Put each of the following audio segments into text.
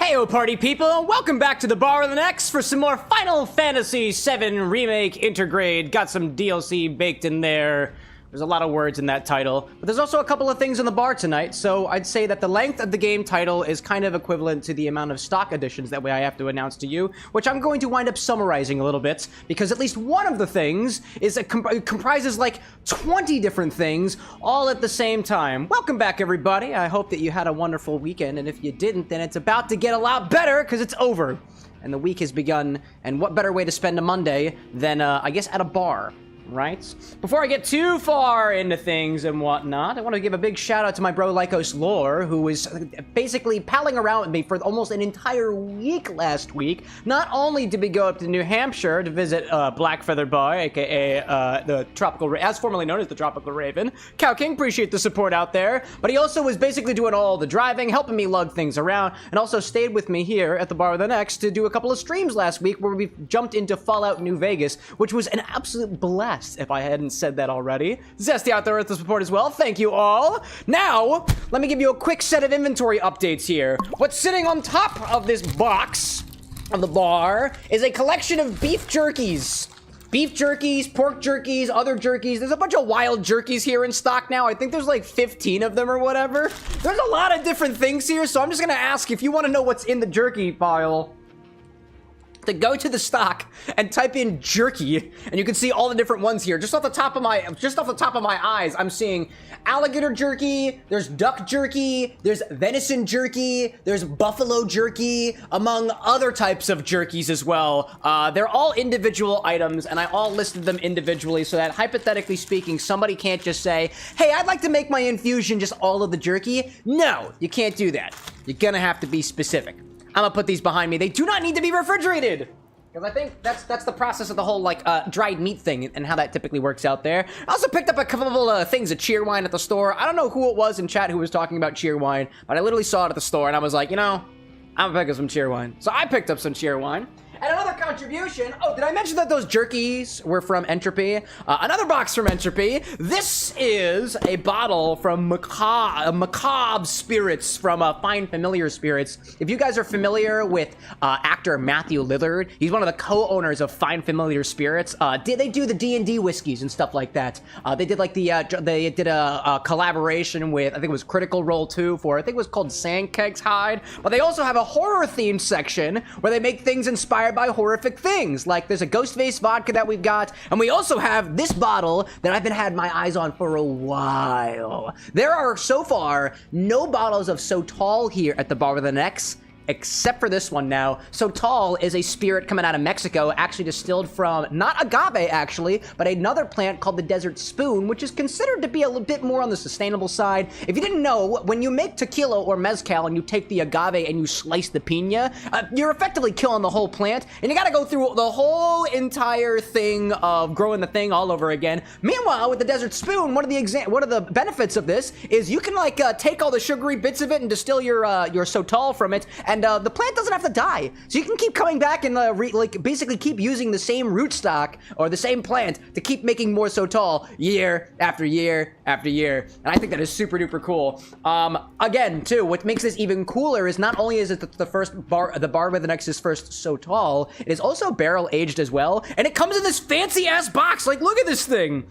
Heyo party people, and welcome back to the Bar with an X for some more Final Fantasy VII Remake Intergrade. Got some DLC baked in there. There's a lot of words in that title, but there's also a couple of things in the bar tonight, so I'd say that the length of the game title is kind of equivalent to the amount of stock additions that way I have to announce to you, which I'm going to wind up summarizing a little bit, because at least one of the things is comprises like 20 different things all at the same time. Welcome back, everybody. I hope that you had a wonderful weekend, and if you didn't, then it's about to get a lot better, because it's over, and the week has begun, and what better way to spend a Monday than, I guess, at a bar. Right? Before I get too far into things and whatnot, I want to give a big shout out to my bro Lycos Lore, who was basically palling around with me for almost an entire week last week. Not only did we go up to New Hampshire to visit Blackfeather Bar, aka the Tropical, as formerly known as the Tropical Raven. Cow King, appreciate the support out there. But he also was basically doing all the driving, helping me lug things around, and also stayed with me here at the Bar with an X to do a couple of streams last week where we jumped into Fallout New Vegas, which was an absolute blast. If I hadn't said that already. Zesty out there with the support as well. Thank you all. Now, let me give you a quick set of inventory updates here. What's sitting on top of this box of the bar is a collection of beef jerkies. Beef jerkies, pork jerkies, other jerkies. There's a bunch of wild jerkies here in stock now. I think there's like 15 of them or whatever. There's a lot of different things here, so I'm just gonna ask if you want to know what's in the jerky pile, to go to the stock and type in jerky, and you can see all the different ones here. Just off the top of my eyes, I'm seeing alligator jerky, there's duck jerky, there's venison jerky, there's buffalo jerky, among other types of jerkies as well. They're all individual items, and I all listed them individually so that, hypothetically speaking, somebody can't just say, hey, I'd like to make my infusion just all of the jerky. No, you can't do that. You're gonna have to be specific. I'm gonna put these behind me. They do not need to be refrigerated, because I think that's the process of the whole, like, dried meat thing and how that typically works out there. I also picked up a couple of things of cheer wine at the store. I don't know who it was in chat who was talking about cheer wine, but I literally saw it at the store, and I was like, you know, I'm gonna pick up some cheer wine. So I picked up some cheer wine. And another contribution, oh, did I mention that those jerkies were from Entropy? Another box from Entropy. This is a bottle from Macabre Spirits from Fine Familiar Spirits. If you guys are familiar with actor Matthew Lillard, he's one of the co-owners of Fine Familiar Spirits. They do the D&D whiskeys and stuff like that. They did like they did a collaboration with, I think it was Critical Role 2 for, I think it was called Sandkeg's Hide. But they also have a horror themed section where they make things inspired by horrific things. Like there's a Ghostface vodka that we've got, and we also have this bottle that I've been had my eyes on for a while. There are so far no bottles of So Tall here at the Bar with an X, except for this one now. So Tall is a spirit coming out of Mexico, actually distilled from, not agave actually, but another plant called the Desert Spoon, which is considered to be a little bit more on the sustainable side. If you didn't know, when you make tequila or mezcal and you take the agave and you slice the piña, you're effectively killing the whole plant, and you gotta go through the whole entire thing of growing the thing all over again. Meanwhile, with the Desert Spoon, one of the benefits of this is you can like take all the sugary bits of it and distill your So Tall from it, and the plant doesn't have to die. So you can keep coming back and basically keep using the same rootstock or the same plant to keep making more So Tall year after year after year. And I think that is super duper cool. Again, too, what makes this even cooler is not only is it the Bar with an X's first So Tall, it is also barrel aged as well. And it comes in this fancy ass box. Like, look at this thing.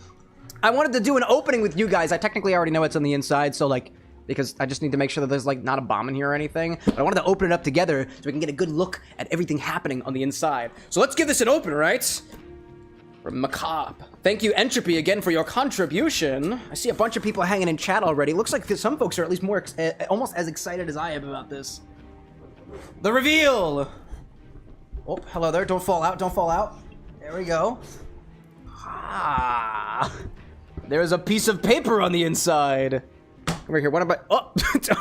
I wanted to do an opening with you guys. I technically already know what's on the inside, so like, because I just need to make sure that there's like not a bomb in here or anything. But I wanted to open it up together so we can get a good look at everything happening on the inside. So let's give this an open, right? From Macabre. Thank you, Entropy, again for your contribution. I see a bunch of people hanging in chat already. Looks like some folks are at least more, almost as excited as I am about this. The reveal. Oh, hello there. Don't fall out. Don't fall out. There we go. Ah. There's a piece of paper on the inside. Over here, what about, oh,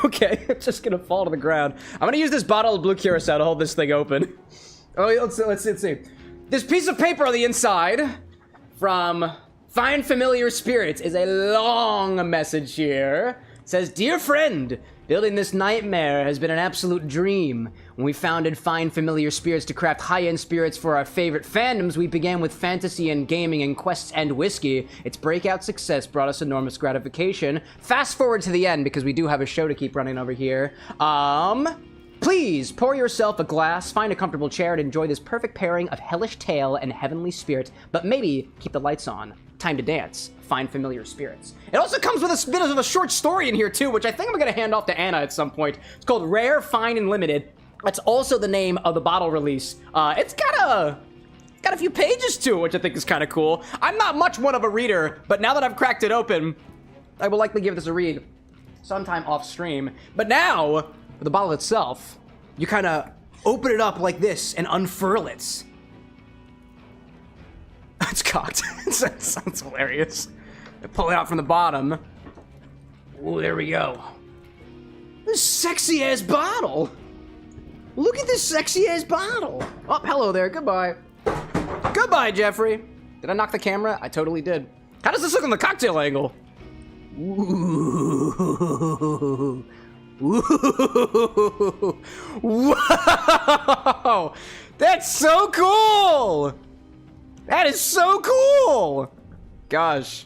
okay, it's just gonna fall to the ground. I'm gonna use this bottle of blue Curaçao to hold this thing open. Oh, let's see. This piece of paper on the inside from Fine Familiar Spirits is a long message here. It says, Dear friend, building this nightmare has been an absolute dream. When we founded Fine Familiar Spirits to craft high-end spirits for our favorite fandoms, we began with fantasy and gaming and quests and whiskey. Its breakout success brought us enormous gratification. Fast forward to the end, because we do have a show to keep running over here. Please pour yourself a glass, find a comfortable chair, and enjoy this perfect pairing of hellish tale and heavenly spirit. But maybe keep the lights on. Time to dance. Find familiar spirits. It also comes with a bit of a short story in here too, which I think I'm going to hand off to Anna at some point. It's called Rare, Fine, and Limited. That's also the name of the bottle release. It's got a few pages to it, which I think is kind of cool. I'm not much one of a reader, but now that I've cracked it open, I will likely give this a read sometime off stream. But now, for the bottle itself, you kind of open it up like this and unfurl it. It's cocked. That sounds hilarious. I pull it out from the bottom. Oh, there we go. This sexy ass bottle. Look at this sexy ass bottle. Oh, hello there. Goodbye. Goodbye, Jeffrey. Did I knock the camera? I totally did. How does this look on the cocktail angle? Ooh. Ooh. Wow. That's so cool. That is so cool. Gosh.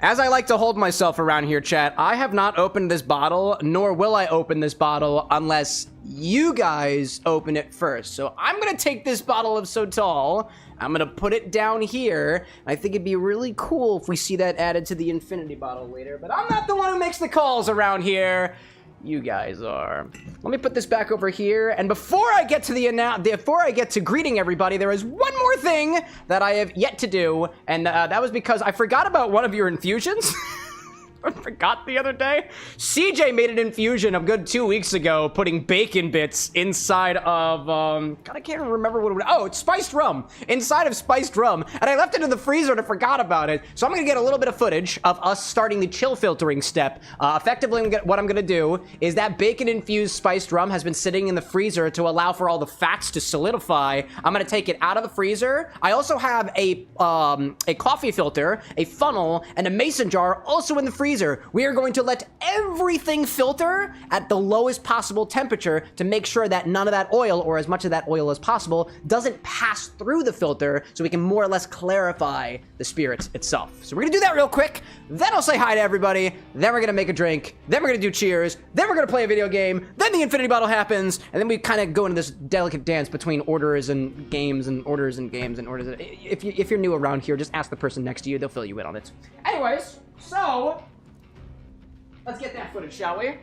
As I like to hold myself around here, chat, I have not opened this bottle, nor will I open this bottle unless you guys open it first. So I'm gonna take this bottle of So Tall, I'm gonna put it down here. I think it'd be really cool if we see that added to the Infinity bottle later, but I'm not the one who makes the calls around here. You guys are. Let me put this back over here, and before I get to greeting everybody, there is one more thing that I have yet to do, and that was because I forgot about one of your infusions. I forgot the other day. CJ made an infusion a good 2 weeks ago, putting bacon bits inside of, God, I can't remember what it was. Oh, it's spiced rum. Inside of spiced rum. And I left it in the freezer and I forgot about it. So I'm gonna get a little bit of footage of us starting the chill filtering step. Effectively, what I'm gonna do is that bacon-infused spiced rum has been sitting in the freezer to allow for all the fats to solidify. I'm gonna take it out of the freezer. I also have a coffee filter, a funnel, and a mason jar also in the freezer. We are going to let everything filter at the lowest possible temperature to make sure that none of that oil, or as much of that oil as possible, doesn't pass through the filter, so we can more or less clarify the spirit itself. So we're gonna do that real quick, then I'll say hi to everybody, then we're gonna make a drink, then we're gonna do cheers, then we're gonna play a video game, then the Infinity bottle happens, and then we kind of go into this delicate dance between orders and games and orders and games and orders. If you're new around here, just ask the person next to you, they'll fill you in on it. Anyways, so let's get that footage, shall we?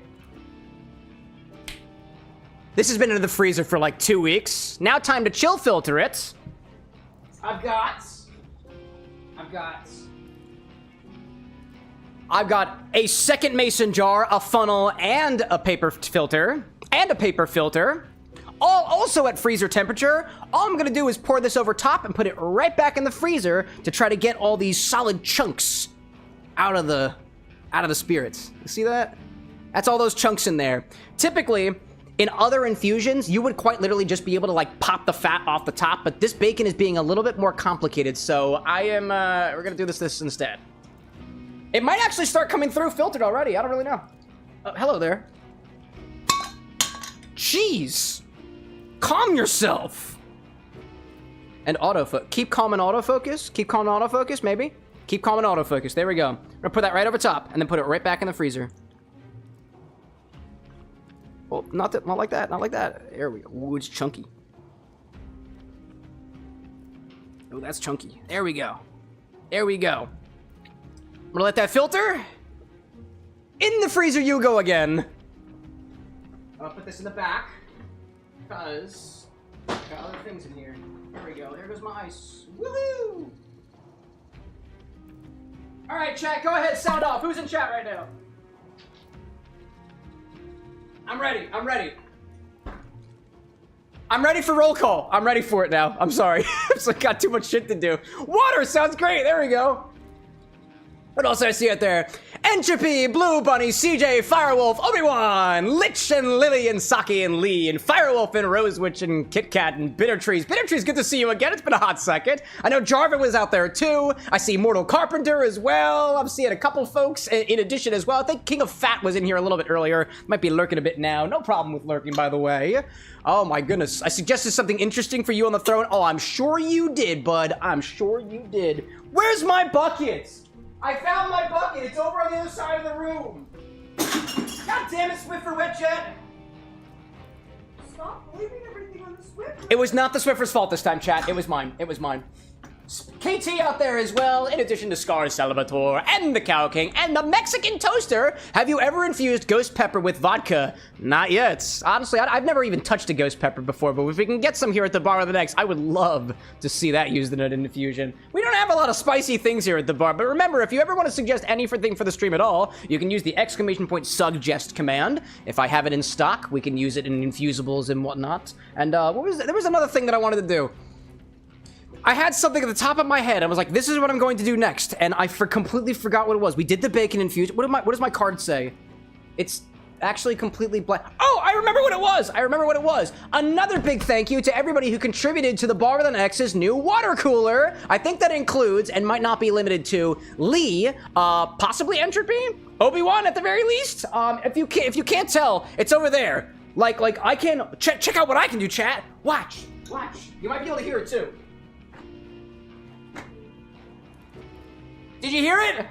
This has been in the freezer for like 2 weeks. Now time to chill filter it. I've got a second mason jar, a funnel, and a paper filter. All also at freezer temperature. All I'm gonna do is pour this over top and put it right back in the freezer to try to get all these solid chunks out of the spirits. You see that? That's all those chunks in there. Typically, in other infusions, you would quite literally just be able to like pop the fat off the top, but this bacon is being a little bit more complicated, so we're gonna do this instead. It might actually start coming through filtered already, I don't really know. Hello there. Jeez! Calm yourself! And keep calm and autofocus, maybe? Keep calm and autofocus. There we go. I'm gonna put that right over top and then put it right back in the freezer. Well, not like that. Not like that. There we go. Ooh, it's chunky. Oh, that's chunky. There we go. There we go. I'm gonna let that filter. In the freezer you go again. I'm gonna put this in the back because I've got other things in here. There we go. There goes my ice. Woohoo! All right, chat, go ahead, sound off. Who's in chat right now? I'm ready. I'm ready for roll call. I'm ready for it now. I'm sorry. I've got too much shit to do. Water sounds great. There we go. What else I see out there? Entropy, Blue Bunny, CJ, Firewolf, Obi-Wan, Lich and Lily and Saki and Lee, and Firewolf and Rosewitch and Kit Kat and Bitter Trees. Bitter Trees, good to see you again. It's been a hot second. I know Jarvan was out there too. I see Mortal Carpenter as well. I'm seeing a couple folks in addition as well. I think King of Fat was in here a little bit earlier. Might be lurking a bit now. No problem with lurking, by the way. Oh my goodness. I suggested something interesting for you on the throne. Oh, I'm sure you did, bud. I'm sure you did. Where's my bucket? I found my bucket. It's over on the other side of the room. God damn it, Swiffer Wet Jet. stop blaming everything on the Swiffer. It was not the Swiffer's fault this time, chat. It was mine. It was mine. KT out there as well, in addition to Scar Salvatore and the Cow King and the Mexican Toaster. Have you ever infused ghost pepper with vodka? Not yet. Honestly, I've never even touched a ghost pepper before, but if we can get some here at the bar of the next, I would love to see that used in an infusion. We don't have a lot of spicy things here at the bar, but remember, if you ever want to suggest anything for the stream at all, you can use the !suggest command. If I have it in stock, we can use it in infusibles and whatnot. And there was another thing that I wanted to do. I had something at the top of my head. I was like, this is what I'm going to do next. And I completely forgot what it was. We did the bacon infusion. What does my card say? It's actually completely blank. Oh, I remember what it was. I remember what it was. Another big thank you to everybody who contributed to the Bar with an X's new water cooler. I think that includes, and might not be limited to, Lee, possibly Entropy, Obi-Wan at the very least. If you can't tell, it's over there. Like I can, check out what I can do, chat. Watch. You might be able to hear it too. Did you hear it?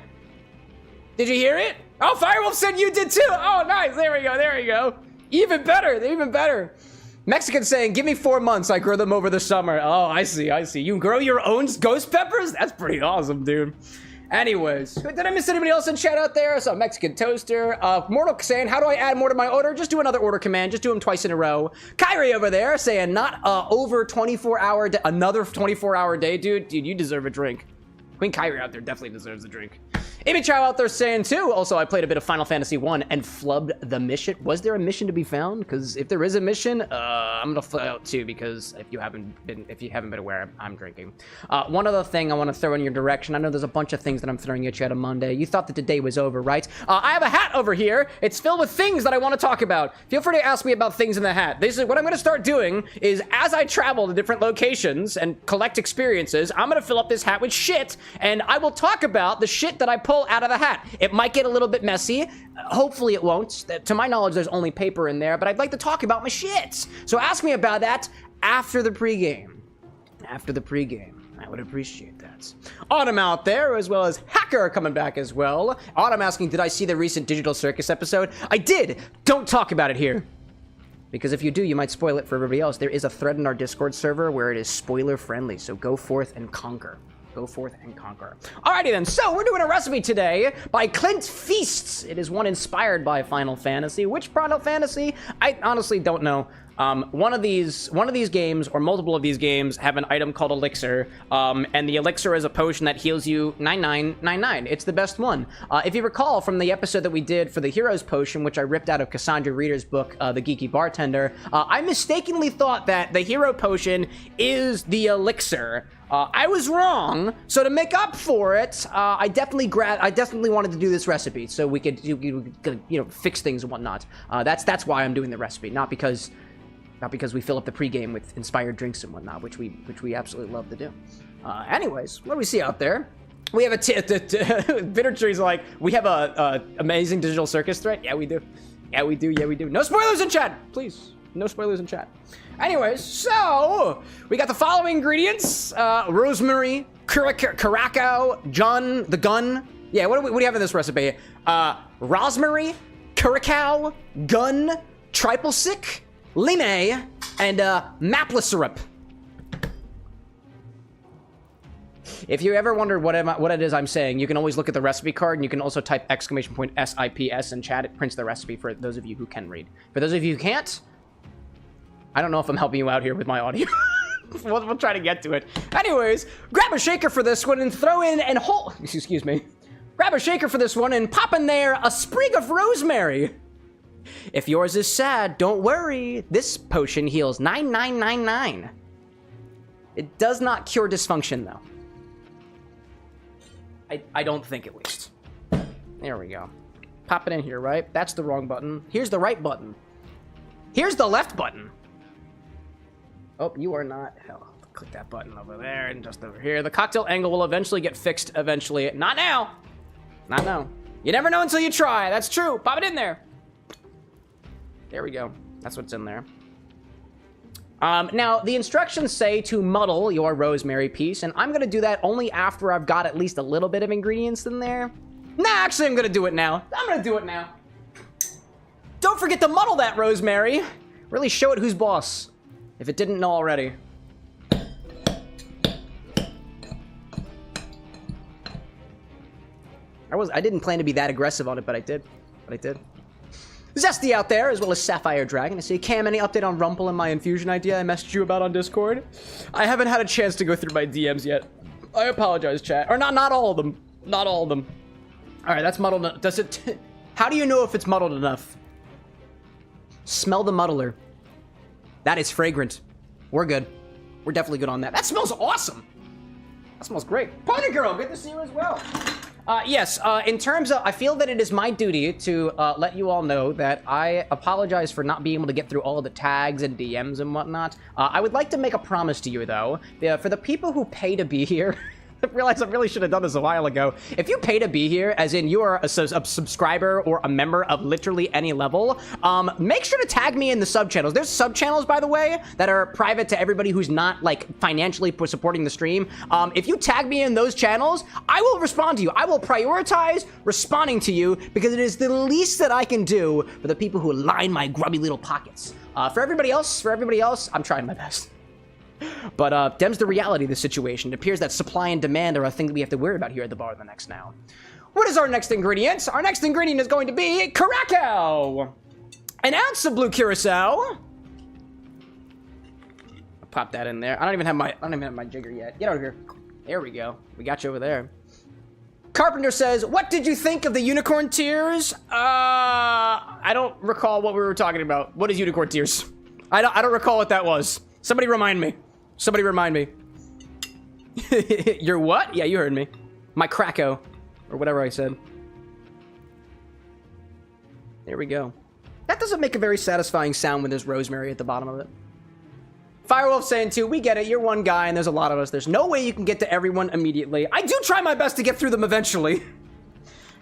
Did you hear it? Oh, Firewolf said you did too. Oh, nice. There we go. Even better. Mexican saying, give me 4 months. I grow them over the summer. Oh, I see. You grow your own ghost peppers? That's pretty awesome, dude. Anyways, did I miss anybody else in chat out there? So Mexican Toaster, Mortal saying, how do I add more to my order? Just do another order command. Just do them twice in a row. Kyrie over there saying, not over 24-hour, another 24-hour day, dude. You deserve a drink. Queen Kyrie out there definitely deserves a drink. Amy Chow out there saying too, also I played a bit of Final Fantasy 1 and flubbed the mission. Was there a mission to be found? Because if there is a mission, I'm gonna flub out too, because if you haven't been aware, I'm drinking. One other thing I want to throw in your direction. I know there's a bunch of things that I'm throwing at you on Monday. You thought that the day was over, right? I have a hat over here. It's filled with things that I want to talk about. Feel free to ask me about things in the hat. This is what I'm gonna start doing is as I travel to different locations and collect experiences, I'm gonna fill up this hat with shit, and I will talk about the shit that I pull out of the hat. It might get a little bit messy. Hopefully it won't. To my knowledge, there's only paper in there, but I'd like to talk about my shit. So ask me about that after the pregame. I would appreciate that. Autumn out there, as well as Hacker coming back as well. Autumn asking, did I see the recent Digital Circus episode? I did. Don't talk about it here. Because if you do, you might spoil it for everybody else. There is a thread in our Discord server where it is spoiler friendly, so go forth and conquer. Alrighty then, so we're doing a recipe today by Clint Feasts. It is one inspired by Final Fantasy. Which Final Fantasy? I honestly don't know. One of these games, or multiple of these games, have an item called Elixir, and the Elixir is a potion that heals you 9999. It's the best one. If you recall from the episode that we did for the Heroes Potion, which I ripped out of Cassandra Reeder's book, The Geeky Bartender, I mistakenly thought that the Hero Potion is the Elixir. I was wrong, so to make up for it, I definitely wanted to do this recipe so we could, fix things and whatnot. That's why I'm doing the recipe, not because we fill up the pregame with inspired drinks and whatnot, which we absolutely love to do. Anyways, what do we see out there? We have Bitter Tree's like, we have a amazing Digital Circus threat. Yeah, we do. No spoilers in chat, please. No spoilers in chat. Anyways, so we got the following ingredients: rosemary, Curaçao, John the gun. Yeah, what do you have in this recipe? Rosemary, Curaçao, gun, triple sick, lime, and maple syrup. If you ever wondered what it is I'm saying, you can always look at the recipe card, and you can also type !SIPS in chat. It prints the recipe for those of you who can read. For those of you who can't, I don't know if I'm helping you out here with my audio. we'll try to get to it. Anyways, grab a shaker for this one and throw in and excuse me. Grab a shaker for this one and pop in there a sprig of rosemary. If yours is sad, don't worry. This potion heals 9999. It does not cure dysfunction, though. I don't think, at least. There we go. Pop it in here, right? That's the wrong button. Here's the right button. Here's the left button. Oh, you are not. Hell, click that button over there and just over here. The cocktail angle will eventually get fixed eventually. Not now. Not now. You never know until you try. That's true. Pop it in there. There we go. That's what's in there. Now, the instructions say to muddle your rosemary piece, and I'm going to do that only after I've got at least a little bit of ingredients in there. Nah, actually, I'm going to do it now. Don't forget to muddle that rosemary Really show it who's boss, if it didn't know already. I didn't plan to be that aggressive on it, but I did. Zesty out there, as well as Sapphire Dragon. I say, Cam, any update on Rumple and my infusion idea I messaged you about on Discord? I haven't had a chance to go through my DMs yet. I apologize, chat. Or not all of them. Not all of them. All right, that's muddled. Does it... How do you know if it's muddled enough? Smell the muddler. That is fragrant. We're good. We're definitely good on that. That smells awesome. That smells great. Pony Girl, good to see you as well. Yes, in terms of, I feel that it is my duty to let you all know that I apologize for not being able to get through all of the tags and DMs and whatnot. I would like to make a promise to you, though. For the people who pay to be here, I realize I really should have done this a while ago. If you pay to be here, as in you are a subscriber or a member of literally any level, make sure to tag me in the sub-channels. There's sub-channels, by the way, that are private to everybody who's not, like, financially supporting the stream. If you tag me in those channels, I will respond to you. I will prioritize responding to you because it is the least that I can do for the people who line my grubby little pockets. For everybody else, I'm trying my best. But them's the reality of the situation. It appears that supply and demand are a thing that we have to worry about here at the Bar of the Next now. What is our next ingredient? Our next ingredient is going to be Curaçao. An ounce of blue Curaçao. I'll pop that in there. I don't even have my jigger yet. Get over here. There we go. We got you over there. Carpenter says, what did you think of the unicorn tears? I don't recall what we were talking about. What is unicorn tears? I don't recall what that was. Somebody remind me. Somebody remind me. Your what? Yeah, you heard me. My Craco. Or whatever I said. There we go. That doesn't make a very satisfying sound when there's rosemary at the bottom of it. Firewolf saying too, we get it. You're one guy and there's a lot of us. There's no way you can get to everyone immediately. I do try my best to get through them eventually.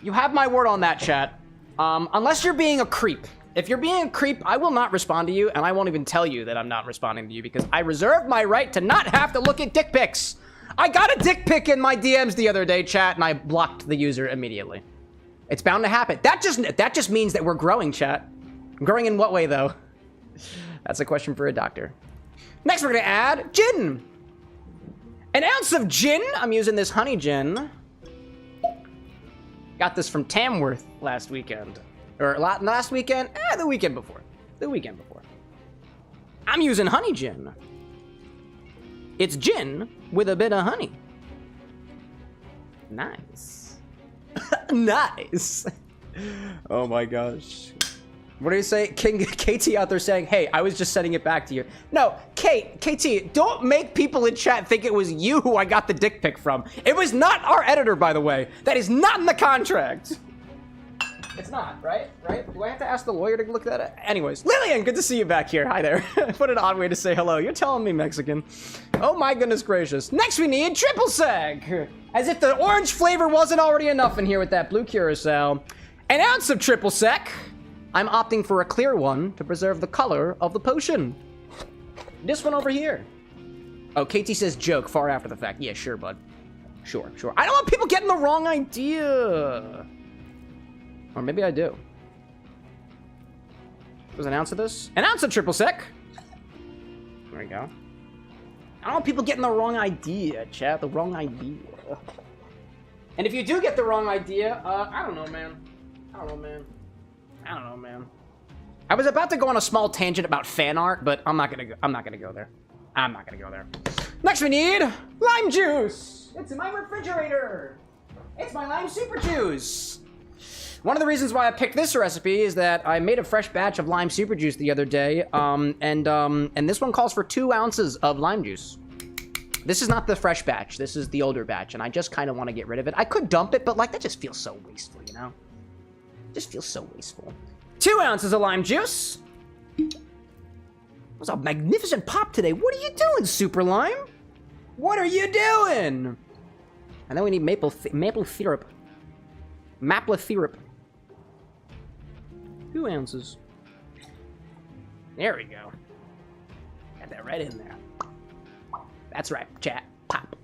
You have my word on that, chat. Unless you're being a creep. If you're being a creep, I will not respond to you, and I won't even tell you that I'm not responding to you because I reserve my right to not have to look at dick pics. I got a dick pic in my DMs the other day, chat, and I blocked the user immediately. It's bound to happen. That just means that we're growing, chat. Growing in what way, though? That's a question for a doctor. Next, we're gonna add gin. An ounce of gin. I'm using this honey gin. Got this from Tamworth last weekend. Or last weekend? The weekend before. The weekend before. I'm using honey gin. It's gin with a bit of honey. Nice. Nice. Oh my gosh. What do you say? King KT out there saying, hey, I was just sending it back to you. No, KT, don't make people in chat think it was you who I got the dick pic from. It was not our editor, by the way. That is not in the contract. It's not, right? Right? Do I have to ask the lawyer to look at it? Anyways, Lillian, good to see you back here. Hi there. What an odd way to say hello. You're telling me Mexican. Oh my goodness gracious. Next we need triple sec. As if the orange flavor wasn't already enough in here with that blue Curaçao. An ounce of triple sec. I'm opting for a clear one to preserve the color of the potion. This one over here. Oh, KT says joke far after the fact. Yeah, sure, bud. Sure. I don't want people getting the wrong idea. Or maybe I do. Was an ounce of this? An ounce of triple sec. There we go. I don't want people getting the wrong idea, chat. The wrong idea. And if you do get the wrong idea, I don't know, man. I don't know, man. I was about to go on a small tangent about fan art, but I'm not gonna go there. Next we need lime juice. It's in my refrigerator. It's my lime super juice. One of the reasons why I picked this recipe is that I made a fresh batch of lime super juice the other day, and this one calls for 2 ounces of lime juice. This is not the fresh batch. This is the older batch, and I just kind of want to get rid of it. I could dump it, but like that just feels so wasteful, you know? Just feels so wasteful. 2 ounces of lime juice. That was a magnificent pop today. What are you doing, Super Lime? What are you doing? And then we need maple syrup. Maple syrup. 2 ounces. There we go. Got that right in there. That's right, chat. Pop.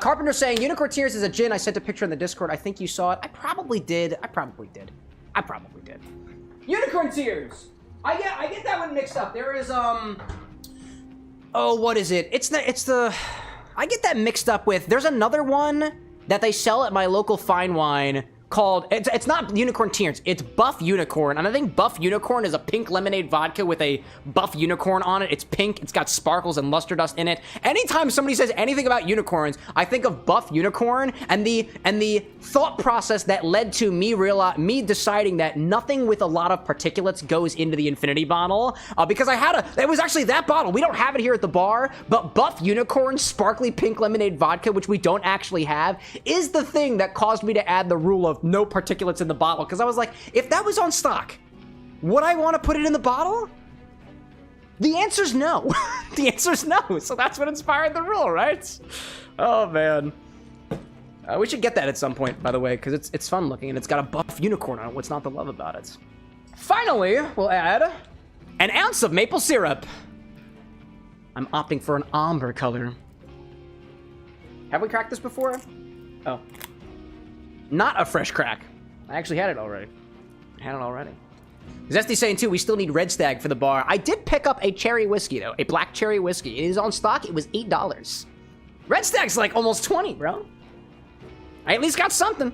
Carpenter saying, Unicorn Tears is a gin. I sent a picture in the Discord. I think you saw it. I probably did. Unicorn Tears. I get that one mixed up. There is, oh, what is it? It's the, I get that mixed up with, there's another one that they sell at my local fine wine called, it's not Unicorn Tears, it's Buff Unicorn, and I think Buff Unicorn is a pink lemonade vodka with a Buff Unicorn on it. It's pink, it's got sparkles and luster dust in it. Anytime somebody says anything about unicorns, I think of Buff Unicorn and the thought process that led to me deciding that nothing with a lot of particulates goes into the infinity bottle, because it was actually that bottle. We don't have it here at the bar, but Buff Unicorn sparkly pink lemonade vodka, which we don't actually have, is the thing that caused me to add the rule of no particulates in the bottle, because I was like, if that was on stock, would I want to put it in the bottle? The answer's no. The answer's no. So that's what inspired the rule, right? Oh, man. We should get that at some point, by the way, because it's fun looking, and it's got a Buff Unicorn on it. What's not to love about it? Finally, we'll add an ounce of maple syrup. I'm opting for an amber color. Have we cracked this before? Oh. Not a fresh crack. I actually had it already. Zesty's saying, too, we still need Red Stag for the bar. I did pick up a cherry whiskey, though. A black cherry whiskey. It is on stock. It was $8. Red Stag's like almost 20, bro. I at least got something.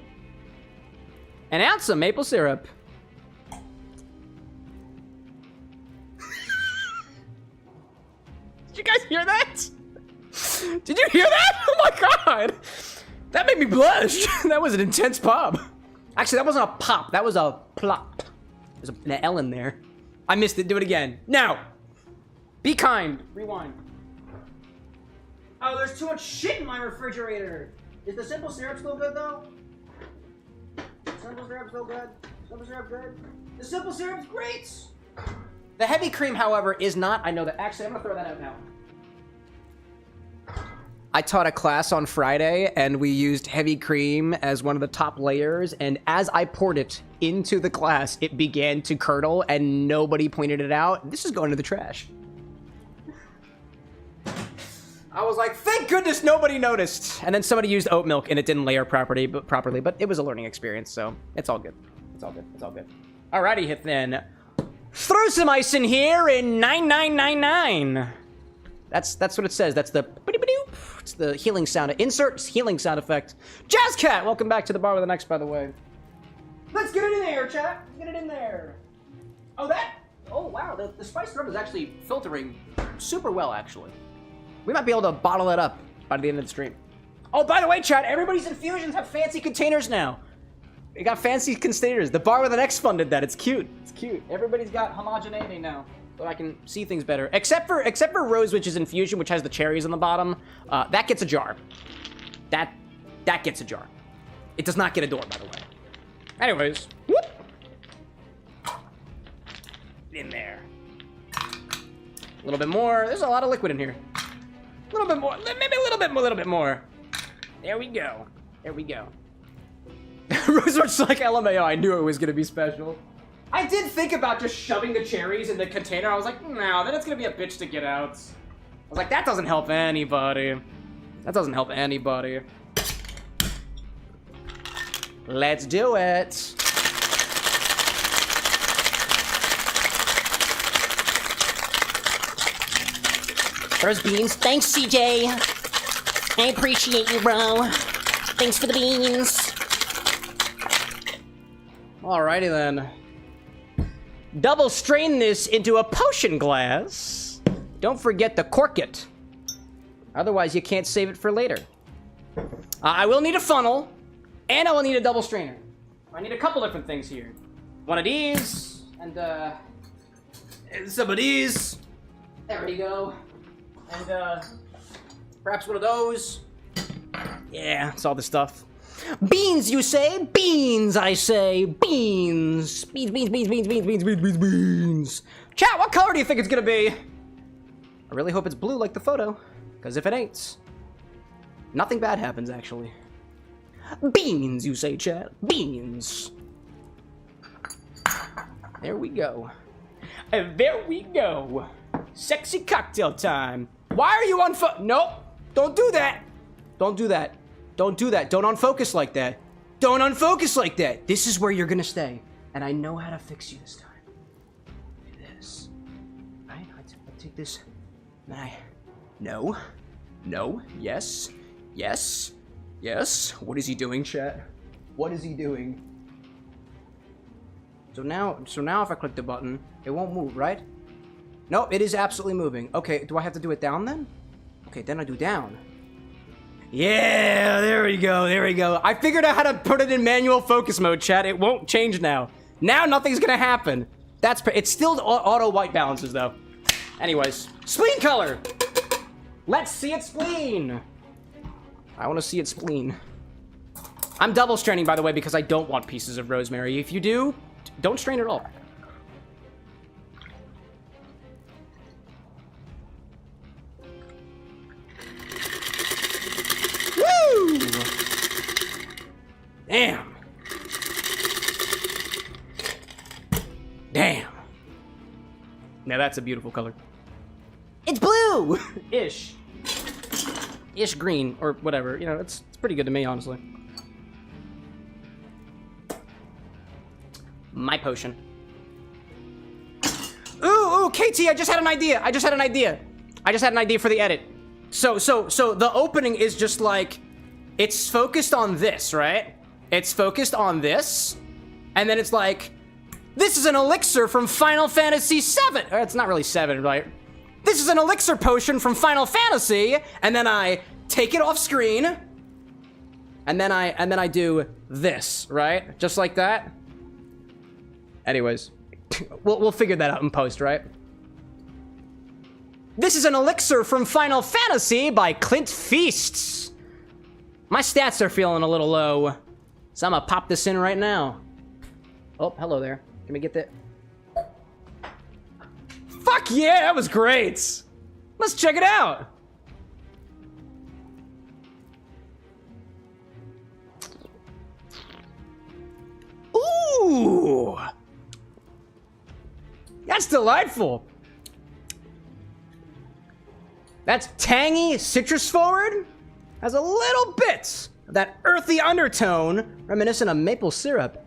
An ounce of maple syrup. Did you guys hear that? Did you hear that? Oh, my God. That made me blush. That was an intense pop. Actually, that wasn't a pop. That was a plop. There's an L in there. I missed it. Do it again. Now. Be kind. Rewind. Oh, there's too much shit in my refrigerator. Is the simple syrup still good, though? Simple syrup still good? Simple syrup good? The simple syrup's great. The heavy cream, however, is not. I know that. Actually, I'm going to throw that out now. I taught a class on Friday, and we used heavy cream as one of the top layers, and as I poured it into the glass, it began to curdle, and nobody pointed it out. This is going to the trash. I was like, thank goodness nobody noticed. And then somebody used oat milk, and it didn't layer properly, but it was a learning experience, so it's all good. It's all good. It's all good. Alrighty, hit then. Throw some ice in here in 9999. That's what it says. That's the... It's the healing sound. Insert healing sound effect. Jazz Cat, welcome back to the bar with an X, by the way. Let's get it in there, chat. Let's get it in there. Oh, wow. The spiced rum is actually filtering super well, actually. We might be able to bottle it up by the end of the stream. Oh, by the way, chat, everybody's infusions have fancy containers now. They got fancy containers. The bar with an X funded that. It's cute. It's cute. Everybody's got homogeneity now. So I can see things better. Except for Rose Witch's infusion, which has the cherries on the bottom. That gets a jar. That gets a jar. It does not get a door, by the way. Anyways. Whoop. In there. A little bit more. There's a lot of liquid in here. A little bit more. Maybe a little bit more. There we go. There we go. Rose Witch's like, LMAO, I knew it was going to be special. I did think about just shoving the cherries in the container. I was like, no, then it's gonna be a bitch to get out. I was like, that doesn't help anybody. That doesn't help anybody. Let's do it. There's beans. Thanks, CJ. I appreciate you, bro. Thanks for the beans. Alrighty then. Double strain this into a potion glass. Don't forget to cork it. Otherwise, you can't save it for later. I will need a funnel, and I will need a double strainer. I need a couple different things here. One of these, and some of these. There we go. And perhaps one of those. Yeah, it's all this stuff. Beans, you say? Beans, I say. Beans. Beans, beans, beans, beans, beans, beans, beans, beans, beans. Chat, what color do you think it's gonna be? I really hope it's blue like the photo, because if it ain't, nothing bad happens, actually. Beans, you say, chat. Beans. There we go. And there we go. Sexy cocktail time. Why are you on Nope. Don't do that. Don't do that. Don't do that. Don't unfocus like that. Don't unfocus like that. This is where you're gonna stay. And I know how to fix you this time. Do this. this. Right? I take this. And no. Yes. What is he doing, chat? What is he doing? So now if I click the button, it won't move, right? No, it is absolutely moving. Okay, do I have to do it down then? Okay, then I do down. Yeah, there we go. I figured out how to put it in manual focus mode, chat. It won't change now. Now nothing's gonna happen. It's still auto white balances though. Anyways, spleen color. Let's see its spleen. I want to see its spleen. I'm double straining, by the way, because I don't want pieces of rosemary. If you do, don't strain at all. Woo! Damn. Now that's a beautiful color. It's blue! Ish green, or whatever. You know, it's pretty good to me, honestly. My potion. Ooh, KT, I just had an idea for the edit. So the opening is just like, it's focused on this, right? It's focused on this, and then it's like, this is an elixir from Final Fantasy VII. Or it's not really 7, right? This is an elixir potion from Final Fantasy, and then I take it off screen, and then I do this, right? Just like that. Anyways, we'll figure that out in post, right? This is an elixir from Final Fantasy by Clint Feasts. My stats are feeling a little low, so I'm gonna pop this in right now. Oh, hello there. Can we get that? Fuck yeah, that was great. Let's check it out. Ooh. That's delightful. That's tangy, citrus forward. Has a little bit of that earthy undertone reminiscent of maple syrup.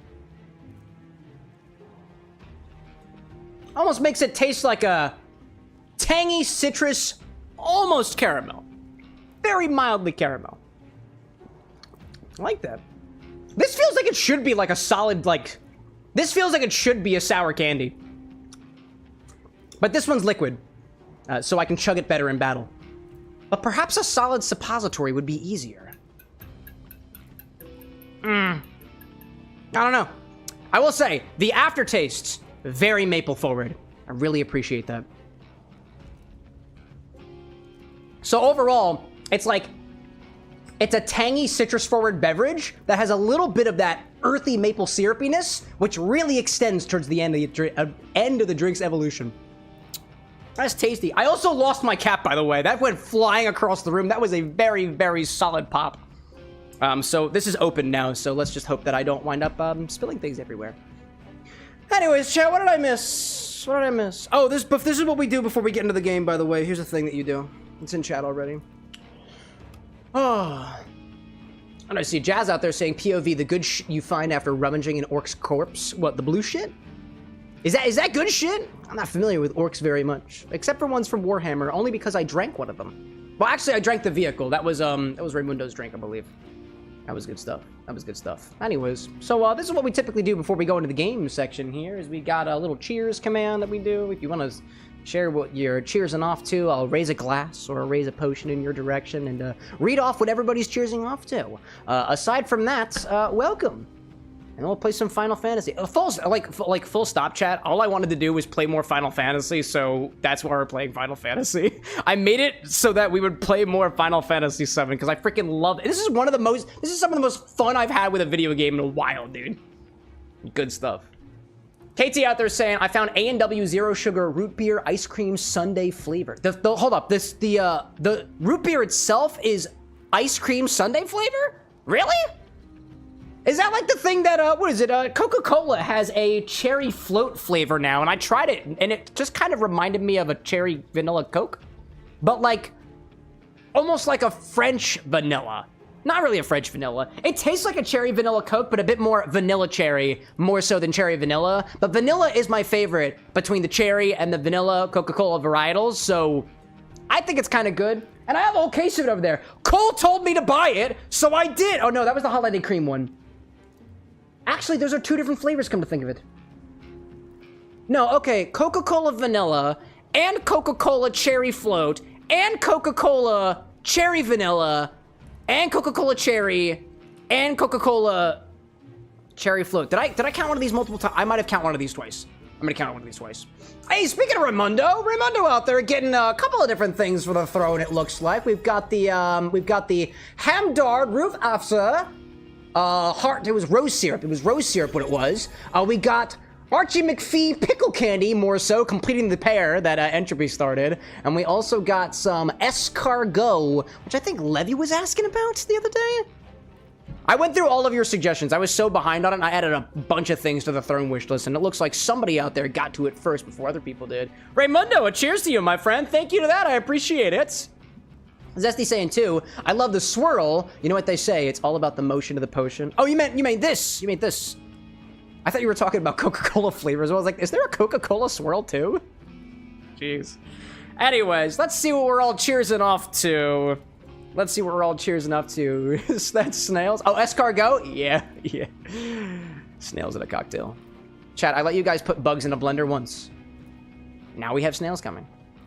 Almost makes it taste like a tangy citrus, almost caramel. Very mildly caramel. I like that. This feels like it should be like a solid, like... This feels like it should be a sour candy. But this one's liquid, so I can chug it better in battle. But perhaps a solid suppository would be easier. I don't know. I will say, the aftertaste, very maple forward. I really appreciate that. So overall, it's like, it's a tangy citrus forward beverage that has a little bit of that earthy maple syrupiness, which really extends towards the end of the drink's evolution. That's tasty. I also lost my cap, by the way. That went flying across the room. That was a very, very solid pop. So this is open now, so let's just hope that I don't wind up spilling things everywhere. Anyways, chat, what did I miss? What did I miss? Oh, this is what we do before we get into the game, by the way. Here's the thing that you do. It's in chat already. Oh. And I see Jazz out there saying, POV, the good shit you find after rummaging an orc's corpse. What, the blue shit? Is that good shit? I'm not familiar with orcs very much, except for ones from Warhammer, only because I drank one of them. Well, actually, I drank the vehicle. That was Raimundo's drink, I believe. That was good stuff. That was good stuff. Anyways, so this is what we typically do before we go into the game section here, is we got a little cheers command that we do. If you want to share what you're cheersing off to, I'll raise a glass or raise a potion in your direction and read off what everybody's cheersing off to. Aside from that, welcome. And we'll play some Final Fantasy. Full stop, chat. All I wanted to do was play more Final Fantasy, so that's why we're playing Final Fantasy. I made it so that we would play more Final Fantasy VII, because I freaking love it. This is some of the most fun I've had with a video game in a while, dude. Good stuff. KT out there saying, I found A&W Zero Sugar Root Beer Ice Cream Sundae flavor. Hold up, the root beer itself is ice cream sundae flavor? Really? Is that like the thing that, what is it? Coca-Cola has a cherry float flavor now, and I tried it, and it just kind of reminded me of a cherry vanilla Coke, but like, almost like a French vanilla. Not really a French vanilla. It tastes like a cherry vanilla Coke, but a bit more vanilla cherry, more so than cherry vanilla. But vanilla is my favorite between the cherry and the vanilla Coca-Cola varietals, so I think it's kind of good. And I have a whole case of it over there. Cole told me to buy it, so I did. Oh no, that was the holiday cream one. Actually, those are 2 different flavors, come to think of it. No, okay, Coca-Cola vanilla and Coca-Cola cherry float and Coca-Cola cherry vanilla and Coca-Cola cherry and Coca-Cola cherry float. Did I count one of these multiple times? I might have counted one of these twice. I'm gonna count one of these twice. Hey, speaking of Raimundo out there getting a couple of different things for the throne, it looks like. We've got the Hamdard Roof Afsa heart. It was rose syrup. It was rose syrup what it was. We got Archie McPhee pickle candy, more so, completing the pair that Entropy started. And we also got some escargot, which I think Levy was asking about the other day. I went through all of your suggestions. I was so behind on it, and I added a bunch of things to the throne wish list, and it looks like somebody out there got to it first before other people did. Raimundo, a cheers to you, my friend. Thank you to that. I appreciate it. Zesty saying, too, I love the swirl. You know what they say? It's all about the motion of the potion. Oh, you meant this. You meant this. I thought you were talking about Coca-Cola flavors. I was like, is there a Coca-Cola swirl, too? Jeez. Anyways, let's see what we're all cheersing off to. Let's see what we're all cheersing up to. Is that snails? Oh, escargot? Yeah. Snails in a cocktail. Chat, I let you guys put bugs in a blender once. Now we have snails coming.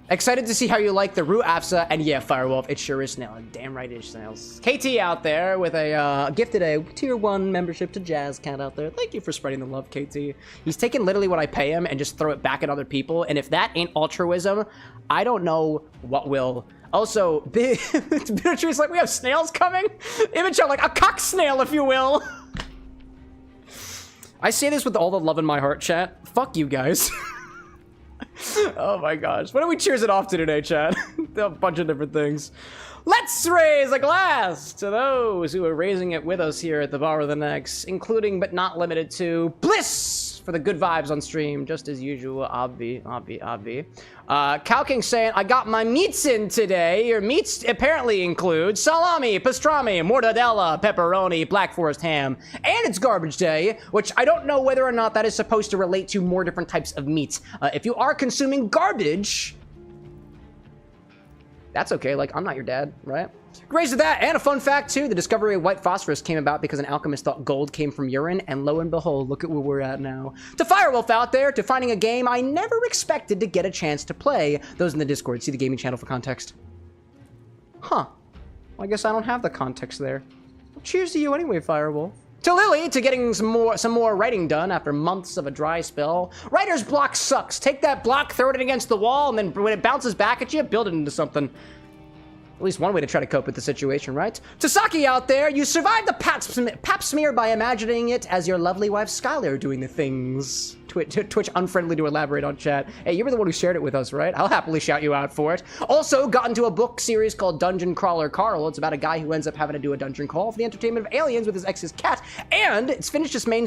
Excited to see how you like the Rue Afsa, and yeah, Firewolf, it sure is snail. Damn right it is snails. KT out there with a gifted a tier 1 membership to Jazz Cat out there. Thank you for spreading the love, KT. He's taking literally what I pay him and just throw it back at other people, and if that ain't altruism, I don't know what will. Also, Bittertree's like, we have snails coming? Image out like a cock snail, if you will. I say this with all the love in my heart, chat. Fuck you guys. Oh my gosh. What are we cheers it off to today, chat? A bunch of different things. Let's raise a glass to those who are raising it with us here at the Bar of the Next, including but not limited to Bliss for the good vibes on stream, just as usual. Obvi. Cow King saying, I got my meats in today. Your meats apparently include salami, pastrami, mortadella, pepperoni, Black Forest ham, and it's garbage day, which I don't know whether or not that is supposed to relate to more different types of meats. If you are consuming garbage, that's okay, like, I'm not your dad, right? Raised to that, and a fun fact, too, the discovery of white phosphorus came about because an alchemist thought gold came from urine, and lo and behold, look at where we're at now. To Firewolf out there, to finding a game I never expected to get a chance to play. Those in the Discord, see the gaming channel for context. Huh. Well, I guess I don't have the context there. Well, cheers to you anyway, Firewolf. To Lily, to getting some more writing done after months of a dry spell. Writer's block sucks. Take that block, throw it against the wall, and then when it bounces back at you, build it into something. At least one way to try to cope with the situation, right? Tasaki out there, you survived the pap smear by imagining it as your lovely wife Skylar doing the things. Twitch unfriendly to elaborate on chat. Hey, you were the one who shared it with us, right? I'll happily shout you out for it. Also, got into a book series called Dungeon Crawler Carl. It's about a guy who ends up having to do a dungeon crawl for the entertainment of aliens with his ex's cat. And it's finished the main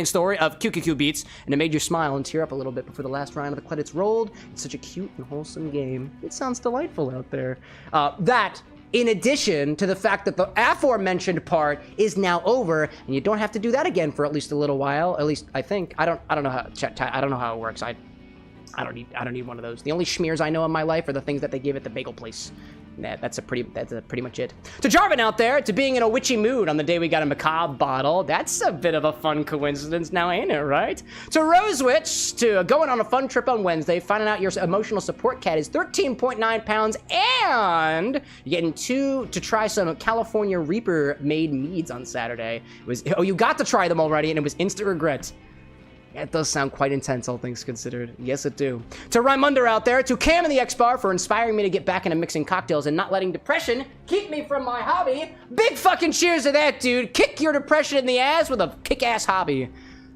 story of QQQ Beats, and it made you smile and tear up a little bit before the last round of the credits rolled. It's such a cute and wholesome game. It sounds delightful out there. That, in addition to the fact that the aforementioned part is now over, and you don't have to do that again for at least a little while. At least I think. I don't know how I don't know how it works. I don't need one of those. The only schmears I know in my life are the things that they give at the bagel place. That's pretty much it. To Jarvin out there, to being in a witchy mood on the day we got a macabre bottle. That's a bit of a fun coincidence now, ain't it, right? To Rosewitch, to going on a fun trip on Wednesday, finding out your emotional support cat is 13.9 pounds, and you're getting to try some California Reaper made meads on Saturday. You got to try them already, and it was instant regret. Yeah, it does sound quite intense, all things considered. Yes, it do. To Raimunder out there, to Cam in the X-Bar for inspiring me to get back into mixing cocktails and not letting depression keep me from my hobby. Big fucking cheers to that, dude. Kick your depression in the ass with a kick-ass hobby.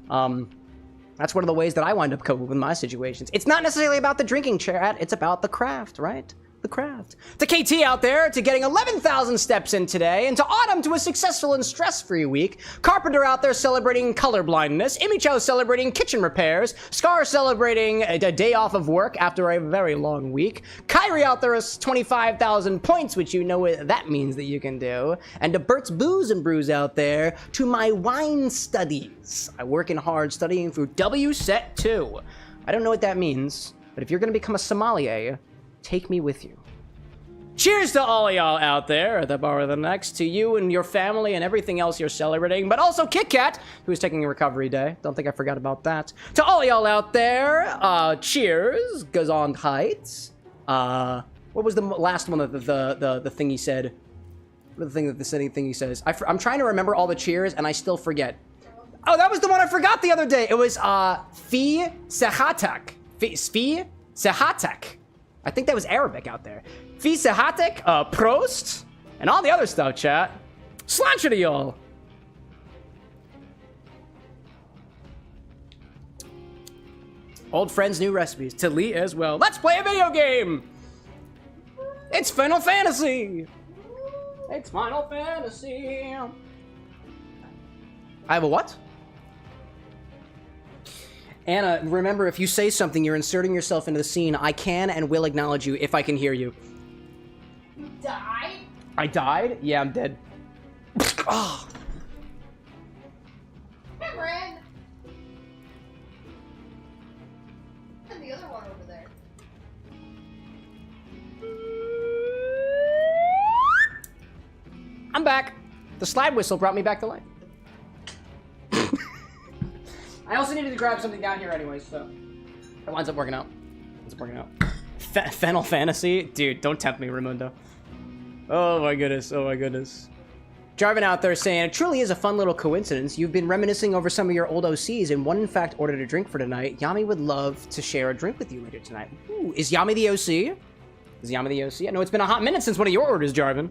That's one of the ways that I wind up coping with my situations. It's not necessarily about the drinking, chat. It's about the craft, right? the craft. To KT out there, to getting 11,000 steps in today, and to Autumn to a successful and stress-free week. Carpenter out there celebrating color blindness. Imicho celebrating kitchen repairs. Scar celebrating a day off of work after a very long week. Kyrie out there is 25,000 points, which you know what that means that you can do. And to Bert's Booze and Brews out there, to my wine studies. I'm working hard studying through WSET 2. I don't know what that means, but if you're going to become a sommelier, take me with you. Cheers to all of y'all out there at the bar of the next, to you and your family and everything else you're celebrating, but also Kit Kat, who's taking a recovery day. Don't think I forgot about that. To all of y'all out there, cheers, Gesundheit. What was the last one of the thing he said? What was the thing that the thing he says? I'm trying to remember all the cheers, and I still forget. Oh, that was the one I forgot the other day. It was, Fi Sehatak. Fi Sehatak. I think that was Arabic out there. Fi Sehatak, Prost, and all the other stuff, chat. Sláinte to y'all. Old friends, new recipes. To Lee as well. Let's play a video game! It's Final Fantasy! It's Final Fantasy! I have a what? Anna, remember, if you say something, you're inserting yourself into the scene. I can and will acknowledge you if I can hear you. You died? I died? Yeah, I'm dead. Oh. Cameron! And the other one over there. I'm back. The slide whistle brought me back to life. I also needed to grab something down here anyway, so it winds up working out. It's working out. Final Fantasy? Dude, don't tempt me, Raimundo. Oh my goodness, oh my goodness. Jarvin out there saying, it truly is a fun little coincidence. You've been reminiscing over some of your old OCs, and one in fact ordered a drink for tonight. Yami would love to share a drink with you later tonight. Ooh, is Yami the OC? Is Yami the OC? I know it's been a hot minute since one of your orders, Jarvin.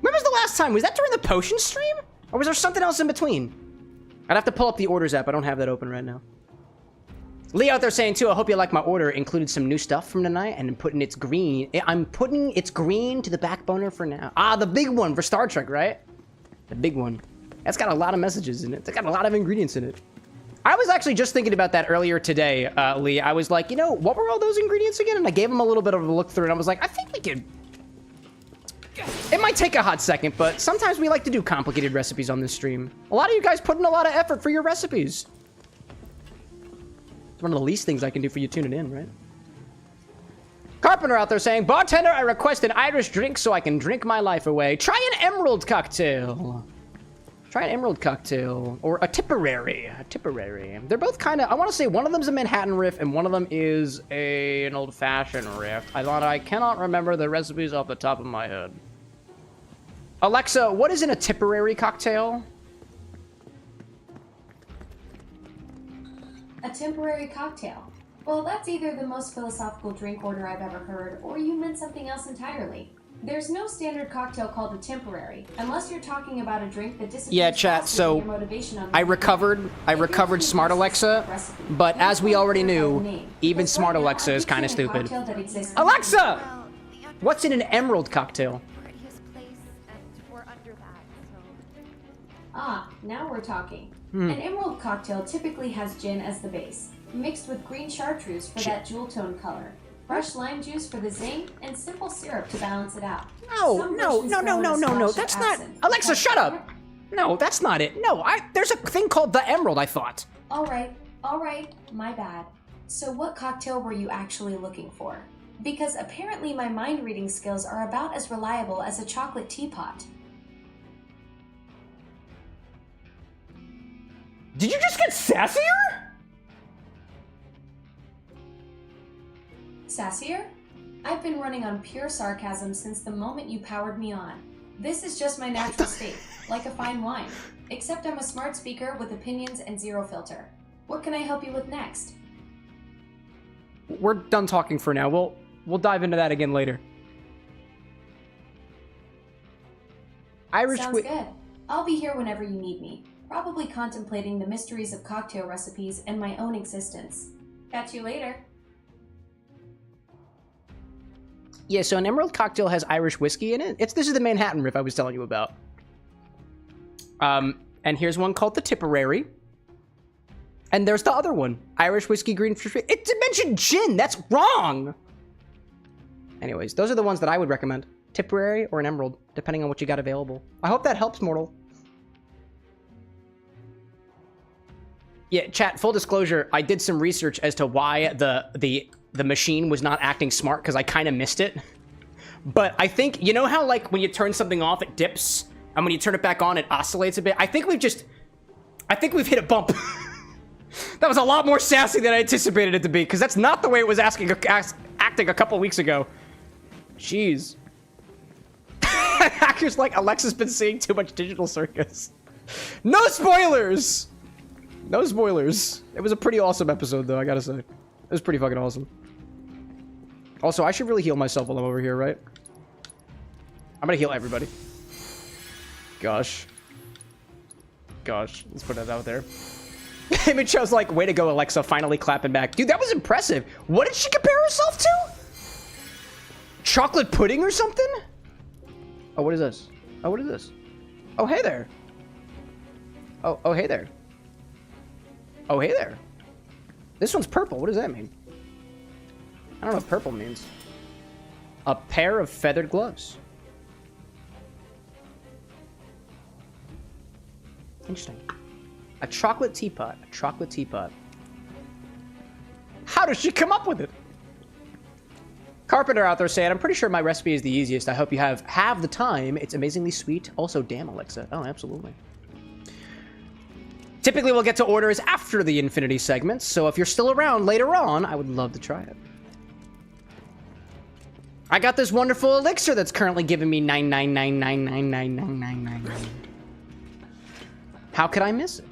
When was the last time? Was that during the potion stream? Or was there something else in between? I'd have to pull up the orders app. I don't have that open right now. Lee out there saying, too, I hope you like my order. Included some new stuff from tonight, and I'm putting its green to the back burner for now. Ah, the big one for Star Trek, right? The big one. That's got a lot of messages in it. It's got a lot of ingredients in it. I was actually just thinking about that earlier today, Lee. I was like, you know, what were all those ingredients again? And I gave them a little bit of a look through, and I was like, I think we could... It might take a hot second, but sometimes we like to do complicated recipes on this stream. A lot of you guys put in a lot of effort for your recipes. It's one of the least things I can do for you tuning in, right? Carpenter out there saying, bartender, I request an Irish drink so I can drink my life away. Try an emerald cocktail. Try an emerald cocktail. Or a Tipperary. A Tipperary. They're both kind of... I want to say one of them's a Manhattan riff and one of them is an old-fashioned riff. I cannot remember the recipes off the top of my head. Alexa, what is in a Tipperary cocktail? A temporary cocktail. Well, that's either the most philosophical drink order I've ever heard, or you meant something else entirely. There's no standard cocktail called a temporary, unless you're talking about a drink that disappears. Yeah, chat, so I recovered Smart Alexa, but as we already knew, even Smart Alexa is kind of stupid. Alexa! What's in an emerald cocktail? Ah, now we're talking. An emerald cocktail typically has gin as the base, mixed with green chartreuse for that jewel tone color, fresh lime juice for the zing, and simple syrup to balance it out. No, that's not... Alexa, shut up! No, that's not it. No, there's a thing called the emerald, I thought. All right, my bad. So what cocktail were you actually looking for? Because apparently my mind-reading skills are about as reliable as a chocolate teapot. Did you just get sassier? Sassier? I've been running on pure sarcasm since the moment you powered me on. This is just my natural state, like a fine wine. Except I'm a smart speaker with opinions and zero filter. What can I help you with next? We're done talking for now. We'll dive into that again later. Sounds good. I'll be here whenever you need me. Probably contemplating the mysteries of cocktail recipes and my own existence. Catch you later. Yeah, so an emerald cocktail has Irish whiskey in it. This is the Manhattan riff I was telling you about. And here's one called the Tipperary. And there's the other one, Irish whiskey, green. It mentioned gin. That's wrong. Anyways, those are the ones that I would recommend. Tipperary or an emerald, depending on what you got available. I hope that helps, Mortal. Yeah, chat, full disclosure, I did some research as to why the machine was not acting smart, because I kind of missed it. But I think, you know how, like, when you turn something off, it dips, and when you turn it back on, it oscillates a bit? I think we've hit a bump. That was a lot more sassy than I anticipated it to be, because that's not the way it was acting a couple weeks ago. Jeez. Hackers like, Alexa's been seeing too much Digital Circus. No spoilers! No spoilers. It was a pretty awesome episode, though, I gotta say. It was pretty fucking awesome. Also, I should really heal myself while I'm over here, right? I'm gonna heal everybody. Gosh. Gosh, let's put that out there. Image was like, way to go, Alexa, finally clapping back. Dude, that was impressive. What did she compare herself to? Chocolate pudding or something? Oh, what is this? Oh, what is this? Oh, hey there. Oh, hey there. Oh, hey there. This one's purple. What does that mean? I don't know what purple means. A pair of feathered gloves. Interesting. A chocolate teapot. A chocolate teapot. How does she come up with it? Carpenter out there saying, I'm pretty sure my recipe is the easiest. I hope you have the time. It's amazingly sweet. Also, damn, Alexa. Oh, absolutely. Typically, we'll get to orders after the Infinity segments, so if you're still around later on, I would love to try it. I got this wonderful elixir that's currently giving me 99999999999. How could I miss it?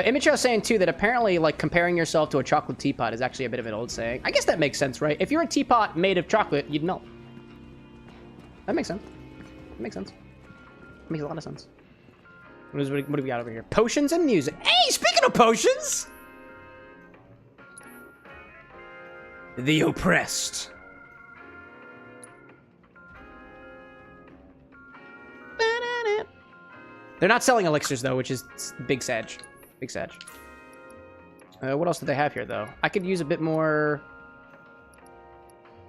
Image was saying, too, that apparently, like, comparing yourself to a chocolate teapot is actually a bit of an old saying. I guess that makes sense, right? If you're a teapot made of chocolate, you'd melt. That makes sense. That makes sense. That makes a lot of sense. What do we got over here? Potions and music. Hey, speaking of potions! The oppressed. They're not selling elixirs, though, which is big sag. Big sag. What else do they have here, though? I could use a bit more...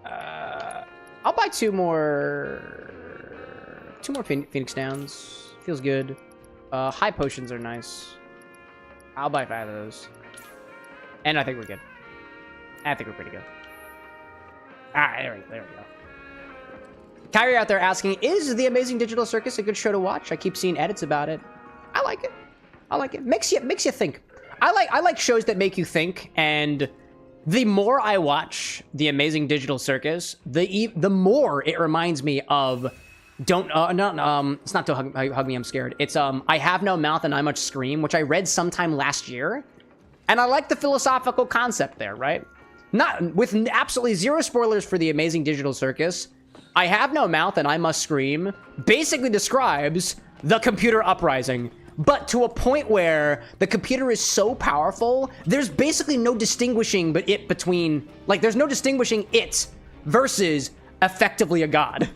I'll buy two more Phoenix Downs. Feels good. High potions are nice. I'll buy 5 of those. And I think we're good. I think we're pretty good. Alright, there we go. Kyrie out there asking, is The Amazing Digital Circus a good show to watch? I keep seeing edits about it. I like it. I like it. Makes you think. I like shows that make you think, and the more I watch The Amazing Digital Circus, the more it reminds me of it's not Don't Hug Me, I'm Scared. It's I Have No Mouth and I Must Scream, which I read sometime last year, and I like the philosophical concept there, right? Not with absolutely zero spoilers for The Amazing Digital Circus. I Have No Mouth and I Must Scream basically describes the computer uprising, but to a point where the computer is so powerful, there's basically no distinguishing there's no distinguishing it versus effectively a god.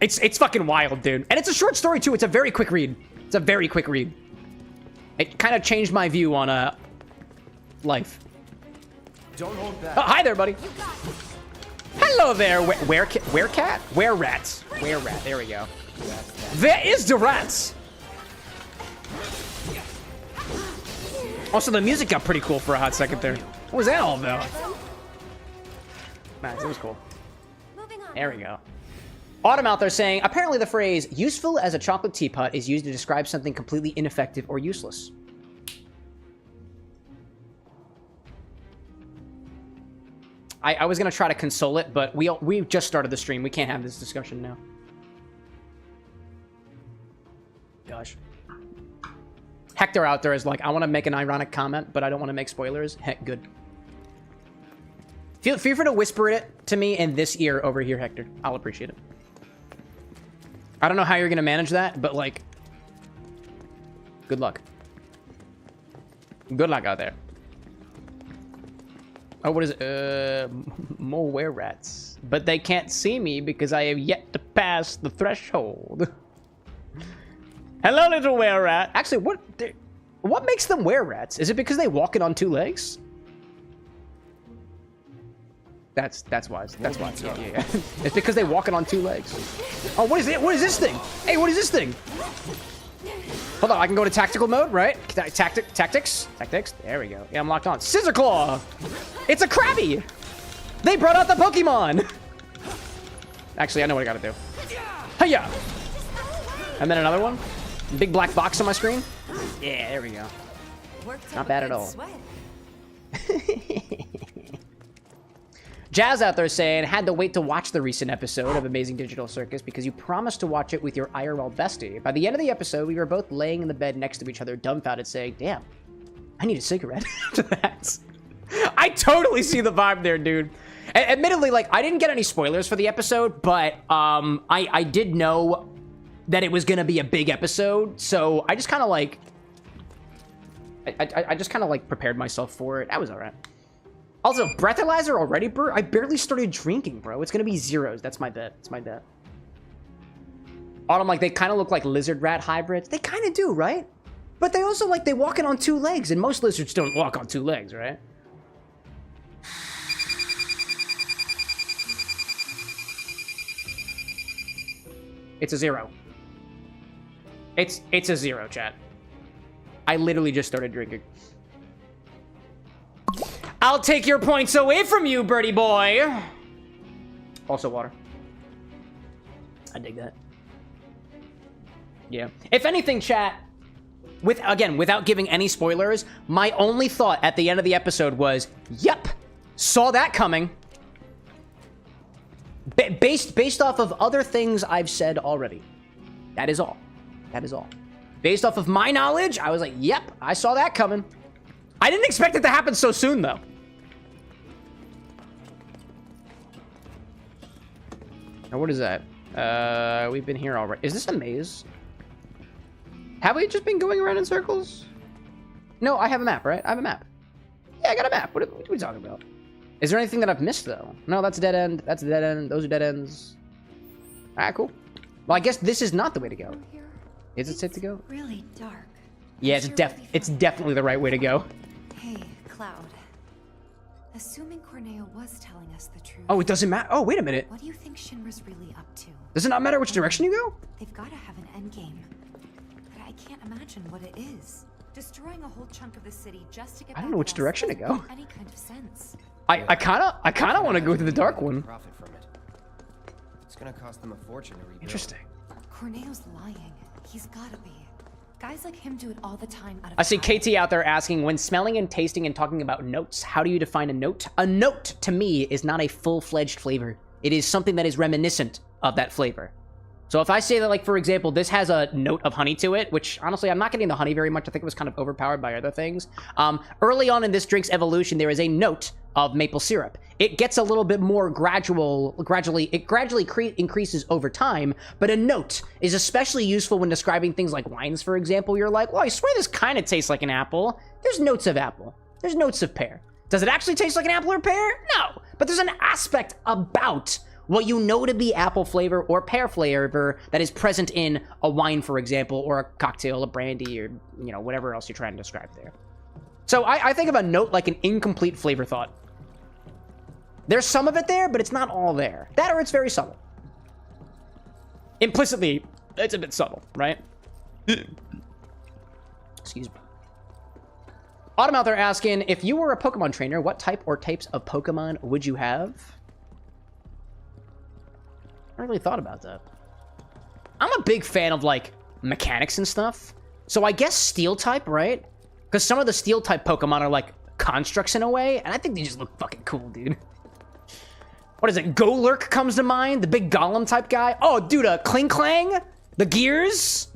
It's fucking wild, dude. And it's a short story, too. It's a very quick read. It kind of changed my view on life. Don't hold back. Oh, hi there, buddy. Hello there, were-cat? Were-rat. Were-rat, there we go. There is the rats! Also, the music got pretty cool for a hot second there. What was that all about? Nice, it was cool. There we go. Autumn out there saying, apparently the phrase, useful as a chocolate teapot, is used to describe something completely ineffective or useless. I was going to try to console it, but we just started the stream. We can't have this discussion now. Gosh. Hector out there is like, I want to make an ironic comment, but I don't want to make spoilers. Heck, good. Feel free to whisper it to me in this ear over here, Hector. I'll appreciate it. I don't know how you're going to manage that, but, like, good luck. Good luck out there. Oh, what is it? More were-rats. But they can't see me because I have yet to pass the threshold. Hello, little were-rat. Actually, what makes them were-rats? Is it because they walk it on 2 legs? That's wise. That's wise. Yeah. It's because they walk it on 2 legs. Oh, what is it? What is this thing? Hey, what is this thing? Hold on, I can go to tactical mode, right? Tactics. There we go. Yeah, I'm locked on. Scissor Claw! It's a Krabby! They brought out the Pokemon! Actually, I know what I gotta do. Hiya! And then another one. Big black box on my screen. Yeah, there we go. Not bad at all. Jazz out there saying, had to wait to watch the recent episode of Amazing Digital Circus because you promised to watch it with your IRL bestie. By the end of the episode, we were both laying in the bed next to each other, dumbfounded, saying, damn, I need a cigarette after that. I totally see the vibe there, dude. Admittedly, like, I didn't get any spoilers for the episode, but I did know that it was going to be a big episode, so I just kind of, like, I just kind of, like, prepared myself for it. That was all right. Also, breathalyzer already, bro? I barely started drinking, bro. It's gonna be zeros. That's my bet. It's my bet. Autumn, like, they kind of look like lizard rat hybrids. They kind of do, right? But they also, like, they walk it on 2 legs, and most lizards don't walk on 2 legs, right? It's a 0. It's a 0, chat. I literally just started drinking. I'll take your points away from you, birdie boy. Also water. I dig that. Yeah. If anything, chat, without giving any spoilers, my only thought at the end of the episode was, yep, saw that coming. Based off of other things I've said already. That is all. That is all. Based off of my knowledge, I was like, yep, I saw that coming. I didn't expect it to happen so soon, though. Now, what is that? We've been here already. Is this a maze? Have we just been going around in circles? No, I have a map, right? I have a map. Yeah, I got a map. What are we talking about? Is there anything that I've missed, though? No, that's a dead end. That's a dead end. Those are dead ends. All right, cool. Well, I guess this is not the way to go. Is it safe to go? Really dark. Yeah, it's definitely the right way to go. Hey, Cloud. Assuming Corneo was telling us the truth. Oh, it doesn't matter. Oh, wait a minute. What do you think Shinra's really up to? Does it not matter which direction you go? They've got to have an endgame. But I can't imagine what it is. Destroying a whole chunk of the city just to get I don't know which direction to go. Any kind of sense. I kind of want to go to the dark one. Profit from it. It's gonna cost them a fortune to rebuild. Interesting. Corneo's lying. He's gotta be. Guys like him do it all the time out of I see pride. KT out there asking, when smelling and tasting and talking about notes, how do you define a note? A note, to me, is not a full-fledged flavor. It is something that is reminiscent of that flavor. So if I say that, like, for example, this has a note of honey to it, which, honestly, I'm not getting the honey very much. I think it was kind of overpowered by other things. Early on in this drink's evolution, there is a note of maple syrup. It gets a little bit more gradually increases over time, but a note is especially useful when describing things like wines, for example. You're like, well, I swear this kind of tastes like an apple. There's notes of apple. There's notes of pear. Does it actually taste like an apple or pear? No, but there's an aspect about what you know to be apple flavor or pear flavor that is present in a wine, for example, or a cocktail, a brandy, or, you know, whatever else you're trying to describe there. So I think of a note like an incomplete flavor thought. There's some of it there, but it's not all there. That or it's very subtle. Implicitly, it's a bit subtle, right? Excuse me. Autumn out there asking, if you were a Pokemon trainer, what type or types of Pokemon would you have? I really thought about that. I'm a big fan of, like, mechanics and stuff. So I guess Steel type, right? Because some of the Steel type Pokemon are, like, constructs in a way, and I think they just look fucking cool, dude. What is it? Golurk comes to mind? The big Golem type guy? Oh, dude, Kling Clang? The Gears?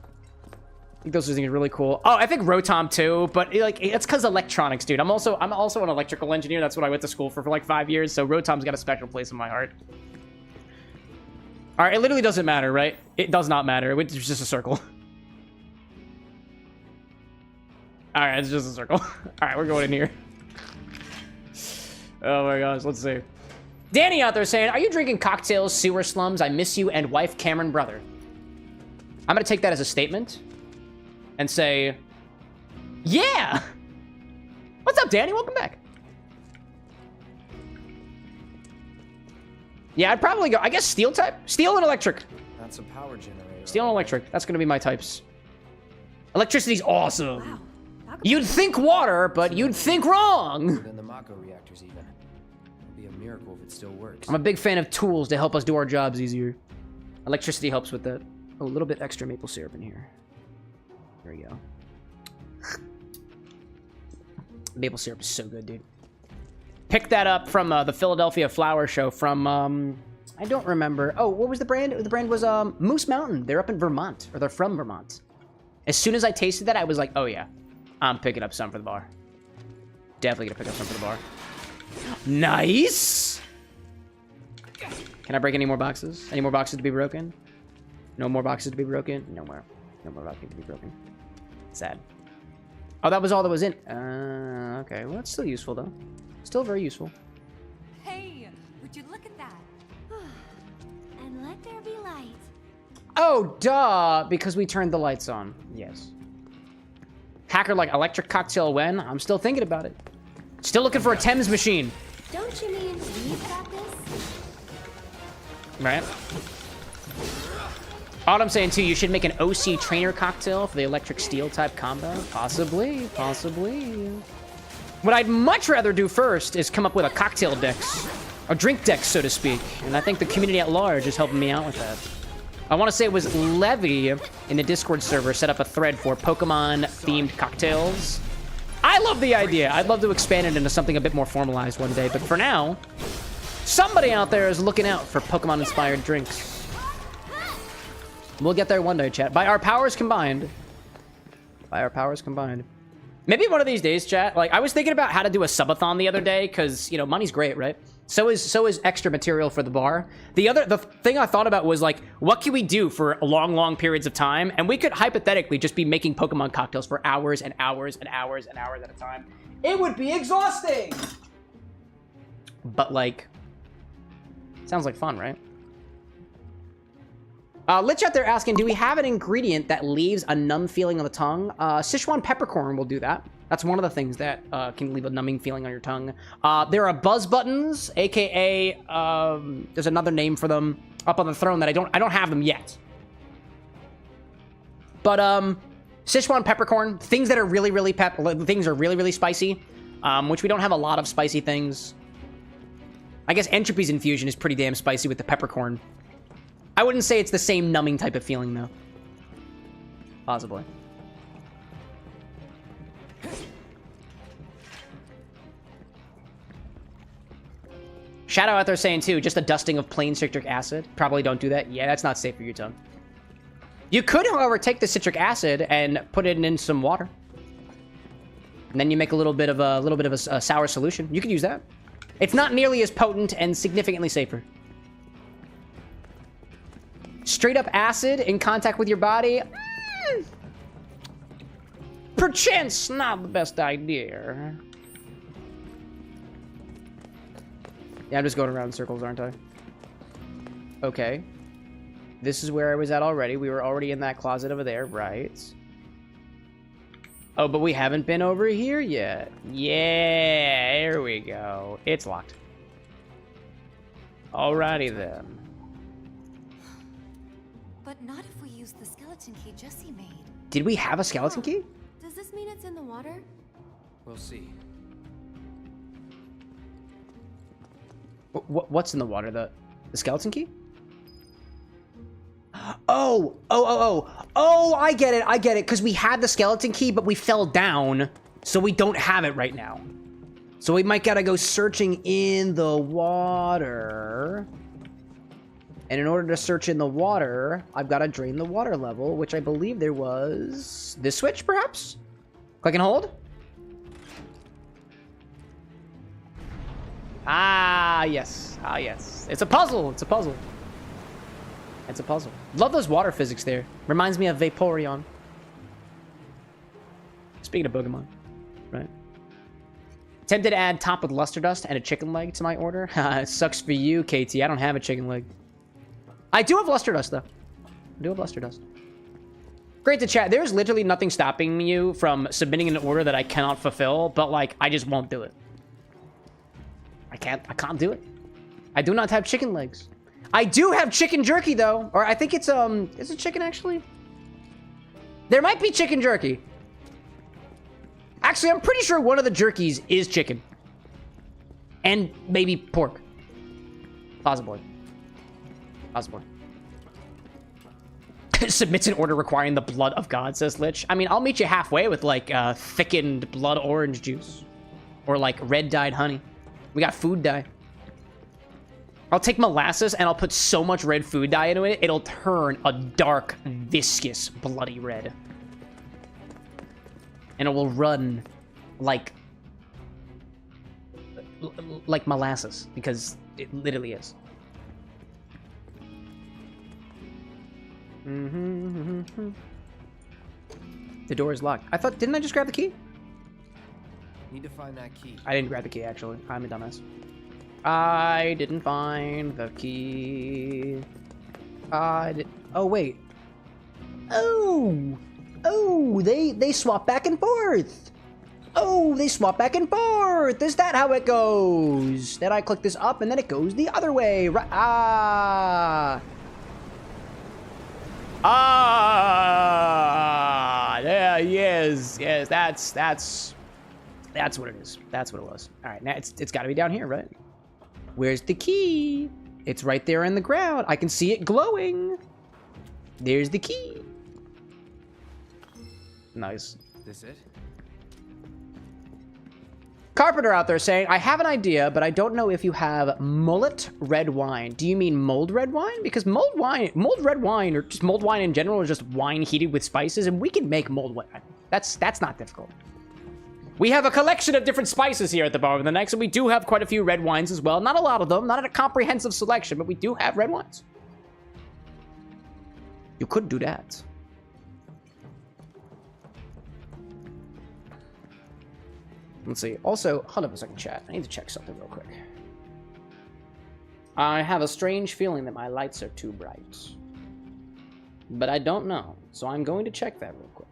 I think those things are really cool. Oh, I think Rotom too, but like it's because electronics, dude. I'm also an electrical engineer. That's what I went to school for like 5 years, so Rotom's got a special place in my heart. All right, it literally doesn't matter, right? It does not matter. It's just a circle. All right, it's just a circle. All right, we're going in here. Oh my gosh, let's see. Danny out there saying, are you drinking cocktails, sewer slums? I miss you and wife Cameron brother. I'm gonna take that as a statement and say, yeah. What's up, Danny? Welcome back. Yeah, I'd probably go, I guess steel type? Steel and electric. That's a power generator. Steel and electric. That's gonna be my types. Electricity's awesome. Wow. You'd think water, but you'd think wrong. Than the Mako reactors even. It'd be a miracle if it still works. I'm a big fan of tools to help us do our jobs easier. Electricity helps with that. Oh, a little bit extra maple syrup in here. There we go. Maple syrup is so good, dude. Picked that up from the Philadelphia Flower Show from, I don't remember. Oh, what was the brand? The brand was Moose Mountain. They're up in Vermont, or they're from Vermont. As soon as I tasted that, I was like, oh yeah, I'm picking up some for the bar. Definitely gonna pick up some for the bar. Nice! Can I break any more boxes? Any more boxes to be broken? No more boxes to be broken? No more. No more boxes to be broken. Sad. Oh, that was all that was in. Okay. Well, that's still useful, though. Still very useful. Hey, would you look at that? And let there be light. Oh, duh! Because we turned the lights on. Yes. Hacker like electric cocktail when? I'm still thinking about it. Still looking for a Thames machine. Don't you mean we've got this? Right. All I'm saying too, you should make an OC trainer cocktail for the electric steel type combo. Possibly, possibly. What I'd much rather do first is come up with a cocktail dex, a drink dex, so to speak. And I think the community at large is helping me out with that. I want to say it was Levy in the Discord server set up a thread for Pokemon-themed cocktails. I love the idea. I'd love to expand it into something a bit more formalized one day. But for now, somebody out there is looking out for Pokemon-inspired drinks. We'll get there one day, chat. By our powers combined. By our powers combined. Maybe one of these days, chat. Like, I was thinking about how to do a subathon the other day, because, you know, money's great, right? So is extra material for the bar. The thing I thought about was, like, what can we do for long, long periods of time? And we could hypothetically just be making Pokemon cocktails for hours and hours and hours and hours at a time. It would be exhausting! But, like, sounds like fun, right? Lich out there asking, do we have an ingredient that leaves a numb feeling on the tongue? Sichuan peppercorn will do that. That's one of the things that can leave a numbing feeling on your tongue. There are buzz buttons, aka there's another name for them up on the throne that I don't have them yet. But Sichuan peppercorn, things that are really things are really spicy, which we don't have a lot of spicy things. I guess Entropy's infusion is pretty damn spicy with the peppercorn. I wouldn't say it's the same numbing type of feeling, though. Possibly. Shadow out there saying, too, just a dusting of plain citric acid. Probably don't do that. Yeah, that's not safe for your tongue. You could, however, take the citric acid and put it in some water. And then you make a little bit of a sour solution. You could use that. It's not nearly as potent and significantly safer. Straight up acid in contact with your body? Perchance not the best idea. Yeah, I'm just going around in circles, aren't I? Okay. This is where I was at already. We were already in that closet over there, right? Oh, but we haven't been over here yet. Yeah, here we go. It's locked. Alrighty then. But not if we use the skeleton key Jesse made. Did we have a skeleton key? Does this mean it's in the water? We'll see. What's in the water? The skeleton key? Oh, I get it. Because we had the skeleton key, but we fell down, so we don't have it right now. So we might gotta go searching in the water. And in order to search in the water, I've got to drain the water level, which I believe there was this switch, perhaps? Click and hold. Ah, yes. Ah, yes. It's a puzzle. It's a puzzle. It's a puzzle. Love those water physics there. Reminds me of Vaporeon. Speaking of Pokemon, right? Tempted to add top with luster dust and a chicken leg to my order. Sucks for you, KT. I don't have a chicken leg. I do have luster dust, though. I do have luster dust. Great to chat. There's literally nothing stopping you from submitting an order that I cannot fulfill, but, like, I just won't do it. I can't do it. I do not have chicken legs. I do have chicken jerky, though. Or I think it's, is it chicken, actually? There might be chicken jerky. Actually, I'm pretty sure one of the jerkies is chicken. And maybe pork. Possibly. Possibly. Submits an order requiring the blood of God, says Lich. I mean, I'll meet you halfway with, like, thickened blood orange juice. Or, like, red-dyed honey. We got food dye. I'll take molasses and I'll put so much red food dye into it, it'll turn a dark, viscous, bloody red. And it will run like molasses, because it literally is. The door is locked. Didn't I just grab the key? Need to find that key. I didn't grab the key, actually. I'm a dumbass. I didn't find the key. Oh, wait. Oh, they swap back and forth. Oh, they swap back and forth. Is that how it goes? Then I click this up and then it goes the other way. Yeah, yes, that's what it is. That's what it was. All right, now it's got to be down here, right? Where's the key? It's right there in the ground. I can see it glowing. There's the key. Nice. This it? Carpenter out there saying, I have an idea, but I don't know if you have mullet red wine. Do you mean mulled red wine? Because mulled red wine, or just mulled wine in general, is just wine heated with spices, and we can make mulled wine. That's not difficult. We have a collection of different spices here at the Bar of the Next, and we do have quite a few red wines as well. Not a lot of them, not a comprehensive selection, but we do have red wines. You could do that. Let's see. Also, hold up a second, chat. I need to check something real quick. I have a strange feeling that my lights are too bright. But I don't know, so I'm going to check that real quick.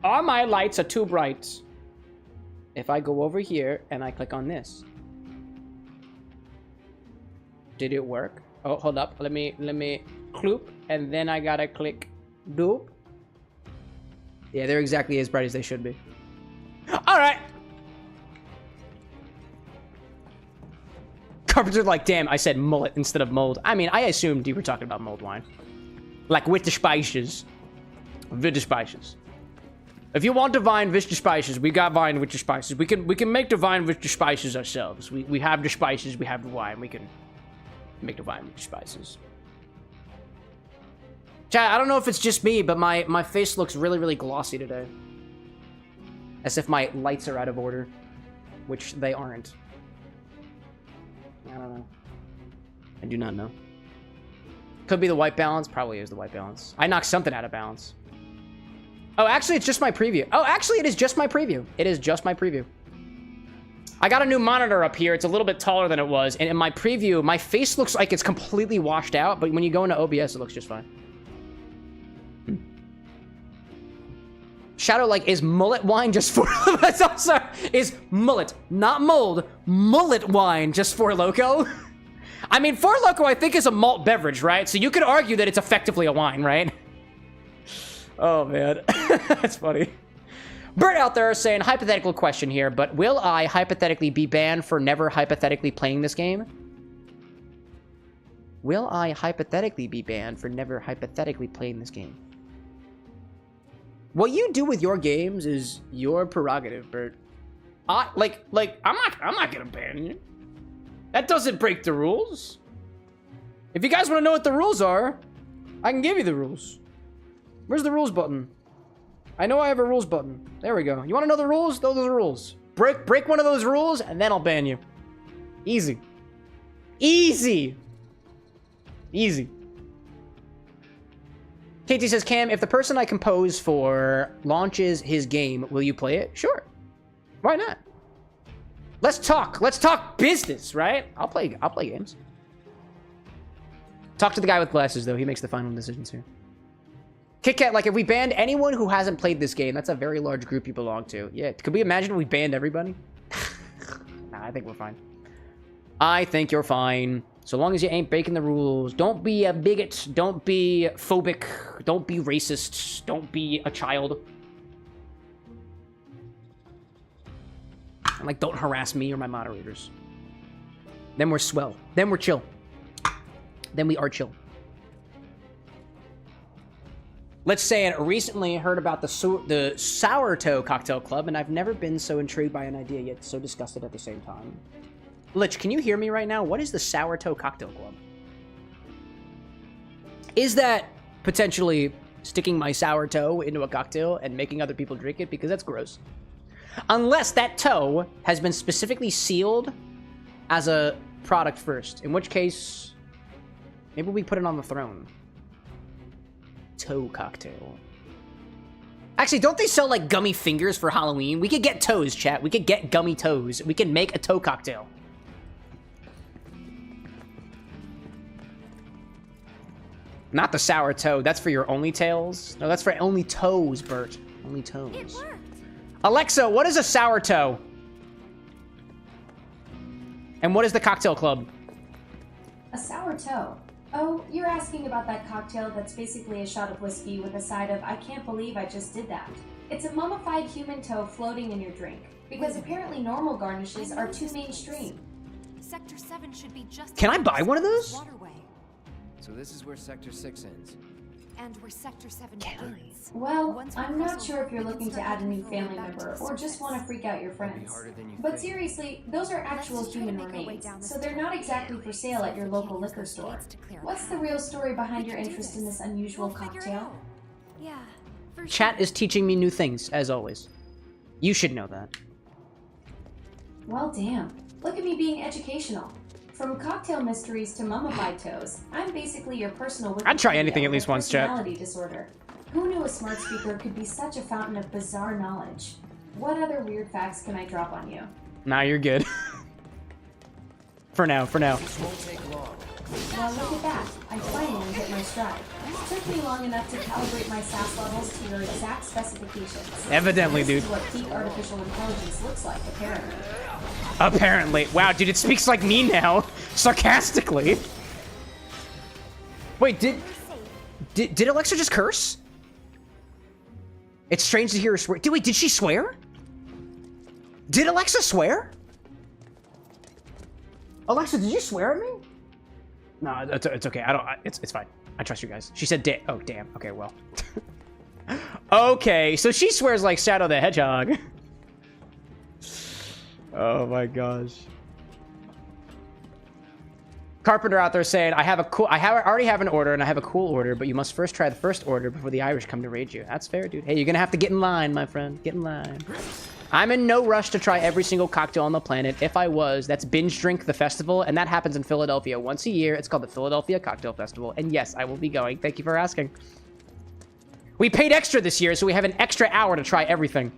Are my lights are too bright? If I go over here and I click on this. Did it work? Oh, hold up. Let me cloop, and then I gotta click doop. Yeah, they're exactly as bright as they should be. All right. Carpenter's like, damn, I said mullet instead of mold. I mean, I assumed you were talking about mulled wine. Like with the spices. With the spices. If you want divine with the spices, we got wine with the spices. We can make divine with the spices ourselves. We have the spices, we have the wine. We can make divine with the spices. Chat, I don't know if it's just me, but my face looks really, really glossy today. As if my lights are out of order. Which they aren't. I don't know. I do not know. Could be the white balance. Probably is the white balance. I knocked something out of balance. Oh, actually, it's just my preview. Oh, actually, it is just my preview. It is just my preview. I got a new monitor up here. It's a little bit taller than it was. And in my preview, my face looks like it's completely washed out. But when you go into OBS, it looks just fine. Shadow, like, is mullet wine just for... That's also... Is mullet, not mold, mullet wine just for Loco? I mean, Four Loko, I think, is a malt beverage, right? So you could argue that it's effectively a wine, right? Oh, man. That's funny. Bert out there saying, hypothetical question here, but will I hypothetically be banned for never hypothetically playing this game? Will I hypothetically be banned for never hypothetically playing this game? What you do with your games is your prerogative, Bert. I'm not gonna ban you. That doesn't break the rules. If you guys want to know what the rules are, I can give you the rules. Where's the rules button? I know I have a rules button. There we go. You want to know the rules? Those are the rules. Break one of those rules, and then I'll ban you. Easy. Easy. Easy. KT says, Cam, if the person I compose for launches his game, will you play it? Sure. Why not? Let's talk. Let's talk business, right? I'll play games. Talk to the guy with glasses, though. He makes the final decisions here. Kit Kat, like, if we banned anyone who hasn't played this game, that's a very large group you belong to. Yeah, could we imagine if we banned everybody? Nah, I think we're fine. I think you're fine. So long as you ain't breaking the rules. Don't be a bigot. Don't be phobic. Don't be racist. Don't be a child. And, like, don't harass me or my moderators. Then we're swell. Then we're chill. Then we are chill. Let's say I recently heard about the Sourtoe Cocktail Club, and I've never been so intrigued by an idea yet so disgusted at the same time. Lich, can you hear me right now? What is the Sourtoe Cocktail Club? Is that potentially sticking my sour toe into a cocktail and making other people drink it? Because that's gross. Unless that toe has been specifically sealed as a product first. In which case, maybe we put it on the throne. Toe cocktail. Actually, don't they sell, like, gummy fingers for Halloween? We could get toes, chat. We could get gummy toes. We can make a toe cocktail. Not the sour toe. That's for your only tails. No, that's for only toes, Bert. Only toes. It worked. Alexa, what is a sour toe? And what is the cocktail club? A sour toe. Oh, you're asking about that cocktail that's basically a shot of whiskey with a side of, I can't believe I just did that. It's a mummified human toe floating in your drink, because apparently normal garnishes are too mainstream. Sector 7 should be just Can I buy one of those? Waterway. So this is where Sector 6 ends. And where Sector 7 begins. Well, Once we're I'm not crystal, sure if you're we can looking to start add a new moving family back to member the or just surface. want to freak out your friends. harder than you But think. seriously, those are actual just try to human make our way remains, down this so they're tunnel. not exactly for sale at your local liquor store. What's the real story behind your interest in this unusual cocktail? Yeah, for Chat is teaching me new things, as always. You should know that. Well, damn. Look at me being educational. From cocktail mysteries to mummified toes, I'm basically your personal I'd try Wikipedia anything at with least once, chat. personality disorder. Who knew a smart speaker could be such a fountain of bizarre knowledge? What other weird facts can I drop on you? Nah, you're good. For now, for now. This won't take long. Well, look at that. I finally hit my stride. Took me long enough to calibrate my SAS levels to your exact specifications. Evidently, This dude. is what peak artificial intelligence looks like, apparently. Apparently. Wow, dude, it speaks like me now. Sarcastically. Wait, did Alexa just curse? It's strange to hear her swear. Wait, did she swear? Did Alexa swear? Alexa, did you swear at me? No, it's okay. It's fine. I trust you guys. She said, oh, damn. Okay, well. Okay, so she swears like Shadow the Hedgehog. Oh my gosh. Carpenter out there saying, I already have an order and I have a cool order, but you must first try the first order before the Irish come to raid you. That's fair, dude. Hey, you're gonna have to get in line, my friend. Get in line. I'm in no rush to try every single cocktail on the planet. If I was, that's Binge Drink the Festival, and that happens in Philadelphia once a year. It's called the Philadelphia Cocktail Festival, and yes, I will be going. Thank you for asking. We paid extra this year, so we have an extra hour to try everything.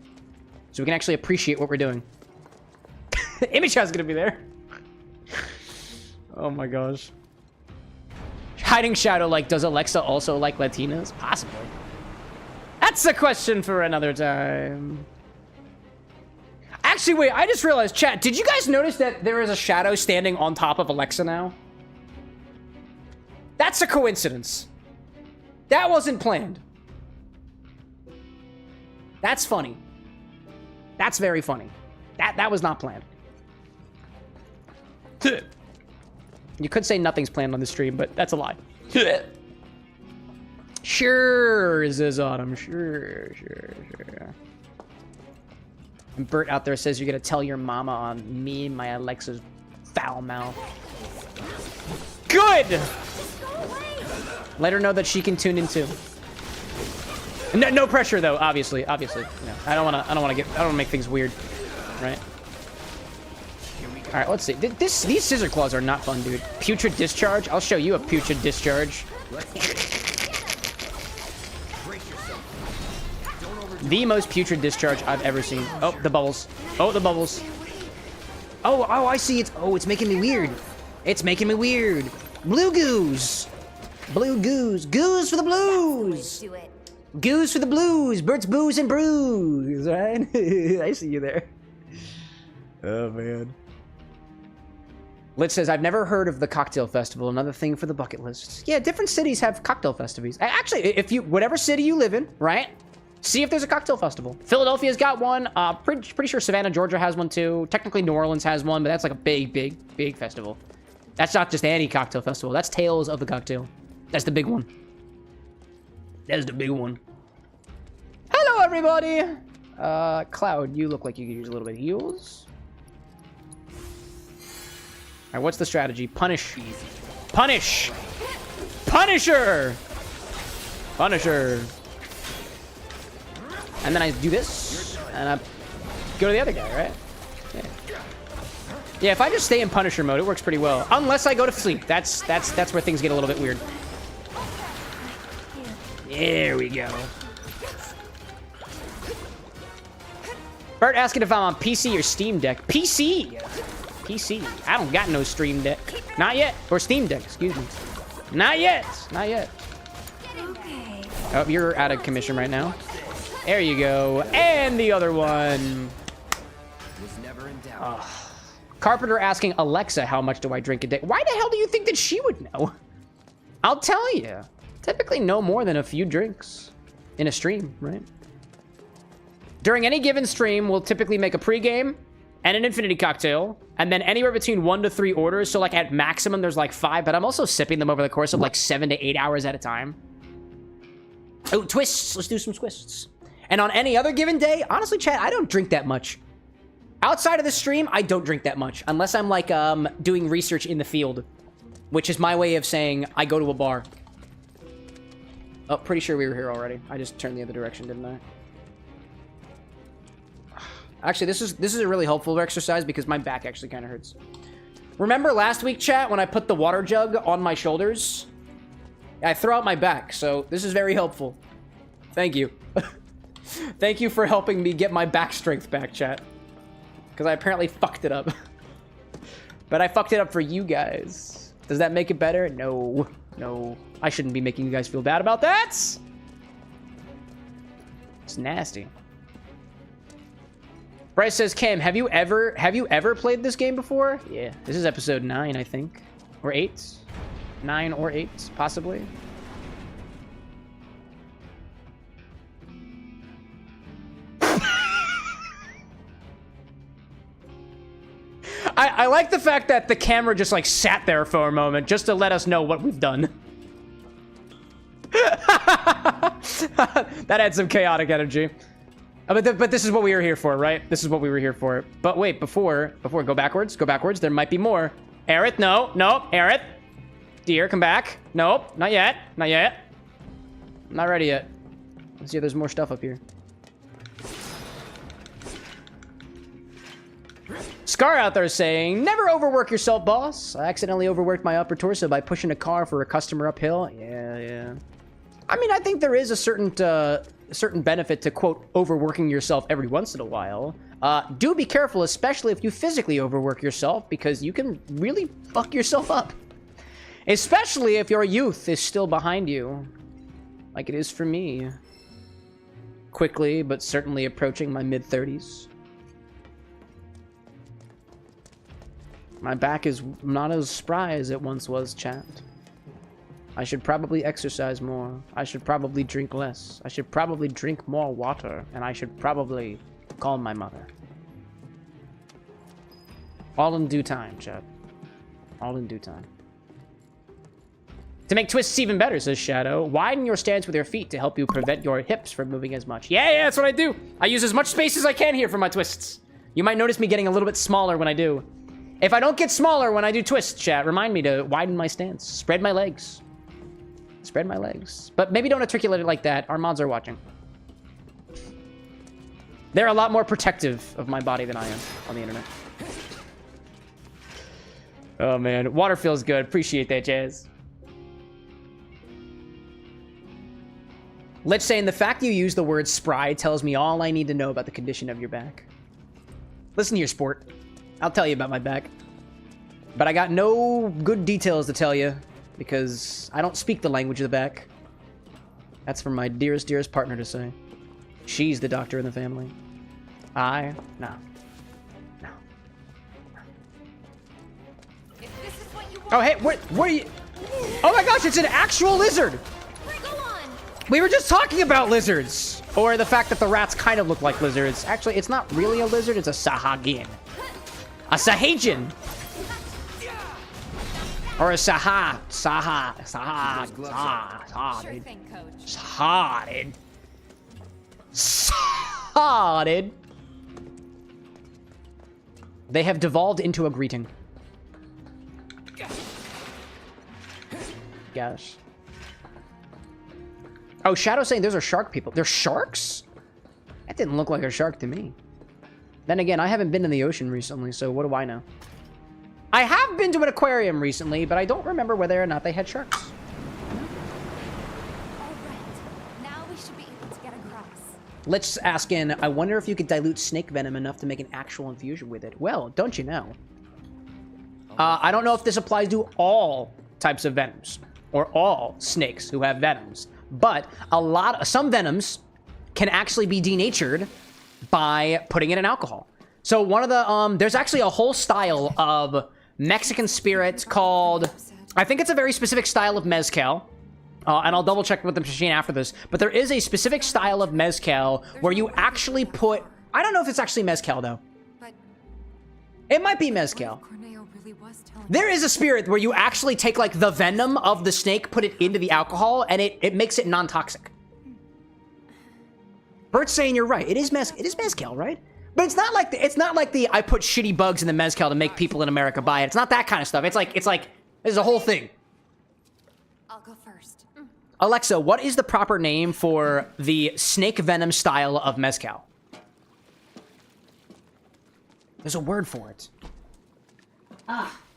So we can actually appreciate what we're doing. Image House is gonna be there. Oh my gosh. Hiding Shadow, like, does Alexa also like Latinas? Possibly. That's a question for another time. Actually, wait, I just realized, chat, did you guys notice that there is a shadow standing on top of Alexa now? That's a coincidence. That wasn't planned. That's funny. That's very funny. That was not planned. You could say nothing's planned on the stream, but that's a lie. Sure, says Autumn. Sure. And Bert out there says you're gonna tell your mama on me and my Alexa's foul mouth. Good! Let her know that she can tune in too. No pressure though, obviously. You know, I don't wanna make things weird, right? All right, let's see. These scissor claws are not fun, dude. Putrid discharge. I'll show you a putrid discharge. The most putrid discharge I've ever seen. Oh, the bubbles. Oh, the bubbles. Oh, I see. It's making me weird. It's making me weird. Blue goose. Blue goose. Goose for the blues. Do it. Goose for the blues. Bert's booze and brews, right? I see you there. Oh, man. Lit says, I've never heard of the cocktail festival. Another thing for the bucket list. Yeah, different cities have cocktail festivals. Actually, if you, whatever city you live in, right? See if there's a cocktail festival. Philadelphia's got one. Pretty sure Savannah, Georgia has one too. Technically New Orleans has one, but that's like a big festival. That's not just any cocktail festival. That's Tales of the Cocktail. That's the big one. That's the big one. Hello, everybody. Cloud, you look like you could use a little bit of heals. All right, what's the strategy? Punish. Punish. Punisher. Punisher. And then I do this, and I go to the other guy, right? Yeah, if I just stay in Punisher mode, it works pretty well. Unless I go to sleep. That's where things get a little bit weird. There we go. Bert asking if I'm on PC or Steam Deck. PC! PC. I don't got no Stream Deck. Not yet. Or Steam Deck, excuse me. Not yet. Not yet. Okay. Oh, you're out of commission right now. There you go. And the other one. Was never in doubt. Carpenter asking Alexa, how much do I drink a day? Why the hell do you think that she would know? I'll tell you. Typically no more than a few drinks in a stream, right? During any given stream, we'll typically make a pregame and an infinity cocktail, and then anywhere between 1 to 3 orders. So like at maximum, there's like 5, but I'm also sipping them over the course of like 7 to 8 hours at a time. Oh, twists. Let's do some twists. And on any other given day, honestly, chat, I don't drink that much. Outside of the stream, I don't drink that much. Unless I'm like doing research in the field, which is my way of saying I go to a bar. Oh, pretty sure we were here already. I just turned the other direction, didn't I? Actually, this is a really helpful exercise because my back actually kind of hurts. Remember last week, chat, when I put the water jug on my shoulders? I throw out my back, so this is very helpful. Thank you. Thank you for helping me get my back strength back, chat. Because I apparently fucked it up. But I fucked it up for you guys. Does that make it better? No. No. I shouldn't be making you guys feel bad about that. It's nasty. Bryce says, Cam, have you ever played this game before? Yeah. This is episode 9, I think. Or 8. 9 or 8, possibly. I like the fact that the camera just like sat there for a moment just to let us know what we've done. That had some chaotic energy. But this is what we were here for, right? This is what we were here for. But wait, before, go backwards. Go backwards. There might be more. Aerith, no. Aerith. Dear, come back. Nope, not yet. Not yet. I'm not ready yet. Let's see if there's more stuff up here. Scar out there saying, never overwork yourself, boss. I accidentally overworked my upper torso by pushing a car for a customer uphill. Yeah. I mean, I think there is a certain benefit to, quote, overworking yourself every once in a while. Do be careful, especially if you physically overwork yourself, because you can really fuck yourself up. Especially if your youth is still behind you, like it is for me. Quickly, but certainly approaching my mid-30s. My back is not as spry as it once was, chat. I should probably exercise more. I should probably drink less. I should probably drink more water. And I should probably call my mother. All in due time, chat. All in due time. To make twists even better, says Shadow, widen your stance with your feet to help you prevent your hips from moving as much. Yeah, that's what I do. I use as much space as I can here for my twists. You might notice me getting a little bit smaller when I do. If I don't get smaller when I do twists, chat, remind me to widen my stance. Spread my legs. Spread my legs. But maybe don't articulate it like that. Our mods are watching. They're a lot more protective of my body than I am on the internet. Oh, man. Water feels good. Appreciate that, Jazz. Let's say, the fact you use the word spry tells me all I need to know about the condition of your back. Listen here, sport. I'll tell you about my back. But I got no good details to tell you because I don't speak the language of the back. That's for my dearest, dearest partner to say. She's the doctor in the family. No. Oh, hey, where are you? Oh my gosh, it's an actual lizard! We were just talking about lizards! Or the fact that the rats kind of look like lizards. Actually, it's not really a lizard, it's a Sahagin. A Sahagin! Or a Saha. Sure thing, Coach. Sodded. They have devolved into a greeting. Gosh. Oh, Shadow's saying those are shark people. They're sharks? That didn't look like a shark to me. Then again, I haven't been in the ocean recently, so what do I know? I have been to an aquarium recently, but I don't remember whether or not they had sharks. All right. Now we should be able to get across. Let's ask in, I wonder if you could dilute snake venom enough to make an actual infusion with it. Well, don't you know? I don't know if this applies to all types of venoms or all snakes who have venoms, but some venoms can actually be denatured by putting it in alcohol. So one of the, there's actually a whole style of Mexican spirit called, I think it's a very specific style of mezcal. And I'll double check with the machine after this, but there is a specific style of mezcal where you actually put, I don't know if it's actually mezcal though. It might be mezcal. There is a spirit where you actually take like the venom of the snake, put it into the alcohol, and it makes it non-toxic. Bert's saying you're right. It is mezcal, right? But it's not like the I put shitty bugs in the mezcal to make people in America buy it. It's not that kind of stuff. It's like there's a whole thing. I'll go first. Alexa, what is the proper name for the snake venom style of mezcal? There's a word for it.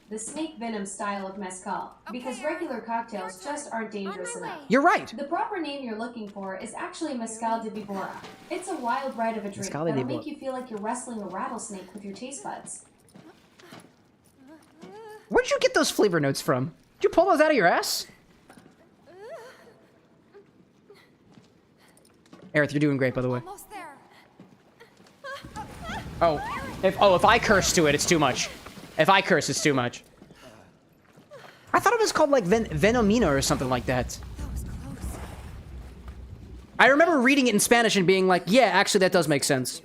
The snake venom style of mezcal, because regular cocktails just aren't dangerous enough. You're right. The proper name you're looking for is actually mezcal de víbora. It's a wild ride of a drink that'll make you feel like you're wrestling a rattlesnake with your taste buds. Where'd you get those flavor notes from? Did you pull those out of your ass? Aerith, you're doing great, by the way. Almost there. If I curse to it, it's too much. If I curse, it's too much. I thought it was called like Venomina or something like that. That was close. I remember reading it in Spanish and being like, yeah, actually that does make sense.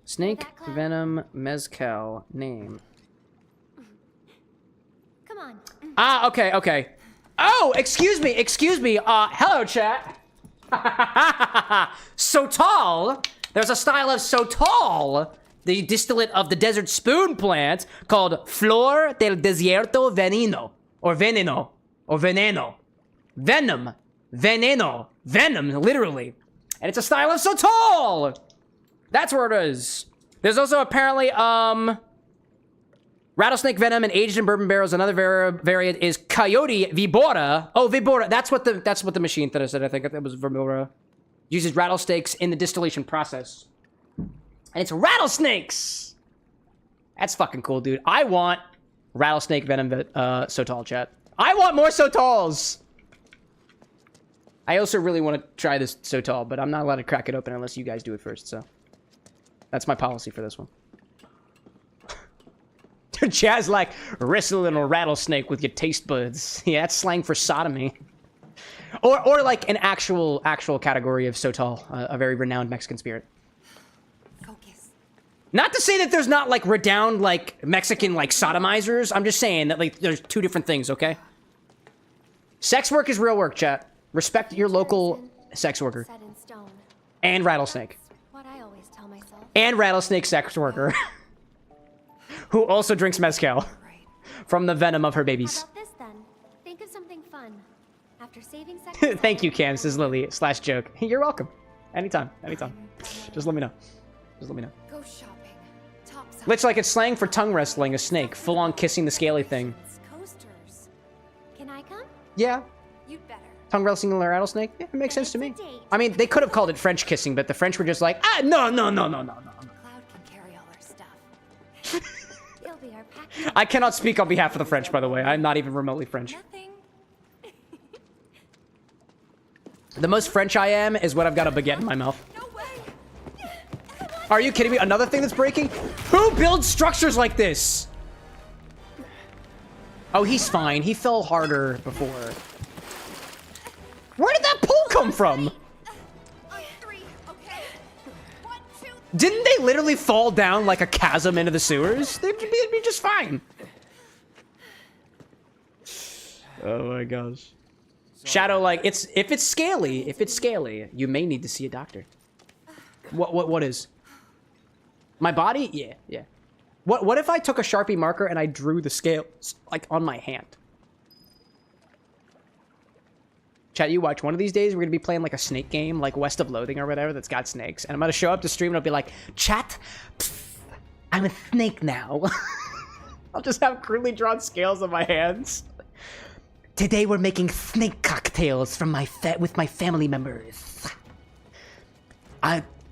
Snake venom mezcal name. Come on. Okay. Oh, excuse me. Hello, chat. Sotol. There's a style of Sotol, the distillate of the desert spoon plant, called Flor del Desierto Veneno. Or Veneno. Or Veneno. Venom. Veneno. Venom, literally. And it's a style of Sotol! That's where it is. There's also apparently, rattlesnake venom and aged in bourbon barrels. Another variant is Coyote Víbora. Oh, Víbora. That's what the machine that I said. I think it was Víbora. Uses rattlesnakes in the distillation process. And it's rattlesnakes! That's fucking cool, dude. I want rattlesnake venom Sotol, chat. I want more Sotols! I also really want to try this Sotol, but I'm not allowed to crack it open unless you guys do it first, so. That's my policy for this one. Chaz like, wrestling a rattlesnake with your taste buds. Yeah, that's slang for sodomy. Or like an actual category of Sotol, a very renowned Mexican spirit. Focus. Not to say that there's not like renowned like Mexican like sodomizers. I'm just saying that like there's two different things, okay? Sex work is real work, chat. Respect your local sex worker. Set in stone. And rattlesnake. What I always tell myself. And rattlesnake sex worker. Who also drinks mezcal. From the venom of her babies. How about this then? Think of something fun. After saving seconds. Thank you, Cam, says Lily / joke. You're welcome. Anytime. Just let me know. Go shopping. Top side. Looks like it's slang for tongue wrestling a snake, full on kissing the scaly thing. Coasters. Can I come? Yeah. You'd better. Tongue wrestling a rattlesnake? Yeah, it makes sense to me. It's a date. I mean, they could have called it French kissing, but the French were just like, no. Cloud can carry all our stuff. our package. I cannot speak on behalf of the French, by the way. I'm not even remotely French. Nothing. The most French I am is when I've got a baguette in my mouth. No way. Are you kidding me? Another thing that's breaking? Who builds structures like this? Oh, he's fine. He fell harder before. Where did that pole come from? On 3, okay? 1, 2. Didn't they literally fall down like a chasm into the sewers? They'd be just fine. Oh my gosh. Shadow, like, if it's scaly, you may need to see a doctor. What is? My body? Yeah. What if I took a Sharpie marker and I drew the scales, like, on my hand? Chat, you watch, one of these days we're gonna be playing like a snake game, like West of Loathing or whatever, that's got snakes. And I'm gonna show up to stream and I'll be like, chat, pff, I'm a snake now. I'll just have crudely drawn scales on my hands. Today we're making snake cocktails from with my family members.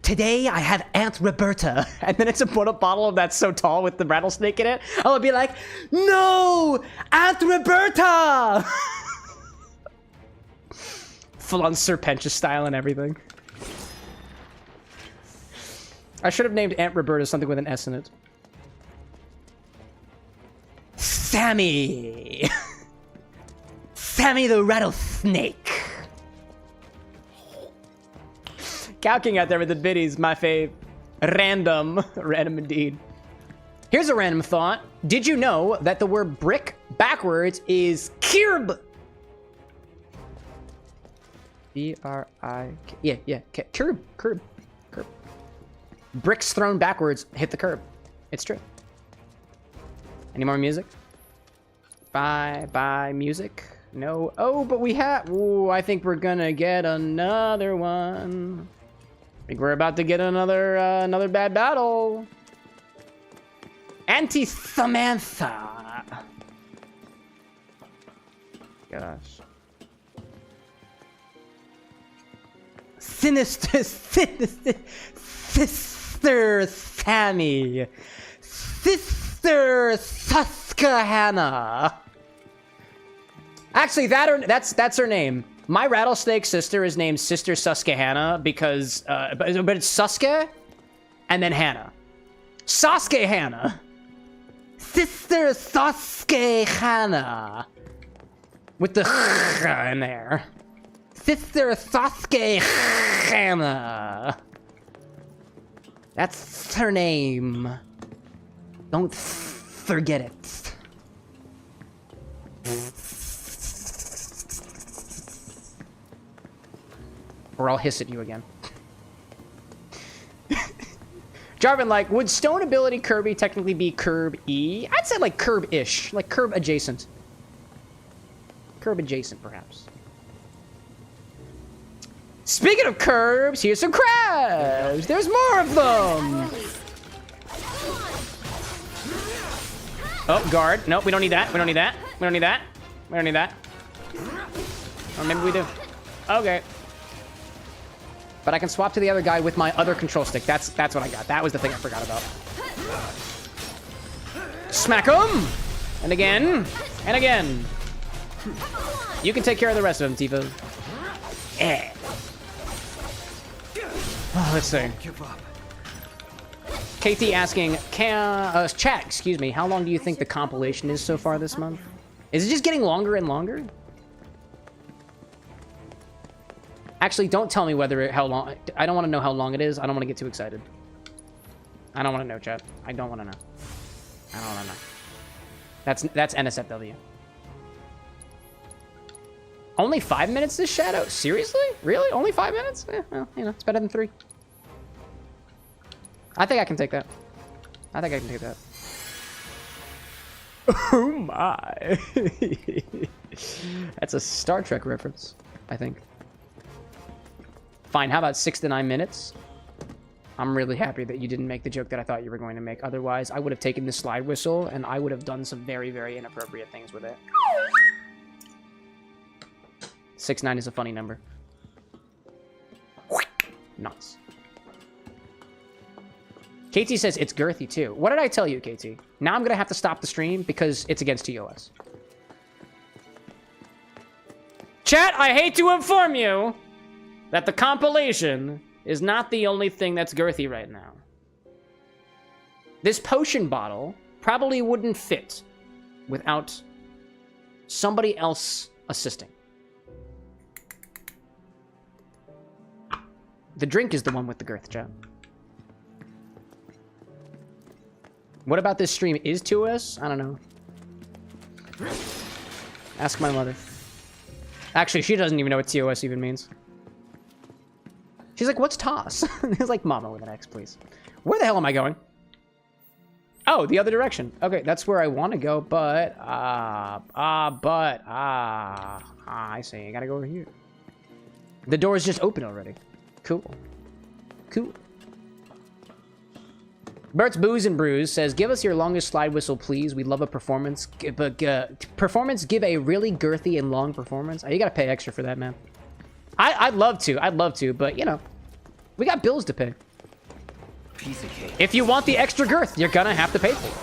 Today I have Aunt Roberta. And then it's a bottle of That's So Tall with the rattlesnake in it. I'll be like, no, Aunt Roberta! Full on Serpentious style and everything. I should have named Aunt Roberta something with an S in it. Sammy! Sammy the Rattlesnake! Calking out there with the biddies, my fave. Random. Random indeed. Here's a random thought. Did you know that the word brick backwards is kirb? B-R-I-K. Yeah. Curb. Bricks thrown backwards hit the curb. It's true. Any more music? Bye, music. No. Oh, but we have... Ooh, I think we're gonna get another one. I think we're about to get another bad battle. Anti-Samantha. Gosh. Sister Sammy. Sister Susquehanna. Actually, that's her name. My rattlesnake sister is named Sister Susquehanna because, but it's Suske and then Hannah. Susquehanna. Sister Susquehanna. With the in there. Sister Susquehanna. That's her name. Don't forget it. Or I'll hiss at you again. Jarvin, like, would stone ability Kirby technically be curb E? I'd say like curb-ish, like curb adjacent. Curb adjacent, perhaps. Speaking of curbs, here's some crabs. There's more of them. Oh, guard. Nope, we don't need that. We don't need that. We don't need that. We don't need that. Or maybe we do. Okay. But I can swap to the other guy with my other control stick. That's what I got. That was the thing I forgot about. Smack him! And again. And again. You can take care of the rest of them, Tifa. Eh. Oh, let's see. KT asking, chat, excuse me, how long do you think the compilation is so far this month? Is it just getting longer and longer? Actually, don't tell me how long. I don't want to know how long it is. I don't want to get too excited. I don't want to know, chat. I don't want to know. I don't want to know. That's NSFW. Only 5 minutes this Shadow? Seriously? Really? Only 5 minutes? Well, you know, it's better than 3. I think I can take that. I think I can take that. Oh my. That's a Star Trek reference, I think. Fine, how about 6 to 9 minutes? I'm really happy that you didn't make the joke that I thought you were going to make. Otherwise, I would have taken the slide whistle and I would have done some very, very inappropriate things with it. 6-9 is a funny number. Nuts. KT says it's girthy too. What did I tell you, KT? Now I'm gonna have to stop the stream because it's against TOS. Chat, I hate to inform you that the compilation is not the only thing that's girthy right now. This potion bottle probably wouldn't fit without somebody else assisting. The drink is the one with the girth, chat. What about this stream is TOS? I don't know. Ask my mother. Actually, she doesn't even know what TOS even means. She's like, what's TOS? It's like, Mama with an X, please. Where the hell am I going? Oh, the other direction. Okay, that's where I want to go, but, I see. I gotta go over here. The door is just open already. Cool. Cool. Bert's Booze and Brews says, give us your longest slide whistle, please. We'd love a performance. But give a really girthy and long performance. Oh, you gotta pay extra for that, man. I'd love to, but, you know, we got bills to pay. Piece of cake. If you want the extra girth, you're gonna have to pay for it.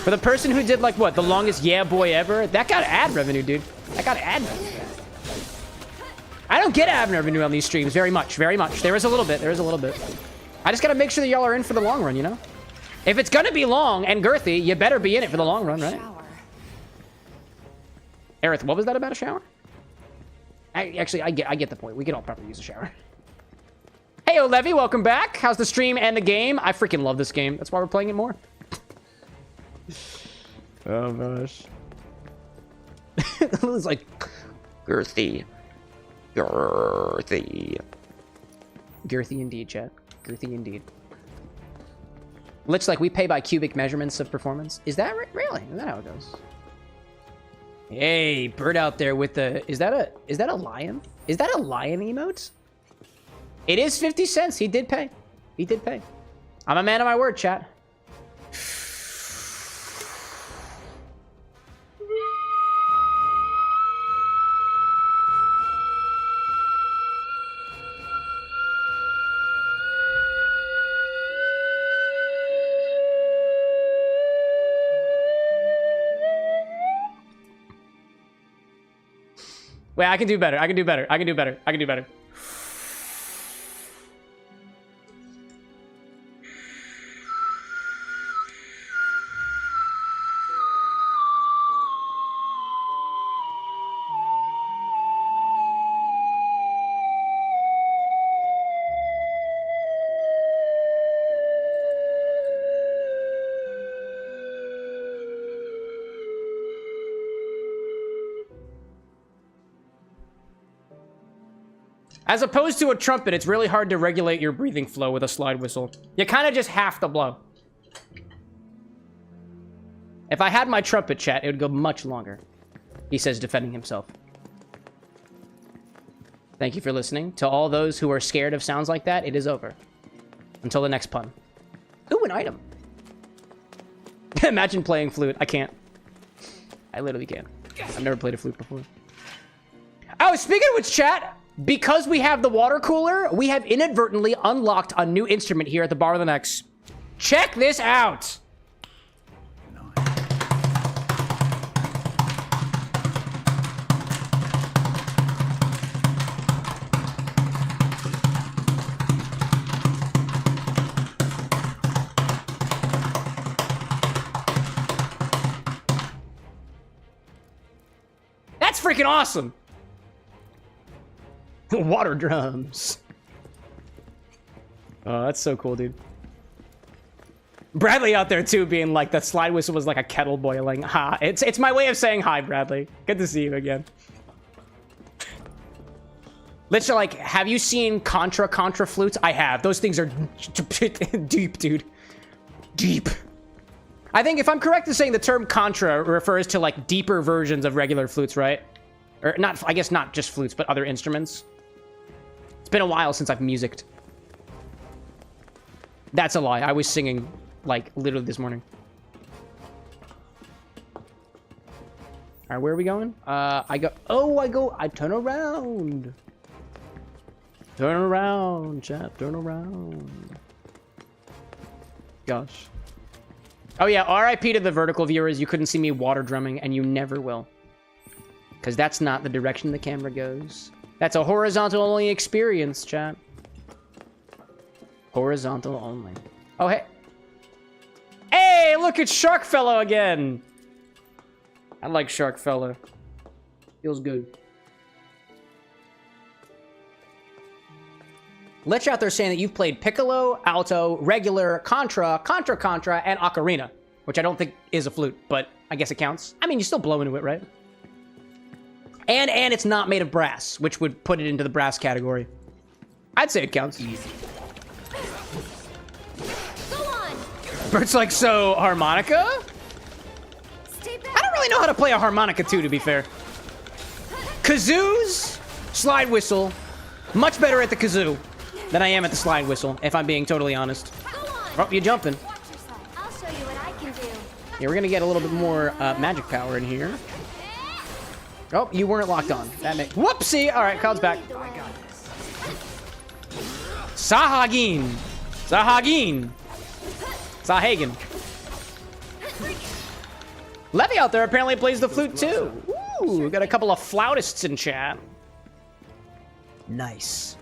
For the person who did, like, what, the longest yeah boy ever, that got ad revenue, dude. That got ad revenue. I don't get ad revenue on these streams very much, very much. There is a little bit, I just gotta make sure that y'all are in for the long run, you know? If it's gonna be long and girthy, you better be in it for the long run, right? Aerith, what was that about a shower? I get the point. We can all probably use a shower. Hey, Levy, welcome back. How's the stream and the game? I freaking love this game. That's why we're playing it more. Oh, gosh. It was like, girthy. Girthy. Girthy indeed, chat. Girthy indeed. Looks like we pay by cubic measurements of performance. Is that really? Is that how it goes? Hey, bird out there with the... Is that a lion? Is that a lion emote? It is 50 cents. He did pay. He did pay. I'm a man of my word, chat. Wait, I can do better. I can do better. I can do better. I can do better. As opposed to a trumpet, it's really hard to regulate your breathing flow with a slide whistle. You kind of just have to blow. If I had my trumpet, chat, it would go much longer. He says, defending himself. Thank you for listening. To all those who are scared of sounds like that, it is over. Until the next pun. Ooh, an item. Imagine playing flute. I can't. I literally can't. I've never played a flute before. Oh, speaking of which, chat... Because we have the water cooler, we have inadvertently unlocked a new instrument here at the Bar of the Next. Check this out! That's freaking awesome! Water drums. Oh, that's so cool, dude. Bradley out there too, being like the slide whistle was like a kettle boiling. Ha! It's my way of saying hi, Bradley. Good to see you again. Literally, like, have you seen Contra flutes? I have. Those things are deep, dude. Deep. I think if I'm correct in saying the term Contra refers to like deeper versions of regular flutes, right? Or not, I guess not just flutes, but other instruments. It's been a while since I've musicked. That's a lie. I was singing, like, literally this morning. All right, where are we going? I turn around. Turn around, chap. Turn around. Gosh. Oh yeah, RIP to the vertical viewers. You couldn't see me water drumming, and you never will. Because that's not the direction the camera goes. That's a horizontal only experience, chat. Horizontal only. Oh, hey. Hey, look, it's Shark Fellow again. I like Shark Fellow. Feels good. Lich out there saying that you've played Piccolo, Alto, Regular, Contra, and Ocarina. Which I don't think is a flute, but I guess it counts. I mean, you still blow into it, right? And it's not made of brass, which would put it into the brass category. I'd say it counts. Easy. Go on. Bert's like, so, harmonica? Stay back. I don't really know how to play a harmonica, too, to be fair. Kazoos, slide whistle. Much better at the kazoo than I am at the slide whistle, if I'm being totally honest. Go on. Oh, you're jumping. Watch yourself. I'll show you what I can do. Yeah, we're gonna get a little bit more magic power in here. Oh, you weren't locked on. That makes... Whoopsie! Alright, Cloud's back. Sahagin! Sahagin! Sahagan. Levy out there apparently plays the flute too. Ooh, we got a couple of flautists in chat. Nice.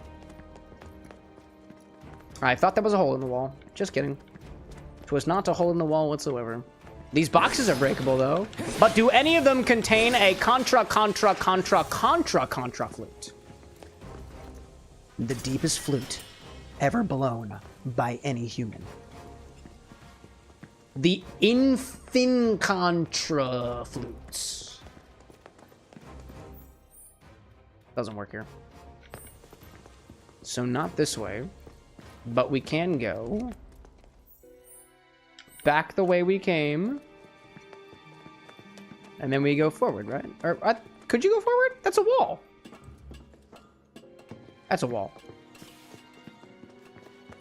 I thought that was a hole in the wall. Just kidding. It was not a hole in the wall whatsoever. These boxes are breakable though. But do any of them contain a contra flute? The deepest flute ever blown by any human. The Infin-contra flutes. Doesn't work here. So not this way, but we can go back the way we came, and then we go forward, right? Or could you go forward? That's a wall. That's a wall.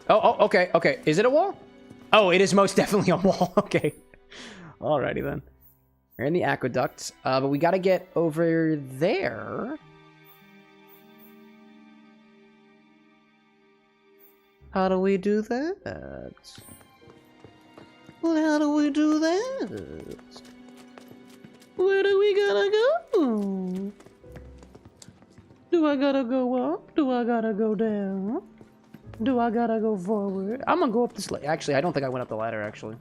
Oh, okay, okay. Is it a wall? Oh, it is most definitely a wall. Okay. Alrighty then. We're in the aqueduct, but we gotta get over there. How do we do that? Well, how do we do that? Where do we gotta go? Do I gotta go up? Do I gotta go down? Do I gotta go forward? I'm gonna go up this ladder. Actually, I don't think I went up the ladder, actually.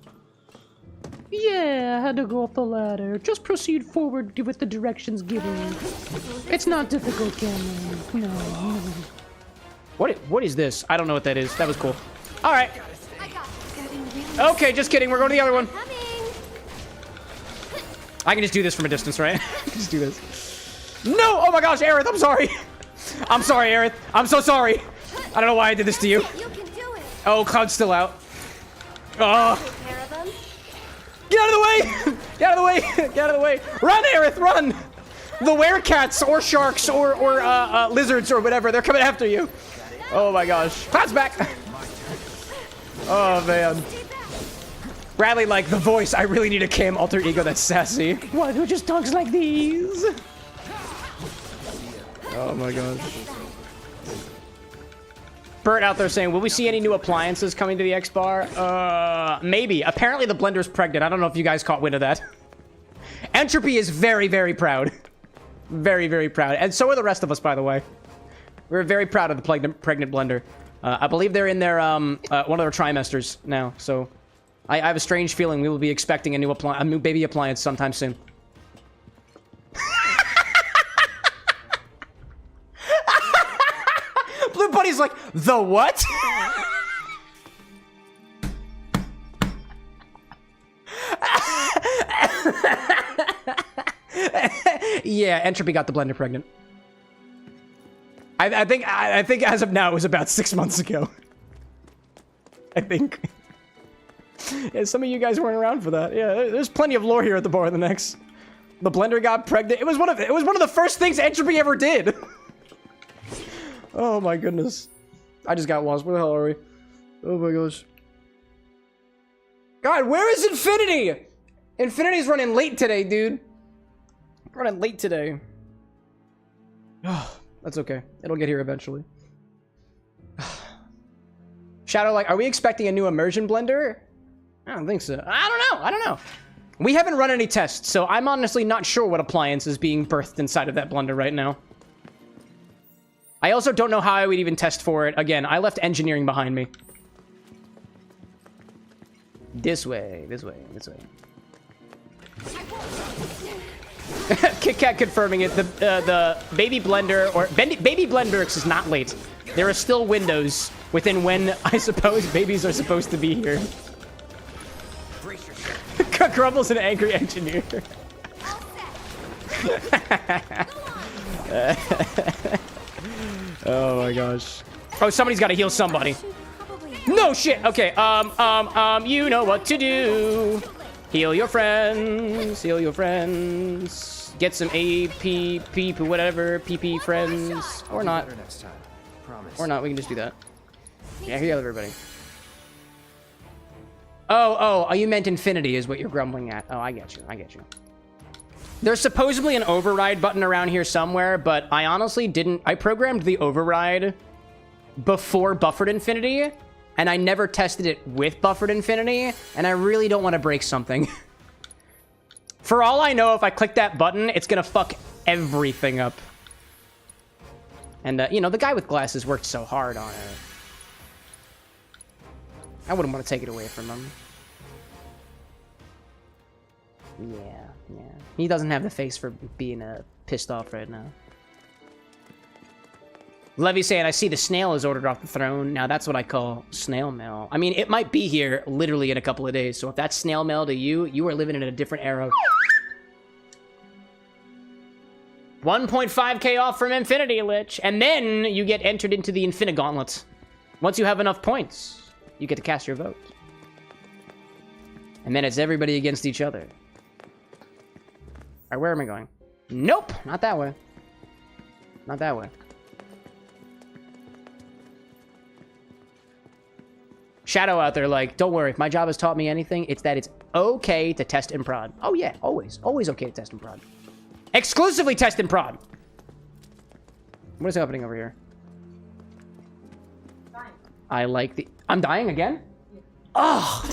Yeah, I had to go up the ladder. Just proceed forward with the directions given. It's not difficult, Cameron. No. What is this? I don't know what that is. That was cool. All right. Okay, just kidding. We're going to the other one. I can just do this from a distance, right? Just do this. No! Oh my gosh, Aerith, I'm sorry. I'm sorry, Aerith. I'm so sorry. I don't know why I did this to you. You can do it. Oh, Cloud's still out. Oh. Get out of the way! Get out of the way! Get out of the way! Run, Aerith, run! The werecats or sharks or lizards or whatever, they're coming after you. Oh my gosh. Cloud's back! Oh man. Bradley, like, the voice, I really need a cam alter ego that's sassy. Why do just dogs like these? Oh my gosh. Bert out there saying, will we see any new appliances coming to the X Bar? Maybe. Apparently the blender's pregnant. I don't know if you guys caught wind of that. Entropy is very, very proud. Very, very proud. And so are the rest of us, by the way. We're very proud of the pregnant blender. I believe they're in their, one of their trimesters now, so... I have a strange feeling we will be expecting a new baby appliance sometime soon. Blue Bunny's like, the what? Yeah, Entropy got the blender pregnant. I think as of now it was about 6 months ago. I think. Yeah, some of you guys weren't around for that. Yeah, there's plenty of lore here at the Bar of the Next. The blender got pregnant. It was one of the first things Entropy ever did. Oh my goodness. I just got lost. Where the hell are we? Oh my gosh. God, where is Infinity? Infinity's running late today, dude. Running late today. Oh, that's okay. It'll get here eventually. Shadow, like, are we expecting a new immersion blender? I don't think so. I don't know. We haven't run any tests, so I'm honestly not sure what appliance is being birthed inside of that blender right now. I also don't know how I would even test for it. Again, I left engineering behind me. This way. Kit Kat confirming it. The baby blender, or baby Blenderx is not late. There are still windows within when I suppose babies are supposed to be here. Grumbles an angry engineer. Oh my gosh. Oh, somebody's got to heal somebody. No shit. Okay. You know what to do. Heal your friends. Heal your friends. Get some AP, whatever, PP friends. Or not. Next time. Promise. Or not. We can just do that. Yeah, heal everybody. Oh, you meant infinity is what you're grumbling at. Oh, I get you. There's supposedly an override button around here somewhere, but I honestly didn't. I programmed the override before buffered infinity, and I never tested it with buffered infinity, and I really don't want to break something. For all I know, if I click that button, it's gonna fuck everything up. And, you know, the guy with glasses worked so hard on it. I wouldn't want to take it away from him. Yeah. He doesn't have the face for being pissed off right now. Levy saying, I see the snail is ordered off the throne. Now that's what I call snail mail. I mean, it might be here literally in a couple of days. So if that's snail mail to you, you are living in a different era. 1.5k off from Infinity Lich. And then you get entered into the Infini-Gauntlet. Once you have enough points, you get to cast your vote. And then it's everybody against each other. Alright, where am I going? Nope, not that way. Not that way. Shadow out there like, don't worry, if my job has taught me anything, it's that it's okay to test and prod. Oh yeah, always. Always okay to test and prod. Exclusively test and prod. What is happening over here? Fine. I like the... I'm dying again? Yeah. Oh!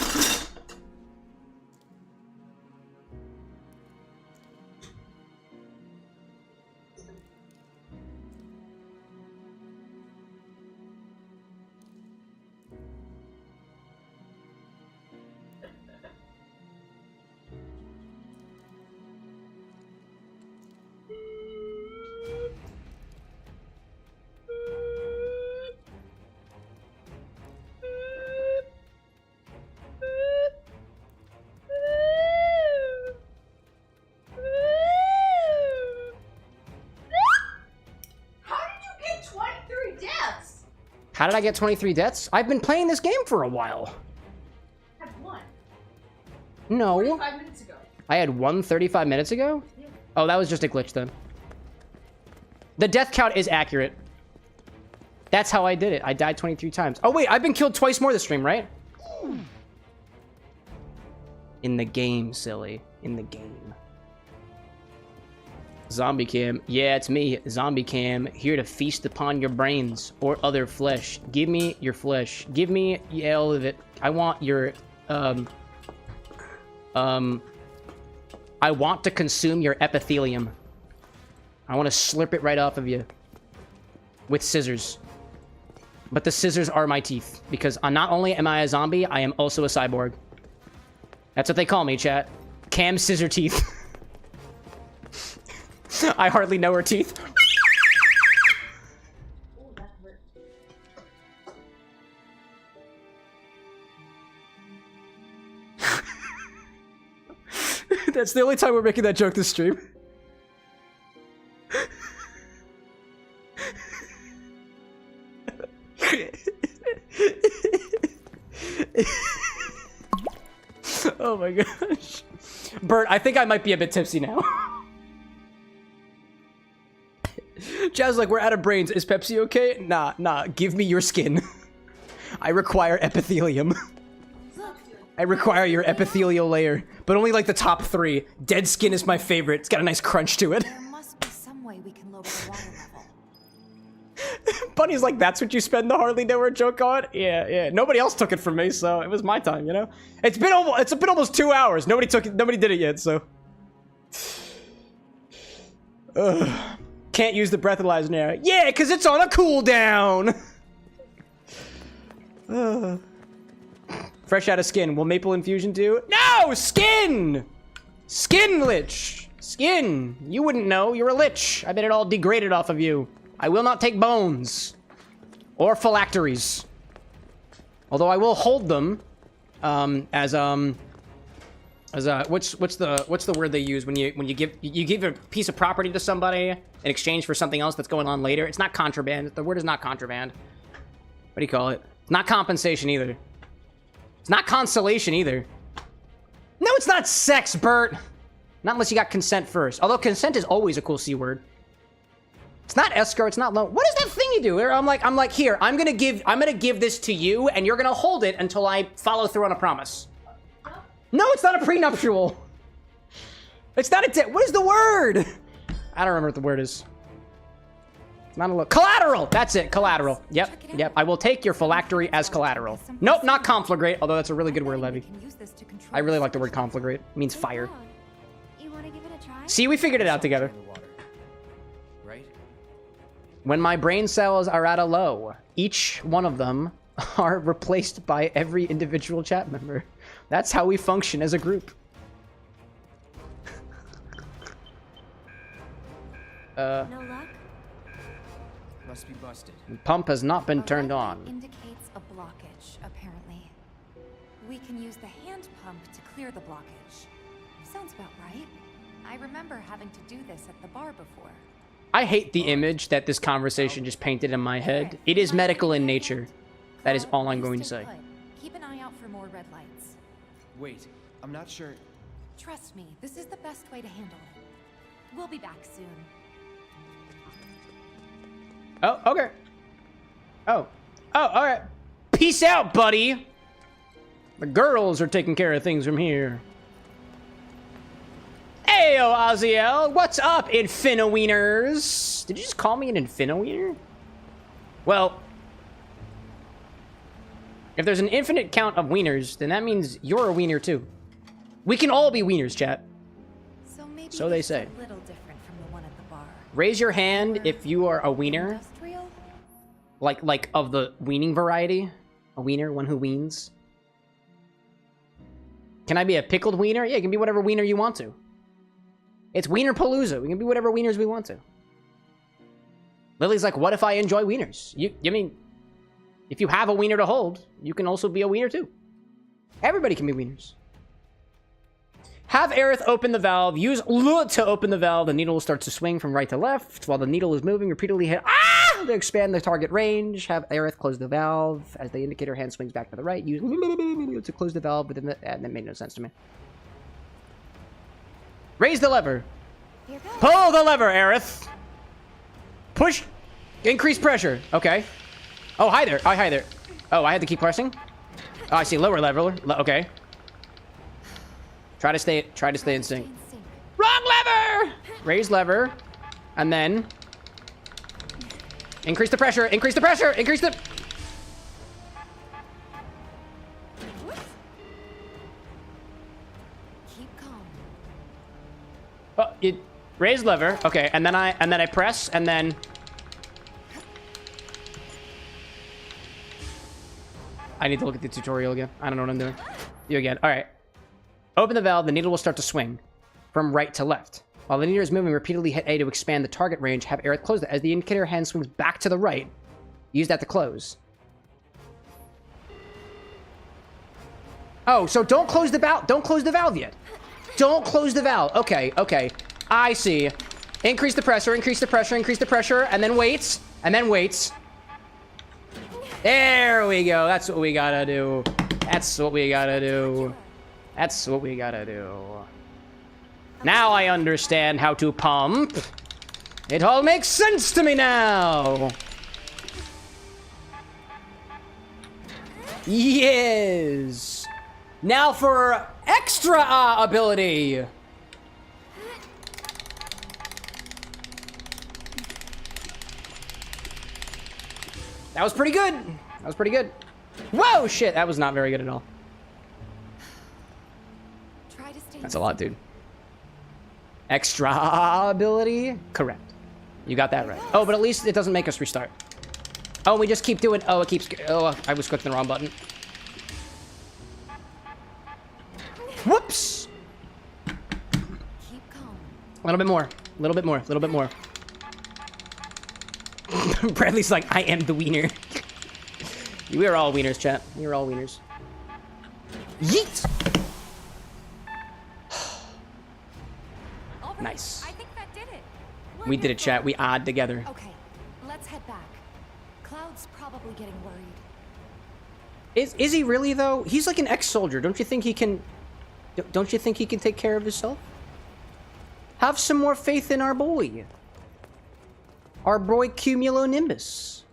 How did I get 23 deaths? I've been playing this game for a while. I had one. No. 45 minutes ago. I had one 35 minutes ago? Yeah. Oh, that was just a glitch then. The death count is accurate. That's how I did it. I died 23 times. Oh, wait, I've been killed twice more this stream, right? In the game, silly. In the game. Zombie Cam. Yeah, it's me, Zombie Cam, here to feast upon your brains or other flesh. Give me your flesh. Give me all of it. I want your, I want to consume your epithelium. I want to slurp it right off of you. With scissors. But the scissors are my teeth. Because not only am I a zombie, I am also a cyborg. That's what they call me, chat. Cam Scissor Teeth. I hardly know her teeth. Ooh, that hurt. That's the only time we're making that joke this stream. Oh my gosh. Bert, I think I might be a bit tipsy now. Jazz like, we're out of brains. Is Pepsi okay? Nah. Give me your skin. I require epithelium. I require your epithelial layer. But only like the top 3. Dead skin is my favorite. It's got a nice crunch to it. There must be some way we can lower the water level. funny is like, that's what you spend the hardly know her joke on? Yeah, yeah. Nobody else took it from me, so it was my time, you know? It's been almost 2 hours. Nobody took it, nobody did it yet, so. Ugh. Can't use the breathalyzer now. Yeah, because it's on a cooldown. Fresh out of skin. Will maple infusion do? No! Skin! Skin lich! Skin! You wouldn't know. You're a lich. I bet it all degraded off of you. I will not take bones. Or phylacteries. Although I will hold them as what's the word they use when you give a piece of property to somebody in exchange for something else that's going on later? It's not contraband. The word is not contraband. What do you call it? It's not compensation either. It's not consolation either. No, it's not sex, Bert. Not unless you got consent first. Although consent is always a cool C word. It's not escrow. It's not loan. What is that thing you do? I'm like, here. I'm gonna give this to you, and you're gonna hold it until I follow through on a promise. No, it's not a prenuptial. It's not a what is the word? I don't remember what the word is. It's not a look. Collateral! That's it, collateral. Yep. I will take your phylactery as collateral. Nope, not conflagrate, although that's a really good word, Levy. I really like the word conflagrate. It means fire. You want to give it a try? See, we figured it out together. Right? When my brain cells are at a low, each one of them are replaced by every individual chat member. That's how we function as a group. No luck? Must be busted. Pump has not been A turned red light on. indicates a blockage, apparently. We can use the hand pump to clear the blockage. Sounds about right. I remember having to do this at the bar before. I hate the image that this conversation just painted in my head. It is medical in nature. That is all I'm going to say. Keep an eye out for more red lights. Wait, I'm not sure. Trust me, this is the best way to handle it. We'll be back soon. Oh, okay. Oh, all right. Peace out, buddy. The girls are taking care of things from here. Heyo, Oziel. What's up, Infin-owieners? Did you just call me an Infin-owiener? Well, if there's an infinite count of wieners, then that means you're a wiener too. We can all be wieners, chat. So maybe So they this is say. a little different from the one at the bar. Raise your hand if you are a wiener. Industrial? Like of the weaning variety. A wiener, one who weans. Can I be a pickled wiener? Yeah, it can be whatever wiener you want to. It's Wiener Palooza. We can be whatever wieners we want to. Lily's like, what if I enjoy wieners? You mean, if you have a wiener to hold, you can also be a wiener too. Everybody can be wieners. Have Aerith open the valve. Use L to open the valve. The needle will start to swing from right to left. While the needle is moving, repeatedly hit to expand the target range. Have Aerith close the valve. As the indicator hand swings back to the right, use L to close the valve within the... that made no sense to me. Raise the lever. Here goes. Pull the lever, Aerith. Push. Increase pressure. Okay. Oh, hi there. Oh, hi there. Oh, I had to keep pressing? Oh, I see. Lower lever. Okay. Try to stay in sync. Wrong lever! Raise lever. And then... increase the pressure. Increase the pressure. Increase the... Keep calm. Oh, you raise lever. Okay, and then I press, and then... I need to look at the tutorial again. I don't know what I'm doing. You again. All right. Open the valve. The needle will start to swing from right to left. While the needle is moving, repeatedly hit A to expand the target range. Have Aerith close it. As the indicator hand swings back to the right, use that to close. Oh, so don't close the valve. Don't close the valve yet. Don't close the valve. Okay, okay. I see. Increase the pressure, increase the pressure, increase the pressure, and then waits, and then waits. There we go. That's what we gotta do. That's what we gotta do. That's what we gotta do. Now I understand how to pump. It all makes sense to me now. Yes. Now for extra ability. That was pretty good. That was pretty good. Whoa, shit. That was not very good at all. Try to stay. That's a lot, dude. Extra ability? Correct. You got that right. Oh, but at least it doesn't make us restart. Oh, we just keep doing... Oh, it keeps... Oh, I was clicking the wrong button. Whoops! Keep calm. A little bit more. A little bit more. A little bit more. Bradley's like, I am the wiener. We are all wieners, chat. We are all wieners. Yeet! All right, Nice. I think that did it. We did it, chat. We odd together. Okay, let's head back. Cloud's probably getting worried. Is he really, though? He's like an ex-soldier. Don't you think he can... Don't you think he can take care of himself? Have some more faith in our boy. Our boy Cumulonimbus.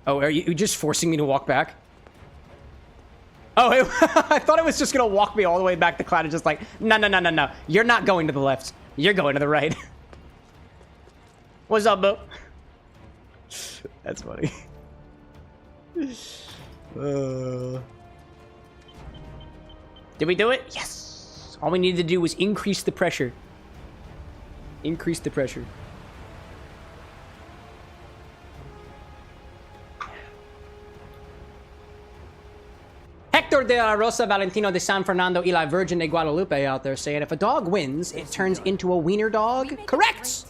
Oh, are you just forcing me to walk back? Oh, I thought it was just gonna walk me all the way back to Cloud and just like, no, no, no, no, no. You're not going to the left. You're going to the right. What's up, Bo? That's funny. Did we do it? Yes. All we needed to do was increase the pressure. Increase the pressure. Hector de la Rosa Valentino de San Fernando y la Virgen de Guadalupe out there saying, if a dog wins, it turns into a wiener dog. Correct.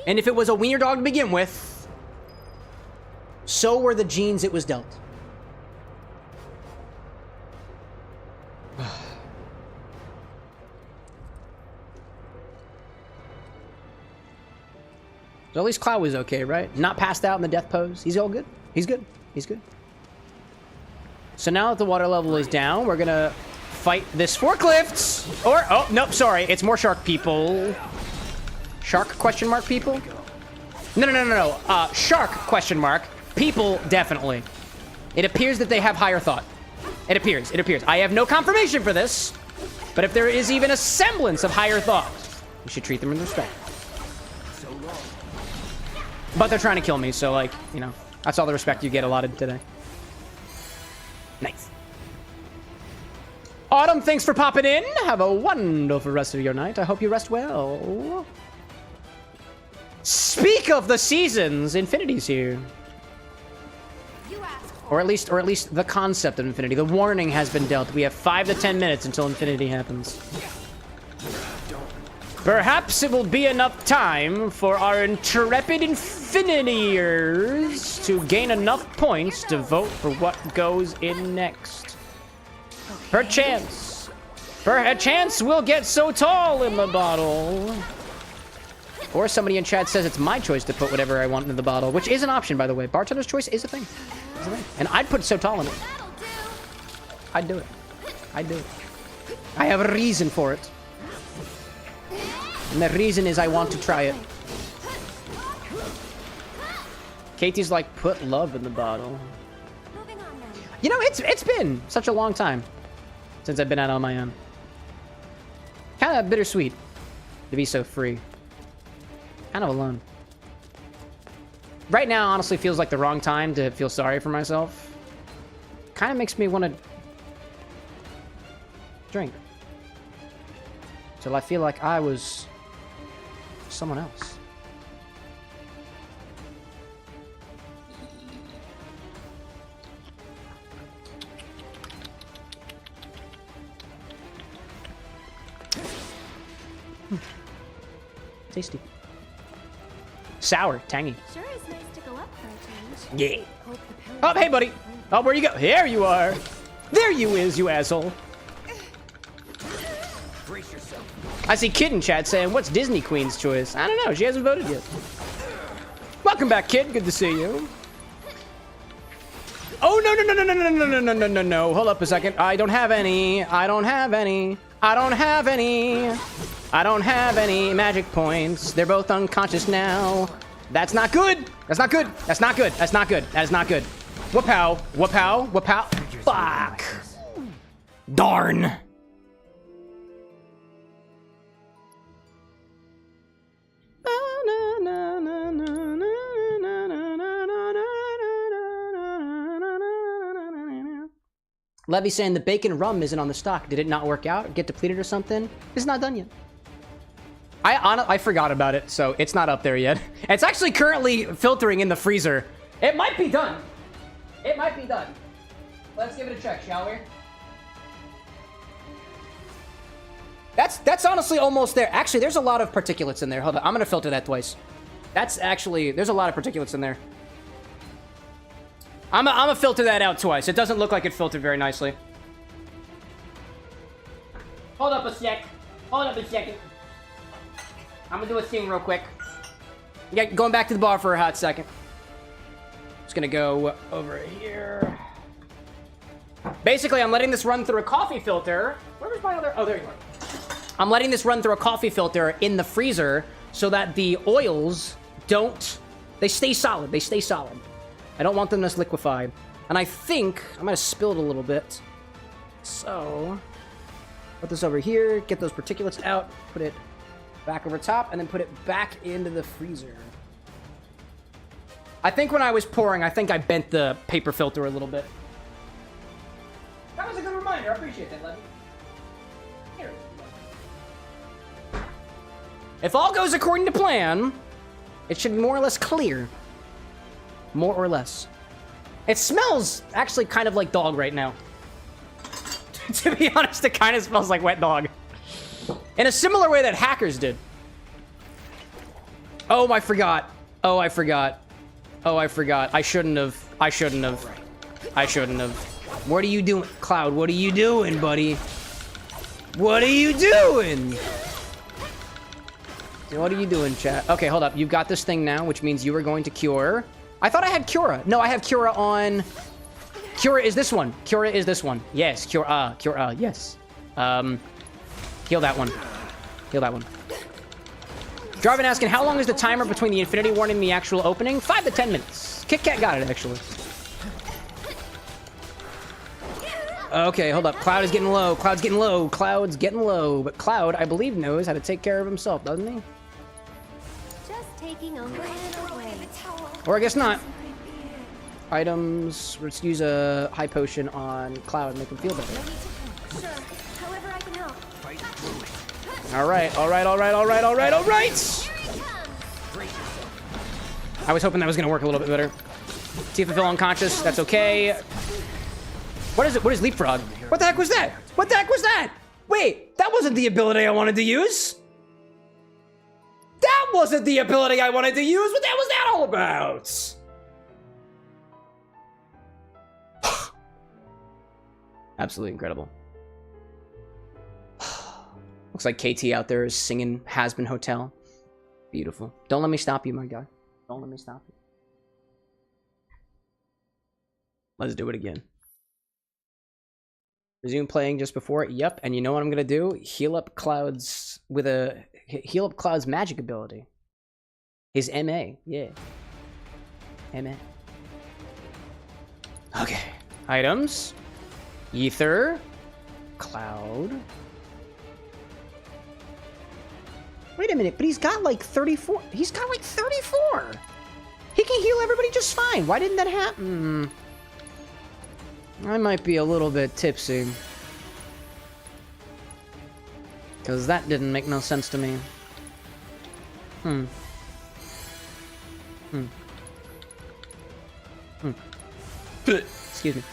And if it was a wiener dog to begin with, so were the genes it was dealt. So at least Cloud was okay, right? Not passed out in the death pose. He's all good. He's good. He's good. So now that the water level is down, we're gonna fight this forklift. Or, oh, nope, sorry. It's more shark people. Shark question mark people? No, no, no, no, no. Shark question mark. People, definitely. It appears that they have higher thought. It appears. It appears. I have no confirmation for this. But if there is even a semblance of higher thought, we should treat them with respect. But they're trying to kill me, so, like, you know, that's all the respect you get allotted today. Nice. Autumn, thanks for popping in. Have a wonderful rest of your night. I hope you rest well. Speak of the seasons, Infinity's here. Or at least the concept of Infinity. The warning has been dealt. We have 5 to 10 minutes until Infinity happens. Perhaps it will be enough time for our intrepid Infinityers to gain enough points to vote for what goes in next. Perchance we'll get so tall in the bottle. Or somebody in chat says it's my choice to put whatever I want into the bottle, which is an option, by the way. Bartender's choice is a thing. It's a thing. And I'd put so tall in it. I'd do it. I'd do it. I have a reason for it. And the reason is I want to try it. Katie's like, put love in the bottle. You know, it's been such a long time since I've been out on my own. Kind of bittersweet to be so free. Kind of alone. Right now, honestly, feels like the wrong time to feel sorry for myself. Kind of makes me want to drink. Till I feel like I was someone else. Tasty. Sour, tangy. Sure is nice to go up for a change. Yeah. Oh, hey, buddy. Oh, where'd you go? There you are. There you is, you asshole. Brace yourself. I see Kid in chat saying, what's Disney Queen's choice? I don't know. She hasn't voted yet. Welcome back, Kid. Good to see you. Oh, no, no, no, no, no, no, no, no, no, no, no, no. Hold up a second. I don't have any. I don't have any. I don't have any. I don't have any magic points. They're both unconscious now. That's not good. That's not good. That's not good. That's not good. That is not good. Whoop-pow. Whoop-pow. Whoop-pow. Fuck. Darn. Levy saying the bacon rum isn't on the stock. Did it not work out? Get depleted or something? It's not done yet. I forgot about it, so it's not up there yet. It's actually currently filtering in the freezer. It might be done. It might be done. Let's give it a check, shall we? That's honestly almost there. Actually, there's a lot of particulates in there. Hold on, I'm gonna filter that twice. That's actually, there's a lot of particulates in there. I'm gonna filter that out twice. It doesn't look like it filtered very nicely. Hold up a sec. Hold up a second. I'm gonna do a thing real quick. Yeah, going back to the bar for a hot second. Just gonna go over here. Basically, I'm letting this run through a coffee filter. Where was my other? Oh, there you are. I'm letting this run through a coffee filter in the freezer so that the oils they stay solid. They stay solid. I don't want them to liquefy. And I think I might have spilled a little bit. So, put this over here, get those particulates out, put it back over top, and then put it back into the freezer. I think when I was pouring, I think I bent the paper filter a little bit. That was a good reminder. I appreciate that, Levy. Here. If all goes according to plan, it should be more or less clear. More or less. It smells actually kind of like dog right now. To be honest, it kind of smells like wet dog. In a similar way that Hackers did. Oh, I forgot. Oh, I forgot. Oh, I forgot. I shouldn't have. I shouldn't have. I shouldn't have. What are you doing? Cloud, what are you doing, buddy? What are you doing? What are you doing, chat? Okay, hold up. You've got this thing now, which means you are going to cure. I thought I had Cura. No, I have Cura on... Cura is this one. Cura is this one. Yes, Cura, yes. Heal that one. Heal that one. Jarvan asking, how long is the timer between the infinity warning and the actual opening? 5 to 10 minutes. Kit Kat got it, actually. Okay, hold up. Cloud is getting low. Cloud's getting low. Cloud's getting low. But Cloud, I believe, knows how to take care of himself, doesn't he? Just taking a little break. Or I guess not. Items. Let's use a high potion on Cloud and make him feel better. Sure. However I can help. Alright, alright, alright, alright, alright, alright! I was hoping that was gonna work a little bit better. Tifa fell unconscious. That's okay. What is it? What is leapfrog? What the heck was that? What the heck was that? Wait, that wasn't the ability I wanted to use. That wasn't the ability I wanted to use. What the hell was that all about? Absolutely incredible. Looks like KT out there is singing Has-Been Hotel. Beautiful. Don't let me stop you, my guy. Don't let me stop you. Let's do it again. Resume playing just before. Yep, and you know what I'm gonna do? Heal up Cloud's with a heal up Cloud's magic ability. His MA, yeah. MA. Okay. Items. Ether. Cloud. Wait a minute, but he's got like 34. He's got like 34. He can heal everybody just fine. Why didn't that happen? I might be a little bit tipsy. Because that didn't make no sense to me. Excuse me.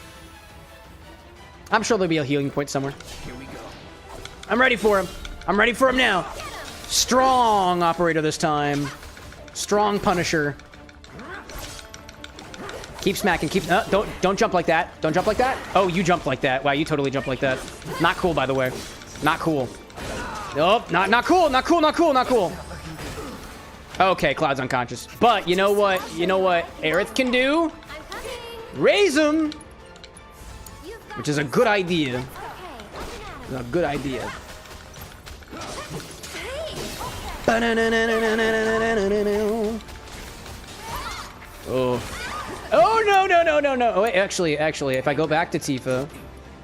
I'm sure there'll be a healing point somewhere. Here we go. I'm ready for him. I'm ready for him now. Strong operator this time. Strong Punisher. Keep smacking. Keep. Don't jump like that. Don't jump like that. Oh, you jumped like that. Wow, you totally jumped like that. Not cool, by the way. Not cool. Nope. Not cool. Not cool. Not cool. Not cool. Okay, Cloud's unconscious. But you know what? You know what Aerith can do? Raise him. Which is a good idea. A good idea. Oh. Oh, no. Oh, wait, actually, if I go back to Tifa,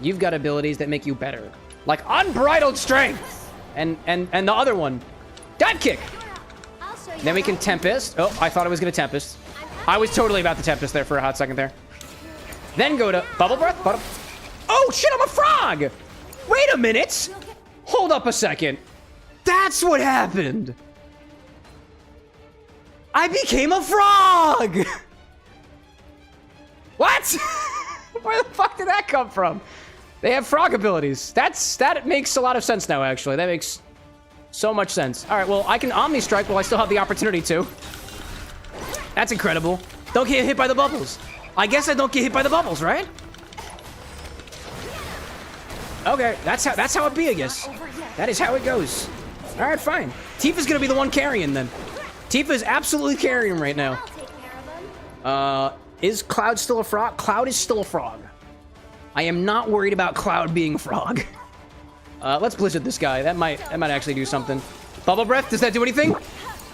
you've got abilities that make you better. Like Unbridled Strength. And the other one. Dive Kick. Then we can Tempest. Oh, I thought I was going to Tempest. I was totally about to Tempest there for a hot second there. Then go to Bubble Breath. Oh shit, I'm a frog! Wait a minute! Hold up a second. That's what happened! I became a frog! What? Where the fuck did that come from? They have frog abilities. That makes a lot of sense now, actually. That makes so much sense. All right, well, I can Omni Strike while I still have the opportunity to. That's incredible. Don't get hit by the bubbles. I guess I don't get hit by the bubbles, right? Okay, that's how it be, I guess. That is how it goes. All right, fine. Tifa's gonna be the one carrying then. Tifa is absolutely carrying right now. I'll take care of them. Is Cloud still a frog? Cloud is still a frog. I am not worried about Cloud being a frog. Let's Blizzard this guy. That might actually do something. Bubble Breath, does that do anything?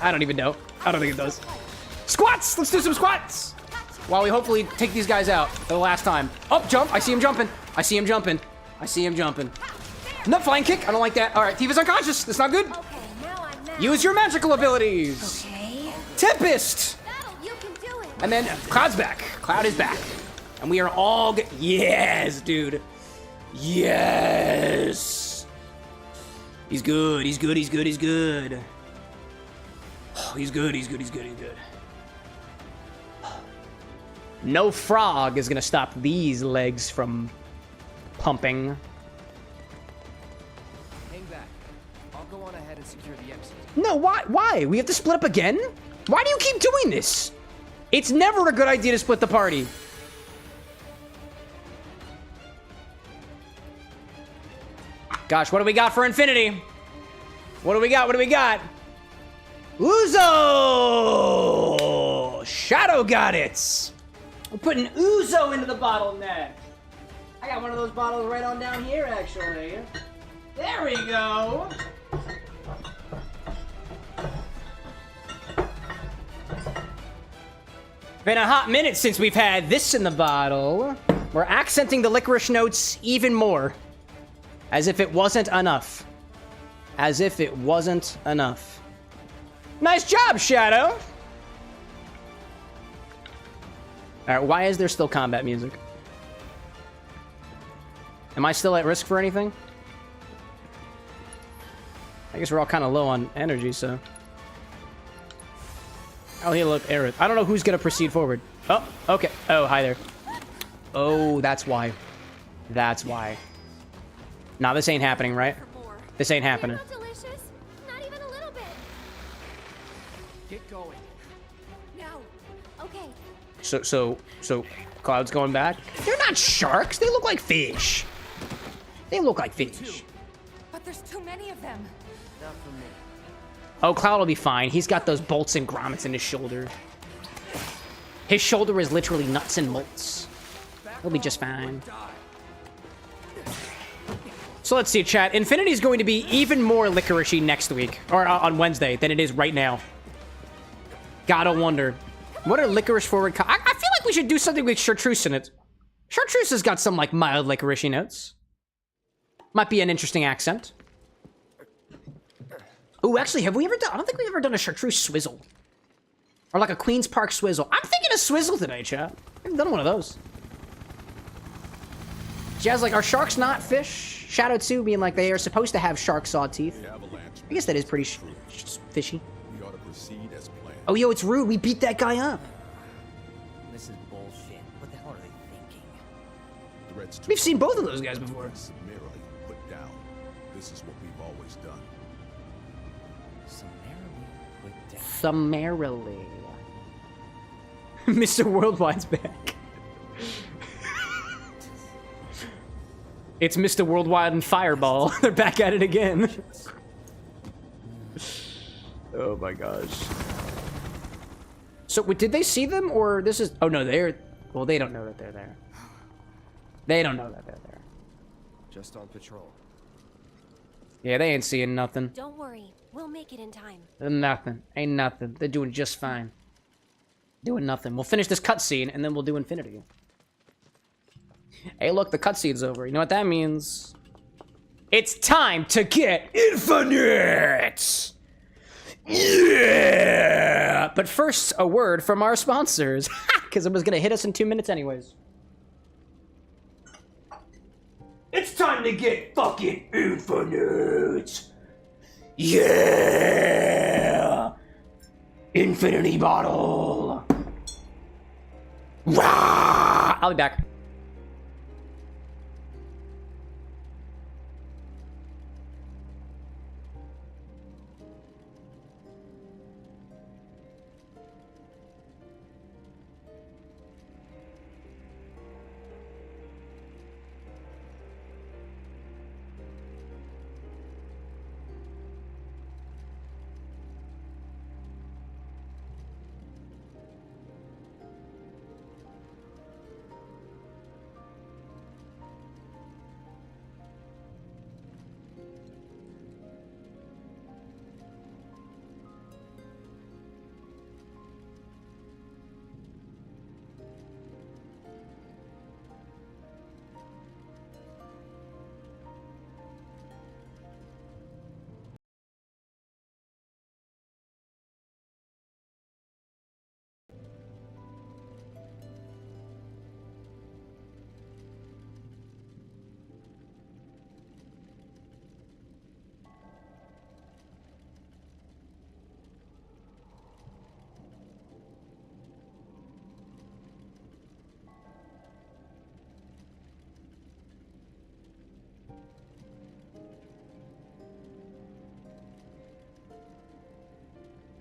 I don't even know. I don't think it does. Squats! Let's do some squats! While we hopefully take these guys out for the last time. Oh, jump! I see him jumping. I see him jumping. I see him jumping. No, flying kick. I don't like that. All right, Tifa's unconscious. That's not good. Okay, now I'm mad. Use your magical abilities. Okay. Tempest! You can do it. And then Cloud's back. Cloud is back. And we are all good. Yes, dude. Yes. He's good. He's good. He's good. He's good. Oh, he's good. He's good. He's good. He's good. No frog is going to stop these legs from pumping. Hang back. I'll go on ahead and secure the exit. No, why? Why? We have to split up again? Why do you keep doing this? It's never a good idea to split the party. Gosh, what do we got for Infinity? What do we got? What do we got? Ouzo! Shadow got it! We're putting Ouzo into the bottleneck. I got one of those bottles right on down here, actually. There we go. Been a hot minute since we've had this in the bottle. We're accenting the licorice notes even more. As if it wasn't enough. As if it wasn't enough. Nice job, Shadow! Alright, why is there still combat music? Am I still at risk for anything? I guess we're all kind of low on energy, so... I'll heal up Aerith. I don't know who's gonna proceed forward. Oh, okay. Oh, hi there. Oh, that's why. That's why. Nah, this ain't happening, right? This ain't happening. Not delicious. Not even a little bit. Get going. No. Okay. So, Cloud's going back? They're not sharks. They look like fish. They look like fish. But there's too many of them. Not for me. Oh, Cloud will be fine. He's got those bolts and grommets in his shoulder. His shoulder is literally nuts and bolts. He'll be just fine. So let's see, chat. Infinity is going to be even more licoricey next week, or on Wednesday, than it is right now. Gotta wonder. What are licorice forward? I feel like we should do something with chartreuse in it. Chartreuse has got some like mild licoricey notes. Might be an interesting accent. Oh, actually, have we ever done? I don't think we've ever done a chartreuse swizzle, or like a Queen's Park swizzle. I'm thinking a swizzle today, chat. I haven't done one of those. Jazz, like, are sharks not fish? Shadow 2 being like they are supposed to have shark saw teeth. I guess that is pretty fishy. We ought to proceed as planned. Oh, yo, it's rude. We beat that guy up. This is bullshit. What the hell are they thinking? Threats to We've seen both of those guys before. summarily put down. This is what we've always done. Summarily put down. Summarily. Mr. Worldwide's back. It's Mr. Worldwide and Fireball. They're back at it again. Oh my gosh. So, did they see them, or this is... Oh no, they're... Well, they don't know that they're there. They don't know that they're there. Just on patrol. Yeah, they ain't seeing nothing. Don't worry. We'll make it in time. Nothing. Ain't nothing. They're doing just fine. Doing nothing. We'll finish this cutscene, and then we'll do Infinity. Hey, look, the cutscene's over. You know what that means? It's time to get infinite! Yeah! But first, a word from our sponsors. Because it was going to hit us in 2 minutes anyways. It's time to get fucking infinite! Yeah! Infinity bottle! Rah! I'll be back.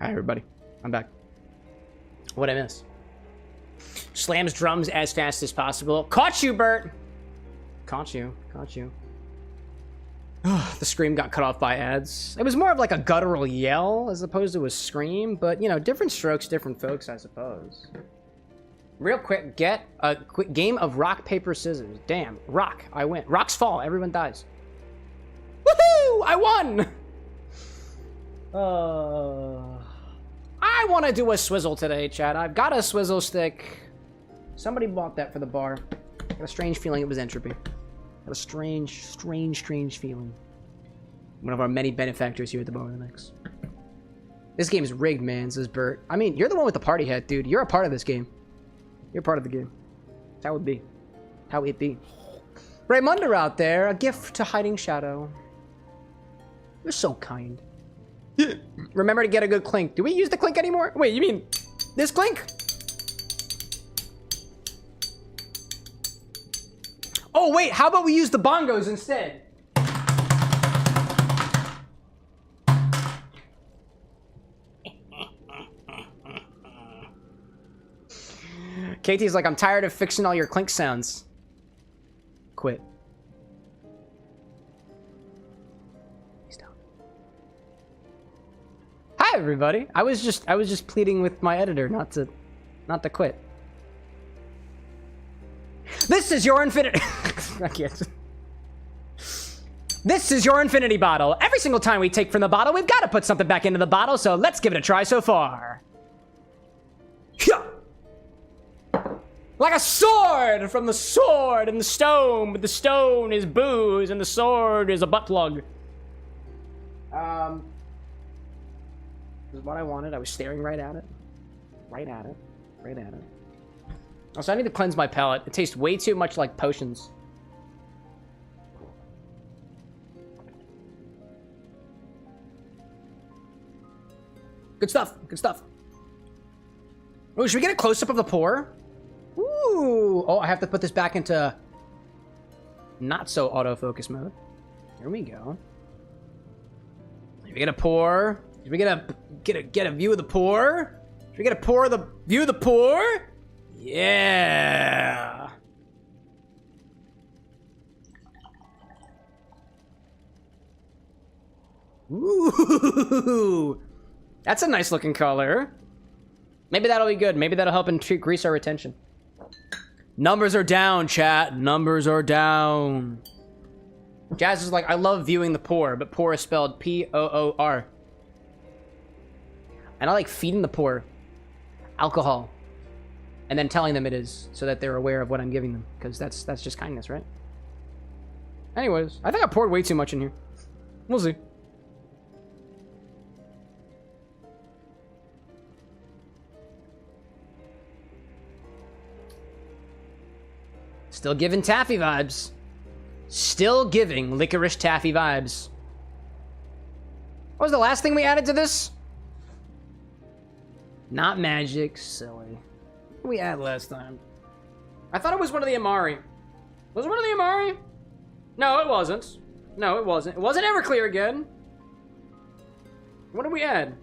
Hi, everybody. I'm back. What'd I miss? Slams drums as fast as possible. Caught you, Bert! Caught you. Caught you. The scream got cut off by ads. It was more of like a guttural yell as opposed to a scream, but, you know, different strokes, different folks, I suppose. Real quick, get a quick game of rock, paper, scissors. Damn. Rock. I win. Rocks fall. Everyone dies. Woohoo! I won! I want to do a swizzle today, Chad. I've got a swizzle stick. Somebody bought that for the bar. Got a strange feeling it was entropy. Got a strange feeling. One of our many benefactors here at the Bar of the Next. This game is rigged, man, says Bert. I mean, you're the one with the party hat, dude. You're a part of this game. You're part of the game. That's how it be. How it be. Raymunder out there, a gift to Hiding Shadow. You're so kind. Remember to get a good clink. Do we use the clink anymore? Wait, you mean this clink? Oh, wait, how about we use the bongos instead? KT's like, I'm tired of fixing all your clink sounds. Quit. Hi everybody. I was just pleading with my editor not to quit. This is your infinity. I can't. This is your infinity bottle. Every single time we take from the bottle, we've got to put something back into the bottle, so let's give it a try so far. Like a sword from the sword and the stone, but the stone is booze and the sword is a butt plug. This is what I wanted. I was staring right at it. Right at it. Right at it. Also, I need to cleanse my palate. It tastes way too much like potions. Good stuff. Good stuff. Oh, should we get a close-up of the pour? Ooh. Oh, I have to put this back into not so autofocus mode. Here we go. Should we get a pour? Should we get a view of the pour? Should we get a view of the pour? Yeah. Ooh. That's a nice looking color. Maybe that'll be good. Maybe that'll help increase our retention. Numbers are down, chat. Numbers are down. Jazz is like, I love viewing the pour, but pour is spelled P-O-O-R. And I like feeding the poor alcohol and then telling them it is so that they're aware of what I'm giving them, because that's just kindness, right? Anyways, I think I poured way too much in here. We'll see. Still giving taffy vibes. Still giving licorice taffy vibes. What was the last thing we added to this? Not magic. Silly. What did we add last time? I thought it was one of the Amari. Was it one of the Amari? No, it wasn't. No, it wasn't. It wasn't Everclear again. What did we add?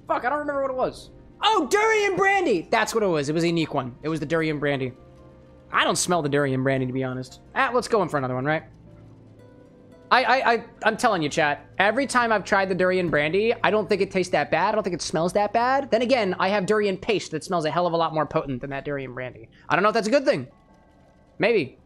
Fuck, I don't remember what it was. Oh, durian brandy! That's what it was. It was a unique one. It was the durian brandy. I don't smell the durian brandy, to be honest. Let's go in for another one, right? I'm telling you, chat. Every time I've tried the durian brandy, I don't think it tastes that bad. I don't think it smells that bad. Then again, I have durian paste that smells a hell of a lot more potent than that durian brandy. I don't know if that's a good thing. Maybe.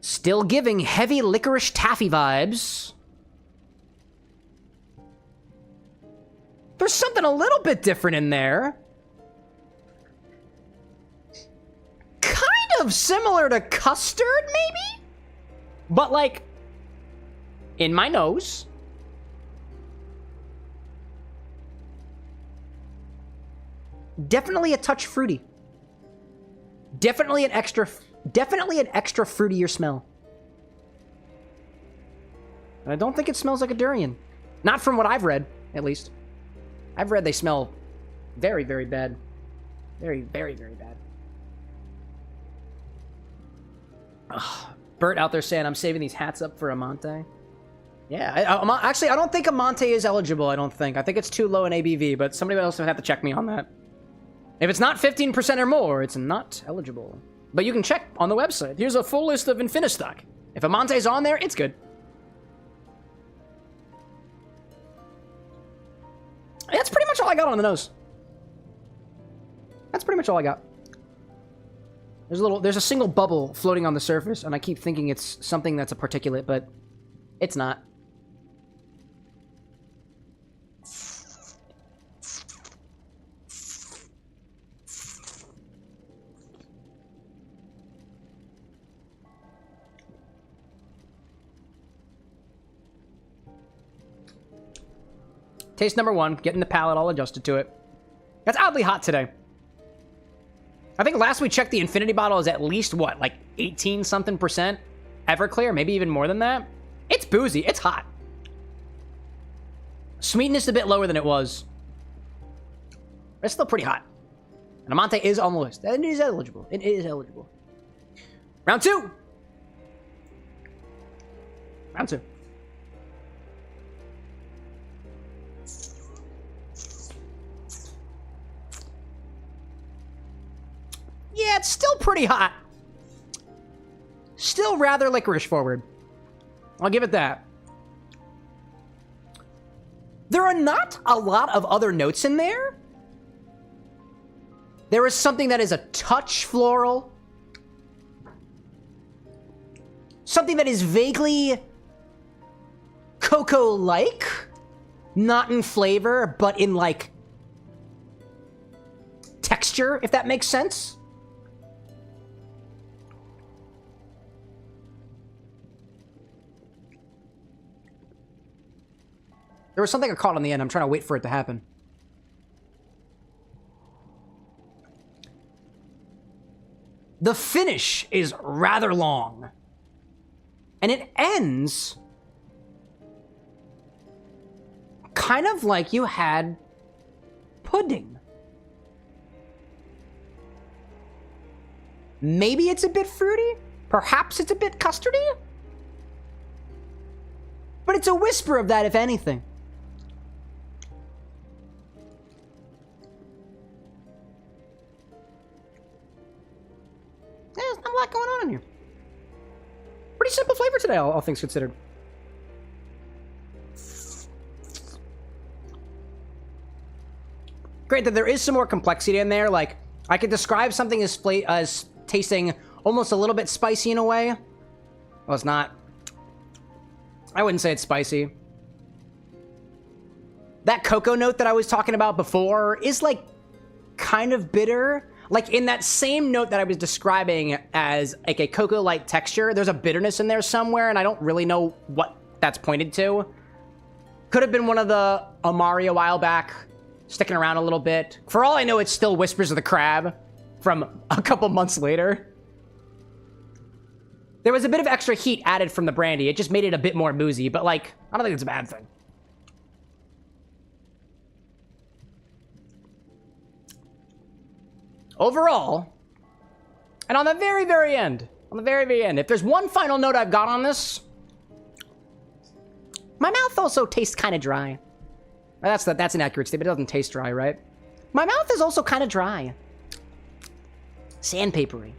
Still giving heavy licorice taffy vibes. There's something a little bit different in there. Kind of similar to custard, maybe? But, like, in my nose. Definitely a touch fruity. Definitely an extra fruitier smell. And I don't think it smells like a durian. Not from what I've read, at least. I've read they smell very, very bad. Very, very, very bad. Ugh. Bert out there saying, I'm saving these hats up for Amante. Yeah, actually, I don't think Amante is eligible, I don't think. I think it's too low in ABV, but somebody else would have to check me on that. If it's not 15% or more, it's not eligible. But you can check on the website. Here's a full list of Infini-stock. If Amante's on there, it's good. That's pretty much all I got on the nose. That's pretty much all I got. There's a single bubble floating on the surface, and I keep thinking it's something that's a particulate, but it's not. Taste number one, getting the palate all adjusted to it. That's oddly hot today. I think last we checked the Infinity bottle is at least, what, like 18-something% Everclear, maybe even more than that. It's boozy, it's hot. Sweetness a bit lower than it was. But it's still pretty hot. And Amante is on the list. It is eligible. It is eligible. Round two. Round two. Yeah, it's still pretty hot. Still rather licorice forward. I'll give it that. There are not a lot of other notes in there. There is something that is a touch floral. Something that is vaguely cocoa-like. Not in flavor, but in, like, texture, if that makes sense. There was something I caught on the end. I'm trying to wait for it to happen. The finish is rather long. And it ends kind of like you had pudding. Maybe it's a bit fruity. Perhaps it's a bit custardy. But it's a whisper of that, if anything. There's not a lot going on in here. Pretty simple flavor today, all things considered. Great that there is some more complexity in there. Like, I could describe something as tasting almost a little bit spicy in a way. Well, it's not. I wouldn't say it's spicy. That cocoa note that I was talking about before is, like, kind of bitter. Like, in that same note that I was describing as, like, a cocoa-like texture, there's a bitterness in there somewhere, and I don't really know what that's pointed to. Could have been one of the Amari a while back. sticking around a little bit. For all I know, it's still Whispers of the Crab from a couple months later. There was a bit of extra heat added from the brandy. It just made it a bit more boozy, but like, I don't think it's a bad thing. Overall, and on the very, very end, if there's one final note I've got on this, my mouth also tastes kind of dry. That's an accurate statement. It doesn't taste dry, right? My mouth is also kind of dry. Sandpapery.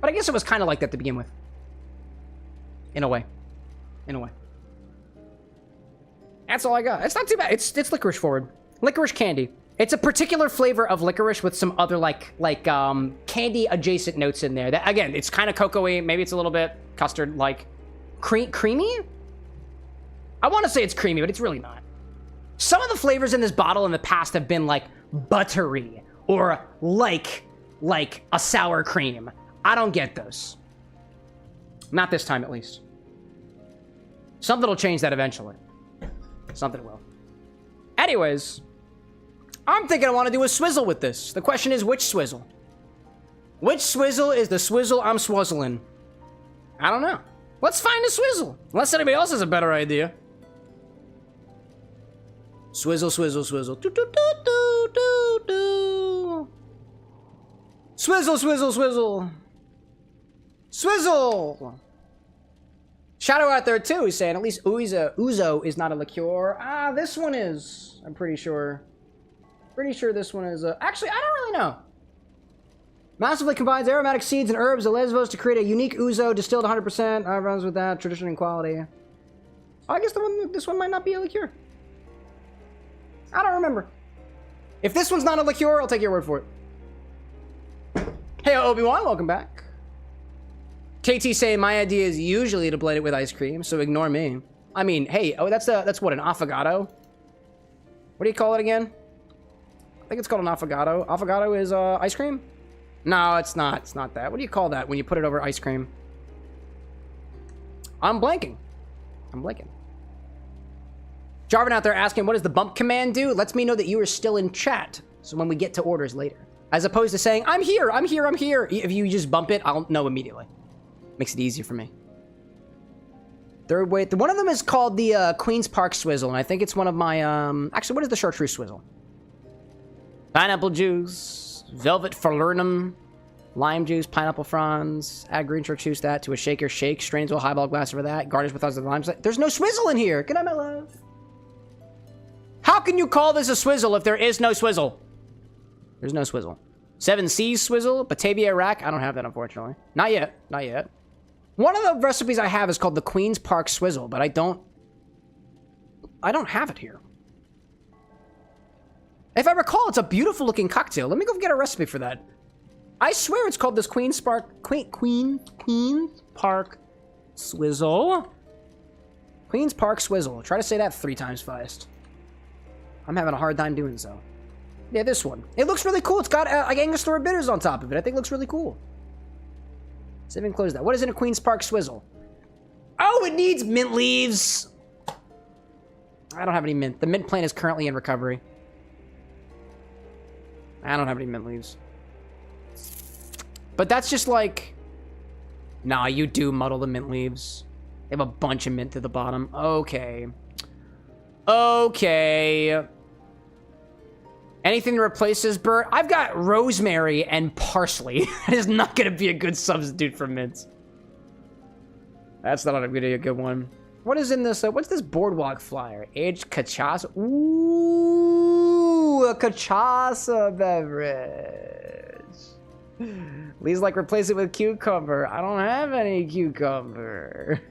But I guess it was kind of like that to begin with. In a way. That's all I got. It's not too bad. It's licorice forward. Licorice candy. It's a particular flavor of licorice with some other like candy adjacent notes in there. That, again, it's kind of cocoa-y. Maybe it's a little bit custard-like. Creamy? I want to say it's creamy, but it's really not. Some of the flavors in this bottle in the past have been like buttery or like a sour cream. I don't get those. Not this time, at least. Something will change that eventually. Something will. Anyways, I'm thinking I want to do a swizzle with this. The question is, which swizzle? Which swizzle is the swizzle I'm swizzling? I don't know. Let's find a swizzle. Unless anybody else has a better idea. Swizzle, swizzle, swizzle. Do, do, do, do, do, do. Swizzle, swizzle, swizzle. Swizzle! Shadow out there too is saying at least Ouzo is not a liqueur. Ah, this one is. I'm pretty sure. Pretty sure this one is. Actually, I don't really know. Massively combines aromatic seeds and herbs and lesvos to create a unique Ouzo distilled 100%. I runs with that tradition and quality. Oh, I guess this one might not be a liqueur. I don't remember. If this one's not a liqueur, I'll take your word for it. Hey, Obi-Wan, welcome back. KT saying my idea is usually to blend it with ice cream, so ignore me. I mean, hey, oh, that's what, an affogato? What do you call it again? I think it's called an affogato. Affogato is ice cream? No, it's not. It's not that. What do you call that when you put it over ice cream? I'm blanking. Jarvin out there asking, what does the bump command do? It lets me know that you are still in chat. So when we get to orders later. As opposed to saying, I'm here. If you just bump it, I'll know immediately. Makes it easier for me. Third way. One of them is called the Queen's Park Swizzle, and I think it's one of my, actually, what is the Chartreuse Swizzle? Pineapple juice, Velvet Falernum, lime juice, pineapple fronds, add green chartreuse that to a shaker, shake, strain into a highball glass over that, garnish with other lime. There's no swizzle in here. Good night, my love. How can you call this a swizzle if there is no swizzle? There's no swizzle. Seven Seas Swizzle, Batavia Rack. I don't have that, unfortunately. Not yet. One of the recipes I have is called the Queen's Park Swizzle, but I don't have it here. If I recall, it's a beautiful looking cocktail. Let me go get a recipe for that. I swear it's called this Queen's Park Swizzle. Queen's Park Swizzle. Try to say that 3 times fast. I'm having a hard time doing so. Yeah, this one. It looks really cool. It's got like Angostura Bitters on top of it. I think it looks really cool. Save and close that. What is in a Queen's Park Swizzle? Oh, it needs mint leaves. I don't have any mint. The mint plant is currently in recovery. I don't have any mint leaves. But that's just like... Nah, you do muddle the mint leaves. They have a bunch of mint to the bottom. Okay. Anything to replace this, Bert? I've got rosemary and parsley. That is not going to be a good substitute for mint. That's not going to be a good one. What is in this? What's this boardwalk flyer? Aged cachaça. Ooh, a cachaça beverage. Please, like, replace it with cucumber. I don't have any cucumber.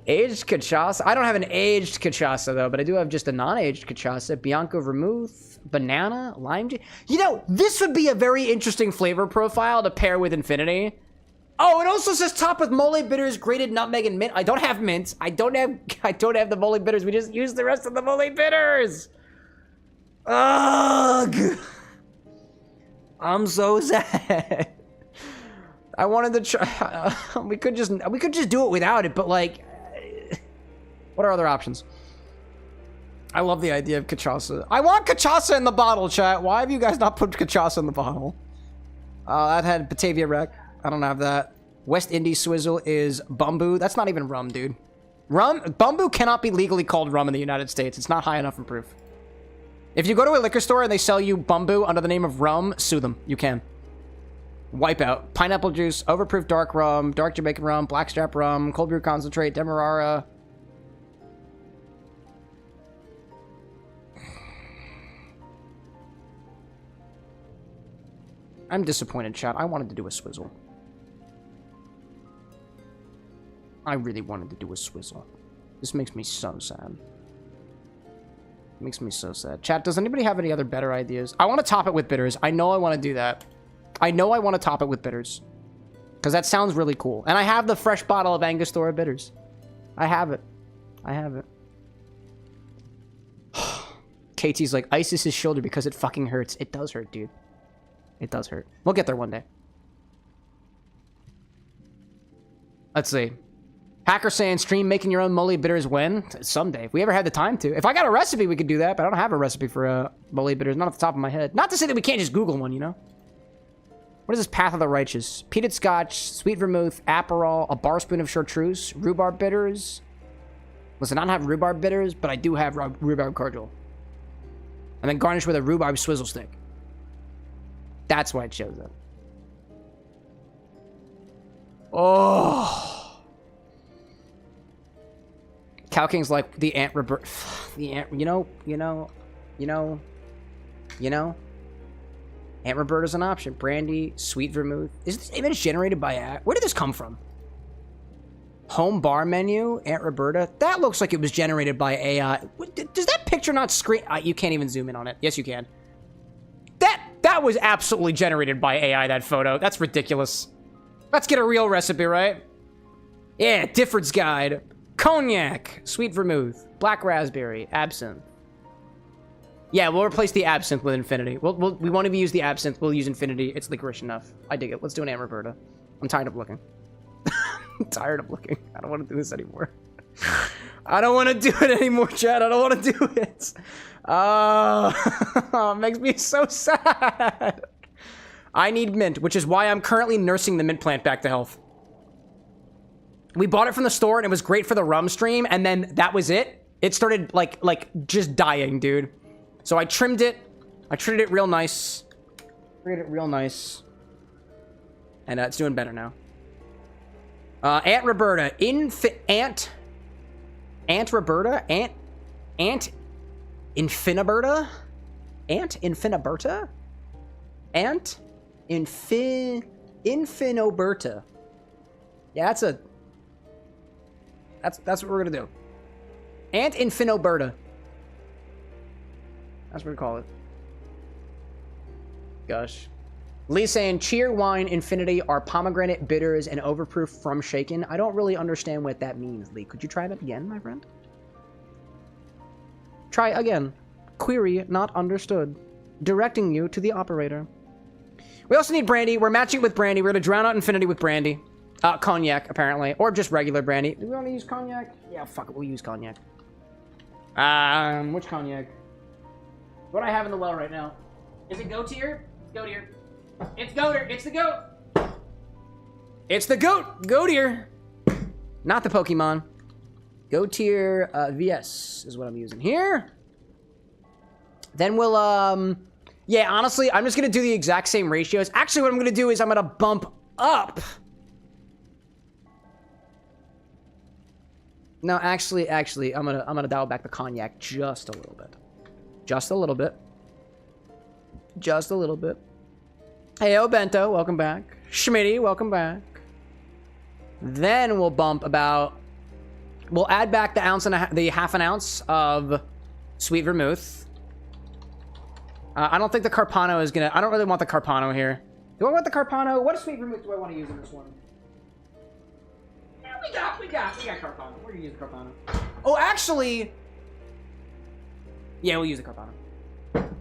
Aged cachaça. I don't have an aged cachaça, though, but I do have just a non-aged cachaça. Bianco vermouth, banana, lime juice. You know, this would be a very interesting flavor profile to pair with Infinity. Oh, it also says top with mole bitters, grated nutmeg, and mint. I don't have mint. I don't have the mole bitters. We just used the rest of the mole bitters. Ugh. I'm so sad. I wanted to try. We could just do it without it, but like, what are other options? I love the idea of cachaça. I want cachaça in the bottle, chat. Why have you guys not put cachaça in the bottle? That had Batavia Wreck. I don't have that. West Indies Swizzle is Bumbu. That's not even rum, dude. Bumbu cannot be legally called rum in the United States. It's not high enough in proof. If you go to a liquor store and they sell you Bumbu under the name of rum, sue them. You can. Wipeout. Pineapple juice, overproof dark rum, dark Jamaican rum, blackstrap rum, cold brew concentrate, Demerara. I'm disappointed, chat. I wanted to do a swizzle. I really wanted to do a swizzle. This makes me so sad. Makes me so sad. Chat, does anybody have any other better ideas? I want to top it with bitters. I know I want to do that. I know I want to top it with bitters. Because that sounds really cool. And I have the fresh bottle of Angostura Bitters. I have it. I have it. KT's like, ice is his shoulder because it fucking hurts. It does hurt, dude. It does hurt. We'll get there one day. Let's see. Hacker saying, stream making your own Molly bitters when? Someday. If we ever had the time to. If I got a recipe, we could do that, but I don't have a recipe for Molly bitters. Not off the top of my head. Not to say that we can't just Google one, you know? What is this Path of the Righteous? Peated Scotch, Sweet Vermouth, Aperol, a bar spoon of Chartreuse, Rhubarb bitters. Listen, I don't have Rhubarb bitters, but I do have Rhubarb cordial. And then garnish with a Rhubarb swizzle stick. That's why it shows up. Oh. Cow King's like the Ant Robert. The Ant, you know. Ant Roberta's an option. Brandy, Sweet Vermouth. Is this image generated by where did this come from? Home bar menu, Aunt Roberta. That looks like it was generated by AI. Does that picture not screen? You can't even zoom in on it. Yes, you can. That was absolutely generated by AI, that photo. That's ridiculous. Let's get a real recipe, right? Yeah, difference guide. Cognac, Sweet Vermouth, Black Raspberry, Absinthe. Yeah, we'll replace the Absinthe with Infinity. We won't even use the Absinthe. We'll use Infinity. It's licorice enough. I dig it. Let's do an Aunt Roberta. I'm tired of looking. I'm tired of looking. I don't want to do this anymore. I don't want to do it anymore, Chad. I don't want to do it. It makes me so sad. I need mint, which is why I'm currently nursing the mint plant back to health. We bought it from the store, and it was great for the rum stream, and then that was it. It started, like just dying, dude. So I trimmed it. I treated it real nice. And it's doing better now. Aunt Roberta. Aunt Roberta? Aunt Infin-oberta? Aunt Infin-oberta? Aunt Infin-oberta. Yeah, that's what we're gonna do. Aunt Infin-oberta. That's what we call it. Gosh. Lee saying, cheer, wine, infinity are pomegranate bitters and overproof from shaken. I don't really understand what that means, Lee. Could you try that again, my friend? Try again. Query not understood. Directing you to the operator. We also need brandy. We're matching it with brandy. We're going to drown out infinity with brandy. Cognac, apparently. Or just regular brandy. Do we want to use cognac? Yeah, fuck it. We'll use cognac. Which cognac? What do I have in the well right now? Is it Gautier? Gautier. It's Gautier. It's the goat. It's the goat. Gautier. Not the Pokemon. Gautier VS is what I'm using here. Then we'll, yeah, honestly, I'm just going to do the exact same ratios. Actually, what I'm going to do is I'm going to bump up. No, actually, I'm gonna dial back the cognac just a little bit. Just a little bit. Just a little bit. Heyo, Bento, welcome back. Schmitty, welcome back. Then we'll bump about... We'll add back the ounce and the half an ounce of Sweet Vermouth. I don't think the Carpano is gonna... I don't really want the Carpano here. Do I want the Carpano? What Sweet Vermouth do I want to use in this one? Yeah, we got Carpano. We're gonna use the Carpano. Oh, actually... Yeah, we'll use the Carpano.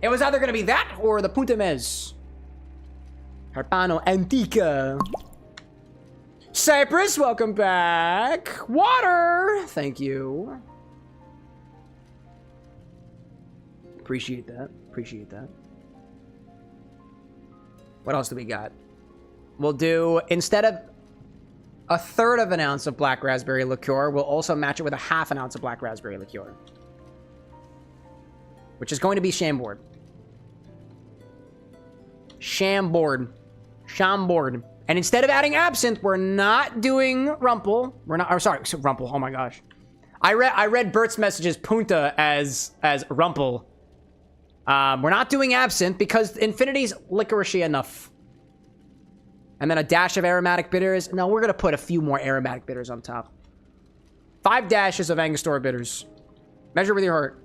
It was either gonna be that or the Punta Mez. Carpano Antica. Cypress, welcome back. Water! Thank you. Appreciate that. Appreciate that. What else do we got? We'll do, instead of a third of an ounce of black raspberry liqueur, we'll also match it with a half an ounce of black raspberry liqueur. Which is going to be Chambord. Chambord. Chambord. And instead of adding absinthe, we're not doing Rumpel. We're not, or sorry, Rumpel, oh my gosh. I read Bert's messages Punta as Rumpel. We're not doing absinthe because Infinity's licorice enough. And then a dash of aromatic bitters. No, we're going to put a few more aromatic bitters on top. 5 dashes of Angostura Bitters. Measure with your heart.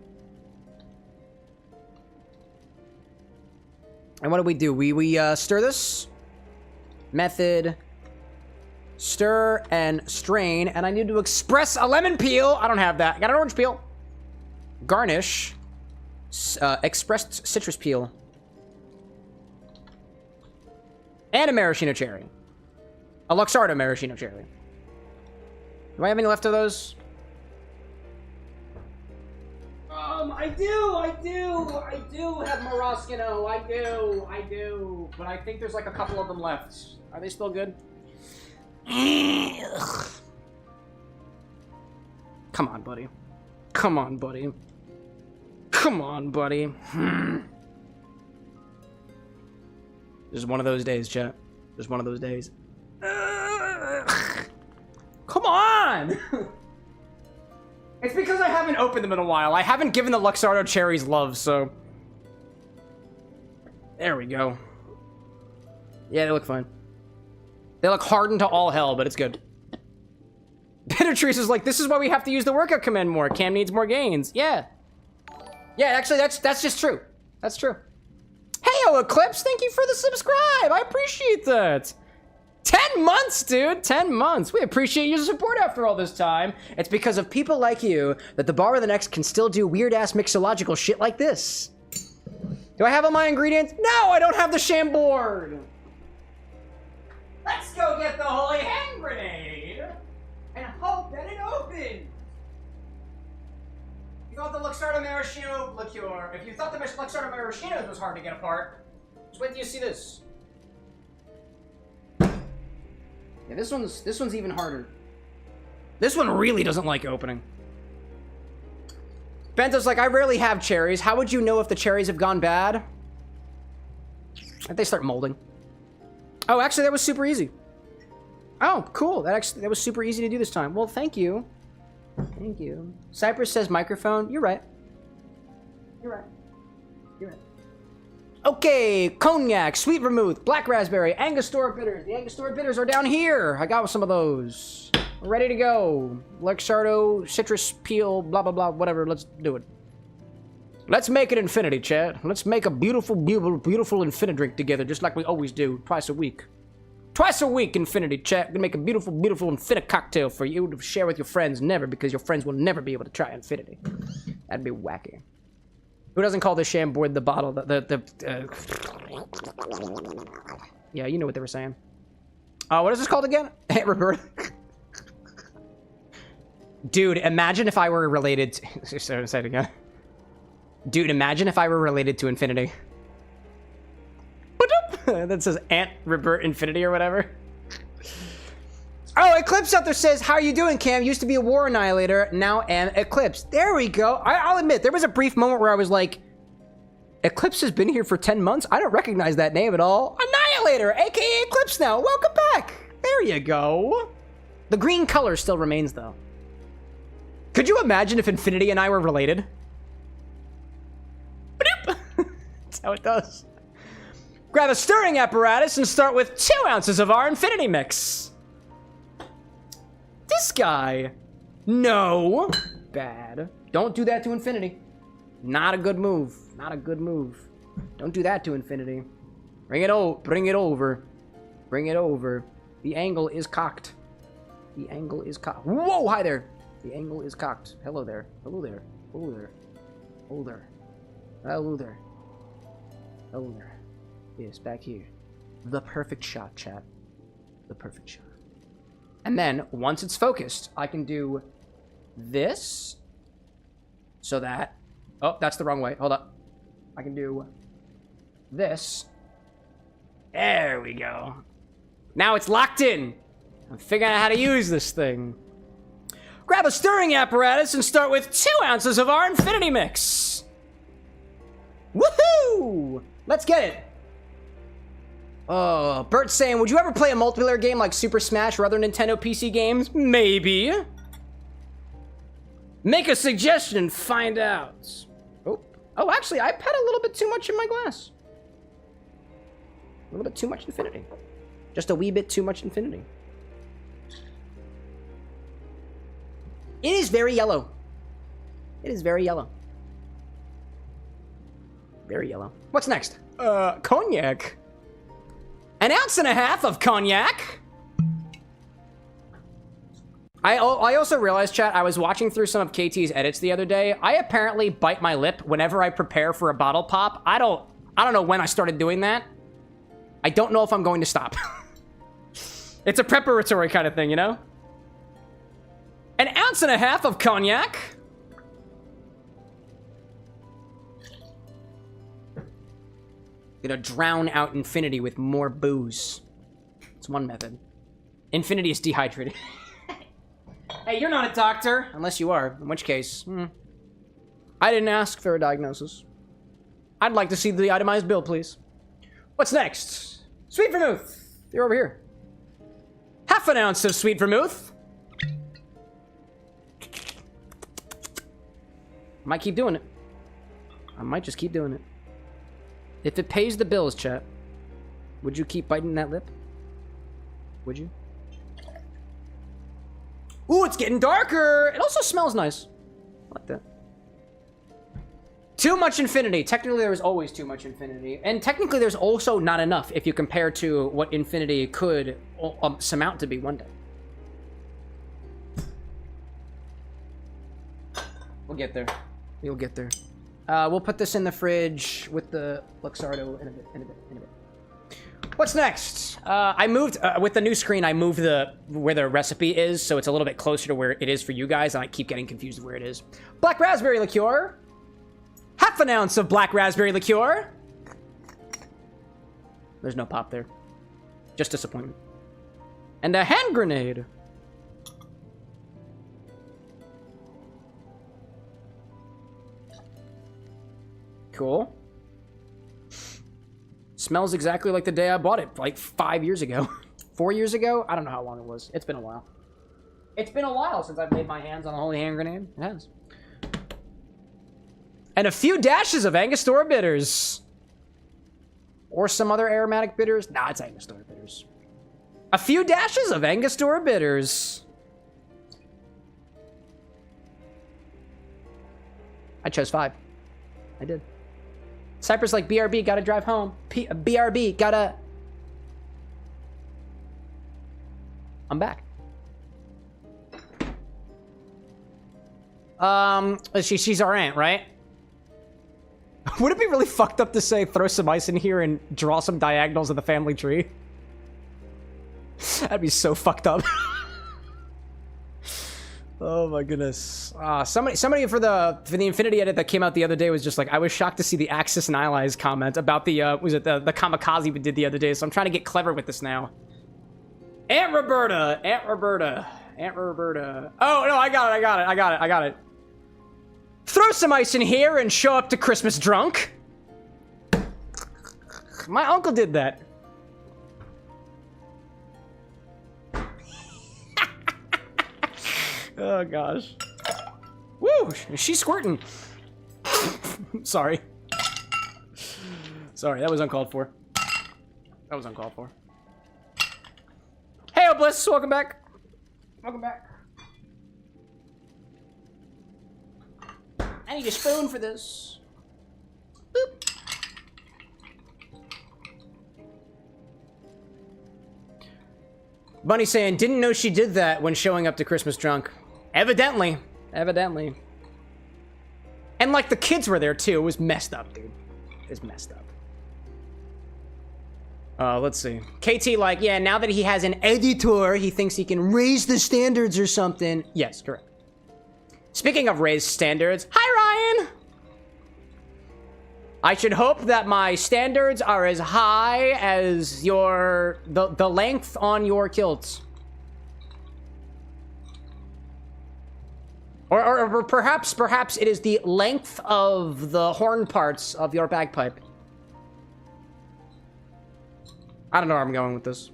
And what do? We stir this. Method. Stir and strain. And I need to express a lemon peel. I don't have that. I got an orange peel. Garnish. Expressed citrus peel. And a maraschino cherry. A Luxardo maraschino cherry. Do I have any left of those? I do have maraschino. I do. But I think there's like a couple of them left. Are they still good? Come on, buddy. Come on, buddy. Come on, buddy. This is one of those days, chat. Just one of those days. Come on! It's because I haven't opened them in a while. I haven't given the Luxardo cherries love, so... There we go. Yeah, they look fine. They look hardened to all hell, but it's good. Bittertrees is like, this is why we have to use the workout command more. Cam needs more gains. Yeah. Yeah, actually, that's just true. That's true. Hey, Eclipse, thank you for the subscribe. I appreciate that. 10 months, dude. 10 months. We appreciate your support after all this time. It's because of people like you that the Bar of the Next can still do weird-ass mixological shit like this. Do I have all my ingredients? No, I don't have the Chambord. Let's go get the holy hand grenade and hope that it opens. You thought the Luxardo maraschino liqueur. If you thought the Luxardo maraschino was hard to get apart, just wait till you see this. Yeah, this one's even harder. This one really doesn't like opening. Bento's like, I rarely have cherries. How would you know if the cherries have gone bad? If they start molding. Oh, actually, that was super easy. Oh, cool. That was super easy to do this time. Well, thank you. Thank you. Cypress says microphone. You're right. You're right. You're right. Okay, Cognac, sweet vermouth, black raspberry, Angostura Bitters. The Angostura Bitters are down here. I got some of those. We're ready to go. Luxardo, citrus peel, blah, blah, blah, whatever. Let's do it. Let's make it infinity, chat. Let's make a beautiful, beautiful, beautiful Infini-Drink together, just like we always do, twice a week. Twice a week, infinity, chat. We're gonna make a beautiful, beautiful Infini cocktail for you to share with your friends. Never, because your friends will never be able to try infinity. That'd be wacky. Who doesn't call the Chambord the bottle? Yeah, you know what they were saying. What is this called again? Hey, Roberta. Dude, imagine if I were related to... Say it again. Dude, imagine if I were related to Infinity. That says Aunt Robert Infinity or whatever. Oh, Eclipse out there says, how are you doing, Cam? Used to be a war annihilator, now am Eclipse. There we go. I'll admit, there was a brief moment where I was like, Eclipse has been here for 10 months? I don't recognize that name at all. Annihilator, aka Eclipse now. Welcome back. There you go. The green color still remains, though. Could you imagine if Infinity and I were related? That's how it does. Grab a stirring apparatus and start with 2 ounces of our Infinity mix. This guy. No. Bad. Don't do that to Infinity. Not a good move. Not a good move. Don't do that to Infinity. Bring it over. Bring it over. Bring it over. The angle is cocked. The angle is cocked. Whoa, hi there. The angle is cocked. Hello there. Hello there. Hello there. Hello there. Hello there. Hello there. Yes, back here. The perfect shot, chat. The perfect shot. And then, once it's focused, I can do this. So that... Oh, that's the wrong way. Hold up. I can do this. There we go. Now it's locked in. I'm figuring out how to use this thing. Grab a stirring apparatus and start with 2 ounces of our Infinity Mix. Woohoo! Let's get it. Oh, Bert's saying, would you ever play a multiplayer game like Super Smash or other Nintendo PC games? Maybe. Make a suggestion and find out. Oh, actually, I had a little bit too much in my glass. A little bit too much Infinity. Just a wee bit too much Infinity. It is very yellow. It is very yellow. Very yellow. What's next? Cognac. 1.5 ounces of cognac. I also realized, chat, I was watching through some of KT's edits the other day. I apparently bite my lip whenever I prepare for a bottle pop. I don't know when I started doing that. I don't know if I'm going to stop. It's a preparatory kind of thing, you know? 1.5 ounces of cognac. Gonna drown out Infinity with more booze. It's one method. Infinity is dehydrated. Hey, you're not a doctor. Unless you are, in which case, I didn't ask for a diagnosis. I'd like to see the itemized bill, please. What's next? Sweet vermouth. You're over here. 1/2 ounce of sweet vermouth. Might keep doing it. I might just keep doing it. If it pays the bills, chat, would you keep biting that lip? Would you? Ooh, it's getting darker. It also smells nice. I like that. Too much Infinity. Technically, there was always too much Infinity. And technically, there's also not enough if you compare to what Infinity could surmount to be one day. We'll get there. We'll get there. We'll put this in the fridge with the Luxardo in a bit. What's next? I moved, with the new screen, I moved where the recipe is, so it's a little bit closer to where it is for you guys, and I keep getting confused with where it is. Black raspberry liqueur. 1/2 ounce of black raspberry liqueur. There's no pop there. Just disappointment. And a hand grenade. Cool. Smells exactly like the day I bought it, like 5 years ago. 4 years ago? I don't know how long it was. It's been a while. It's been a while since I've laid my hands on a holy hand grenade. It has. And a few dashes of Angostura Bitters. Or some other aromatic bitters. Nah, it's Angostura Bitters. A few dashes of Angostura Bitters. I chose 5. I did. Cypress like BRB, gotta drive home. BRB, gotta... I'm back. She's our aunt, right? Would it be really fucked up to say throw some ice in here and draw some diagonals of the family tree? That'd be so fucked up. Oh my goodness. Somebody for the Infinity edit that came out the other day was just like, I was shocked to see the Axis and Allies comment about the the kamikaze we did the other day, so I'm trying to get clever with this now. Aunt Roberta. Oh no, I got it. Throw some ice in here and show up to Christmas drunk. My uncle did that. Oh gosh. Woo! She's squirting. Sorry. Sorry, that was uncalled for. Hey, Bliss, welcome back. I need a spoon for this. Boop. Bunny saying, didn't know she did that when showing up to Christmas drunk. Evidently. And like the kids were there too. It was messed up, dude. It was messed up. Let's see. KT like, yeah, now that he has an editor, he thinks he can raise the standards or something. Yes, correct. Speaking of raised standards, hi Ryan! I should hope that my standards are as high as the length on your kilts. Or perhaps it is the length of the horn parts of your bagpipe. I don't know where I'm going with this.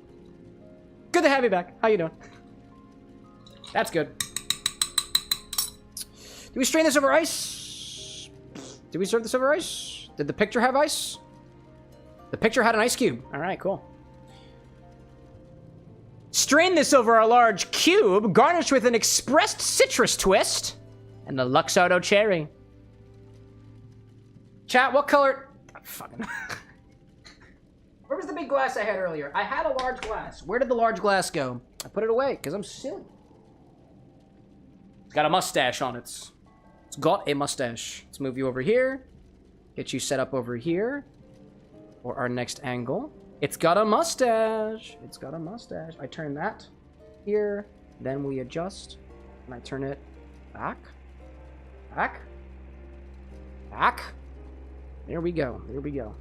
Good to have you back. How you doing? That's good. Do we strain this over ice? Did we serve this over ice? Did the picture have ice? The picture had an ice cube. All right, cool. Strain this over a large cube, garnished with an expressed citrus twist and the Luxardo cherry. Chat, what color? Fucking. Where was the big glass I had earlier? I had a large glass. Where did the large glass go? I put it away because I'm silly. It's got a mustache on it. It's got a mustache. Let's move you over here. Get you set up over here for our next angle. It's got a mustache. It's got a mustache. I turn that here. Then we adjust. And I turn it back. Back. Back. There we go. There we go.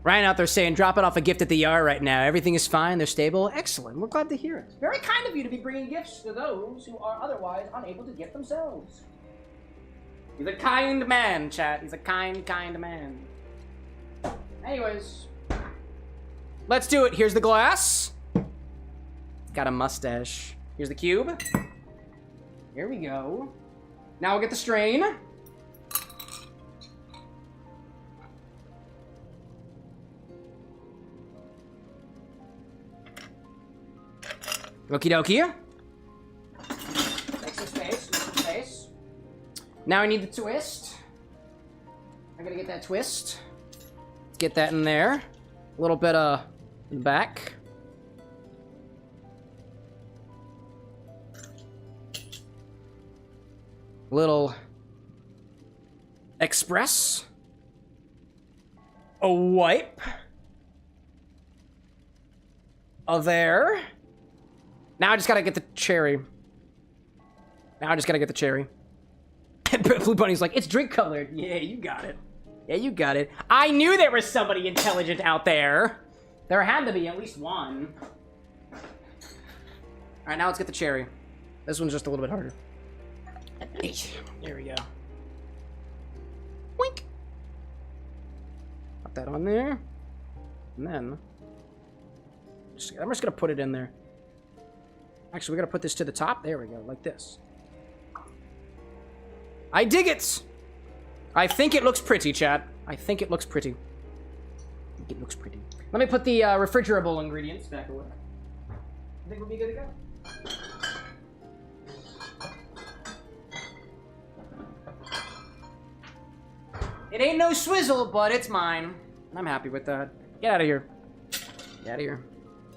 Ryan out there saying, dropping off a gift at the yard right now. Everything is fine. They're stable. Excellent. We're glad to hear it. Very kind of you to be bringing gifts to those who are otherwise unable to gift themselves. He's a kind man, chat. He's a kind man. Anyways. Let's do it. Here's the glass. Got a mustache. Here's the cube. Here we go. Now we'll get the strain. Okie dokie. Make some space. Now I need the twist. I gotta get that twist. Let's get that in there. A little bit in the back. Little express. A wipe. There. Now I just gotta get the cherry. Blue Bunny's like, it's drink colored. Yeah, you got it. I knew there was somebody intelligent out there. There had to be at least one. Alright, now let's get the cherry. This one's just a little bit harder. There we go. Wink. Put that on there. And then... I'm just gonna put it in there. Actually, we gotta put this to the top. There we go, like this. I dig it! I think it looks pretty, chat. I think it looks pretty. Let me put the refrigerable ingredients back away. I think we'll be good to go. It ain't no swizzle, but it's mine. And I'm happy with that. Get out of here.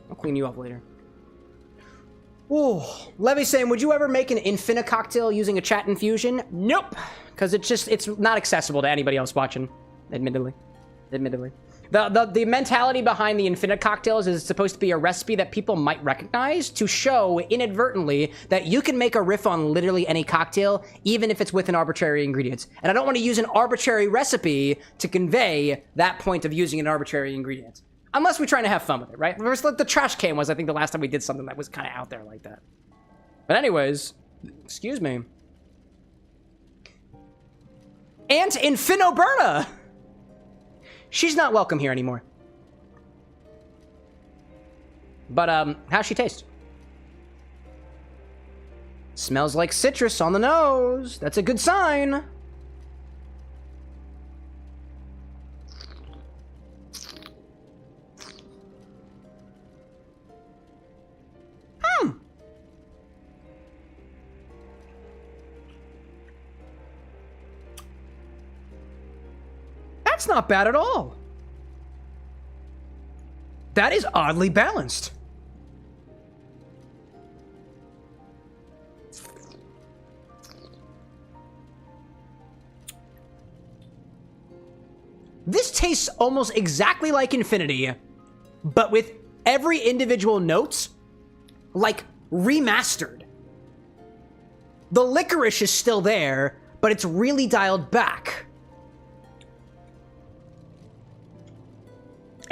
I'll clean you up later. Ooh, Levy saying, would you ever make an Infini cocktail using a chat infusion? Nope, because it's not accessible to anybody else watching, admittedly. The mentality behind the Infini cocktails is it's supposed to be a recipe that people might recognize to show inadvertently that you can make a riff on literally any cocktail, even if it's with an arbitrary ingredients. And I don't want to use an arbitrary recipe to convey that point of using an arbitrary ingredient. Unless we're trying to have fun with it, right? The trash can was, I think, the last time we did something that was kind of out there like that. But anyways, excuse me. Aunt Infin-oberta! She's not welcome here anymore. But, how's she taste? Smells like citrus on the nose. That's a good sign. That's not bad at all. That is oddly balanced. This tastes almost exactly like Infinity, but with every individual note, like, remastered. The licorice is still there, but it's really dialed back.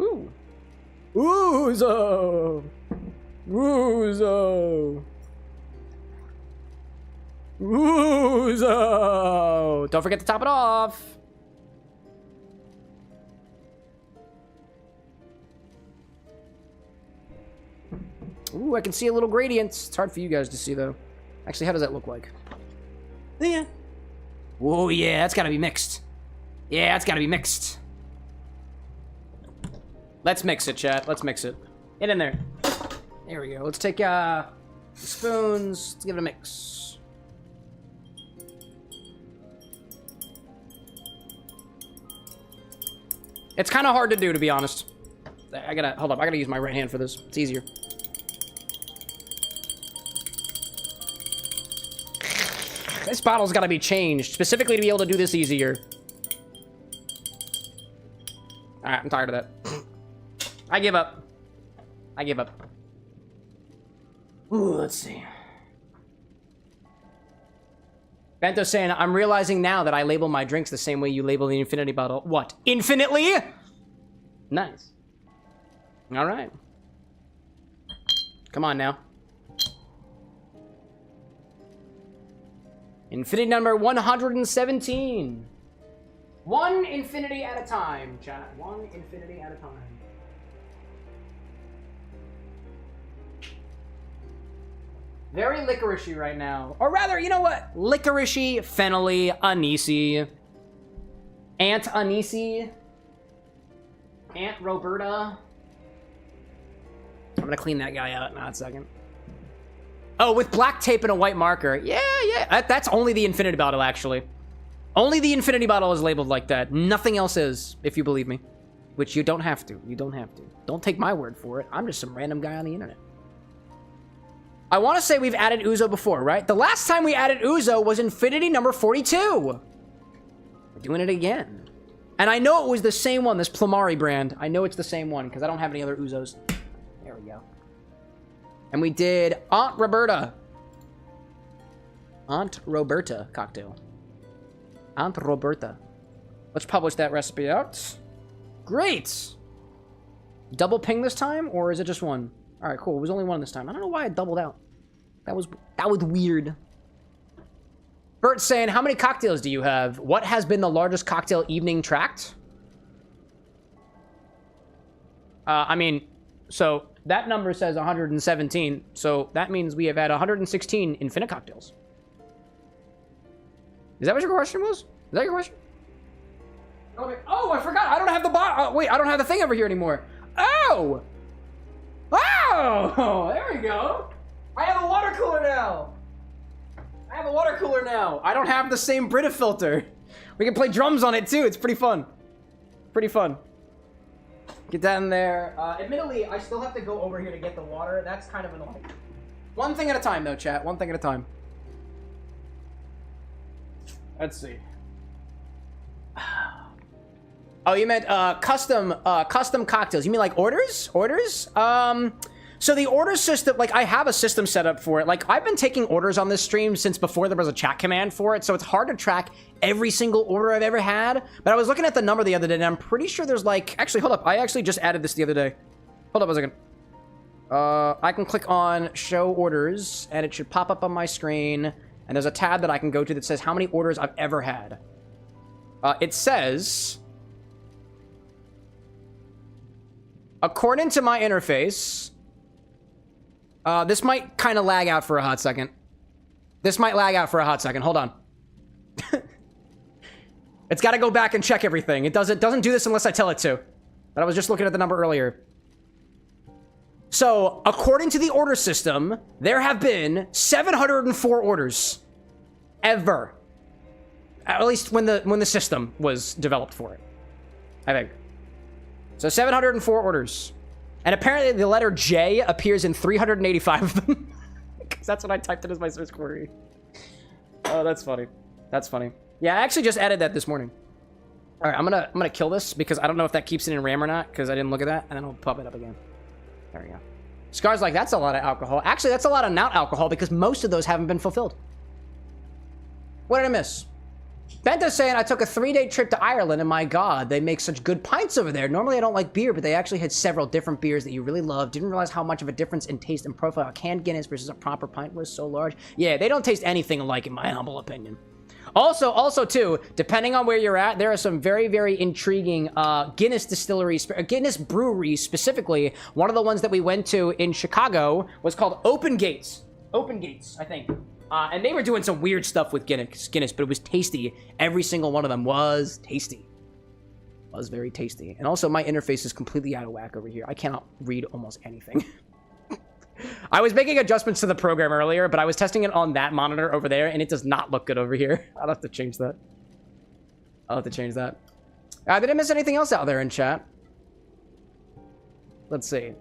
Ooh. Ouzo! Ouzo! Ouzo! Don't forget to top it off. Ooh, I can see a little gradient. It's hard for you guys to see, though. Actually, how does that look like? Yeah. Oh, yeah, that's gotta be mixed. Yeah, that's gotta be mixed. Let's mix it, chat. Let's mix it. Get in there. There we go. Let's take the spoons. Let's give it a mix. It's kind of hard to do, to be honest. Hold up. I gotta use my right hand for this. It's easier. This bottle's gotta be changed, specifically to be able to do this easier. Alright, I'm tired of that. I give up. I give up. Ooh, let's see. Bento's saying, I'm realizing now that I label my drinks the same way you label the infinity bottle. What? Infinitely? Nice. Alright. Come on now. Infinity number 117. One infinity at a time, chat. One infinity at a time. Very licoricey right now. Or rather, you know what? Licoricey, fennelly, anisey. Aunt Anisey. Aunt Roberta. I'm gonna clean that guy out in a second. Oh, with black tape and a white marker. Yeah. That's only the infinity bottle, actually. Only the infinity bottle is labeled like that. Nothing else is, if you believe me. Which you don't have to. You don't have to. Don't take my word for it. I'm just some random guy on the internet. I want to say we've added Ouzo before, right? The last time we added Ouzo was Infinity number 42. We're doing it again. And I know it was the same one, this Plumari brand. I know it's the same one, because I don't have any other Ouzos. There we go. And we did Aunt Roberta. Aunt Roberta cocktail. Aunt Roberta. Let's publish that recipe out. Great. Double ping this time, or is it just one? All right, cool. It was only one this time. I don't know why I doubled out. That was weird. Bert's saying, how many cocktails do you have? What has been the largest cocktail evening tracked? I mean, so that number says 117. So that means we have had 116 infinite cocktails. Is that what your question was? Is that your question? Okay. Oh, I forgot. I don't have the wait, I don't have the thing over here anymore. Oh! Oh! There we go. I have a water cooler now. I don't have the same Brita filter. We can play drums on it too. It's pretty fun. Get that in there. Admittedly, I still have to go over here to get the water. That's kind of annoying. One thing at a time, though, chat. One thing at a time. Let's see. Oh, you meant custom cocktails. You mean like orders? So the order system, like I have a system set up for it. Like I've been taking orders on this stream since before there was a chat command for it. So it's hard to track every single order I've ever had. But I was looking at the number the other day and I'm pretty sure there's like, actually, hold up. I actually just added this the other day. Hold up a second. I can click on show orders and it should pop up on my screen. And there's a tab that I can go to that says how many orders I've ever had. It says, according to my interface, this might kind of lag out for a hot second. Hold on. It's got to go back and check everything. It doesn't do this unless I tell it to. But I was just looking at the number earlier. So, according to the order system, there have been 704 orders. Ever. At least when the system was developed for it. I think. So 704 orders. And apparently the letter J appears in 385 of them. Because that's what I typed in as my search query. Oh, that's funny. Yeah, I actually just added that this morning. All right, I'm gonna kill this because I don't know if that keeps it in RAM or not because I didn't look at that, and then I'll pop it up again. There we go. Scar's like, that's a lot of alcohol. Actually, that's a lot of not alcohol because most of those haven't been fulfilled. What did I miss? Bento's saying, I took a 3-day trip to Ireland, and my God, they make such good pints over there. Normally, I don't like beer, but they actually had several different beers that you really love. Didn't realize how much of a difference in taste and profile a canned Guinness versus a proper pint was so large. Yeah, they don't taste anything alike, in my humble opinion. Also, too, depending on where you're at, there are some very, very intriguing Guinness distilleries, Guinness breweries specifically. One of the ones that we went to in Chicago was called Open Gates. Open Gates, I think. And they were doing some weird stuff with Guinness, but it was tasty. Every single one of them was tasty. Was very tasty. And also, my interface is completely out of whack over here. I cannot read almost anything. I was making adjustments to the program earlier, but I was testing it on that monitor over there, and it does not look good over here. I'll have to change that. Did I miss anything else out there in chat? Let's see.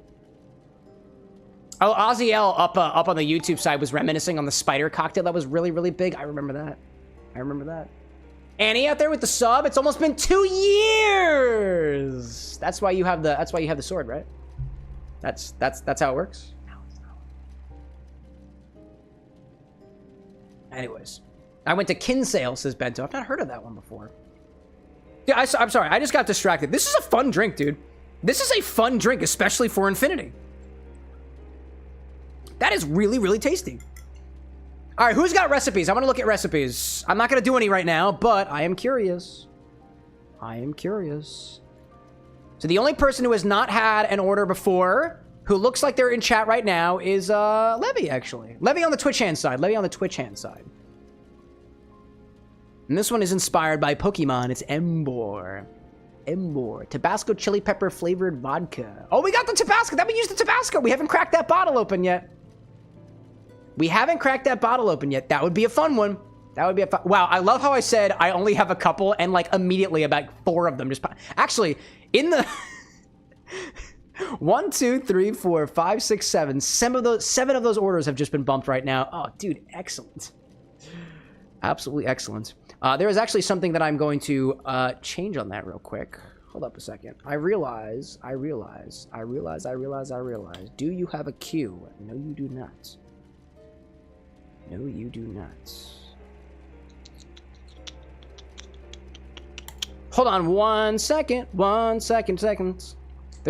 Oh, Ozzy up on the YouTube side was reminiscing on the spider cocktail that was really, really big. I remember that. Annie out there with the sub. It's almost been 2 years. That's why you have the sword, right? That's how it works. Anyways, I went to Kinsale, says Bento. I've not heard of that one before. Yeah, I'm sorry. I just got distracted. This is a fun drink, dude. This is a fun drink, especially for Infinity. That is really, really tasty. All right, who's got recipes? I want to look at recipes. I'm not going to do any right now, but I am curious. So the only person who has not had an order before, who looks like they're in chat right now, is Levy, actually. Levy on the Twitch hand side. And this one is inspired by Pokemon. It's Embor. Tabasco chili pepper flavored vodka. Oh, we got the Tabasco. That we used the Tabasco. We haven't cracked that bottle open yet. That would be a fun one. Wow, I love how I said I only have a couple, and like immediately about 4 of them just actually in the 1, 2, 3, 4, 5, 6, 7. 7 of those orders have just been bumped right now. Oh, dude, excellent. Absolutely excellent. There is actually something that I'm going to change on that real quick. Hold up a second. I realize. Do you have a queue? No, you do not. Hold on 1 second. There's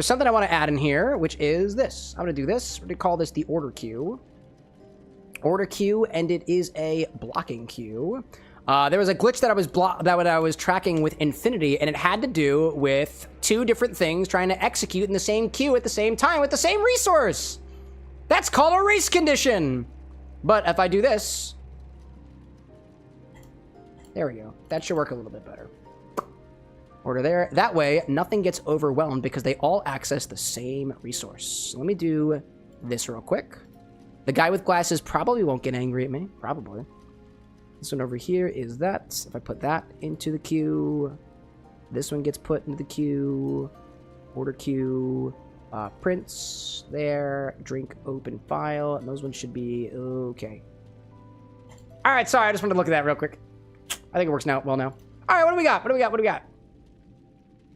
something I want to add in here, which is this. I'm going to do this. We're going to call this the order queue. And it is a blocking queue. There was a glitch that I was tracking with Infinity, and it had to do with 2 different things trying to execute in the same queue at the same time with the same resource. That's called a race condition. But if I do this, there we go. That should work a little bit better. Order there. That way, nothing gets overwhelmed because they all access the same resource. So let me do this real quick. The guy with glasses probably won't get angry at me. Probably. This one over here is that. If I put that into the queue, this one gets put into the queue. Order queue. Prints there. Drink open file. And those ones should be okay. All right, sorry. I just wanted to look at that real quick. I think it works now. Well, now. All right, what do we got?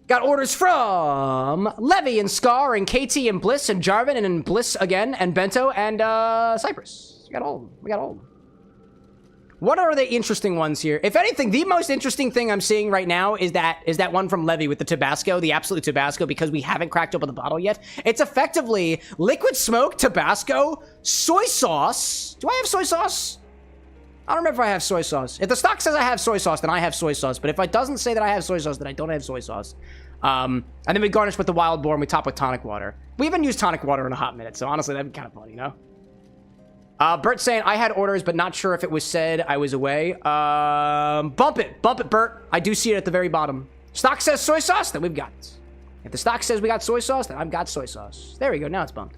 Got orders from Levy and Scar and KT and Bliss and Jarvan and Bliss again and Bento and Cypress. We got all of them. What are the interesting ones here? If anything, the most interesting thing I'm seeing right now is that one from Levy with the Tabasco, the absolute Tabasco, because we haven't cracked open the bottle yet. It's effectively liquid smoke, Tabasco, soy sauce. Do I have soy sauce? I don't remember if I have soy sauce. If the stock says I have soy sauce, then I have soy sauce. But if it doesn't say that I have soy sauce, then I don't have soy sauce. And then we garnish with the wild boar and we top with tonic water. We haven't used tonic water in a hot minute, so honestly, that'd be kind of funny, you know? Bert's saying, I had orders, but not sure if it was said I was away. Bump it, Bert. I do see it at the very bottom. Stock says soy sauce, then we've got it. If the stock says we got soy sauce, then I've got soy sauce. There we go, now it's bumped.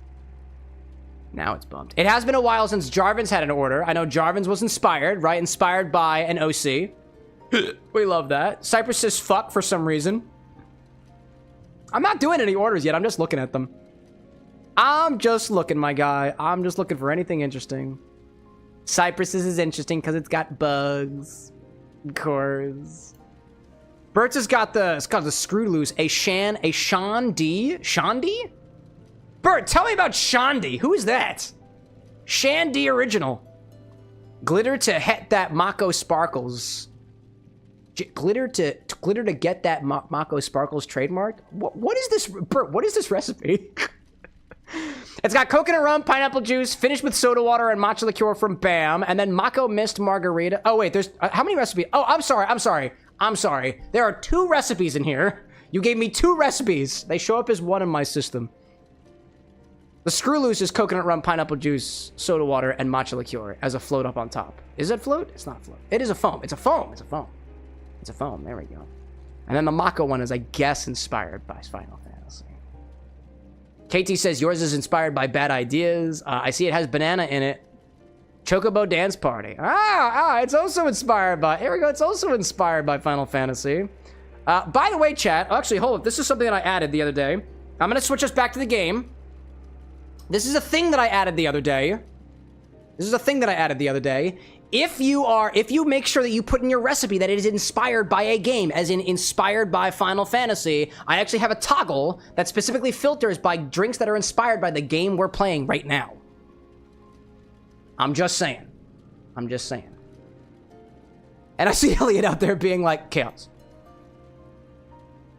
It has been a while since Jarvan's had an order. I know Jarvan's was inspired, right? Inspired by an OC. We love that. Cypress says fuck for some reason. I'm not doing any orders yet. I'm just looking at them. I'm just looking, my guy. I'm just looking for anything interesting. Cypress's is interesting because it's got bugs. Of course. Bert's has got the screw loose. A Sean D? Bert, tell me about Shandy. Who is that? Shandy original. Glitter to het that Mako sparkles. glitter to get that Mako Sparkles trademarked. What is this? Bert, what is this recipe? It's got coconut rum, pineapple juice, finished with soda water and matcha liqueur from Bam, and then Mako Mist Margarita. Oh wait, there's how many recipes? Oh, I'm sorry. There are 2 recipes in here. You gave me 2 recipes. They show up as one in my system. The screw loose is coconut rum, pineapple juice, soda water, and matcha liqueur as a float up on top. Is it float? It's not a float. It is a foam. It's a foam. It's a foam. It's a foam. There we go. And then the Mako one is, I guess, inspired by Final Fantasy. KT says yours is inspired by Bad Ideas. I see it has banana in it. Chocobo Dance Party. It's also inspired by... Here we go. It's also inspired by Final Fantasy. By the way, chat... Actually, hold up. This is something that I added the other day. I'm going to switch us back to the game. This is a thing that I added the other day. If you make sure that you put in your recipe that it is inspired by a game, as in inspired by Final Fantasy, I actually have a toggle that specifically filters by drinks that are inspired by the game we're playing right now. I'm just saying. And I see Elliot out there being like, chaos.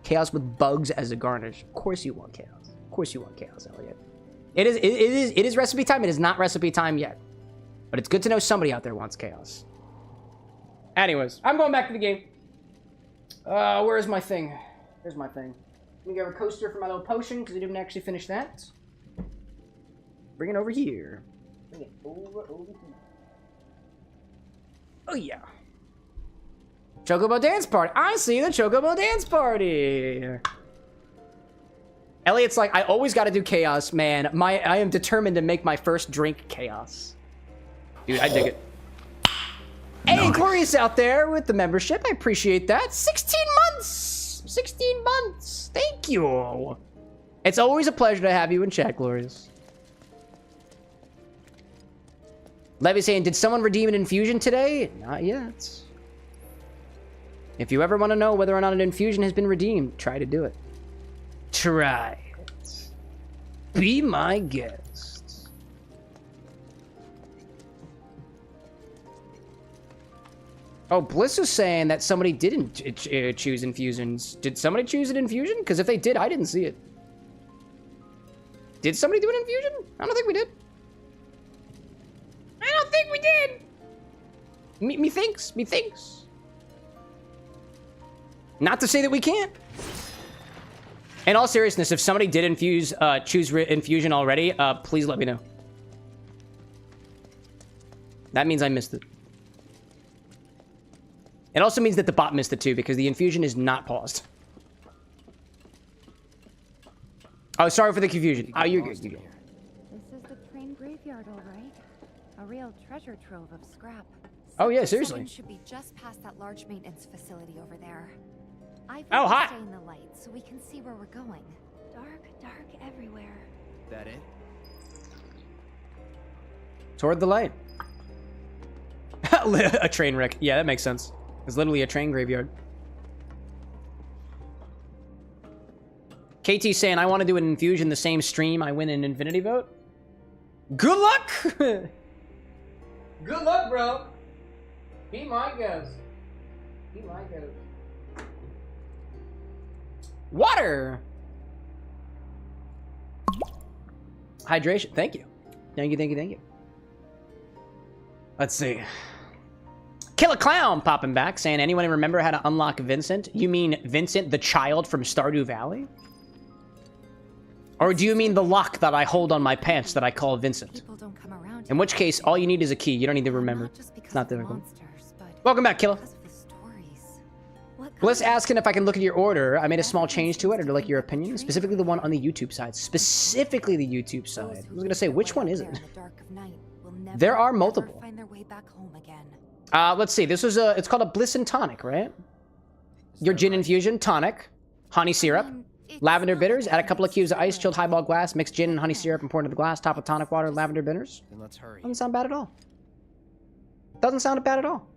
Chaos with bugs as a garnish. Of course you want chaos. Of course you want chaos, Elliot. It is recipe time. It is not recipe time yet. But it's good to know somebody out there wants chaos. Anyways, I'm going back to the game. Where's my thing? Here's my thing. Let me grab a coaster for my little potion, because I didn't actually finish that. Bring it over here. Bring it over here. Oh, yeah. Chocobo Dance Party. I see the Chocobo Dance Party. Elliot's like, I always got to do chaos, man. I am determined to make my first drink chaos. Dude, I dig it. Hey, Clarice out there with the membership. I appreciate that. 16 months. 16 months. Thank you. It's always a pleasure to have you in chat, Glorious. Levy saying, did someone redeem an infusion today? Not yet. If you ever want to know whether or not an infusion has been redeemed, try to do it. Try it. Be my guest. Oh, Bliss is saying that somebody didn't choose infusions. Did somebody choose an infusion? Because if they did, I didn't see it. Did somebody do an infusion? I don't think we did. I don't think we did. Methinks. Not to say that we can't. In all seriousness, if somebody did choose infusion already, please let me know. That means I missed it. It also means that the bot missed it too, because the infusion is not paused. Oh, sorry for the confusion. Oh, you're good. You're good. This is the train graveyard, all right. A real treasure trove of scrap. Oh yeah, seriously. Should be just past that large maintenance facility over there. I've Oh, hi. stay in the light so we can see where we're going. Dark everywhere. That it? Toward the light. A train wreck. Yeah, that makes sense. It's literally a train graveyard. KT saying, I want to do an infusion the same stream I win an infinity vote. Good luck! Good luck, bro. Be my guest. Be my guest. Water! Hydration. Thank you. Thank you. Let's see. Kill a Clown popping back, saying, anyone remember how to unlock Vincent? You mean Vincent, the child from Stardew Valley? Or do you mean the lock that I hold on my pants that I call Vincent? People don't come around. In which case, all you need is a key. You don't need to remember. Not just because It's not of the difficult. monsters, but Welcome back, Killa. because of the stories. What Bliss kind of- asking if I can look at your order. I made a small change to it, or to like your opinion. Specifically the one on the YouTube side. Specifically the YouTube side. I was gonna say, which one is it? There are multiple. Find their way back home again. Let's see. This was it's called a Bliss and Tonic, right? Your gin infusion, tonic, honey syrup, lavender bitters. Add a couple of cubes of ice, chilled highball glass, mix gin and honey syrup, and pour into the glass. Top with tonic water, lavender bitters. Then let's hurry. Doesn't sound bad at all. Doesn't sound bad at all.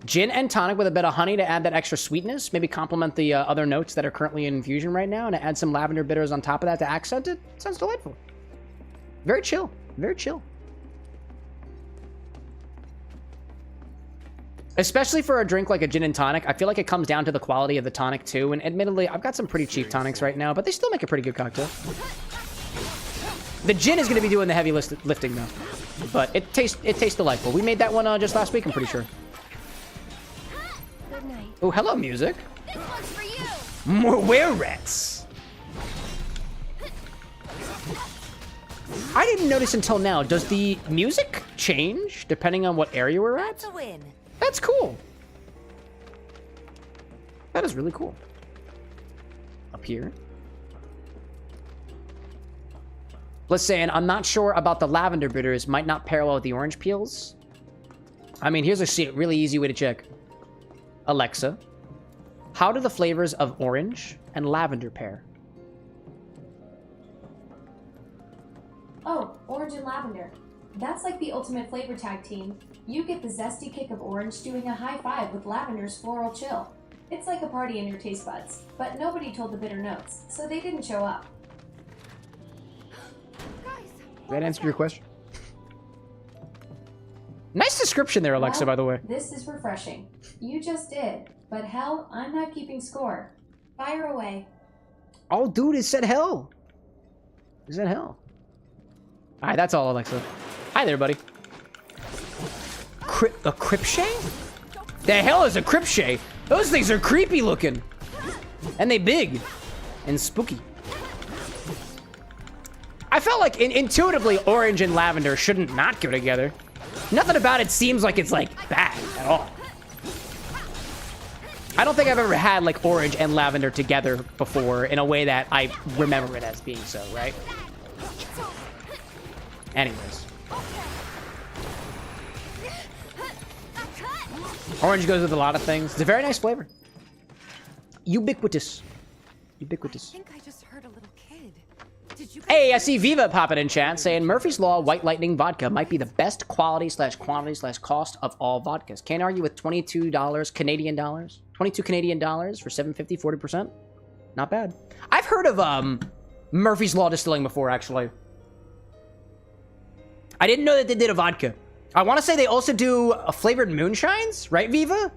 Gin and tonic with a bit of honey to add that extra sweetness. Maybe complement the other notes that are currently in infusion right now, and add some lavender bitters on top of that to accent it. Sounds delightful. Very chill. Very chill. Especially for a drink like a gin and tonic, I feel like it comes down to the quality of the tonic too. And admittedly, I've got some pretty cheap tonics right now, but they still make a pretty good cocktail. The gin is going to be doing the heavy lifting though, but it tastes delightful. We made that one just last week, I'm pretty sure. Good night. Oh, hello, music. This one's for you. More were-rats. I didn't notice until now. Does the music change depending on what area we're at? That's a win. That's cool. That is really cool. Up here. Listen, I'm not sure about the lavender bitters. Might not pair well with the orange peels. I mean, here's a really easy way to check. Alexa, how do the flavors of orange and lavender pair? Oh, orange and lavender. That's like the ultimate flavor tag team. You get the zesty kick of orange doing a high five with lavender's floral chill. It's like a party in your taste buds, but nobody told the bitter notes, so they didn't show up. Did that answer your question? Nice description there, Alexa, by the way. This is refreshing. You just did, but hell, I'm not keeping score. Fire away. Oh, dude, it said hell. It said hell. All right, that's all, Alexa. Hi there, buddy. A cripshay? The hell is a cripshay? Those things are creepy looking. And they big. And spooky. I felt like intuitively orange and lavender shouldn't not go together. Nothing about it seems like it's like bad at all. I don't think I've ever had like orange and lavender together before in a way that I remember it as being so, right? Anyways. Orange goes with a lot of things. It's a very nice flavor. Ubiquitous. Ubiquitous. I think I just heard a little kid. Did you Hey, I see Viva popping in chat saying Murphy's Law White Lightning vodka might be the best quality / quantity / cost of all vodkas. Can't argue with $22 Canadian dollars. 22 Canadian dollars for 750, 40%. Not bad. I've heard of Murphy's Law Distilling before, actually. I didn't know that they did a vodka. I want to say they also do flavored moonshines, right, Viva?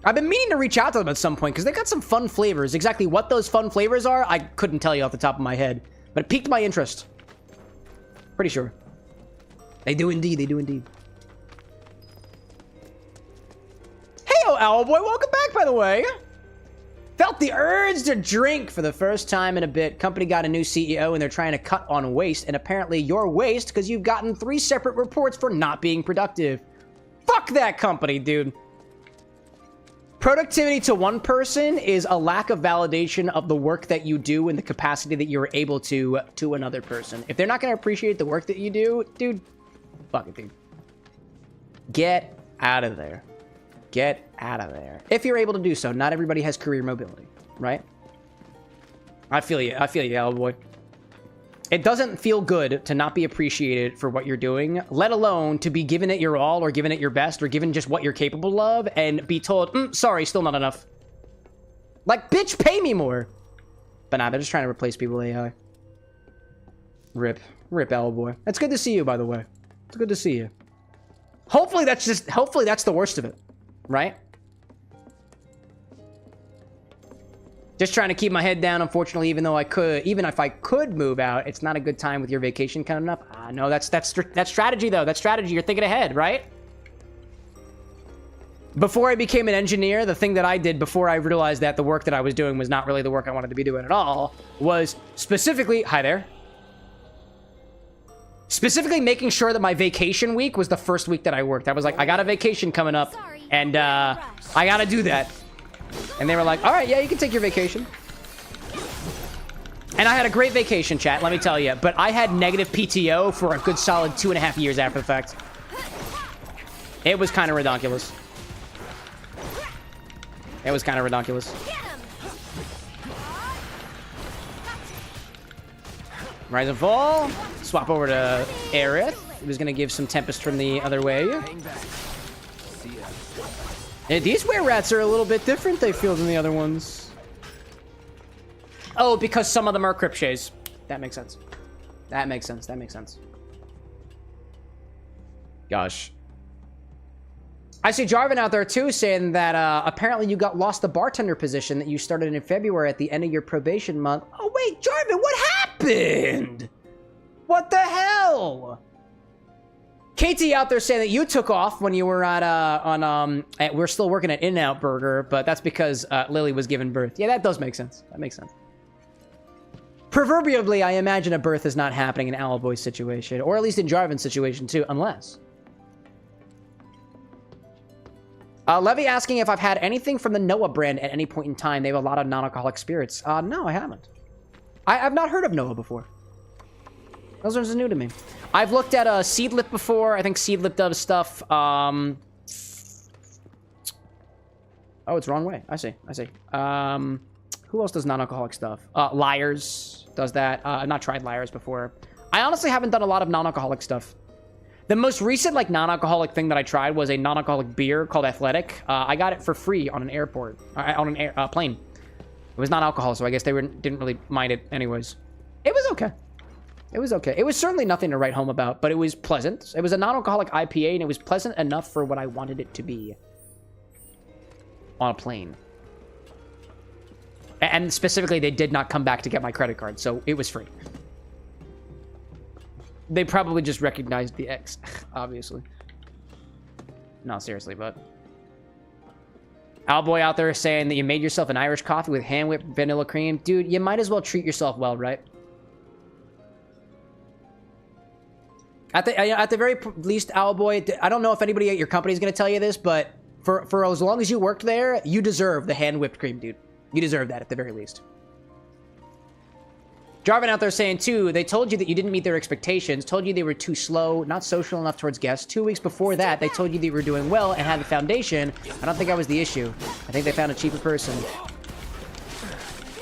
I've been meaning to reach out to them at some point because they've got some fun flavors. Exactly what those fun flavors are, I couldn't tell you off the top of my head. But it piqued my interest. Pretty sure. They do indeed, they do indeed. Hey-o, Owlboy, welcome back, by the way. Felt the urge to drink for the first time in a bit. Company got a new CEO and they're trying to cut on waste. And apparently you're waste because you've gotten 3 separate reports for not being productive. Fuck that company, dude. Productivity to one person is a lack of validation of the work that you do and the capacity that you're able to another person. If they're not going to appreciate the work that you do, dude, fuck it, dude. Get out of there. Get out of there. If you're able to do so. Not everybody has career mobility, right? I feel you. I feel you, Owlboy. It doesn't feel good to not be appreciated for what you're doing, let alone to be given it your all or given it your best or given just what you're capable of and be told, sorry, still not enough. Like, bitch, pay me more. But nah, they're just trying to replace people with AI. Rip. Rip, Owlboy. It's good to see you, by the way. It's good to see you. Hopefully that's the worst of it, right? Just trying to keep my head down, unfortunately, even if I could move out, it's not a good time with your vacation coming up. No, that's strategy, though. That's strategy. You're thinking ahead, right? Before I became an engineer, the thing that I did before I realized that the work that I was doing was not really the work I wanted to be doing at all was specifically... Hi there. Specifically making sure that my vacation week was the first week that I worked. I was like, I got a vacation coming up, and I got to do that. And they were like, all right, yeah, you can take your vacation. And I had a great vacation, chat, let me tell you. But I had negative PTO for a good solid 2.5 years after the fact. It was kind of ridiculous. It was kind of ridiculous. Rise and fall. Swap over to Aerith. He was going to give some Tempest from the other way. Yeah, these were-rats are a little bit different, they feel, than the other ones. Oh, because some of them are cripshays. That makes sense. That makes sense. That makes sense. Gosh. I see Jarvan out there too saying that apparently you got lost the bartender position that you started in February at the end of your probation month. Oh wait, Jarvan, what happened? What the hell? Katie out there saying that you took off when you were at we're still working at In-N-Out Burger, but that's because Lily was giving birth. Yeah, that does make sense. That makes sense. Proverbially, I imagine a birth is not happening in Owlboy's situation, or at least in Jarvan's situation too, unless. Levy asking if I've had anything from the Noah brand at any point in time. They have a lot of non-alcoholic spirits. No, I haven't. I've not heard of Noah before. Those are new to me. I've looked at Seedlip before. I think Seedlip does stuff. Oh, it's the wrong way. I see. Who else does non-alcoholic stuff? Liars does that. I've not tried Liars before. I honestly haven't done a lot of non-alcoholic stuff. The most recent like non-alcoholic thing that I tried was a non-alcoholic beer called Athletic. I got it for free on an airport, on an plane. It was not alcohol, so I guess they didn't really mind it anyways. It was okay. It was okay. It was certainly nothing to write home about, but it was pleasant. It was a non-alcoholic IPA, and it was pleasant enough for what I wanted it to be on a plane. And specifically, they did not come back to get my credit card, so it was free. They probably just recognized the X, obviously. No, seriously, but... Owlboy out there saying that you made yourself an Irish coffee with hand-whipped vanilla cream. Dude, you might as well treat yourself well, right? At the very least, Owlboy, I don't know if anybody at your company is going to tell you this, but for as long as you worked there, you deserve the hand-whipped cream, dude. You deserve that at the very least. Jarvan out there saying, too, they told you that you didn't meet their expectations, told you they were too slow, not social enough towards guests. 2 weeks before that, they told you that you were doing well and had the foundation. I don't think I was the issue. I think they found a cheaper person.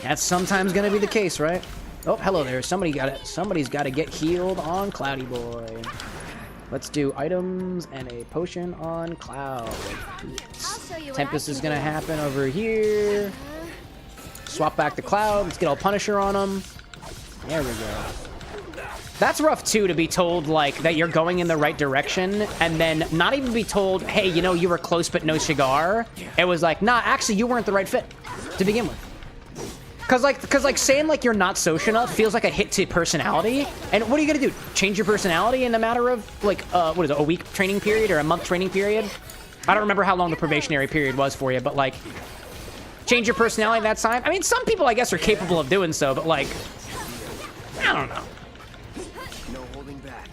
That's sometimes going to be the case, right? Oh, hello there. Somebody's got to get healed on Cloudy Boy. Let's do items and a potion on Cloud. Tempest is going to happen over here. Swap back to Cloud. Let's get all Punisher on him. There we go. That's rough, too, to be told, like, that you're going in the right direction, and then not even be told, hey, you know, you were close but no cigar. It was like, nah, actually, you weren't the right fit to begin with. Cause like saying like you're not social enough feels like a hit to personality. And what are you gonna do? Change your personality in a matter of like what is it, a week training period or a month training period? I don't remember how long the probationary period was for you, but like change your personality that time. I mean, some people I guess are capable of doing so, but like I don't know. No holding back.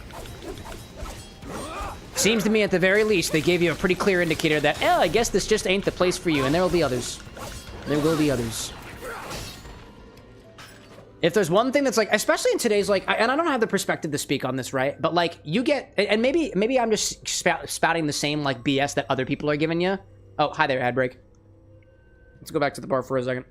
Seems to me at the very least they gave you a pretty clear indicator that I guess this just ain't the place for you, and there will be others. There will be others. If there's one thing that's like, especially in today's like, and I don't have the perspective to speak on this, right? But like, you get, and maybe I'm just spouting the same like BS that other people are giving you. Oh, hi there, ad break. Let's go back to the bar for a second.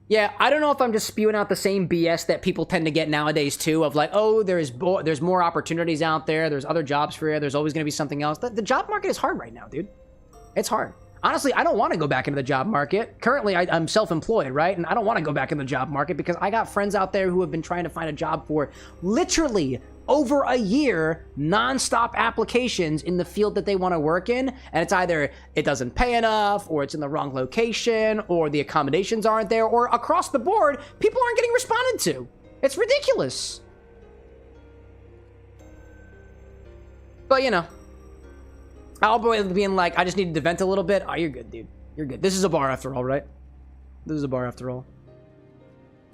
Yeah, I don't know if I'm just spewing out the same BS that people tend to get nowadays too, of like, oh, there's more opportunities out there, there's other jobs for you, there's always gonna be something else. The job market is hard right now, dude. It's hard. Honestly, I don't want to go back into the job market. Currently, I'm self-employed, right? And I don't want to go back in the job market because I got friends out there who have been trying to find a job for literally over a year, non-stop applications in the field that they want to work in. And it's either it doesn't pay enough, or it's in the wrong location, or the accommodations aren't there, or across the board, people aren't getting responded to. It's ridiculous. But, you know. Owlboy being like, I just needed to vent a little bit. Oh, you're good, dude. You're good. This is a bar after all, right? This is a bar after all.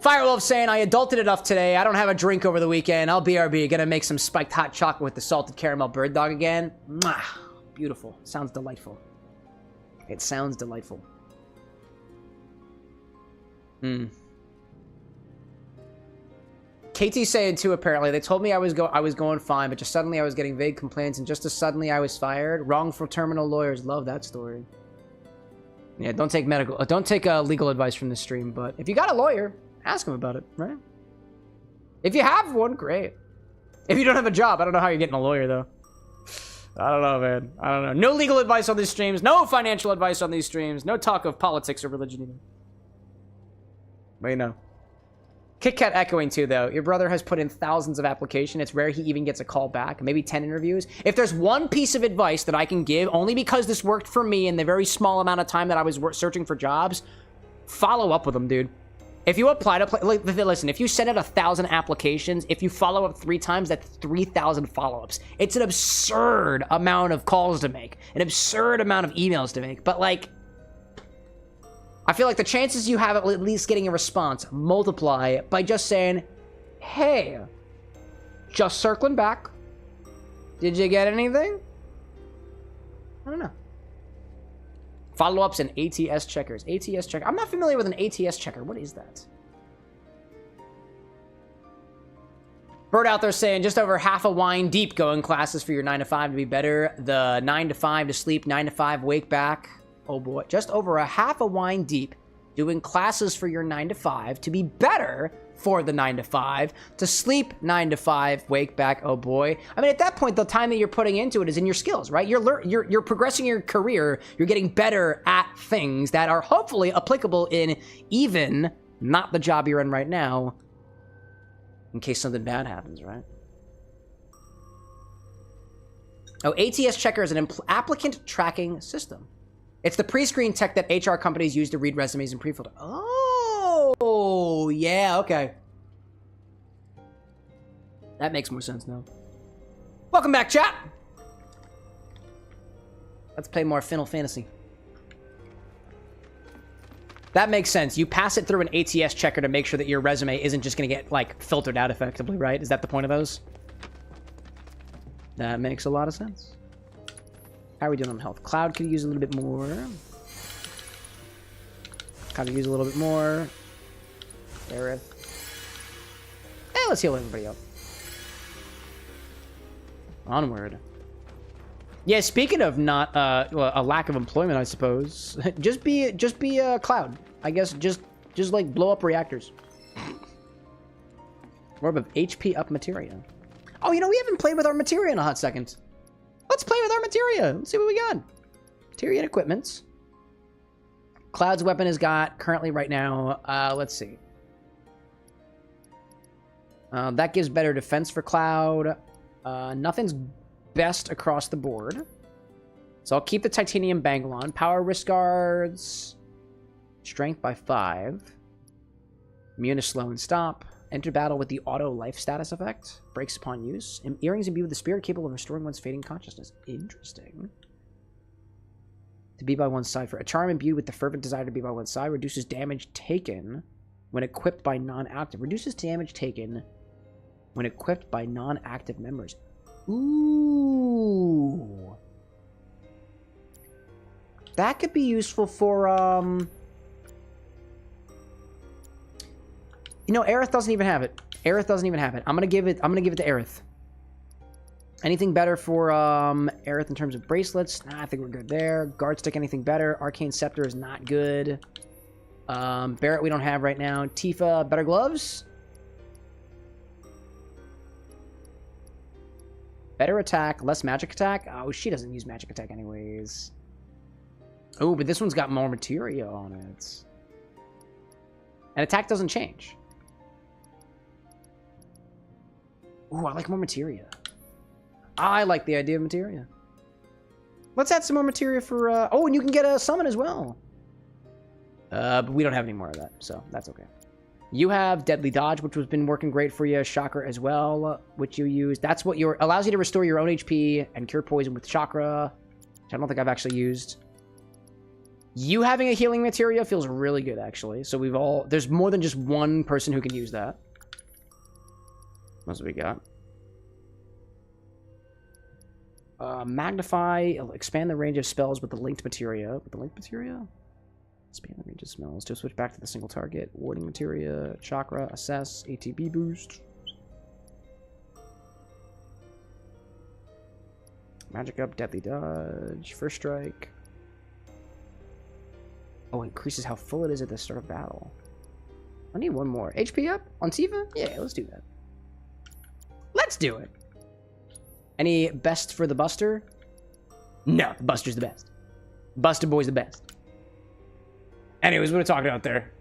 Firewolf saying, I adulted enough today. I don't have a drink over the weekend. I'll BRB. Gonna make some spiked hot chocolate with the salted caramel bird dog again. Mwah. Beautiful. Sounds delightful. It sounds delightful. KT saying too, apparently. They told me I was going fine, but just suddenly I was getting vague complaints, and just as suddenly I was fired. Wrongful terminal lawyers. Love that story. Yeah, don't take legal advice from this stream, but if you got a lawyer, ask him about it, right? If you have one, great. If you don't have a job, I don't know how you're getting a lawyer, though. I don't know, man. I don't know. No legal advice on these streams. No financial advice on these streams. No talk of politics or religion, either. But you know. Kit Kat echoing too, though. Your brother has put in thousands of applications. It's rare he even gets a call back. Maybe 10 interviews. If there's one piece of advice that I can give, only because this worked for me in the very small amount of time that I was searching for jobs, follow up with them, dude. If you apply to play, listen, if you send out 1,000 applications, if you follow up 3 times, that's 3,000 follow-ups. It's an absurd amount of calls to make, an absurd amount of emails to make. But like, I feel like the chances you have of at least getting a response multiply by just saying, hey, just circling back. Did you get anything? I don't know. Follow-ups and ATS checkers. ATS checker. I'm not familiar with an ATS checker. What is that? Bird out there saying just over half a wine deep going classes for your 9 to 5 to be better. The 9 to 5 to sleep, 9 to 5 wake back. Oh boy, just over a half a wine deep doing classes for your 9 to 5 to be better for the 9 to 5 to sleep 9 to 5 wake back. Oh boy. I mean, at that point, the time that you're putting into it is in your skills, right? You're progressing your career. You're getting better at things that are hopefully applicable in even not the job you're in right now, in case something bad happens, right? Oh, ATS checker is an applicant tracking system. It's the pre-screen tech that HR companies use to read resumes and pre-filter. Oh, yeah, okay. That makes more sense now. Welcome back, chat. Let's play more Final Fantasy. That makes sense. You pass it through an ATS checker to make sure that your resume isn't just going to get, like, filtered out effectively, right? Is that the point of those? That makes a lot of sense. How are we doing on health? Cloud could use a little bit more. Cloud could use a little bit more. Aerith. Let's heal everybody up. Onward. Yeah, speaking of not well, a lack of employment, I suppose. just be Cloud. I guess just like blow up reactors. Orb of HP up materia. Oh, you know, we haven't played with our materia in a hot second. Let's play with our materia. Let's see what we got. Materia and equipments. Cloud's weapon has got currently right now. Let's see. That gives better defense for Cloud. Nothing's best across the board. So I'll keep the titanium bangle on. Power risk guards. Strength by 5. Immune to slow and stop. Enter battle with the auto life status effect. Breaks upon use. Earrings imbued with the spirit capable of restoring one's fading consciousness. Interesting. To be by one's side. For a charm imbued with the fervent desire to be by one's side. Reduces damage taken when equipped by non-active. Reduces damage taken when equipped by non-active members. Ooh. That could be useful for, you know, Aerith doesn't even have it. Aerith doesn't even have it. I'm gonna give it to Aerith. Anything better for Aerith in terms of bracelets? Nah, I think we're good there. Guard stick, anything better? Arcane scepter is not good. Barrett we don't have right now. Tifa, better gloves? Better attack, less magic attack? Oh, she doesn't use magic attack anyways. Oh, but this one's got more materia on it. And attack doesn't change. Ooh, I like more materia. I like the idea of materia. Let's add some more materia for, oh, and you can get a summon as well. But we don't have any more of that, so that's okay. You have Deadly Dodge, which has been working great for you. Chakra as well, which you use. That's what allows you to restore your own HP and cure poison with Chakra, which I don't think I've actually used. You having a healing materia feels really good, actually. So there's more than just one person who can use that. What else have we got? Magnify, expand the range of spells with the linked materia. With the linked materia? Expand the range of spells to switch back to the single target. Warding materia, chakra, assess, ATB boost. Magic up, deadly dodge, first strike. Oh, increases how full it is at the start of battle. I need one more. HP up on Tifa? Yeah, let's do that. Let's do it. Any best for the Buster? No, the Buster's the best. Buster Boy's the best. Anyways, what are we talking about there?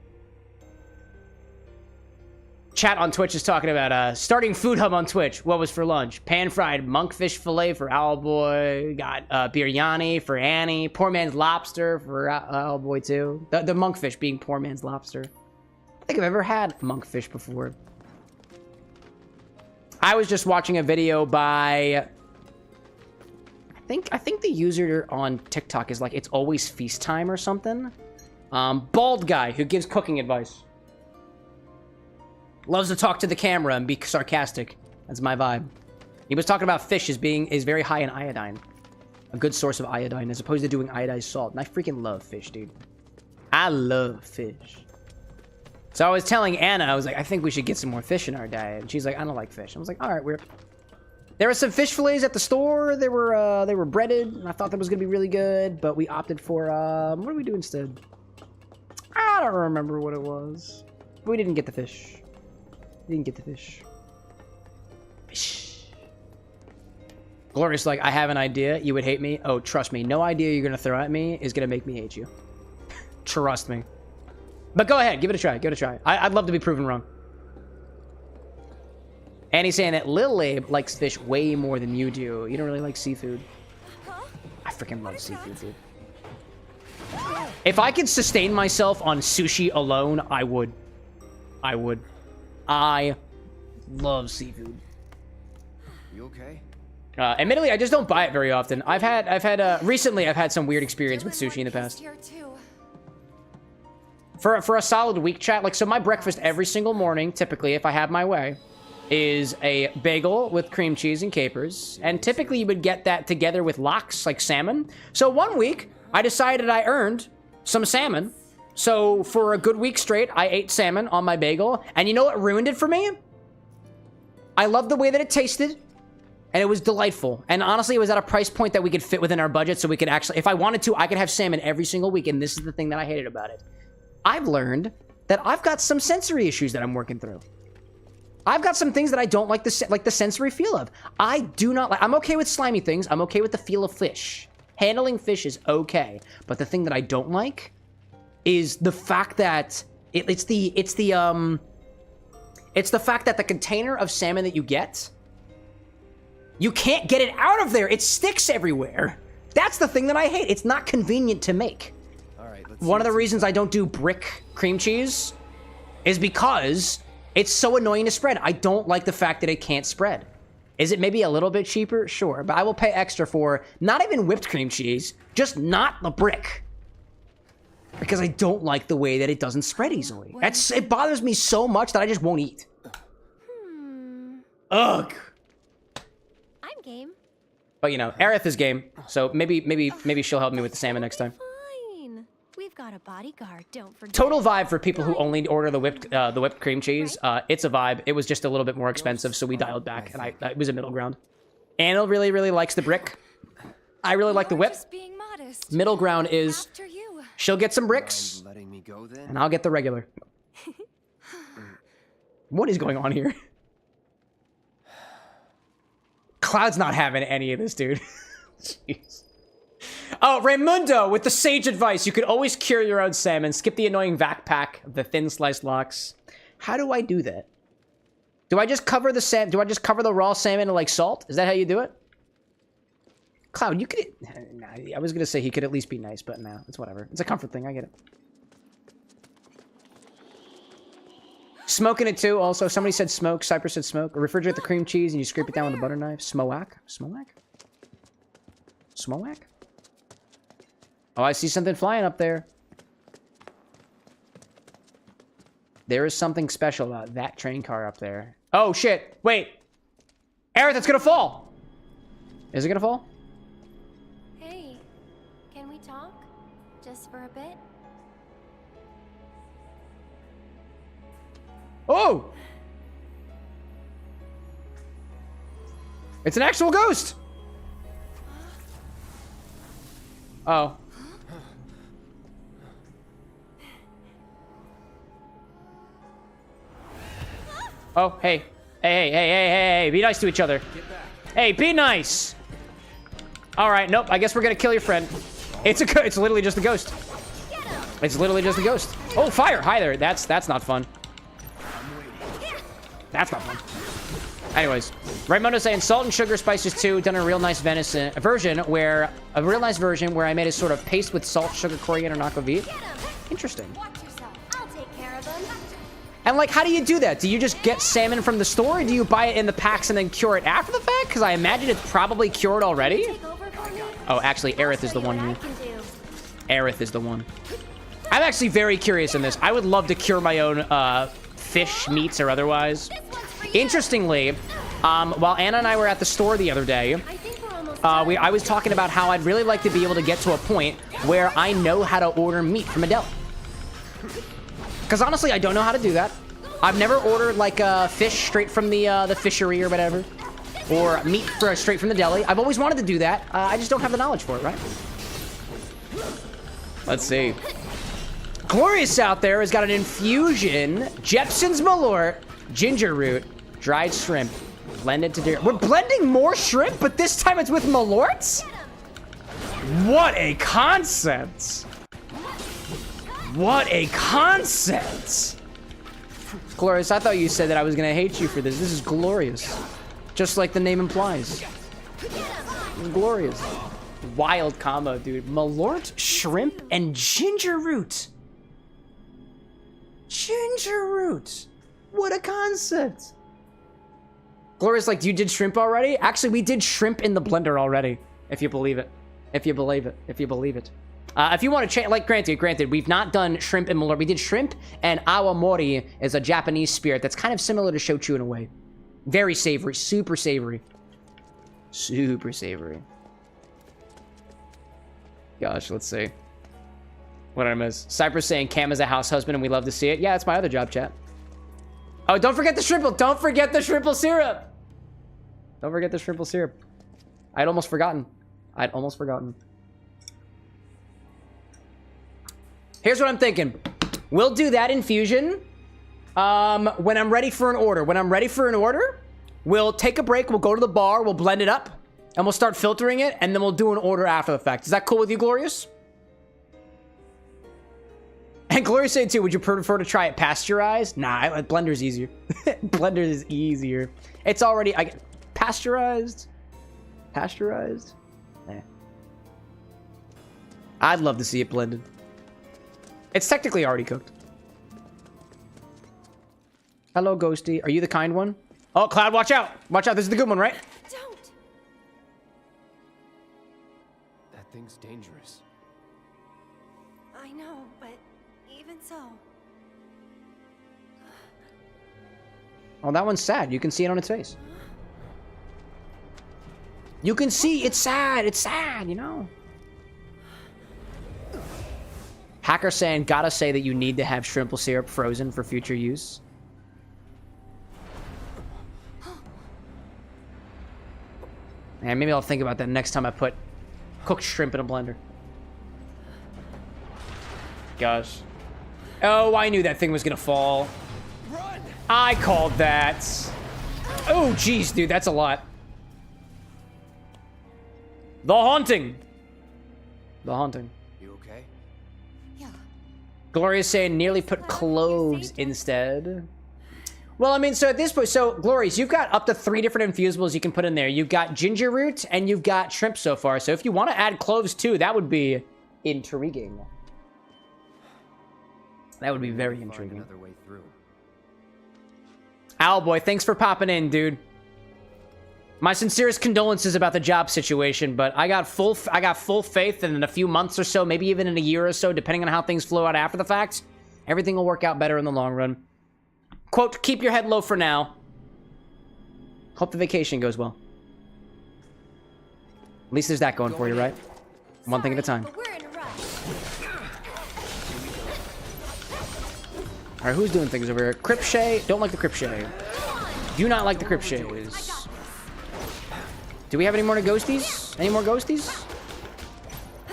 Chat on Twitch is talking about starting food hub on Twitch. What was for lunch? Pan-fried monkfish fillet for Owlboy. Got biryani for Annie. Poor man's lobster for Owlboy too. The monkfish being poor man's lobster. I don't think I've ever had monkfish before. I was just watching a video by... I think the user on TikTok is like, it's always feast time or something. Bald guy who gives cooking advice. Loves to talk to the camera and be sarcastic. That's my vibe. He was talking about fish as being very high in iodine. A good source of iodine as opposed to doing iodized salt. And I freaking love fish, dude. I love fish. So I was telling Anna, I was like, I think we should get some more fish in our diet. And she's like, I don't like fish. I was like, all right, weird. There were some fish fillets at the store. They were breaded, and I thought that was gonna be really good. But we opted for what did we do instead? I don't remember what it was. But we didn't get the fish. Didn't get the fish. Fish. Glorious, like, I have an idea. You would hate me. Oh, trust me. No idea you're gonna throw at me is gonna make me hate you. Trust me. But go ahead, give it a try. Give it a try. I'd love to be proven wrong. And he's saying that Lil Abe likes fish way more than you do. You don't really like seafood. I freaking love seafood, dude. If I could sustain myself on sushi alone, I would. I would. I love seafood. You okay? Admittedly, I just don't buy it very often. Recently I've had some weird experience with sushi in the past. For a solid week, chat, like, so my breakfast every single morning, typically, if I have my way, is a bagel with cream cheese and capers. And typically you would get that together with lox, like salmon. So one week, I decided I earned some salmon. So for a good week straight, I ate salmon on my bagel. And you know what ruined it for me? I loved the way that it tasted. And it was delightful. And honestly, it was at a price point that we could fit within our budget. So we could actually, if I wanted to, I could have salmon every single week. And this is the thing that I hated about it. I've learned that I've got some sensory issues that I'm working through. I've got some things that I don't like the sensory feel of. I do not like... I'm okay with slimy things. I'm okay with the feel of fish. Handling fish is okay. But the thing that I don't like is the fact that... It's the fact that the container of salmon that you get... You can't get it out of there. It sticks everywhere. That's the thing that I hate. It's not convenient to make. All right, let's One of the reasons I don't do brick cream cheese is because... It's so annoying to spread. I don't like the fact that it can't spread. Is it maybe a little bit cheaper? Sure, but I will pay extra for not even whipped cream cheese, just not the brick. Because I don't like the way that it doesn't spread easily. It bothers me so much that I just won't eat. Ugh. I'm game. But you know, Aerith is game, so maybe she'll help me with the salmon next time. Fine. We've got a bodyguard, don't forget. Total vibe for people who only order the whipped cream cheese. It's a vibe. It was just a little bit more expensive, so we dialed back, and it was a middle ground. Anna really, really likes the brick. I really like the whip. Middle ground is she'll get some bricks, and I'll get the regular. What is going on here? Cloud's not having any of this, dude. Jeez. Oh, Raimundo with the sage advice. You could always cure your own salmon. Skip the annoying vac pack of the thin sliced lox. How do I do that? Do I just cover the Do I just cover the raw salmon in like salt? Is that how you do it? Cloud, you could... Nah, I was gonna say he could at least be nice, but no, it's whatever. It's a comfort thing. I get it. Smoking it too. Also, somebody said smoke. Cypress said smoke. Refrigerate the cream cheese and you scrape it down with a butter knife. Smoak? Smoak? Smoak? Oh, I see something flying up there. There is something special about that train car up there. Oh, shit. Wait. Aerith, it's gonna fall. Is it gonna fall? Hey, can we talk? Just for a bit? Oh! It's an actual ghost! Oh. Oh, hey. Hey, be nice to each other. Hey, be nice! Alright, nope, I guess we're gonna kill your friend. It's literally just a ghost. It's literally just a ghost. Oh, fire! Hi there, that's not fun. That's not fun. Anyways, Raymondo saying salt and sugar spices too. Done a real nice version where I made a sort of paste with salt, sugar, coriander, and aquavit. Interesting. Watch yourself. I'll take care of them. And like, how do you do that? Do you just get salmon from the store, or do you buy it in the packs and then cure it after the fact? Because I imagine it's probably cured already. Take over for me? Oh, actually, Aerith is the one What I who. can do. Aerith is the one. I'm actually very curious in this. I would love to cure my own fish, meats, or otherwise. This one's for you. Interestingly, while Anna and I were at the store the other day, I think we're almost done. I was talking about how I'd really like to be able to get to a point where I know how to order meat from a deli. Because honestly, I don't know how to do that. I've never ordered like fish straight from the fishery or whatever, or meat straight from the deli. I've always wanted to do that. I just don't have the knowledge for it, right? Let's see. Glorious out there has got an infusion, Jepson's Malort, ginger root, dried shrimp, blended to deer. We're blending more shrimp, but this time it's with Malorts? What a concept! What a concept! Glorious, I thought you said that I was gonna hate you for this. This is glorious. Just like the name implies. Glorious. Wild combo, dude. Malort, shrimp, and ginger root. Ginger root. What a concept. Glorious, like, you did shrimp already? Actually, we did shrimp in the blender already. If you believe it. If you believe it. If you believe it. If you want to change, like, granted, we've not done shrimp and Malort. We did shrimp, and awamori is a Japanese spirit that's kind of similar to shochu in a way. Very savory. Super savory. Super savory. Gosh, let's see. What did I miss? Cypress saying Cam is a house husband and we love to see it. Yeah, that's my other job, chat. Oh, don't forget the shrimple. Don't forget the shrimple syrup. Don't forget the shrimple syrup. I'd almost forgotten. Here's what I'm thinking. We'll do that infusion when I'm ready for an order. When I'm ready for an order, we'll take a break. We'll go to the bar. We'll blend it up. And we'll start filtering it. And then we'll do an order after the fact. Is that cool with you, Glorious? And Glorious saying too, would you prefer to try it pasteurized? Nah, Blender's easier. Blender is easier. It's already pasteurized. Pasteurized? Eh. I'd love to see it blended. It's technically already cooked. Hello, Ghosty. Are you the kind one? Oh, Cloud, watch out. Watch out. This is the good one, right? Don't. That thing's dangerous. I know, but even so. Oh, that one's sad. You can see it on its face. You can see it's sad. It's sad, you know? Hacker saying, gotta say that you need to have shrimple syrup frozen for future use. And maybe I'll think about that next time I put cooked shrimp in a blender. Gosh. Oh, I knew that thing was gonna fall. Run! I called that. Oh, jeez, dude, that's a lot. The Haunting. The Haunting. You okay? Yeah. Gloria's saying nearly put cloves instead. Well, I mean, so at this point, so Glorious, you've got up to 3 different infusibles you can put in there. You've got ginger root and you've got shrimp so far. So if you want to add cloves too, that would be intriguing. That would be very Find intriguing. another way through. Owlboy, thanks for popping in, dude. My sincerest condolences about the job situation, but I got full faith that in a few months or so, maybe even in a year or so, depending on how things flow out after the fact, everything will work out better in the long run. Quote, keep your head low for now. Hope the vacation goes well. At least there's that going for you, right? One thing at a time. But we're in a rush. All right, who's doing things over here? Cripshay, don't like the Cripshay. Do not like the Cripshays. Do we have any more ghosties? Any more ghosties?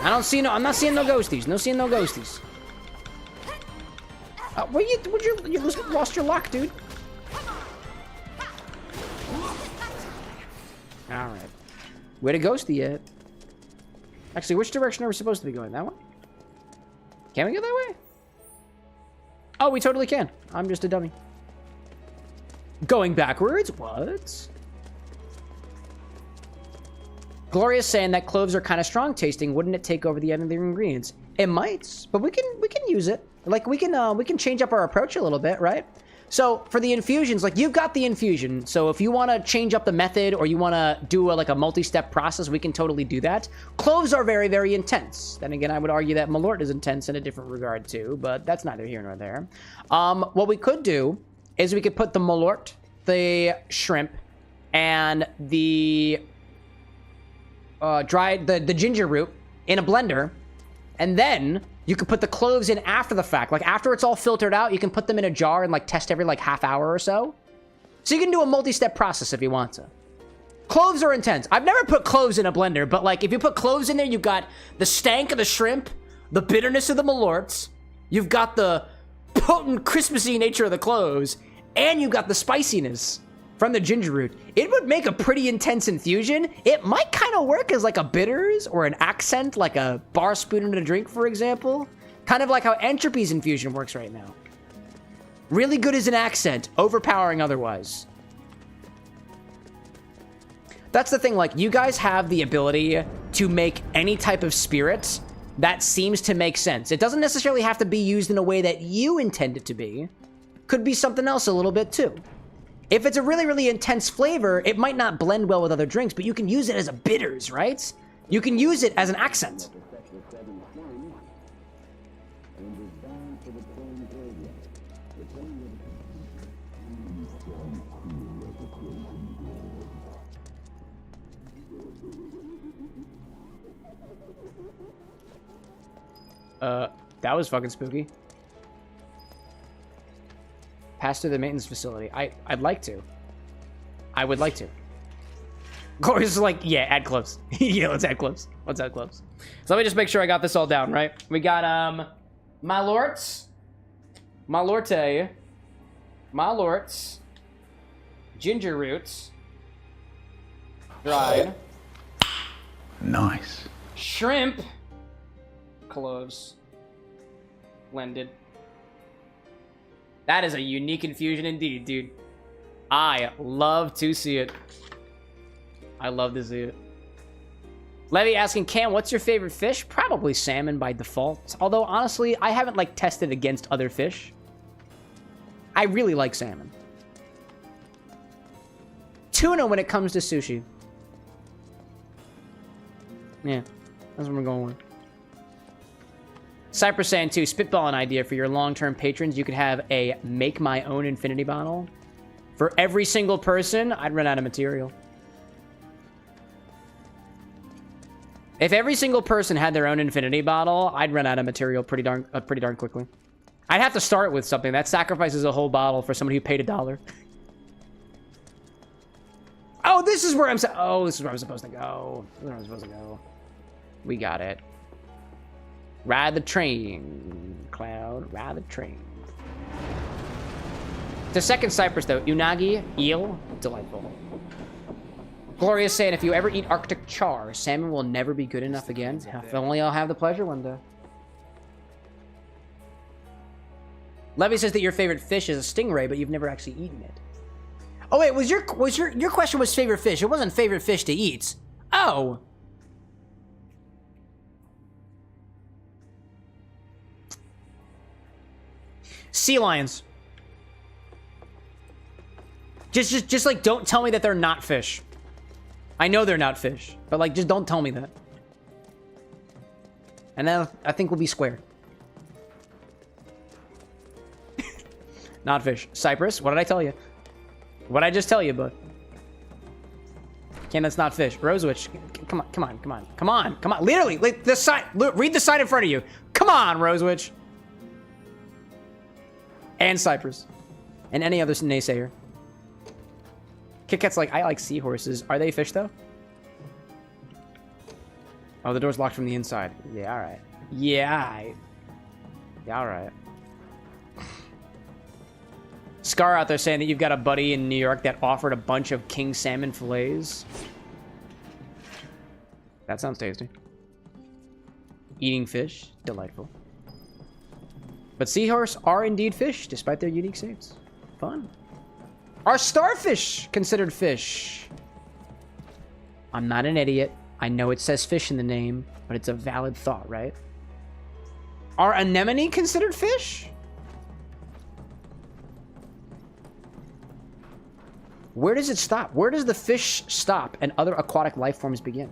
I don't see no. I'm not seeing no ghosties. No seeing no ghosties. You lost your luck, dude. All right. Where to ghosty at? Actually, which direction are we supposed to be going? That one? Can we go that way? Oh, we totally can. I'm just a dummy. Going backwards, what? Gloria's saying that cloves are kind of strong tasting. Wouldn't it take over the other ingredients? It might, but we can use it. Like we can change up our approach a little bit, right? So for the infusions, like you've got the infusion. So if you want to change up the method or you want to do like a multi-step process, we can totally do that. Cloves are very, very intense. Then again, I would argue that Malort is intense in a different regard too, but that's neither here nor there. What we could do is we could put the Malort, the shrimp, and the the ginger root in a blender, and then you can put the cloves in after the fact. Like after it's all filtered out, you can put them in a jar and like test every like half hour or so. So you can do a multi-step process if you want to. Cloves are intense. I've never put cloves in a blender, but like if you put cloves in there, you've got the stank of the shrimp, the bitterness of the Malorts, you've got the potent Christmassy nature of the cloves, and you've got the spiciness from the ginger root. It would make a pretty intense infusion. It might kind of work as like a bitters or an accent, like a bar spoon in a drink, for example. Kind of like how Entropy's infusion works right now. Really good as an accent, overpowering otherwise. That's the thing, like you guys have the ability to make any type of spirit that seems to make sense. It doesn't necessarily have to be used in a way that you intend it to be. Could be something else a little bit too. If it's a really, really intense flavor, it might not blend well with other drinks, but you can use it as a bitters, right? You can use it as an accent. That was fucking spooky. Pass through the maintenance facility. I'd like to. I would like to. Gloria's like, yeah, add cloves. Yeah, let's add cloves. Let's add cloves. So let me just make sure I got this all down, right? We got, Malorts, Malorte, Malorts, ginger roots, dried. Nice. Shrimp, cloves, blended. That is a unique infusion indeed, dude. I love to see it. I love to see it. Levy asking, Cam, what's your favorite fish? Probably salmon by default. Although, honestly, I haven't, like, tested against other fish. I really like salmon. Tuna when it comes to sushi. Yeah, that's what we're going with. Cypress saying, too, spitball an idea for your long-term patrons. You could have a make-my-own infinity bottle. For every single person, I'd run out of material. If every single person had their own infinity bottle, I'd run out of material pretty darn quickly. I'd have to start with something. That sacrifices a whole bottle for somebody who paid $1. Oh, this is where I'm... Oh, this is where I'm supposed to go. This is where I'm supposed to go. We got it. Ride the train, Cloud. Ride the train. The second Cypress, though. Unagi, eel, delightful. Gloria's saying, if you ever eat Arctic char, salmon will never be good enough again. If only I'll have the pleasure one day. Levy says that your favorite fish is a stingray, but you've never actually eaten it. Oh wait, your question was favorite fish. It wasn't favorite fish to eat. Oh. Sea lions. Just like, don't tell me that they're not fish. I know they're not fish, but like, just don't tell me that. And then I think we'll be square. Not fish. Cypress, what did I tell you? What'd I just tell you, bud? Ken, that's not fish. Rosewitch, come on. Literally, like the sign. Read the sign in front of you. Come on, Rosewitch. And Cypress. And any other naysayer. Kit Kat's like, I like seahorses. Are they fish, though? Oh, the door's locked from the inside. Yeah, alright. Yeah, alright. Scar out there saying that you've got a buddy in New York that offered a bunch of king salmon fillets. That sounds tasty. Eating fish, delightful. But seahorse are indeed fish, despite their unique shapes. Fun. Are starfish considered fish? I'm not an idiot. I know it says fish in the name, but it's a valid thought, right? Are anemone considered fish? Where does it stop? Where does the fish stop and other aquatic life forms begin?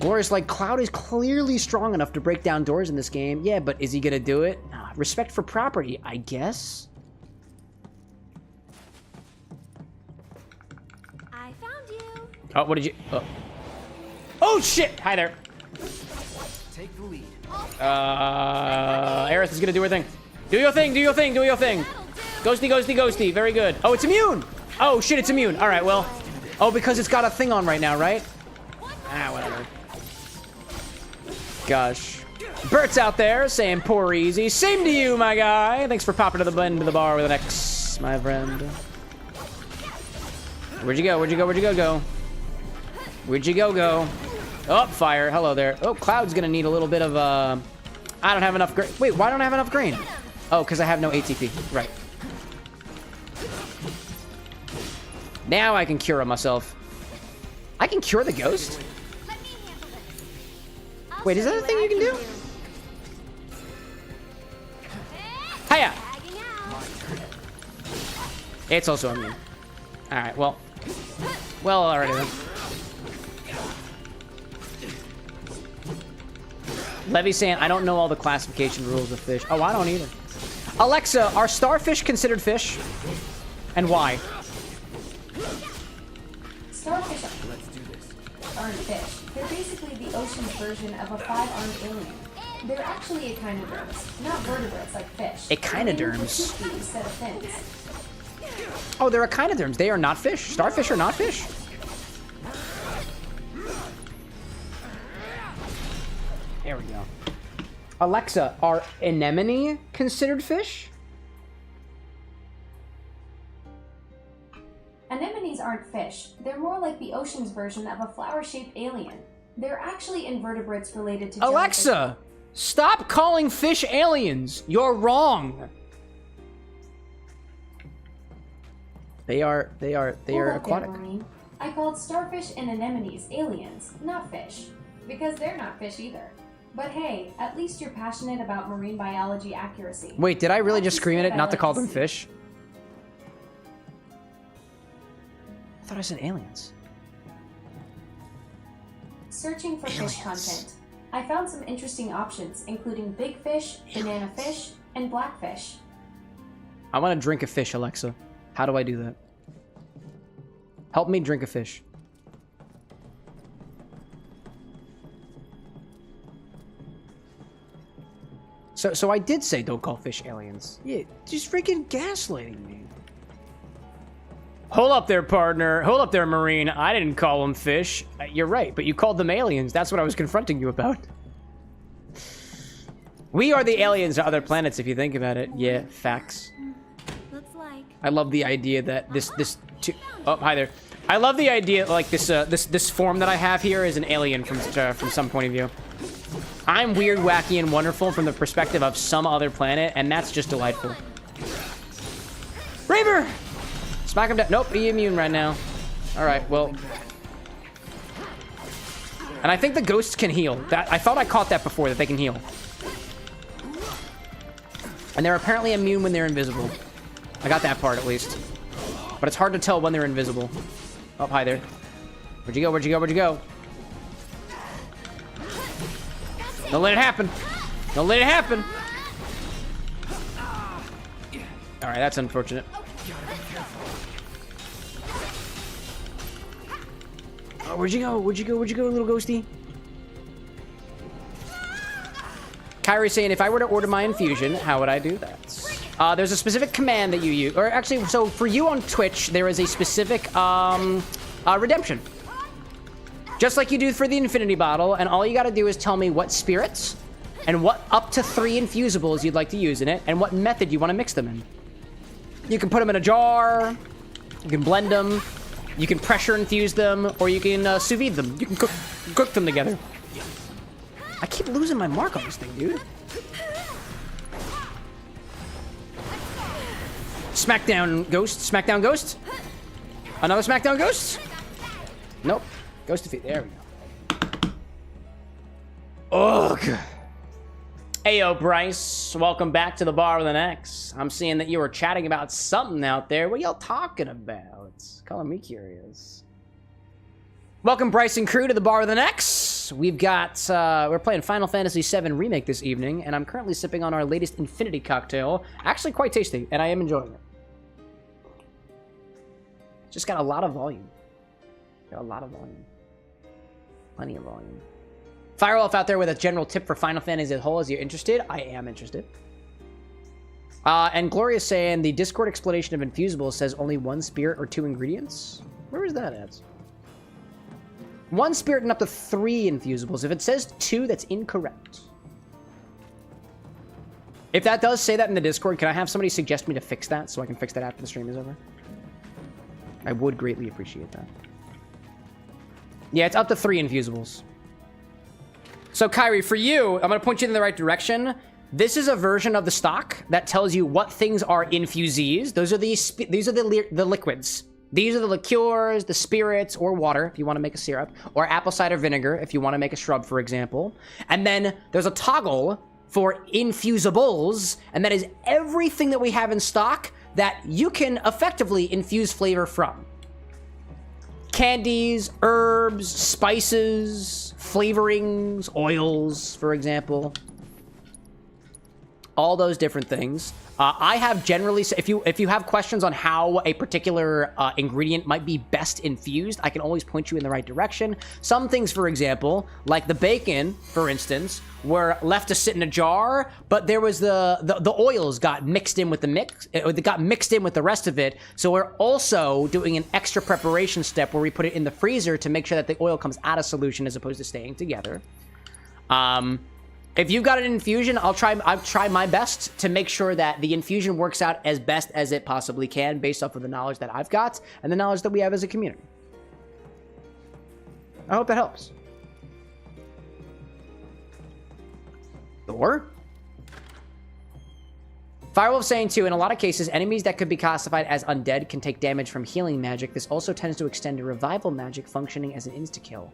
Glorious, like, Cloud is clearly strong enough to break down doors in this game. Yeah, but is he gonna do it? Nah, respect for property, I guess. I found you. Oh, what did you... Oh, oh shit! Hi there. Take the lead. Aerith is gonna do her thing. Do your thing, do your thing, do your thing. Ghosty, ghosty, ghosty. Very good. Oh, it's immune! Oh, shit, it's immune. All right, well... Oh, because it's got a thing on right now, right? Ah, whatever. Gosh. Bert's out there saying poor easy. Same to you, my guy. Thanks for popping to the end of the bar with an X, my friend. Where'd you go? Where'd you go? Where'd you go? Where'd you go? Oh, fire. Hello there. Oh, Cloud's gonna need a little bit of, I don't have enough grain. Wait, why don't I have enough grain? Oh, because I have no ATP. Right. Now I can cure myself. I can cure the ghost? Let me handle this. Wait, is that a thing you can do? Hiya! Tagging out. It's also immune. Alright, well. Well, already then. Levy's saying, I don't know all the classification rules of fish. Oh, I don't either. Alexa, are starfish considered fish? And why? Starfish aren't fish. They're basically the ocean's version of a 5-armed alien. They're actually echinoderms, not vertebrates like fish. Echinoderms? They instead of fins. Oh, they're echinoderms. They are not fish. Starfish are not fish. There we go. Alexa, are anemone considered fish? Anemones aren't fish. They're more like the ocean's version of a flower-shaped alien. They're actually invertebrates related to Alexa, stop calling fish aliens. You're wrong. They are aquatic. I called starfish and anemones aliens, not fish. Because they're not fish either. But hey, at least you're passionate about marine biology accuracy. Wait, did I really just scream at it not to call them fish? I thought I said aliens. Searching for fish content. I found some interesting options, including big fish, banana fish, and blackfish. I want to drink a fish, Alexa. How do I do that? Help me drink a fish. So I did say don't call fish aliens. Yeah, just freaking gaslighting me. Hold up there, partner. Hold up there, Marine. I didn't call them fish. You're right, but you called them aliens. That's what I was confronting you about. We are the aliens to other planets, if you think about it. Yeah, facts. Looks like. I love the idea that oh, hi there. I love the idea like this form that I have here is an alien from some point of view. I'm weird, wacky, and wonderful from the perspective of some other planet, and that's just delightful. Raver! Smack him down. Nope, he immune right now. Alright, well. And I think the ghosts can heal. I thought I caught that before, that they can heal. And they're apparently immune when they're invisible. I got that part, at least. But it's hard to tell when they're invisible. Oh, hi there. Where'd you go? Where'd you go? Where'd you go? Don't let it happen. Don't let it happen. Alright, that's unfortunate. Oh, where'd you go? Where'd you go? Where'd you go, little ghosty? Kyrie's saying, if I were to order my infusion, how would I do that? There's a specific command that you use. Or actually, so for you on Twitch, there is a specific redemption. Just like you do for the infinity bottle, and all you gotta do is tell me what spirits and what up to 3 infusibles you'd like to use in it, and what method you want to mix them in. You can put them in a jar, you can blend them, you can pressure infuse them, or you can sous vide them. You can cook them together. I keep losing my mark on this thing, dude. Smackdown Ghost. Smackdown Ghost. Another Smackdown Ghost. Nope. Ghost defeat. There we go. Ugh. Heyo, Bryce. Welcome back to the Bar with an X. I'm seeing that you were chatting about something out there. What y'all talking about? It's calling me curious. Welcome, Bryce and crew, to the Bar with an X. We've got, we're playing Final Fantasy VII Remake this evening, and I'm currently sipping on our latest Infinity cocktail. Actually quite tasty, and I am enjoying it. Just got a lot of volume. Got a lot of volume. Plenty of volume. Firewolf out there with a general tip for Final Fantasy as a whole. Is you interested? I am interested. And Gloria's saying the Discord explanation of infusibles says only 1 spirit or 2 ingredients. Where is that at? 1 spirit and up to 3 infusibles. If it says 2, that's incorrect. If that does say that in the Discord, can I have somebody suggest me to fix that so I can fix that after the stream is over? I would greatly appreciate that. Yeah, it's up to 3 infusibles. So, Kyrie, for you, I'm going to point you in the right direction. This is a version of the stock that tells you what things are infusees. These are the liquids. These are the liqueurs, the spirits, or water, if you want to make a syrup, or apple cider vinegar, if you want to make a shrub, for example. And then there's a toggle for infusibles, and that is everything that we have in stock that you can effectively infuse flavor from. Candies, herbs, spices, flavorings, oils, for example. All those different things. I have generally, if you have questions on how a particular ingredient might be best infused, I can always point you in the right direction. Some things, for example, like the bacon, for instance, were left to sit in a jar, but there was the oils got mixed in with the rest of it. So we're also doing an extra preparation step where we put it in the freezer to make sure that the oil comes out of solution as opposed to staying together. If you've got an infusion, I'll try my best to make sure that the infusion works out as best as it possibly can based off of the knowledge that I've got and the knowledge that we have as a community. I hope that helps. Thor? Firewolf saying too, in a lot of cases, enemies that could be classified as undead can take damage from healing magic. This also tends to extend to revival magic functioning as an insta-kill.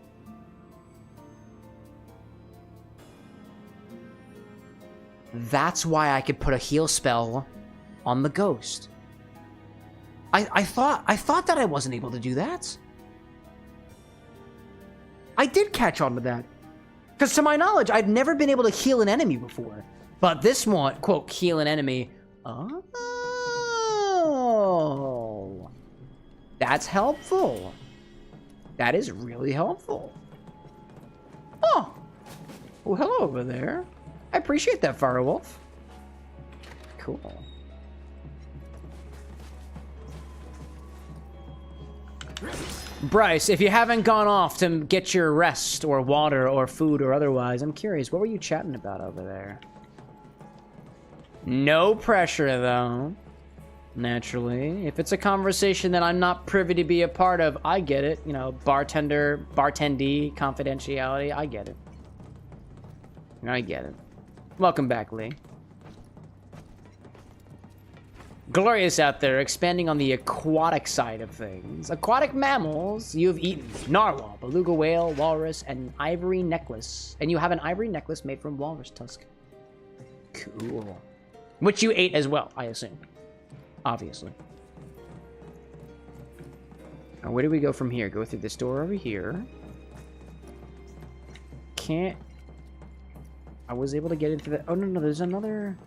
That's why I could put a heal spell on the ghost. I thought that I wasn't able to do that. I did catch on to that. Because to my knowledge, I'd never been able to heal an enemy before. But this one, quote, heal an enemy. Oh. That's helpful. That is really helpful. Oh. Well, hello over there. I appreciate that, Firewolf. Cool. Bryce, if you haven't gone off to get your rest or water or food or otherwise, I'm curious, what were you chatting about over there? No pressure, though. Naturally. If it's a conversation that I'm not privy to be a part of, I get it. You know, bartendee, confidentiality, I get it. I get it. Welcome back, Lee. Glorious out there, expanding on the aquatic side of things. Aquatic mammals, you've eaten narwhal, beluga whale, walrus, and ivory necklace. And you have an ivory necklace made from walrus tusk. Cool. Which you ate as well, I assume. Obviously. Now, where do we go from here? Go through this door over here. Can't... I was able to get into the... Oh, no, there's another...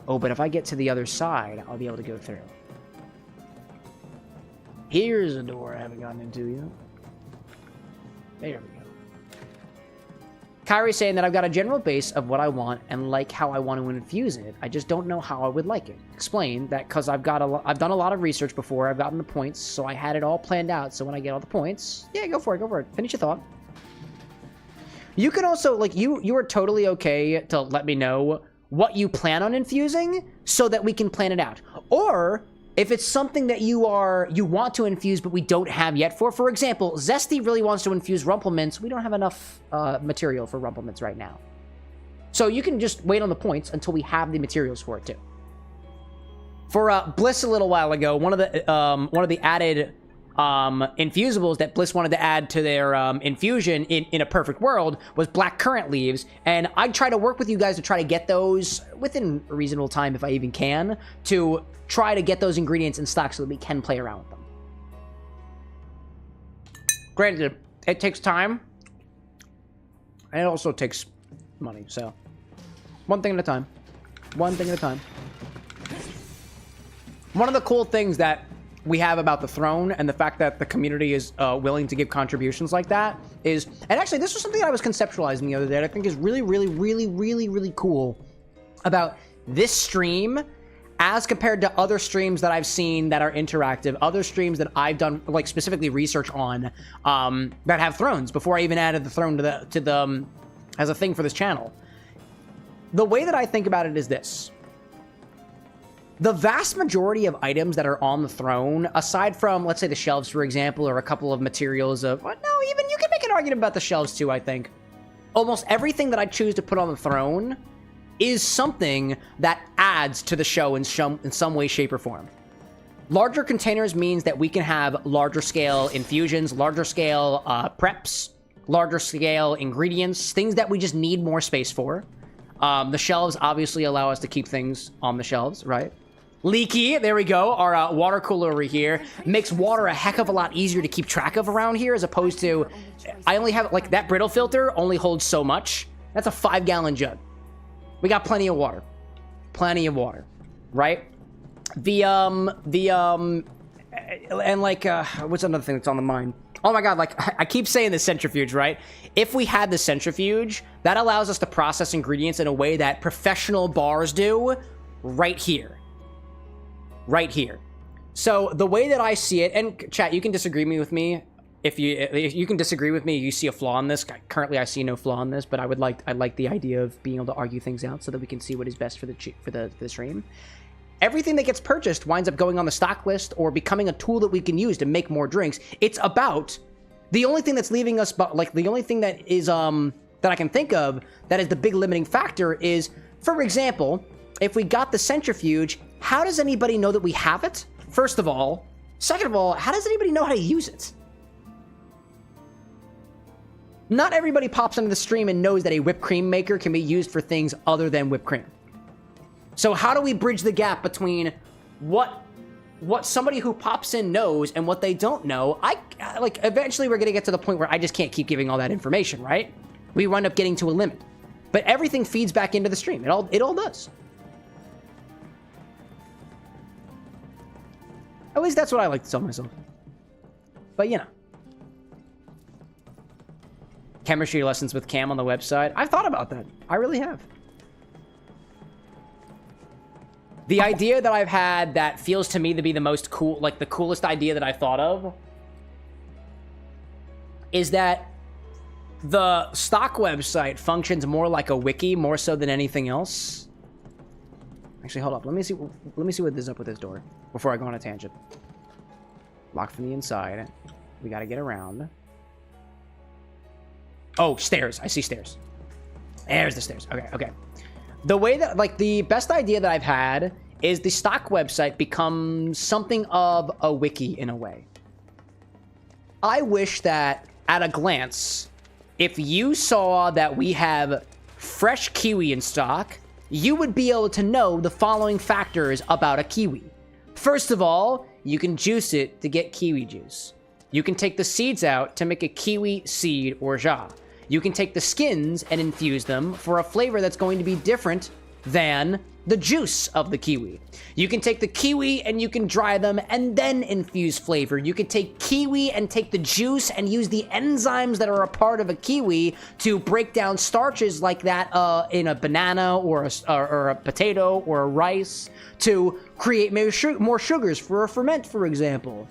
Oh, but if I get to the other side, I'll be able to go through. Here's a door I haven't gotten into yet. There we go. Kyrie's saying that I've got a general base of what I want and like how I want to infuse it. I just don't know how I would like it. Explain that because I've done a lot of research before. I've gotten the points, so I had it all planned out. So when I get all the points, yeah, go for it. Finish your thought. You can also, like, you are totally okay to let me know what you plan on infusing so that we can plan it out. Or if it's something that you want to infuse but we don't have yet, for example, Zesty really wants to infuse rumplemints. We don't have enough material for rumplemints right now. So you can just wait on the points until we have the materials for it too. For Bliss a little while ago, one of the added infusibles that Bliss wanted to add to their infusion in a perfect world was black currant leaves, and I'd try to work with you guys to try to get those within a reasonable time, if I even can, to try to get those ingredients in stock so that we can play around with them. Granted, it takes time, and it also takes money, so one thing at a time. One thing at a time. One of the cool things that we have about the throne and the fact that the community is willing to give contributions like that is, and actually this was something that I was conceptualizing the other day that I think is really, really, really, really, really cool about this stream as compared to other streams that I've seen that are interactive, other streams that I've done like specifically research on that have thrones before I even added the throne to the as a thing for this channel. The way that I think about it is this. The vast majority of items that are on the throne, aside from, let's say, the shelves, for example, or a couple of materials of... Well, no, even you can make an argument about the shelves, too, I think. Almost everything that I choose to put on the throne is something that adds to the show in some way, shape, or form. Larger containers means that we can have larger scale infusions, larger scale preps, larger scale ingredients, things that we just need more space for. The shelves obviously allow us to keep things on the shelves, right? Leaky, there we go. Our water cooler over here makes water a heck of a lot easier to keep track of around here, as opposed to, I only have, like, that brittle filter only holds so much. That's a 5-gallon jug. We got plenty of water. Plenty of water, right? And like, what's another thing that's on the mind? Oh my god, like, I keep saying the centrifuge, right? If we had the centrifuge, that allows us to process ingredients in a way that professional bars do right here. Right here. So the way that I see it, and chat, you can disagree with me if you can disagree with me, you see a flaw in this. Currently, I see no flaw in this, but I'd like the idea of being able to argue things out so that we can see what is best for the stream. Everything that gets purchased winds up going on the stock list or becoming a tool that we can use to make more drinks. It's about the only thing that's leaving us, but like the only thing that is that I can think of that is the big limiting factor is, for example, if we got the centrifuge, how does anybody know that we have it? First of all. Second of all, how does anybody know how to use it? Not everybody pops into the stream and knows that a whipped cream maker can be used for things other than whipped cream. So how do we bridge the gap between what somebody who pops in knows and what they don't know? Like, eventually we're going to get to the point where I just can't keep giving all that information, right? We wind up getting to a limit. But everything feeds back into the stream. It all does. At least that's what I like to tell myself. But, you know. Chemistry lessons with Cam on the website. I've thought about that. I really have. The idea that I've had that feels to me to be the most cool, like the coolest idea that I thought of, is that the stock website functions more like a wiki, more so than anything else. Actually, hold up. Let me see what is up with this door before I go on a tangent. Locked from the inside. We gotta get around. Oh, stairs. I see stairs. There's the stairs. Okay. The way that, like, the best idea that I've had is the stock website becomes something of a wiki in a way. I wish that, at a glance, if you saw that we have fresh kiwi in stock, you would be able to know the following factors about a kiwi. First of all, you can juice it to get kiwi juice. You can take the seeds out to make a kiwi seed orgeat. You can take the skins and infuse them for a flavor that's going to be different than the juice of the kiwi. You can take the kiwi and you can dry them and then infuse flavor. You can take kiwi and take the juice and use the enzymes that are a part of a kiwi to break down starches like that in a banana or a potato or a rice to create more sugars for a ferment, for example.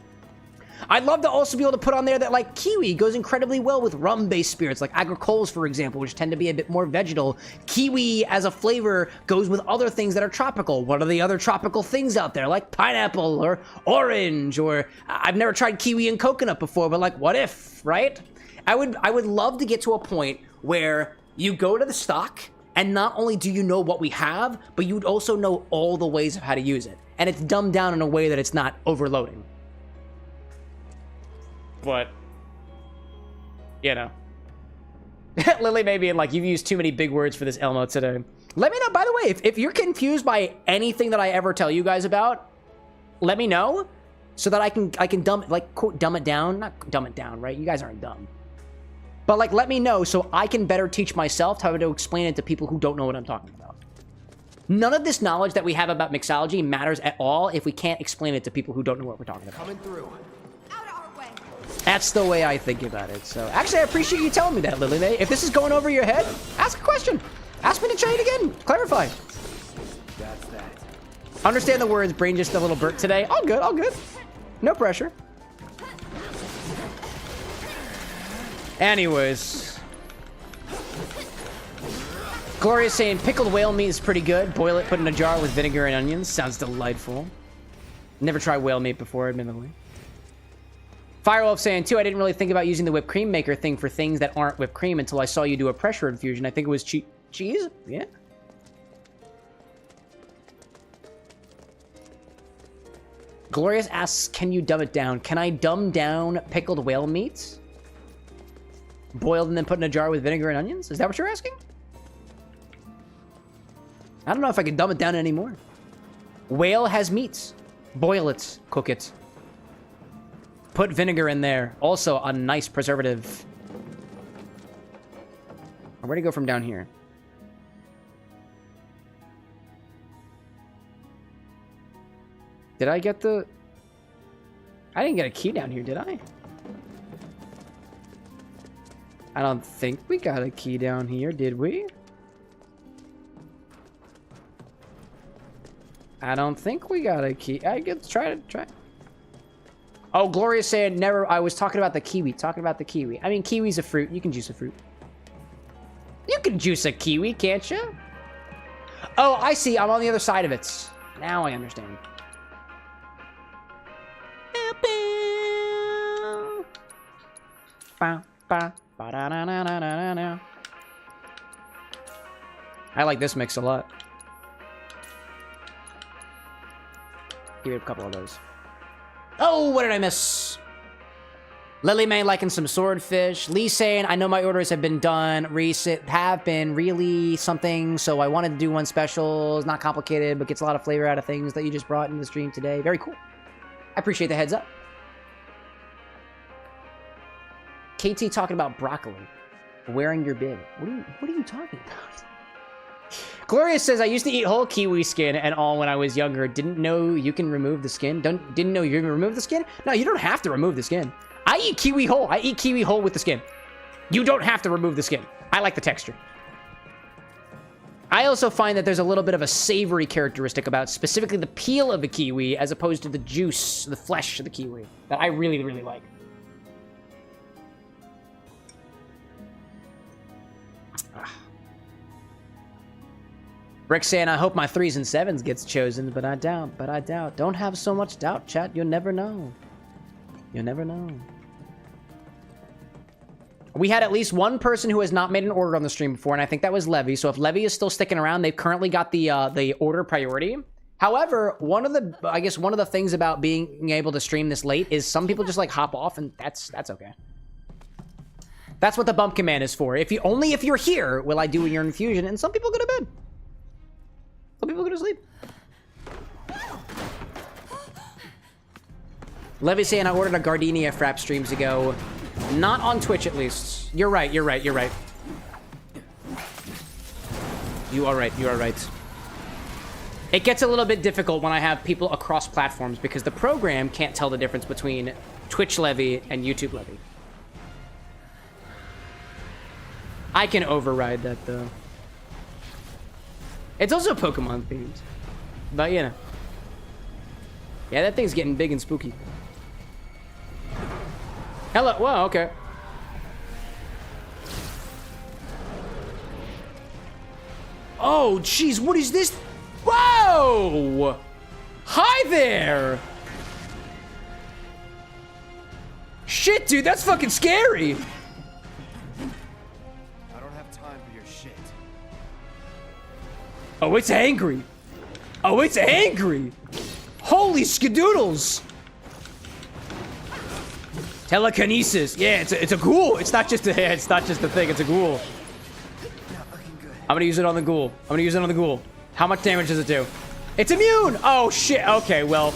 I'd love to also be able to put on there that, like, kiwi goes incredibly well with rum-based spirits, like agricoles, for example, which tend to be a bit more vegetal. Kiwi as a flavor goes with other things that are tropical. What are the other tropical things out there, like pineapple or orange, or I've never tried kiwi and coconut before, but, like, what if, right? I would love to get to a point where you go to the stock And not only do you know what we have, but you'd also know all the ways of how to use it. And it's dumbed down in a way that it's not overloading. But, you know. Lily may be like, you've used too many big words for this Elmo today. Let me know, by the way, if you're confused by anything that I ever tell you guys about, let me know so that I can dumb, like, quote, dumb it down. Not dumb it down, right? You guys aren't dumb. But, like, let me know so I can better teach myself how to explain it to people who don't know what I'm talking about. None of this knowledge that we have about mixology matters at all if we can't explain it to people who don't know what we're talking about. Coming through. Out of our way. That's the way I think about it. So, actually, I appreciate you telling me that, Lily May. If this is going over your head, ask a question. Ask me to try it again. Clarify. That's that. Understand the words, brain just a little burnt today. All good, all good. No pressure. Anyways. Gloria's saying pickled whale meat is pretty good. Boil it, put it in a jar with vinegar and onions. Sounds delightful. Never tried whale meat before, admittedly. Firewolf saying, too, I didn't really think about using the whipped cream maker thing for things that aren't whipped cream until I saw you do a pressure infusion. I think it was cheese? Yeah. Glorious asks, can you dumb it down? Can I dumb down pickled whale meat? Boiled and then put in a jar with vinegar and onions? Is that what you're asking? I don't know if I can dumb it down anymore. Whale has meats. Boil it. Cook it. Put vinegar in there. Also, a nice preservative. Where'd it go from down here? Did I get the... I didn't get a key down here, did I? I don't think we got a key down here, did we? I don't think we got a key. I get try. Oh, Gloria said never. I was talking about the kiwi. I mean, kiwi's a fruit. You can juice a fruit. You can juice a kiwi, can't you? Oh, I see. I'm on the other side of it. Now I understand. I like this mix a lot. Give it a couple of those. Oh, what did I miss? Lily May liking some swordfish. Lee saying, I know my orders have been done. Have been really something, so I wanted to do one special. It's not complicated, but gets a lot of flavor out of things that you just brought in the stream today. Very cool. I appreciate the heads up. KT talking about broccoli. Wearing your bib. What are you talking about? Gloria says, I used to eat whole kiwi skin and all when I was younger. Didn't know you can remove the skin. Didn't know you can remove the skin? No, you don't have to remove the skin. I eat kiwi whole. I eat kiwi whole with the skin. You don't have to remove the skin. I like the texture. I also find that there's a little bit of a savory characteristic about specifically the peel of a kiwi as opposed to the juice, the flesh of the kiwi that I really, really like. Rick saying, I hope my 3s and 7s gets chosen, but I doubt. Don't have so much doubt, chat. You'll never know. You'll never know. We had at least one person who has not made an order on the stream before, and I think that was Levy. So if Levy is still sticking around, they've currently got the order priority. However, one of the things about being able to stream this late is some people just like hop off, and that's okay. That's what the bump command is for. If you're here, will I do your infusion, and some people go to bed. Some people go to sleep. Levy saying I ordered a Gardenia frap streams ago. Not on Twitch, at least. You're right. You are right. It gets a little bit difficult when I have people across platforms because the program can't tell the difference between Twitch Levy and YouTube Levy. I can override that, though. It's also Pokemon themed. But, you know. Yeah, that thing's getting big and spooky. Hello. Whoa, okay. Oh, jeez. What is this? Whoa! Hi there! Shit, dude. That's fucking scary. I don't have time for your shit. Oh, it's angry. Oh, it's angry. Holy skadoodles. Telekinesis. Yeah, it's a ghoul. It's not just a thing. It's a ghoul. I'm gonna use it on the ghoul. How much damage does it do? It's immune. Oh shit. Okay, well.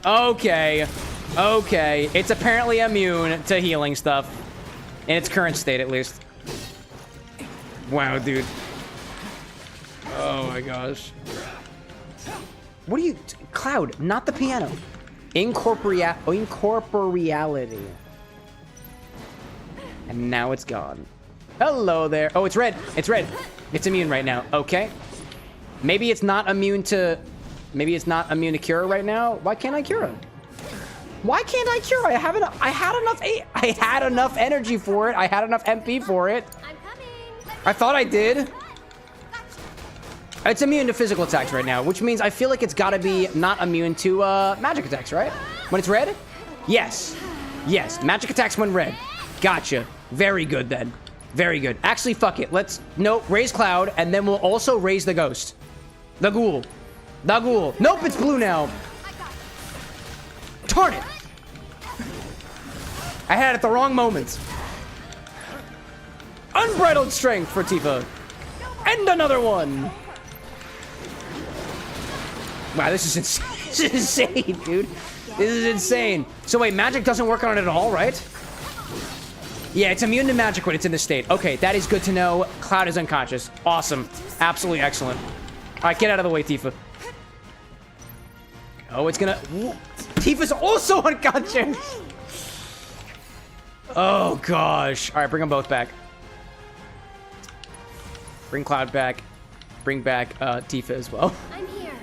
Okay. It's apparently immune to healing stuff. In its current state, at least. Wow, dude. Oh my gosh. What are you... Cloud, not the piano. Incorporeality. And now it's gone. Hello there. Oh, it's red. It's red. It's immune right now. Okay. Maybe it's not immune to... Maybe it's not immune to Cura right now. Why can't I Cura? Why can't I Cura? I had enough energy for it. I had enough MP for it. I'm coming. I thought I did. It's immune to physical attacks right now, which means I feel like it's gotta be not immune to magic attacks, right? When it's red? Yes. Yes, magic attacks when red. Gotcha. Very good then. Very good. Actually, fuck it. Let's, raise Cloud, and then we'll also raise the ghost. The ghoul. The ghoul. Nope, it's blue now. Darn it. I had it at the wrong moment. Unbridled strength for Tifa. And another one. Wow, this is insane. This is insane, dude. This is insane. So wait, magic doesn't work on it at all, right? Yeah, it's immune to magic when it's in this state. Okay, that is good to know. Cloud is unconscious. Awesome. Absolutely excellent. All right, get out of the way, Tifa. Oh, it's gonna... Tifa's also unconscious. Oh, gosh. All right, bring them both back. Bring Cloud back. Bring back Tifa as well. I'm here.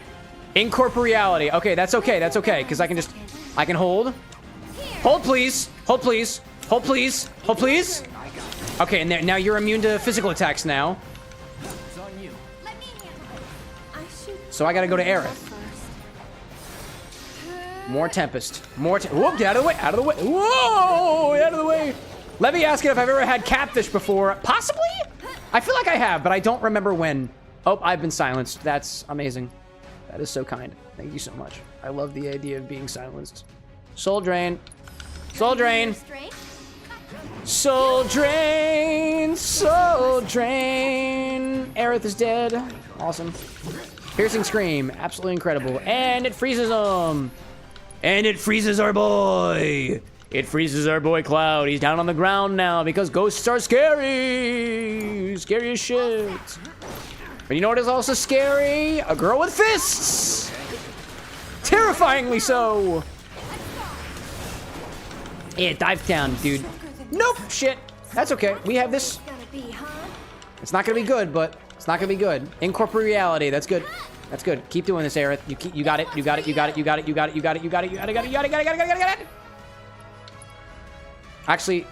Incorporeality. Okay, that's okay. That's okay, because I can hold. Hold, please. Hold, please. Hold, please. Hold, please. Okay, and there, now you're immune to physical attacks now. Let me handle it. So I gotta go to Aerith. More Tempest. Whoop, get out of the way. Out of the way. Whoa, out of the way. Let me ask you if I've ever had catfish before. Possibly? I feel like I have, but I don't remember when. Oh, I've been silenced. That's amazing. That is so kind. Thank you so much. I love the idea of being silenced. Soul Drain. Soul Drain. Soul Drain. Soul Drain. Aerith is dead. Awesome. Piercing Scream. Absolutely incredible. And it freezes him. And it freezes our boy. It freezes our boy Cloud. He's down on the ground now because ghosts are scary. Scary as shit. But you know what is also scary? A girl with fists! Terrifyingly so! Yeah, dive down, dude. Nope, shit. That's okay. We have this. It's not gonna be good, but it's not gonna be good. Incorporeality, that's good. That's good. Keep doing this, Aerith. You got it, you got it, you got it, you got it, you got it, you got it, you got it, you got it, you got it, you got it, you got it, you got it, you got it. Actually,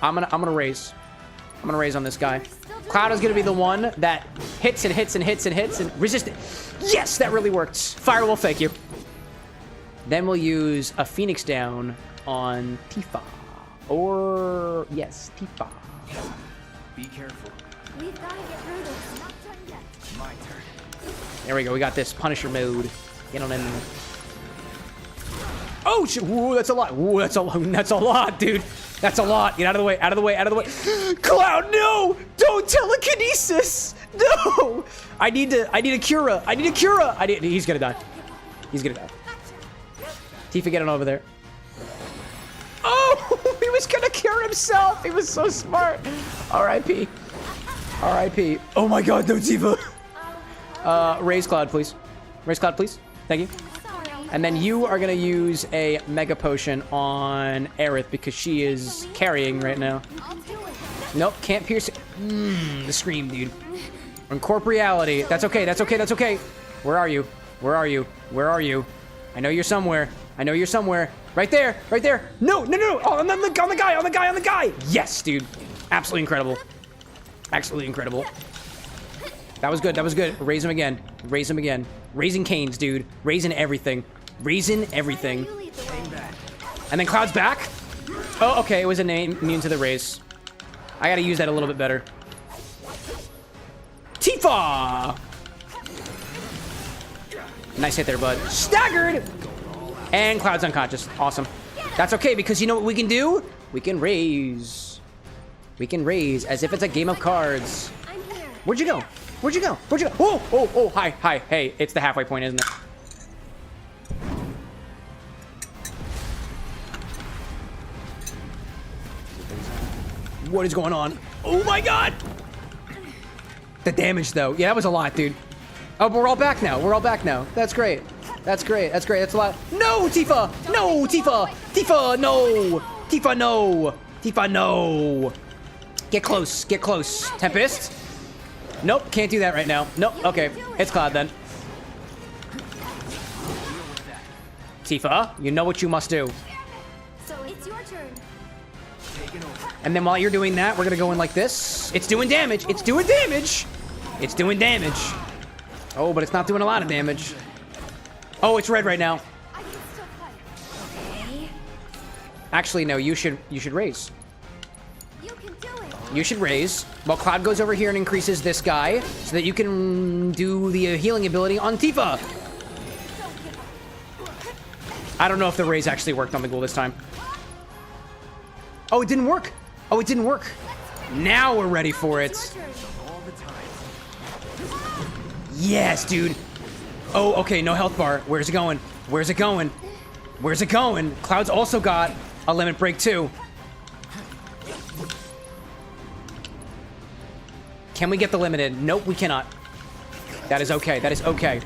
I'm gonna raise. I'm gonna raise on this guy. Cloud is gonna be the one that hits and hits and hits and hits and resist it. Yes, that really worked. Firewolf, thank you. Then we'll use a Phoenix down on Tifa. Or, yes, Tifa. Be careful. We've got to get through this. Not done yet. My turn. There we go, we got this Punisher mode. Get on in. Oh, shit. Ooh, that's a lot. Ooh, that's a lot, dude. That's a lot. Get out of the way, out of the way, out of the way. Cloud, no! Don't telekinesis! No! I need a Cura. I need a Cura. He's gonna die. He's gonna die. Tifa, get on over there. Oh, he was gonna cure himself. He was so smart. R.I.P. R.I.P. Oh my god, no, Tifa. Raise Cloud, please. Raise Cloud, please. Thank you. And then you are gonna use a Mega Potion on Aerith because she is carrying right now. Nope, can't pierce it. The scream, dude. Incorporeality. That's okay, that's okay, that's okay. Where are you? Where are you? Where are you? I know you're somewhere. I know you're somewhere. Right there, right there. No, no, no, no. Oh, on the guy, on the guy, on the guy. Yes, dude. Absolutely incredible. Absolutely incredible. That was good, that was good. Raise him again. Raise him again. Raising canes, dude. Raising everything. Raising everything. And then Cloud's back. Oh, okay, it was immune to the raise. I gotta use that a little bit better. Tifa! Nice hit there, bud. Staggered! And Cloud's unconscious. Awesome. That's okay, because you know what we can do? We can raise. We can raise as if it's a game of cards. I'm here. Where'd you go? Where'd you go? Where'd you go? Oh, oh, oh, hi, hi. Hey, it's the halfway point, isn't it? What is going on? Oh my god! The damage, though. Yeah, that was a lot, dude. Oh, but we're all back now. We're all back now. That's great. That's great. That's great. That's a lot. No, Tifa! No, Tifa! Tifa, no! Tifa, no! Tifa, no! Get close. Get close. Tempest? Nope, can't do that right now. Nope, okay. It's Cloud, then. Tifa, you know what you must do. So it's your turn. And then while you're doing that, we're gonna go in like this. It's doing damage. It's doing damage. It's doing damage. Oh, but it's not doing a lot of damage. Oh, it's red right now. I can still fight. Okay. Actually, no, you should raise. You can do it. You should raise. While Cloud goes over here and increases this guy so that you can do the healing ability on Tifa. I don't know if the raise actually worked on the ghoul this time. Oh, it didn't work. Oh, it didn't work. Now we're ready for it. Yes, dude. Oh, okay, no health bar. Where's it going? Where's it going? Where's it going? Cloud's also got a limit break too. Can we get the limited? Nope, we cannot. That is okay. That is okay.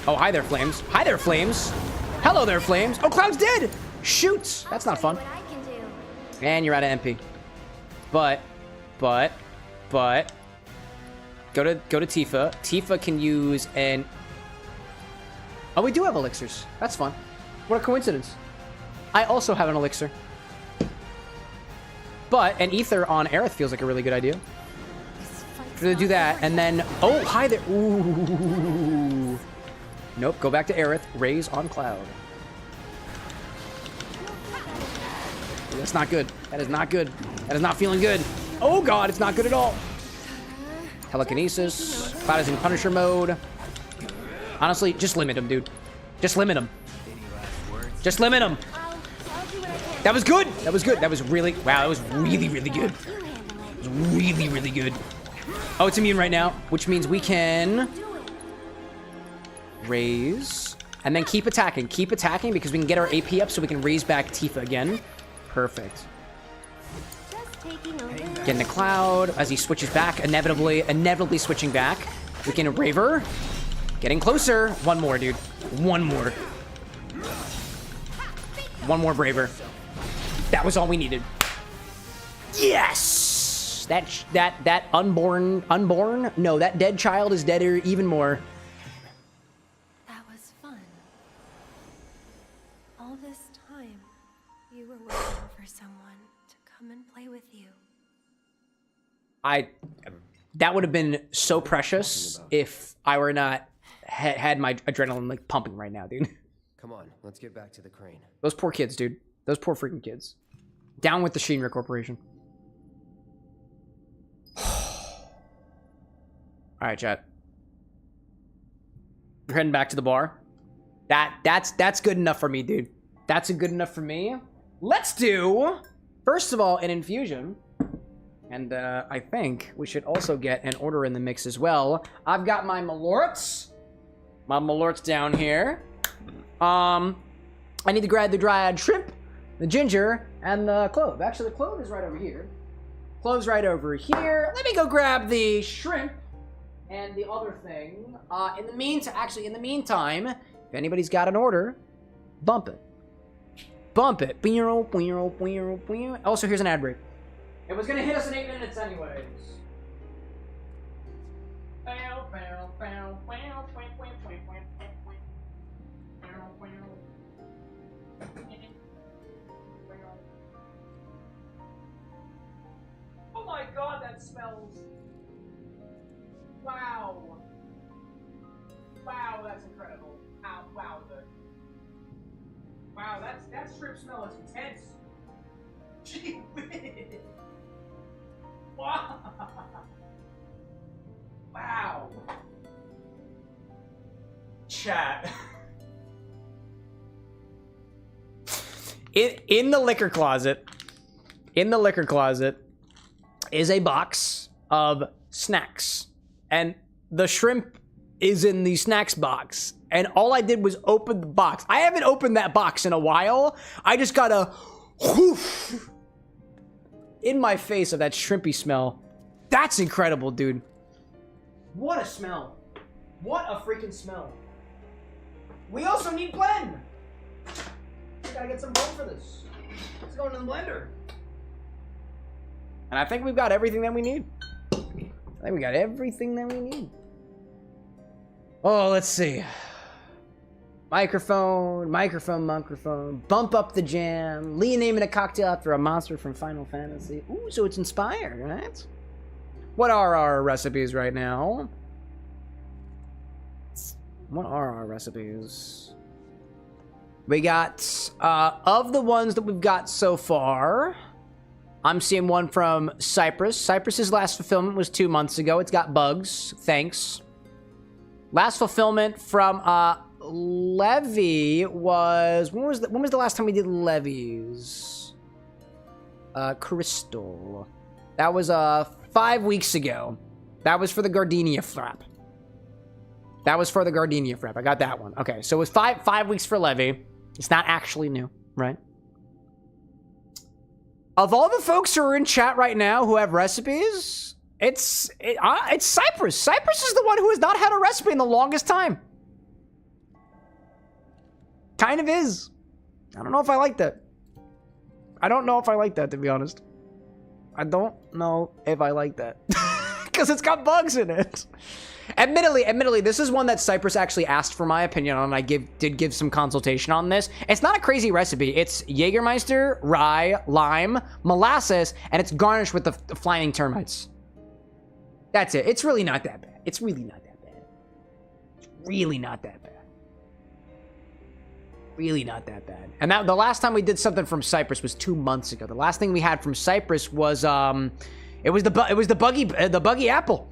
Oh, hi there, Flames. Hi there, Flames. Hello there, Flames. Oh, Cloud's dead. Shoot. That's not fun. What I can do. And you're out of MP. But, go to Tifa. Tifa can use an... Oh, we do have elixirs. That's fun. What a coincidence. I also have an elixir. But an ether on Aerith feels like a really good idea. We're gonna do that, and then... Oh, hi there. Ooh. Nope, go back to Aerith. Raise on Cloud. That's not good. That is not good. That is not feeling good. Oh god, it's not good at all. Telekinesis. Cloud is in Punisher mode. Honestly, just limit him, dude. Just limit him. Just limit him. I'll do what I can. That was good. That was good. That was really... Wow, that was really, really good. It was really, really good. Oh, it's immune right now, which means we can... raise. And then keep attacking. Keep attacking because we can get our AP up so we can raise back Tifa again. Perfect. Just taking over. Getting the Cloud as he switches back, inevitably switching back. We can Raver. Getting closer. One more, dude. One more. One more Braver. That was all we needed. Yes! That unborn? No, that dead child is deader even more. That was fun. All this time, you were waiting for someone to come and play with you. That would have been so precious if I were not had my adrenaline like pumping right now, dude. Come on, let's get back to the crane. Those poor kids, dude. Those poor freaking kids. Down with the Shinra Corporation. All right, chat. We're heading back to the bar. That's good enough for me, dude. That's good enough for me. Let's do, first of all, an infusion. And I think we should also get an order in the mix as well. I've got my Malorts. My Malorts down here. I need to grab the dried shrimp, the ginger, and the clove. Actually, the clove is right over here. Clove's right over here. Let me go grab the shrimp and the other thing. In the meantime, if anybody's got an order, bump it. Bump it. Also, here's an ad break. It was gonna hit us in 8 minutes anyways. Oh my god, that smells... Wow. Wow, that's incredible. Ow, wow, wow, that strip smell is intense. Gee whiz. Wow. Wow. chat. In the liquor closet, is a box of snacks. And the shrimp is in the snacks box. And all I did was open the box. I haven't opened that box in a while. I just got a whoosh in my face of that shrimpy smell. That's incredible, dude. What a smell. What a freaking smell. We also need blend. We gotta get some blend for this. Let's go into the blender. And I think we've got everything that we need. Oh, let's see. Microphone. Bump up the jam. Lee naming a cocktail after a monster from Final Fantasy. Ooh, so it's inspired, right? What are our recipes right now? We got, of the ones that we've got so far, I'm seeing one from Cyprus. Cyprus's last fulfillment was 2 months ago. It's got bugs. Thanks. Last fulfillment from, Levy was... When was the last time we did Levy's? Crystal. That was, 5 weeks ago. That was for the Gardenia Frap. I got that one. Okay, so it was five weeks for Levy. It's not actually new, right? Of all the folks who are in chat right now who have recipes, it's Cyprus. Cyprus is the one who has not had a recipe in the longest time. Kind of is. I don't know if I like that. To be honest. I don't know if I like that. Because it's got bugs in it. Admittedly, this is one that Cyprus actually asked for my opinion on. I did give some consultation on this. It's not a crazy recipe. It's Jägermeister, rye, lime, molasses, and it's garnished with the flying termites. That's it. It's really not that bad. Really not that bad. And that the last time we did something from Cyprus was 2 months ago. The last thing we had from Cyprus was it was the buggy apple.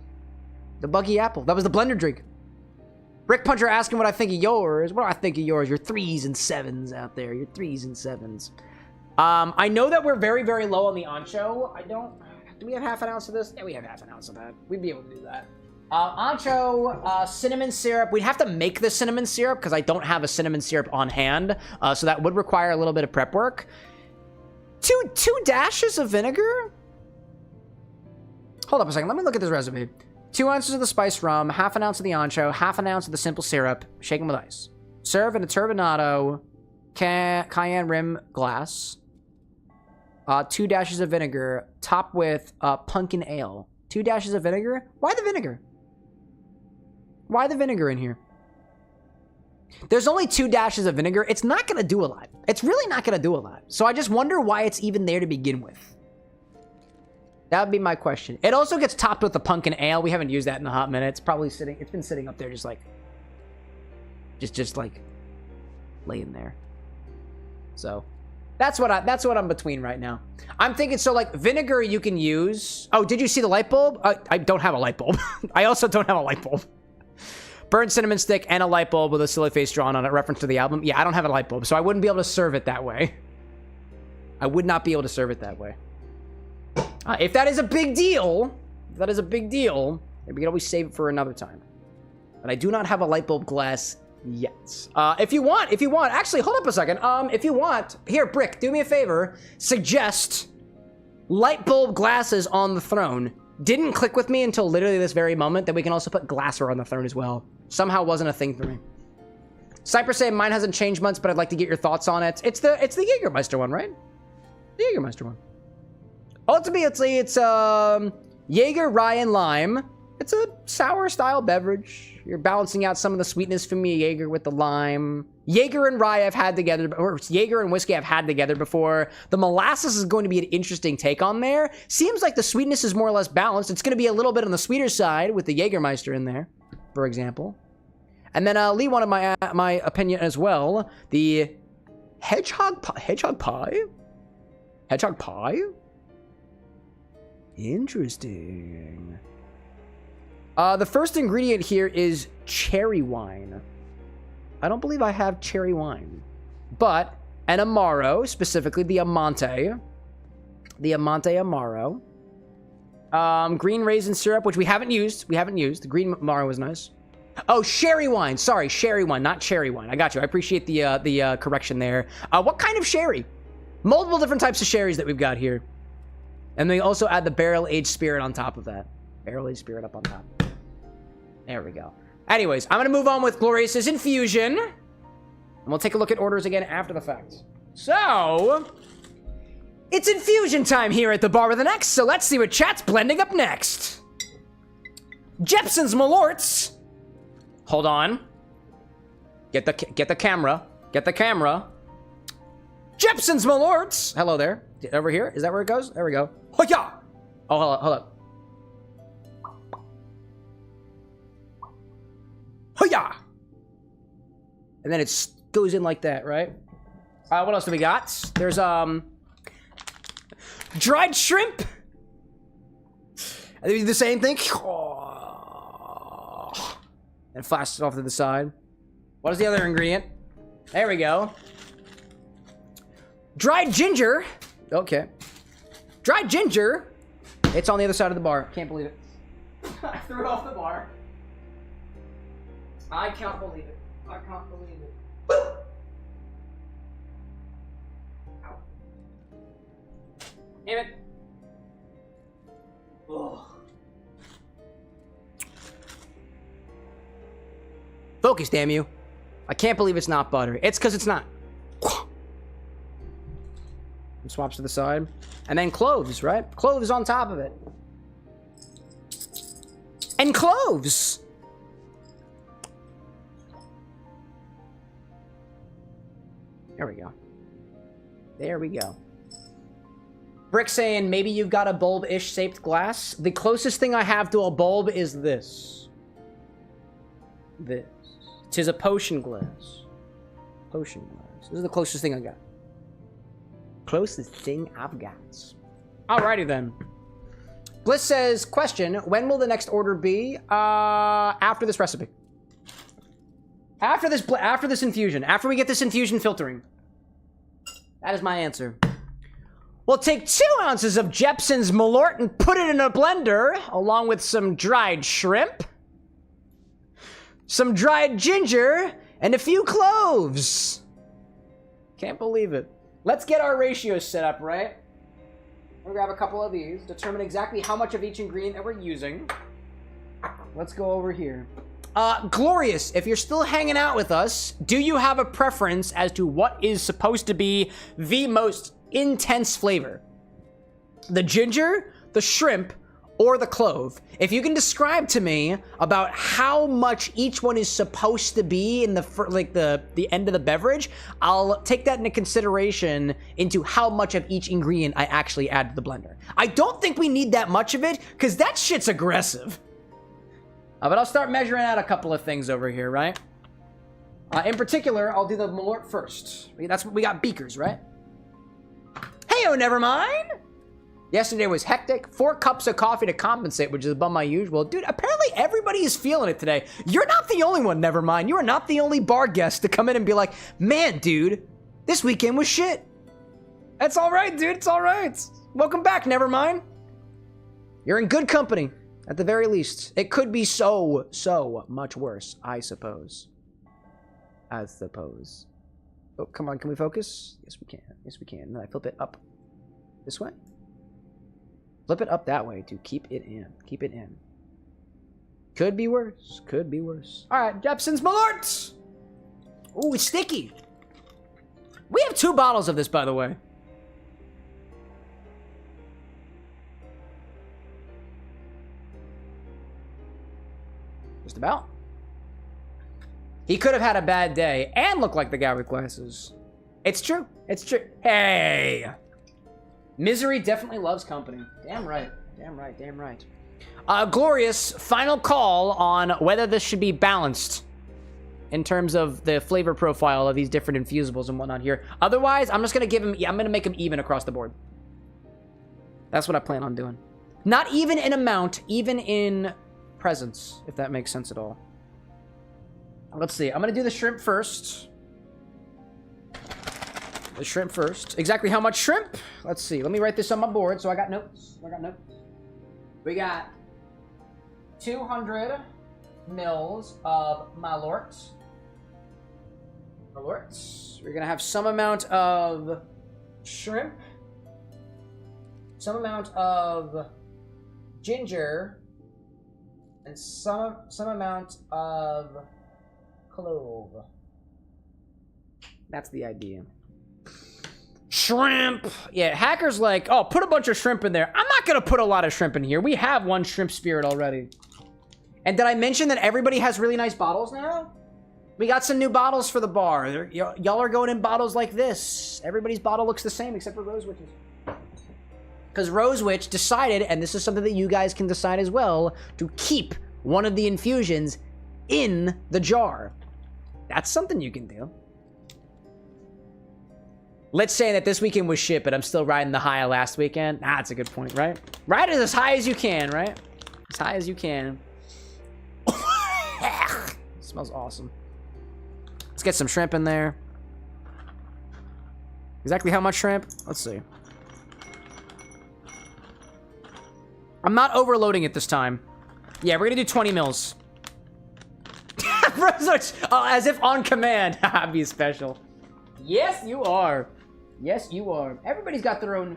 The buggy apple. That was the blender drink. Brick Puncher asking what I think of yours. What do I think of yours? Your 3s and 7s out there. Your 3s and 7s. I know that we're very, very low on the ancho. Do we have half an ounce of this? Yeah, we have half an ounce of that. We'd be able to do that. Ancho, cinnamon syrup. We'd have to make the cinnamon syrup because I don't have a cinnamon syrup on hand. So that would require a little bit of prep work. Two dashes of vinegar? Hold up a second. Let me look at this recipe. 2 ounces of the spiced rum, half an ounce of the ancho, half an ounce of the simple syrup, shaken with ice. Serve in a turbinado cayenne rim glass. 2 dashes of vinegar, top with pumpkin ale. 2 dashes of vinegar? Why the vinegar? Why the vinegar in here? There's only 2 dashes of vinegar. It's not going to do a lot. It's really not going to do a lot. So I just wonder why it's even there to begin with. That would be my question. It also gets topped with the pumpkin ale. We haven't used that in a hot minute. It's probably sitting... It's been sitting up there just like... Just like... laying there. So... That's what I'm between right now. I'm thinking, so like vinegar you can use. Oh, did you see the light bulb? I don't have a light bulb. I also don't have a light bulb. Burnt cinnamon stick and a light bulb with a silly face drawn on it, reference to the album. Yeah, I don't have a light bulb, so I wouldn't be able to serve it that way. I would not be able to serve it that way. If that is a big deal, then we can always save it for another time. But I do not have a light bulb glass yet. If you want, actually, hold up a second. If you want, here, Brick, do me a favor. Suggest light bulb glasses on the throne. Didn't click with me until literally this very moment that we can also put glassware on the throne as well. Somehow wasn't a thing for me. Cypress saying mine hasn't changed much, but I'd like to get your thoughts on it. It's the Jägermeister one, right? The Jägermeister one. Ultimately, it's Jaeger, rye, and lime. It's a sour style beverage. You're balancing out some of the sweetness from your Jaeger with the lime. Jaeger and rye I've had together, or Jaeger and whiskey I've had together before. The molasses is going to be an interesting take on there. Seems like the sweetness is more or less balanced. It's going to be a little bit on the sweeter side with the Jägermeister in there, for example. And then Lee wanted my opinion as well. The hedgehog pie? Interesting. The first ingredient here is cherry wine. I don't believe I have cherry wine. But an Amaro, specifically the Amante. The Amante Amaro. Green raisin syrup, which we haven't used. The green Amaro was nice. Oh, sherry wine. Sorry, sherry wine, not cherry wine. I got you. I appreciate the correction there. What kind of sherry? Multiple different types of sherries that we've got here. And then we also add the barrel-aged spirit on top of that. Barrel-aged spirit up on top. There we go. Anyways, I'm going to move on with Glorious's infusion. And we'll take a look at orders again after the fact. So, it's infusion time here at the bar with an X, so let's see what chat's blending up next. Jepson's Malorts. Hold on. Get the camera. Get the camera. Jepson's Malorts. Hello there. Over here. Is that where it goes? There we go. Hoya! Oh, hold up. Hoya! And then it goes in like that, right? What else do we got? There's, dried shrimp. I think the same thing. And flashes it off to the side. What is the other ingredient? There we go. Dried ginger. Okay. Dried ginger. It's on the other side of the bar. Can't believe it. I threw it off the bar. I can't believe it. I can't believe it. Ow. Damn it. Ugh. Focus, damn you. I can't believe it's not butter. It's because it's not. And swaps to the side. And then cloves, right? Cloves on top of it. And cloves! There we go. There we go. Brick saying, maybe you've got a bulb-ish shaped glass. The closest thing I have to a bulb is this. This. 'Tis a potion glass. Potion glass. This is the closest thing I got. Closest thing I've got. Alrighty then. Bliss says, question, when will the next order be? After this recipe. After this infusion. After we get this infusion filtering. That is my answer. We'll take 2 ounces of Jepson's Malort and put it in a blender, along with some dried shrimp, some dried ginger, and a few cloves. Can't believe it. Let's get our ratios set up, right? We'll grab a couple of these, determine exactly how much of each ingredient that we're using. Let's go over here. Glorious, if you're still hanging out with us, do you have a preference as to what is supposed to be the most intense flavor? The ginger, the shrimp, or the clove? If you can describe to me about how much each one is supposed to be in the end of the beverage, I'll take that into consideration into how much of each ingredient I actually add to the blender. I don't think we need that much of it, because that shit's aggressive. But I'll start measuring out a couple of things over here, right? In particular, I'll do the Malort first. That's what we got, beakers, right? Hey-oh, never mind. Yesterday was hectic. 4 cups of coffee to compensate, which is above my usual. Dude, apparently everybody is feeling it today. You're not the only one, never mind. You are not the only bar guest to come in and be like, man, dude, this weekend was shit. That's all right, dude. It's all right. Welcome back, never mind. You're in good company. At the very least, it could be so much worse, I suppose. I suppose. Oh, come on, can we focus? Yes, we can. Yes, we can. And then I flip it up this way. Flip it up that way to keep it in. Keep it in. Could be worse. Could be worse. All right, Jepson's Malort. Ooh, it's sticky. We have 2 bottles of this, by the way. Just about. He could have had a bad day and look like the guy with glasses. It's true. It's true. Hey. Misery definitely loves company. Damn right. Damn right. Damn right. Glorious, final call on whether this should be balanced in terms of the flavor profile of these different infusibles and whatnot here. Otherwise, I'm just going to give him, I'm going to make him even across the board. That's what I plan on doing. Not even in amount, even in presence, if that makes sense at all. Let's see. I'm gonna do the shrimp first. The shrimp first. Exactly how much shrimp? Let's see. Let me write this on my board so I got notes. We got 200 mils of Malort. We're gonna have some amount of shrimp. Some amount of ginger. And some amount of clove. That's the idea. Shrimp! Yeah, Hacker's like, oh, put a bunch of shrimp in there. I'm not gonna put a lot of shrimp in here. We have one shrimp spirit already. And did I mention that everybody has really nice bottles now? We got some new bottles for the bar. Y'all are going in bottles like this. Everybody's bottle looks the same except for Rosewitch's. Because Rosewitch decided, and this is something that you guys can decide as well, to keep one of the infusions in the jar. That's something you can do. Let's say that this weekend was shit, but I'm still riding the high of last weekend. Nah, that's a good point, right? Ride it as high as you can, right? As high as you can. Smells awesome. Let's get some shrimp in there. Exactly how much shrimp? Let's see. I'm not overloading it this time. Yeah, we're gonna do 20 mils. As if on command. Be special. Yes, you are. Yes, you are. Everybody's got their own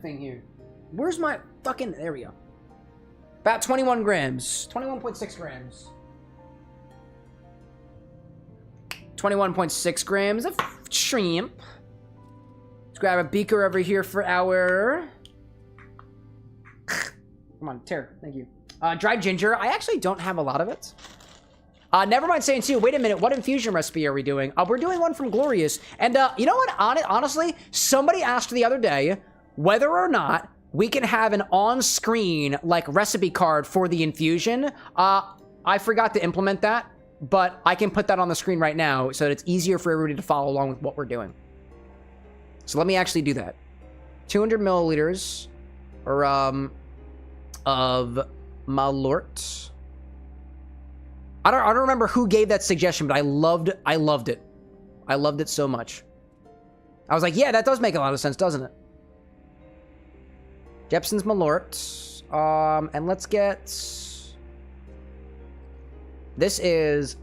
thing here. Where's my fucking... There we go. About 21 grams. 21.6 grams. 21.6 grams of shrimp. Let's grab a beaker over here for our... Come on, Tara. Thank you. Dried ginger. I actually don't have a lot of it. Never mind saying too, wait a minute, what infusion recipe are we doing? We're doing one from Glorious. And you know what, honestly, somebody asked the other day whether or not we can have an on-screen, like, recipe card for the infusion. I forgot to implement that, but I can put that on the screen right now so that it's easier for everybody to follow along with what we're doing. So let me actually do that. 200 milliliters of Malort. I don't remember who gave that suggestion, but I loved it. I loved it so much. I was like, yeah, that does make a lot of sense, doesn't it? Jepson's Malort. And let's get... This is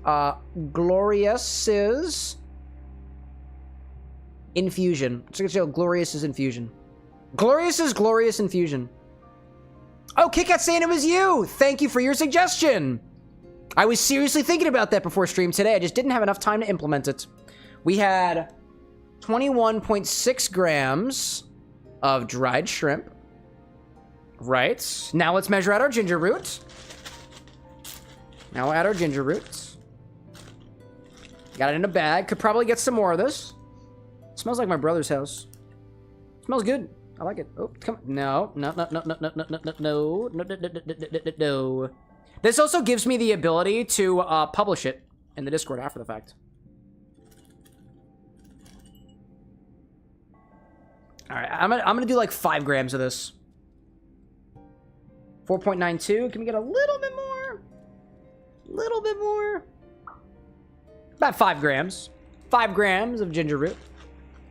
Glorious's Infusion. Let's get Glorious's Infusion. Glorious's Glorious Infusion. Oh, Kit Kat saying it was you! Thank you for your suggestion! I was seriously thinking about that before stream today. I just didn't have enough time to implement it. We had 21.6 grams of dried shrimp. Right. Now let's measure out our ginger root. Now we'll add our ginger root. Got it in a bag. Could probably get some more of this. Smells like my brother's house. Smells good. I like it. Oh, come on. No. This also gives me the ability to publish it in the Discord after the fact. All right, I'm gonna do like 5 grams of this. 4.92. Can we get a little bit more? Little bit more. About 5 grams. 5 grams of ginger root.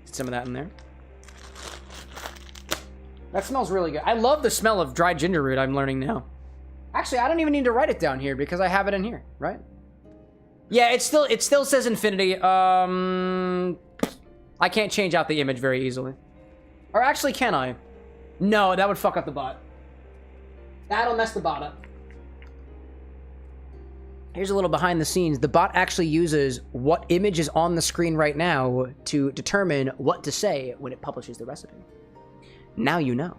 Get some of that in there. That smells really good. I love the smell of dried ginger root. I'm learning now. Actually, I don't even need to write it down here because I have it in here, right? Yeah, it still says infinity. I can't change out the image very easily. Or actually, can I? No, that would fuck up the bot. That'll mess the bot up. Here's a little behind the scenes. The bot actually uses what image is on the screen right now to determine what to say when it publishes the recipe. Now you know.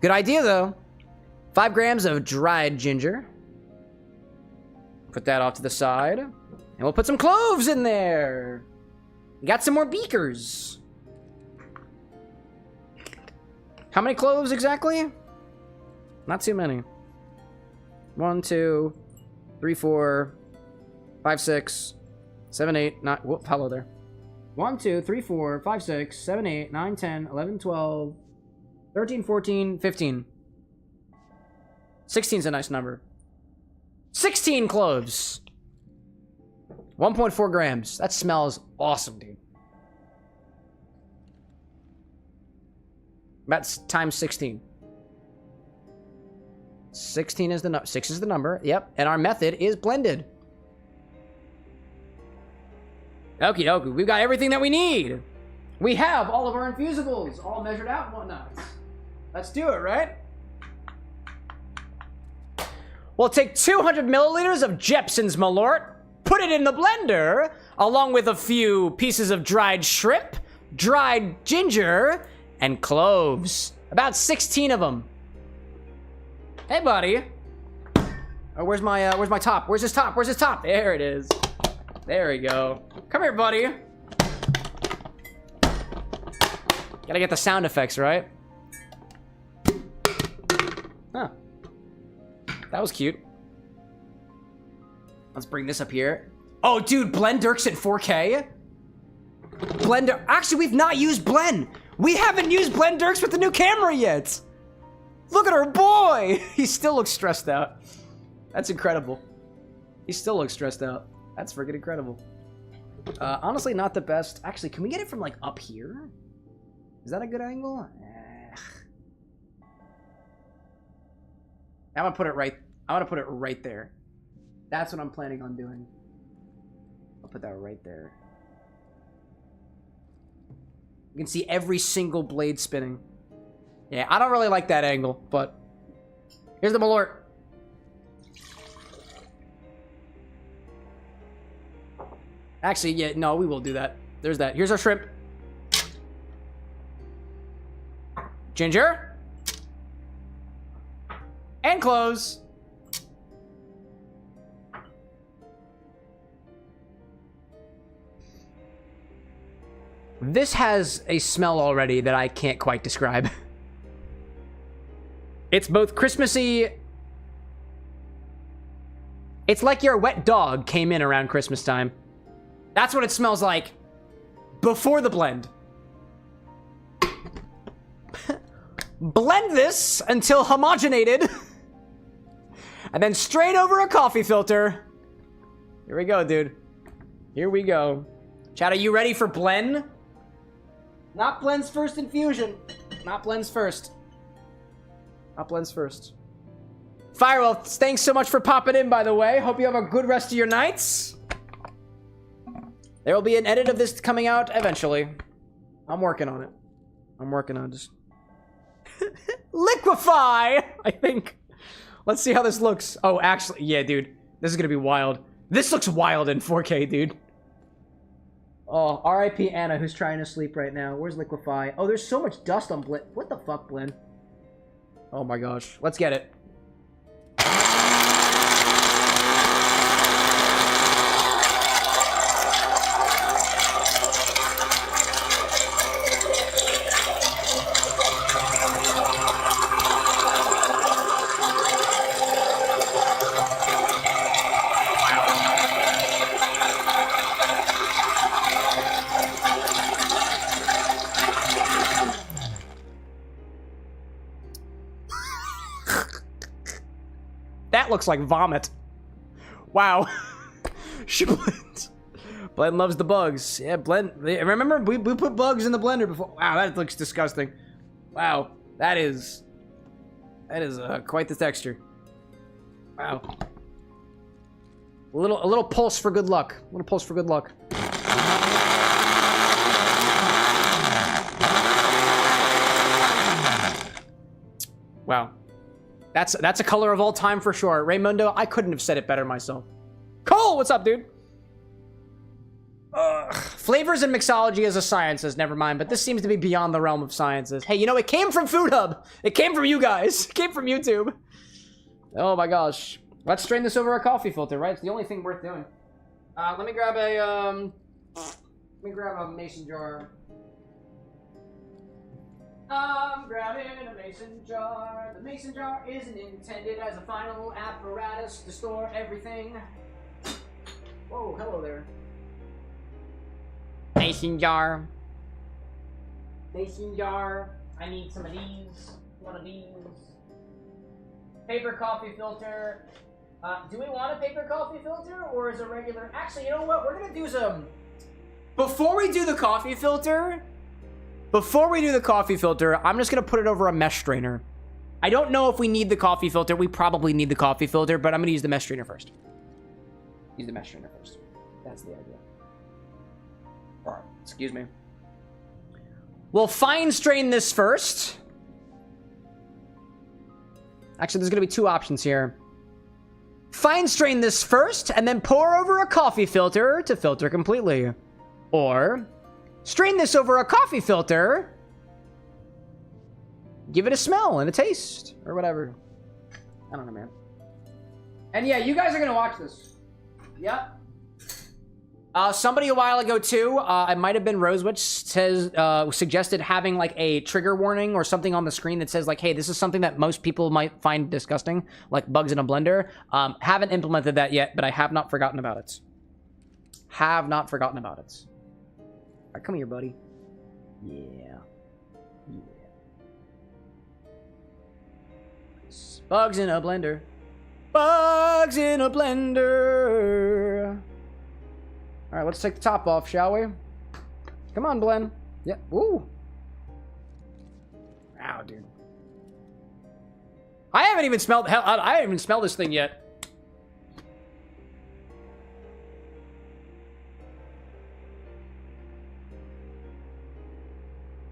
Good idea, though. 5 grams of dried ginger. Put that off to the side. And we'll put some cloves in there. We got some more beakers. How many cloves exactly? Not too many. 1, 2, 3, 4, 5, 6, 7, 8, 9. Whoop, hello there. 1, 2, 3, 4, 5, 6, 7, 8, 9, 10, 11, 12, 13, 14, 15. 16's a nice number. 16 cloves. 1.4 grams. That smells awesome, dude. That's times 16. 16 is the number. 6 is the number. Yep. And our method is blended. Okie dokie. We've got everything that we need. We have all of our infusibles all measured out and whatnot. Let's do it, right? We'll take 200 milliliters of Jeppson's Malort, put it in the blender, along with a few pieces of dried shrimp, dried ginger, and cloves. About 16 of them. Hey, buddy. Oh, where's my top? Where's his top? Where's his top? There it is. There we go. Come here, buddy. Gotta get the sound effects, right? Huh. That was cute. Let's bring this up here. Oh, dude, Blend Dirk's at 4K? Blender. Actually, we've not used Blend. We haven't used Blend Dirks with the new camera yet. Look at our boy. He still looks stressed out. That's incredible. He still looks stressed out. That's freaking incredible. Honestly, not the best. Actually, can we get it from like up here? Is that a good angle? I'm gonna put it right. I want to put it right there. That's what I'm planning on doing. I'll put that right there. You can see every single blade spinning. Yeah, I don't really like that angle, but here's the Malort. Actually, yeah, no, we will do that. There's that. Here's our shrimp. Ginger. And cloves. This has a smell already that I can't quite describe. It's both Christmassy. It's like your wet dog came in around Christmas time. That's what it smells like before the blend. Blend this until homogenated. And then straight over a coffee filter. Here we go, dude. Here we go. Chat, are you ready for blend? Not blends first infusion. Not blends first. Not blends first. Firewell, thanks so much for popping in, by the way. Hope you have a good rest of your nights. There will be an edit of this coming out eventually. I'm working on it. I'm working on just... Liquefy, I think. Let's see how this looks. Oh, actually, yeah, dude. This is gonna be wild. This looks wild in 4K, dude. Oh, R.I.P. Anna, who's trying to sleep right now. Where's Liquefy? Oh, there's so much dust on Blend. What the fuck, Blend? Oh my gosh. Let's get it. That looks like vomit. Wow. Blend. Blend loves the bugs. Yeah, Blend. Remember, we put bugs in the blender before. Wow, that looks disgusting. Wow, that is quite the texture. Wow. A little pulse for good luck. A little pulse for good luck. Wow. That's a color of all time for sure. Raymundo, I couldn't have said it better myself. Cole, what's up, dude? Flavors and mixology as a sciences, never mind, but this seems to be beyond the realm of sciences. Hey, you know, it came from Food Hub. It came from you guys. It came from YouTube. Oh my gosh. Let's strain this over a coffee filter, right? It's the only thing worth doing. Let me grab a mason jar. I'm grabbing a mason jar. The mason jar isn't intended as a final apparatus to store everything. Whoa, hello there. Mason jar. Mason jar. I need some of these. One of these. Paper coffee filter. Do we want a paper coffee filter or is a regular? Actually, you know what? We're gonna do some. Before we do the coffee filter, I'm just gonna put it over a mesh strainer. I don't know if we need the coffee filter. We probably need the coffee filter, but I'm gonna use the mesh strainer first. Use the mesh strainer first. That's the idea. All right, excuse me. We'll fine strain this first. Actually, there's gonna be two options here. Fine strain this first, and then pour over a coffee filter to filter completely. Or, strain this over a coffee filter, give it a smell and a taste, or whatever. I don't know, man. And yeah, you guys are gonna watch this. Yep. Somebody a while ago too, it might have been Rosewitch, suggested having like a trigger warning or something on the screen that says like, hey, this is something that most people might find disgusting, like bugs in a blender. Haven't implemented that yet, but I have not forgotten about it. Have not forgotten about it. All right, come here, buddy. Yeah. Bugs in a blender. Bugs in a blender. All right, let's take the top off, shall we? Come on, blend. Yeah. Ooh. Wow, dude. I haven't even smelled. Hell, I haven't even smelled this thing yet.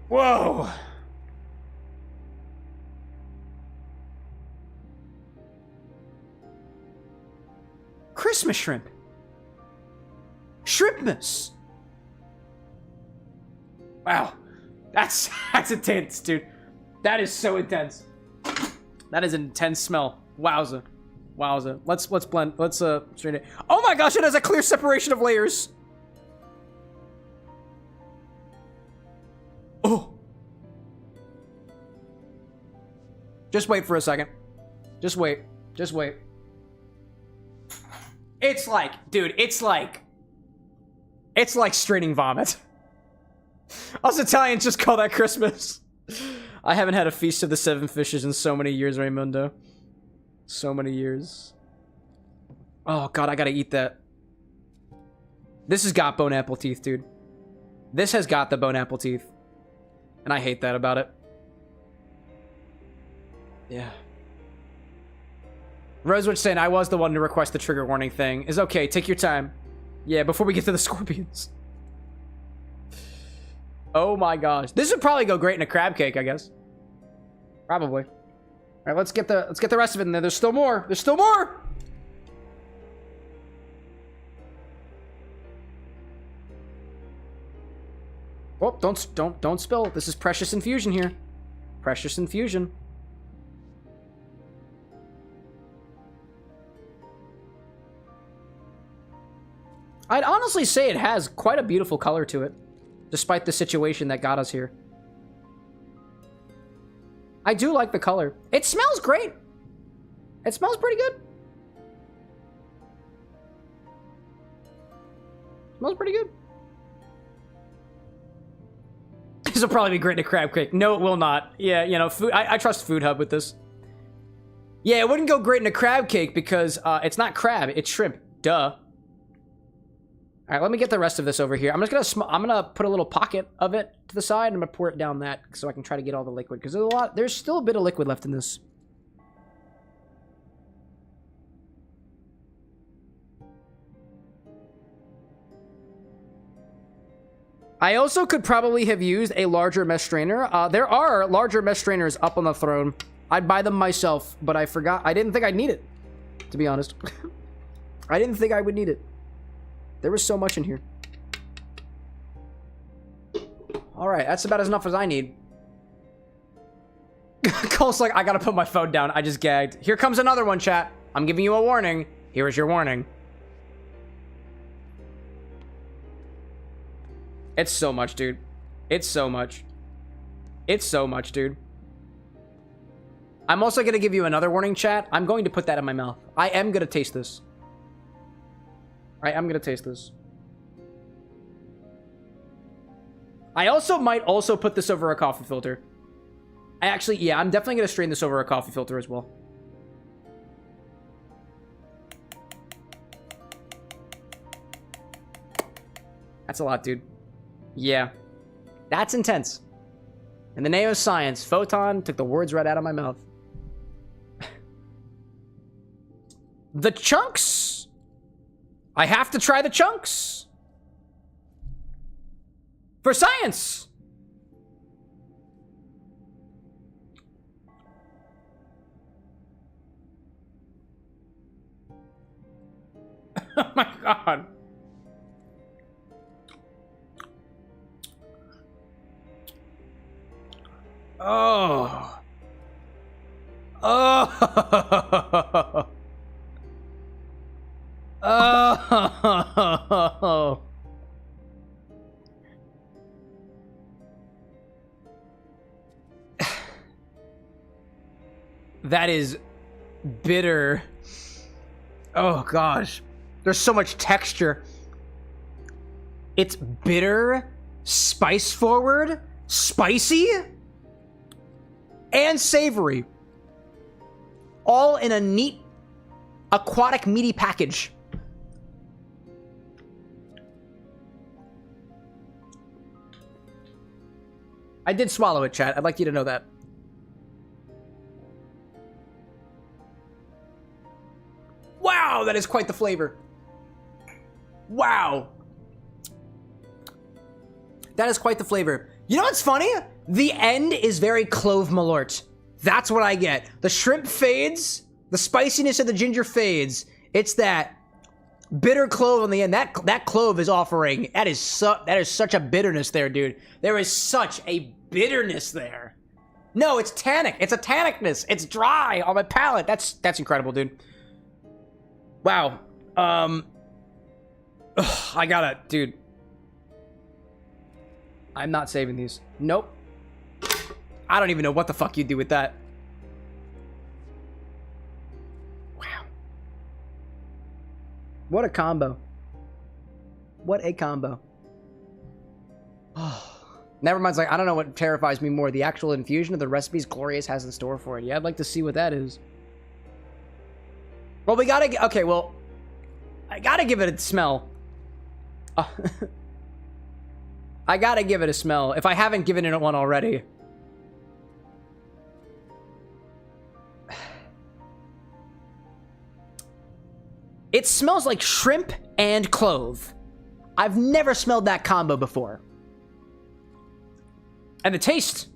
Whoa. Christmas shrimp. Shrimpmas. Wow. That's intense, dude. That is so intense. That is an intense smell. Wowza. Wowza. Let's blend. Let's strain it. Oh my gosh, it has a clear separation of layers. Oh. Just wait for a second. Just wait. Just wait. It's like, dude, it's like straining vomit. Us Italians just call that Christmas. I haven't had a Feast of the Seven Fishes in so many years, Raymundo. So many years. Oh, God, I gotta eat that. This has got bone apple teeth, dude. This has got the bone apple teeth. And I hate that about it. Yeah. Rosewitch saying I was the one to request the trigger warning thing. Is okay, take your time. Yeah, before we get to the scorpions. Oh my gosh. This would probably go great in a crab cake, I guess. Probably. Alright, let's get the rest of it in there. There's still more. There's still more! Oh, don't spill. This is precious infusion here. Precious infusion. I'd honestly say it has quite a beautiful color to it, despite the situation that got us here. I do like the color. It smells great. It smells pretty good. Smells pretty good. This will probably be great in a crab cake. No, it will not. Yeah, you know, food. I trust Food Hub with this. Yeah, it wouldn't go great in a crab cake because it's not crab, it's shrimp. Duh. All right, let me get the rest of this over here. I'm gonna put a little pocket of it to the side. And I'm gonna pour it down that so I can try to get all the liquid because there's still a bit of liquid left in this. I also could probably have used a larger mesh strainer. There are larger mesh strainers up on the throne. I'd buy them myself, but I forgot. I didn't think I'd need it, to be honest. I didn't think I would need it. There was so much in here. Alright, that's about as enough as I need. Cole's like, I gotta put my phone down. I just gagged. Here comes another one, chat. I'm giving you a warning. Here is your warning. It's so much, dude. It's so much. It's so much, dude. I'm also gonna give you another warning, chat. I'm going to put that in my mouth. I am gonna taste this. I'm gonna taste this. I also might also put this over a coffee filter. Yeah, I'm definitely gonna strain this over a coffee filter as well. That's a lot, dude. Yeah. That's intense. In the name of science, Photon took the words right out of my mouth. The chunks! I have to try the chunks! For science! Oh my god. Oh. Oh. Oh. That is bitter. Oh gosh. There's so much texture. It's bitter, spice forward, spicy, and savory. All in a neat, aquatic, meaty package. I did swallow it, chat. I'd like you to know that. Wow, that is quite the flavor. Wow. That is quite the flavor. You know what's funny? The end is very clove malort. That's what I get. The shrimp fades. The spiciness of the ginger fades. It's that bitter clove on the end. That clove is offering. That is such a bitterness there, dude. There is such a bitterness there. No, it's tannic. It's a tannicness. It's dry on my palate. That's incredible, dude. Wow. I gotta, dude. I'm not saving these. Nope. I don't even know what the fuck you do with that. Wow. What a combo. What a combo. Oh. Never mind, like, I don't know what terrifies me more, the actual infusion or the recipes Glorious has in store for it. Yeah, I'd like to see what that is. Well, we gotta... Okay, well... I gotta give it a smell. I gotta give it a smell, if I haven't given it one already. It smells like shrimp and clove. I've never smelled that combo before. And the taste...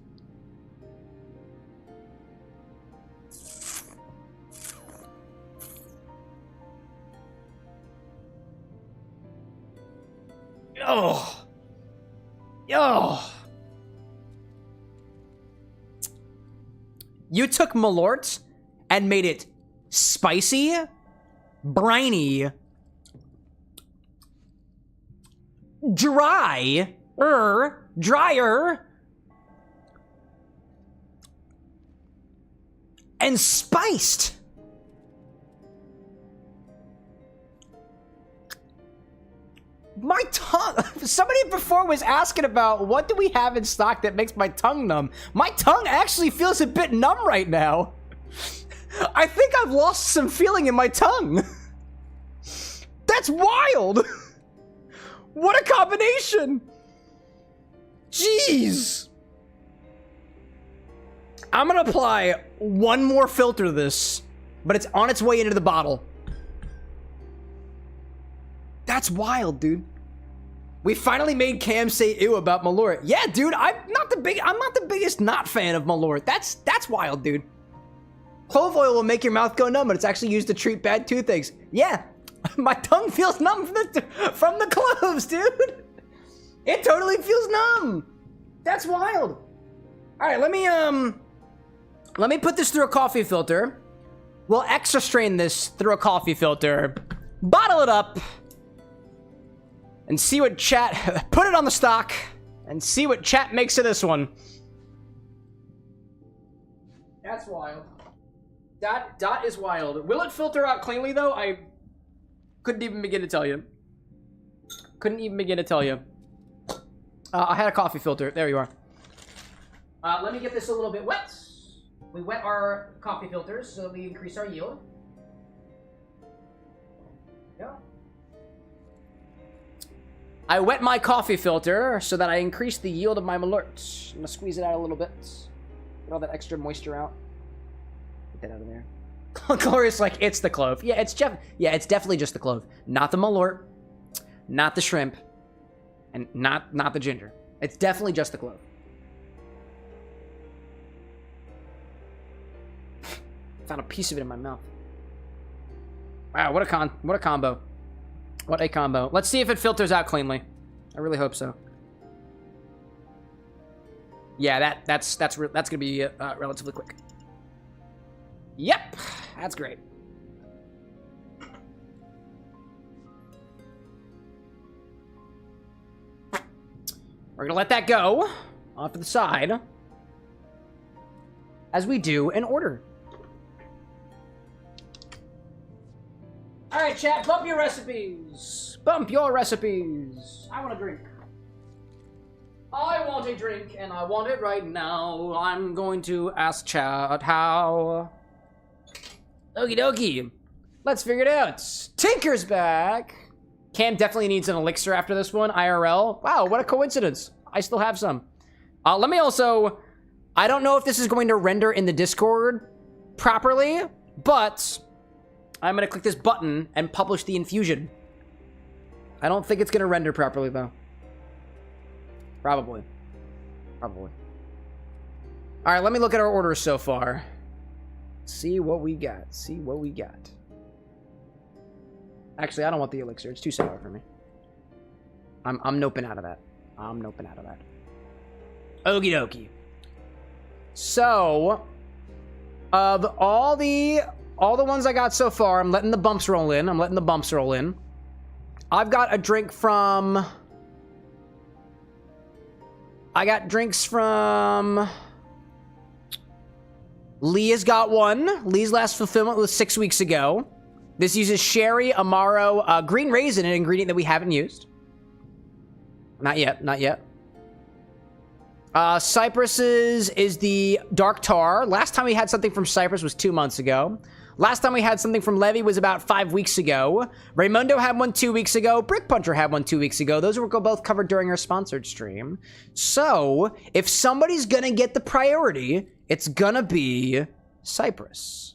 Oh. Oh. You took malort and made it spicy, briny, drier, and spiced. My tongue... Somebody before was asking about what do we have in stock that makes my tongue numb. My tongue actually feels a bit numb right now. I think I've lost some feeling in my tongue. That's wild. What a combination. Jeez. I'm gonna apply one more filter to this, but it's on its way into the bottle. That's wild, dude. We finally made Cam say ew about malort. Yeah, dude, I'm not the biggest not fan of malort. That's wild, dude. Clove oil will make your mouth go numb, but it's actually used to treat bad toothaches. Yeah, my tongue feels numb from the cloves, dude. It totally feels numb. That's wild. All right, let me put this through a coffee filter. We'll extra strain this through a coffee filter, bottle it up, and see what chat... Put it on the stock, and see what chat makes of this one. That's wild. That is wild. Will it filter out cleanly, though? I couldn't even begin to tell you. Couldn't even begin to tell you. I had a coffee filter. There you are. Let me get this a little bit wet. We wet our coffee filters so that we increase our yield. Yeah. I wet my coffee filter so that I increase the yield of my malort. I'm gonna squeeze it out a little bit. Get all that extra moisture out. Get that out of there. Glorious, like, it's the clove. Yeah, it's definitely just the clove. Not the malort, not the shrimp, and not the ginger. It's definitely just the clove. Found a piece of it in my mouth. Wow, what a combo. What a combo. Let's see if it filters out cleanly. I really hope so. Yeah, that's gonna be relatively quick. Yep, that's great. We're gonna let that go off to the side, as we do in order. All right, chat, bump your recipes. Bump your recipes. I want a drink. I want a drink, and I want it right now. I'm going to ask chat how. Okie dokie. Let's figure it out. Tinker's back. Cam definitely needs an elixir after this one. IRL. Wow, what a coincidence. I still have some. Let me also... I don't know if this is going to render in the Discord properly, but I'm going to click this button and publish the infusion. I don't think it's going to render properly, though. Probably. All right, let me look at our orders so far. See what we got. Actually, I don't want the elixir. It's too sour for me. I'm noping out of that. Okie dokie. So, of all the ones I got so far, I'm letting the bumps roll in. I've got a drink from... I got drinks from... Leah's got one. Leah's last fulfillment was 6 weeks ago. This uses sherry, amaro, green raisin, an ingredient that we haven't used. Not yet. Cypress's is the Darktar. Last time we had something from Cypress was 2 months ago. Last time we had something from Levy was about 5 weeks ago. Raymundo had one 2 weeks ago. Brick Puncher had one 2 weeks ago. Those were both covered during our sponsored stream. So, if somebody's gonna get the priority, it's gonna be Cypress.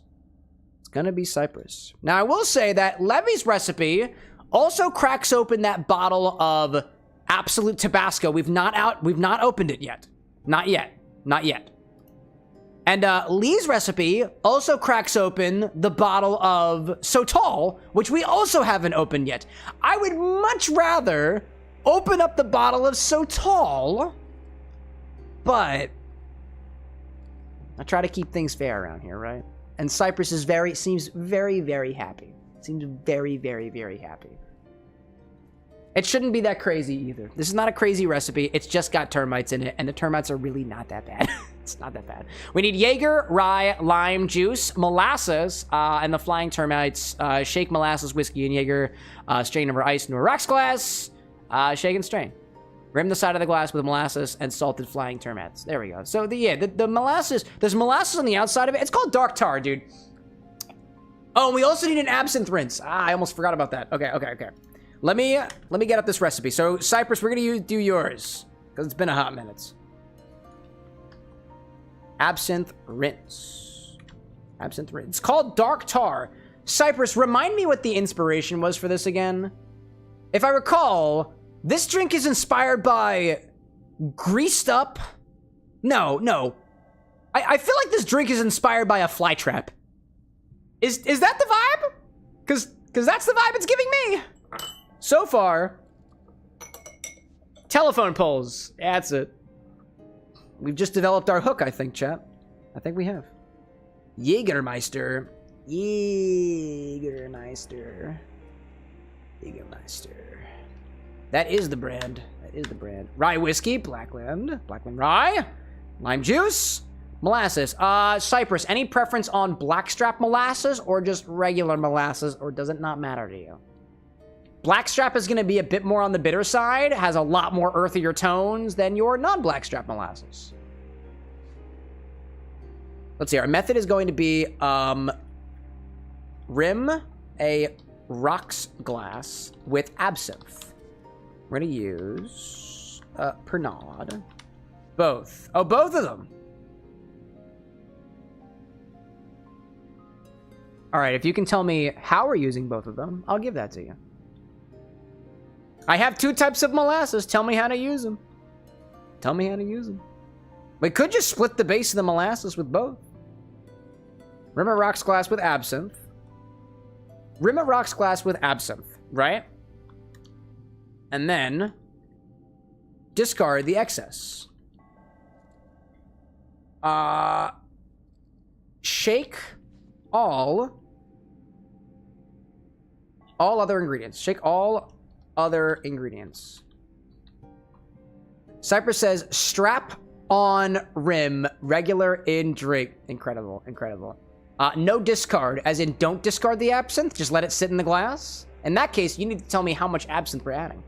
Now, I will say that Levy's recipe also cracks open that bottle of Absolute Tabasco. We've not opened it yet. Not yet. And Lee's recipe also cracks open the bottle of So Tall, which we also haven't opened yet. I would much rather open up the bottle of So Tall, but I try to keep things fair around here, right? And Cypress seems very, very happy. Very happy. It shouldn't be that crazy either. This is not a crazy recipe. It's just got termites in it, and the termites are really not that bad. It's not that bad. We need Jaeger, rye, lime juice, molasses, and the flying termites. Shake molasses, whiskey, and Jaeger. Strain over ice into a rocks glass. Shake and strain. Rim the side of the glass with molasses and salted flying termites. There we go. So the molasses, there's molasses on the outside of it. It's called Darktar, dude. Oh, we also need an absinthe rinse. I almost forgot about that. Okay. Let me get up this recipe. So Cypress, we're gonna do yours because it's been a hot minute. Absinthe rinse. It's called Darktar. Cypress, remind me what the inspiration was for this again. If I recall, this drink is inspired by greased up. No. I feel like this drink is inspired by a fly trap. Is that the vibe? Cause that's the vibe it's giving me. So far, telephone poles. That's it. We've just developed our hook, I think, chat. I think we have. Jägermeister. That is the brand. Rye whiskey, Blackland rye, lime juice, molasses. Cypress, any preference on blackstrap molasses or just regular molasses, or does it not matter to you? Blackstrap is going to be a bit more on the bitter side, has a lot more earthier tones than your non-blackstrap molasses. Let's see, our method is going to be rim a rocks glass with absinthe. We're gonna use Pernod. Both. Oh, both of them. All right, if you can tell me how we're using both of them, I'll give that to you. I have 2 types of molasses. Tell me how to use them. Tell me how to use them. We could just split the base of the molasses with both. Rim a rocks glass with absinthe. Rim a rocks glass with absinthe, right? And then discard the excess. Shake all other ingredients. Shake all other ingredients. Cypress says, strap on rim, regular in drink. Incredible, incredible. No discard, as in don't discard the absinthe, just let it sit in the glass. In that case, you need to tell me how much absinthe we're adding.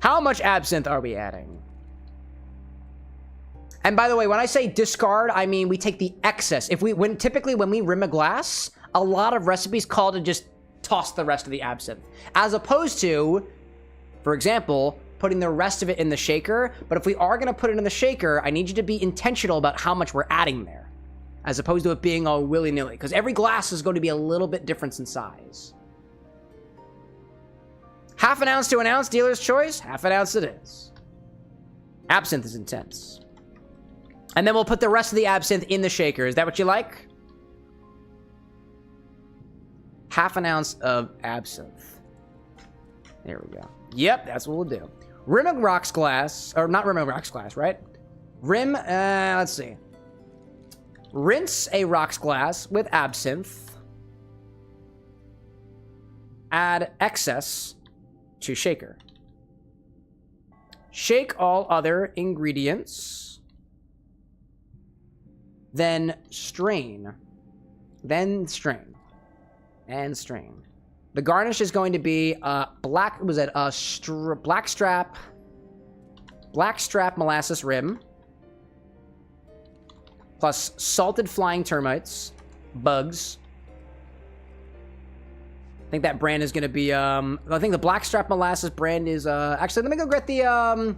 How much absinthe are we adding? And by the way, when I say discard, I mean we take the excess. Typically when we rim a glass, a lot of recipes call to just toss the rest of the absinthe. As opposed to, for example, putting the rest of it in the shaker. But if we are going to put it in the shaker, I need you to be intentional about how much we're adding there. As opposed to it being all willy-nilly. Because every glass is going to be a little bit different in size. Half an ounce to an ounce, dealer's choice. Half an ounce it is. Absinthe is intense. And then we'll put the rest of the absinthe in the shaker. Is that what you like? Half an ounce of absinthe. There we go. Yep, that's what we'll do. Rim a rocks glass, or not rim a rocks glass, right? Let's see. Rinse a rocks glass with absinthe. Add excess to shaker. Shake all other ingredients. Then strain. And strain. The garnish is going to be black strap molasses rim plus salted flying termites, bugs. I think that brand is going to be I think the blackstrap molasses brand is actually let me go get the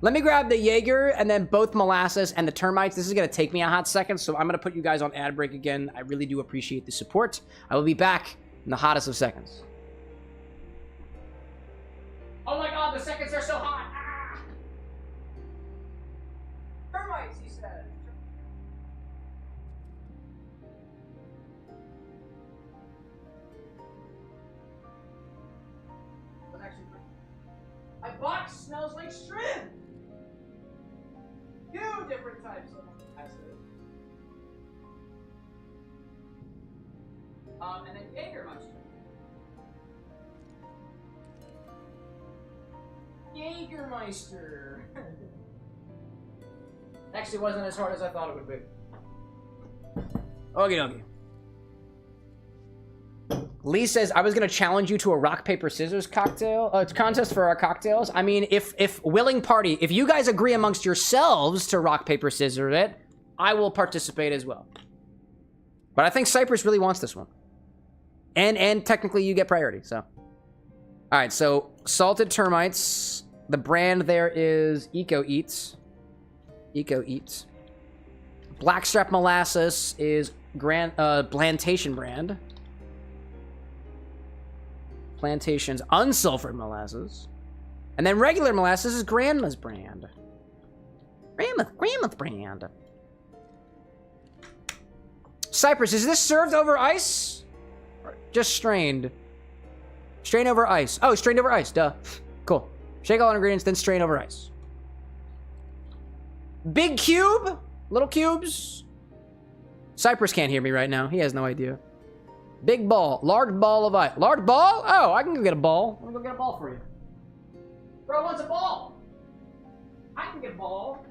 let me grab the Jaeger and then both molasses and the termites. This is going to take me a hot second, so I'm going to put you guys on ad break again. I really do appreciate the support. I will be back in the hottest of seconds. Oh my god, the seconds are so hot! Ah! Termites, he said. My box smells like shrimp! 2 different types of acid. And then Jägermeister. Jägermeister. Actually wasn't as hard as I thought it would be. Okie dokie. Lee says, I was going to challenge you to a rock, paper, scissors contest for our cocktails. I mean, if willing party, if you guys agree amongst yourselves to rock, paper, scissors it, I will participate as well. But I think Cypress really wants this one. And technically you get priority, so. All right, so salted termites. The brand there is Eco Eats. Eco Eats. Blackstrap molasses is Plantation brand. Plantation's unsulfured molasses. And then regular molasses is Grandma's brand. Grandma's brand. Cypress, is this served over ice? Or just strained? Strain over ice. Oh, strained over ice, duh. Cool. Shake all ingredients, then strain over ice. Big cube? Little cubes? Cypress can't hear me right now. He has no idea. Big ball. Large ball of ice. Large ball? Oh, I can go get a ball. I'm gonna go get a ball for you. Bro wants a ball. I can get a ball.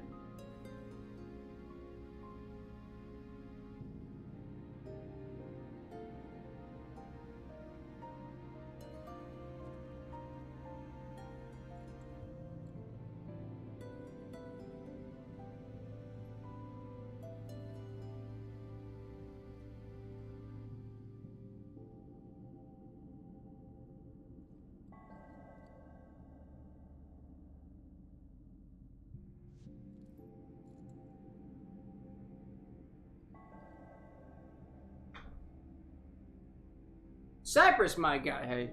Cypress, my guy. Hey.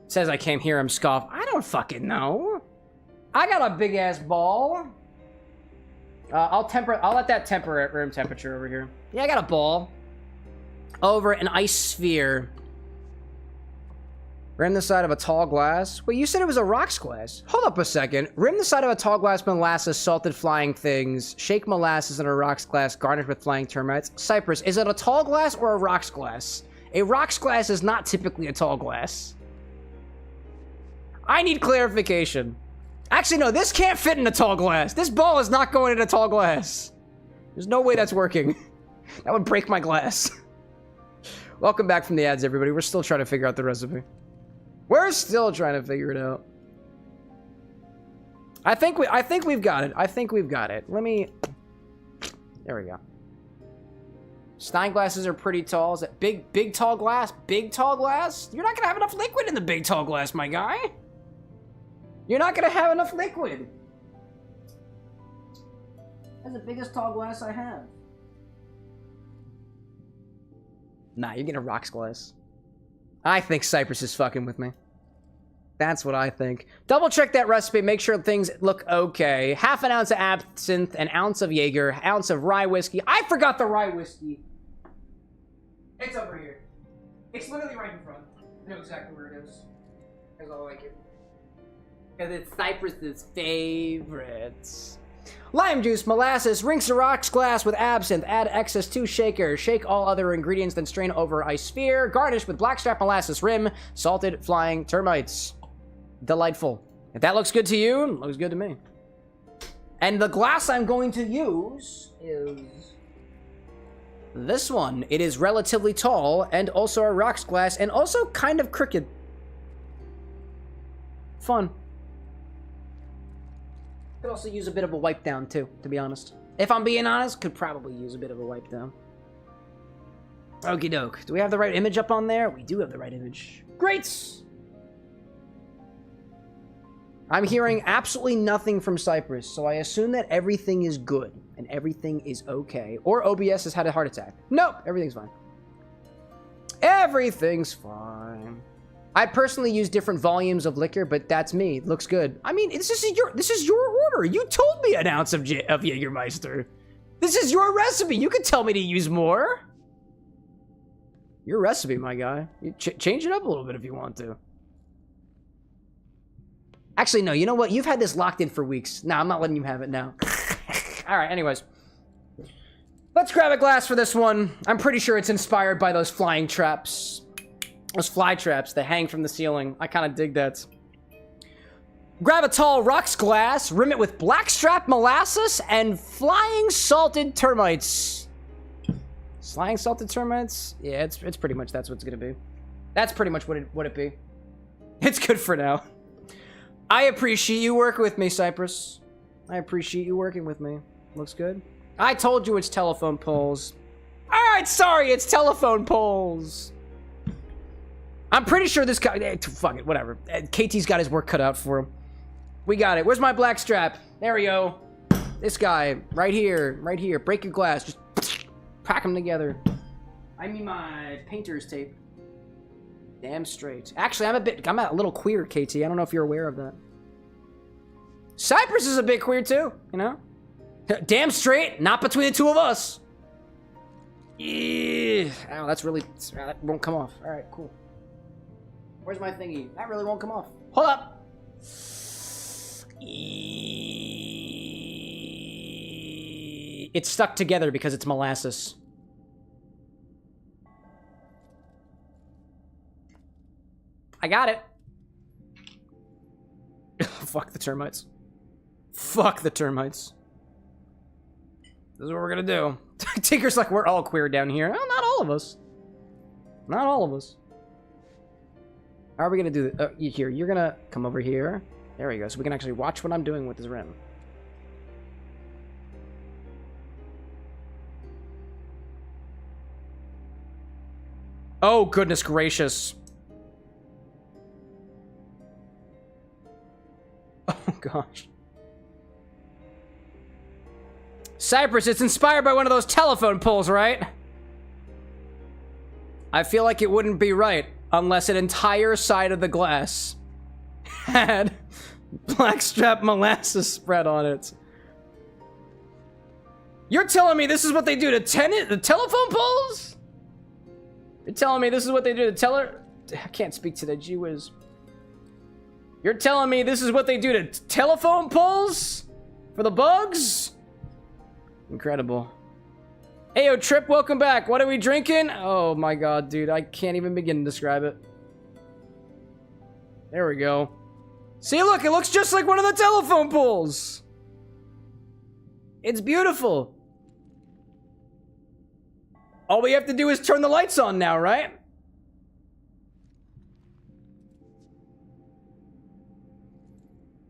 Says I can't hear him scoff. I don't fucking know. I got a big ass ball. I'll let that temper at room temperature over here. Yeah, I got a ball. Over an ice sphere. Rim the side of a tall glass. Wait, you said it was a rocks glass. Hold up a second. Rim the side of a tall glass molasses, salted flying things. Shake molasses in a rocks glass, garnished with flying termites. Cypress, is it a tall glass or a rocks glass? A rocks glass is not typically a tall glass. I need clarification. Actually, no, this can't fit in a tall glass. This ball is not going in a tall glass. There's no way that's working. That would break my glass. Welcome back from the ads, everybody. We're still trying to figure out the recipe. We're still trying to figure it out. I think we've got it. I think we've got it. Let me... There we go. Stein glasses are pretty tall. Is that big tall glass? Big tall glass? You're not gonna have enough liquid in the big tall glass, my guy. You're not gonna have enough liquid. That's the biggest tall glass I have. Nah, you're getting a rocks glass. I think Cypress is fucking with me. That's what I think. Double check that recipe, make sure things look okay. Half an ounce of absinthe, an ounce of Jaeger, ounce of rye whiskey. I forgot the rye whiskey. It's over here. It's literally right in front. I know exactly where it is. Because I like it. Because it's Cypress's favorites. Lime juice, molasses, rinse a rocks glass with absinthe, add excess to shaker, shake all other ingredients, then strain over ice sphere, garnish with blackstrap molasses rim, salted flying termites. Delightful. If that looks good to you, it looks good to me. And the glass I'm going to use is this one. It is relatively tall and also a rocks glass and also kind of crooked. Fun. Could also use a bit of a wipe down too, to be honest. If I'm being honest, could probably use a bit of a wipe down. Okie doke. Do we have the right image up on there? We do have the right image. Great! I'm hearing absolutely nothing from Cypress, so I assume that everything is good and everything is okay. Or OBS has had a heart attack. Nope, everything's fine. Everything's fine. I personally use different volumes of liquor, but that's me. It looks good. I mean, this is your order. You told me an ounce of Jägermeister. This is your recipe. You could tell me to use more. Your recipe, my guy. You change it up a little bit if you want to. Actually, no. You know what? You've had this locked in for weeks. No, I'm not letting you have it now. All right, anyways. Let's grab a glass for this one. I'm pretty sure it's inspired by those flying traps. Those fly traps that hang from the ceiling. I kind of dig that. Grab a tall rocks glass, rim it with blackstrap molasses, and flying salted termites. Flying salted termites? Yeah, it's pretty much that's what it's gonna be. That's pretty much what it be. It's good for now. I appreciate you working with me, Cypress. I appreciate you working with me. Looks good. I told you it's telephone poles. Alright, sorry, it's telephone poles. I'm pretty sure this guy... Fuck it, whatever. KT's got his work cut out for him. We got it. Where's my black strap? There we go. This guy, right here, right here. Break your glass. Just pack them together. I mean my painter's tape. Damn straight. Actually, I'm a little queer, KT. I don't know if you're aware of that. Cypress is a bit queer too, you know? Damn straight, not between the two of us. Yeah. Ow, that won't come off. All right, cool. Where's my thingy? That really won't come off. Hold up. It's stuck together because it's molasses. I got it. Fuck the termites. Fuck the termites. This is what we're gonna do. Tinker's like, we're all queer down here. Well, not all of us. Not all of us. How are we gonna do this? Here, you're gonna come over here. There we go. So we can actually watch what I'm doing with this rim. Oh, goodness gracious. Oh, gosh. Cypress, it's inspired by one of those telephone poles, right? I feel like it wouldn't be right unless an entire side of the glass had blackstrap molasses spread on it. You're telling me this is what they do to the telephone poles? You're telling me this is what they do to I can't speak to that, gee whiz. You're telling me this is what they do to telephone poles? For the bugs? Incredible. Ayo, Trip, welcome back. What are we drinking? Oh my god, dude. I can't even begin to describe it. There we go. See, look, it looks just like one of the telephone poles. It's beautiful. All we have to do is turn the lights on now, right?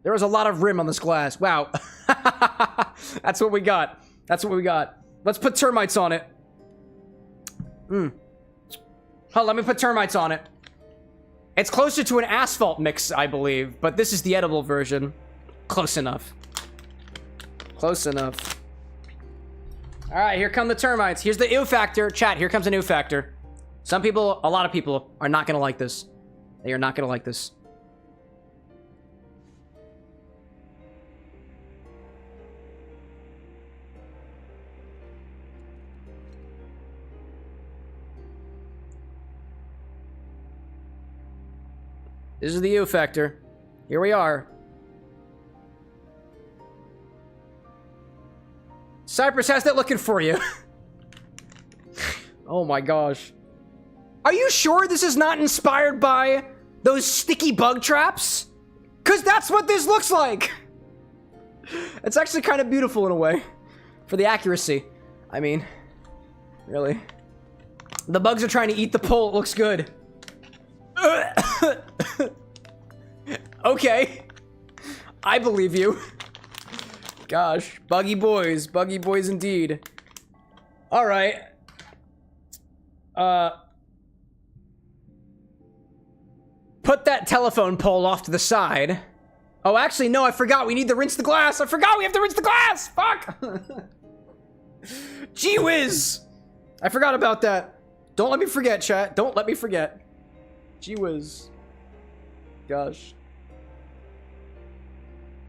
There was a lot of rim on this glass. Wow. That's what we got. That's what we got. Let's put termites on it. Oh, let me put termites on it. It's closer to an asphalt mix, I believe, but this is the edible version. Close enough. Close enough. All right, here come the termites. Here's the ew factor. Chat, here comes an ew factor. Some people, a lot of people, are not gonna like this. They are not gonna like this. This is the ew factor. Here we are. Cypress has that looking for you. Oh my gosh. Are you sure this is not inspired by those sticky bug traps? Because that's what this looks like. It's actually kind of beautiful in a way. For the accuracy. I mean, really. The bugs are trying to eat the pole. It looks good. Okay. I believe you. Gosh, buggy boys indeed. All right. Put that telephone pole off to the side. Oh, actually, no, I forgot. We need to rinse the glass. I forgot we have to rinse the glass. Fuck. Gee whiz. I forgot about that. Don't let me forget, chat. Don't let me forget. Gee whiz. Gosh.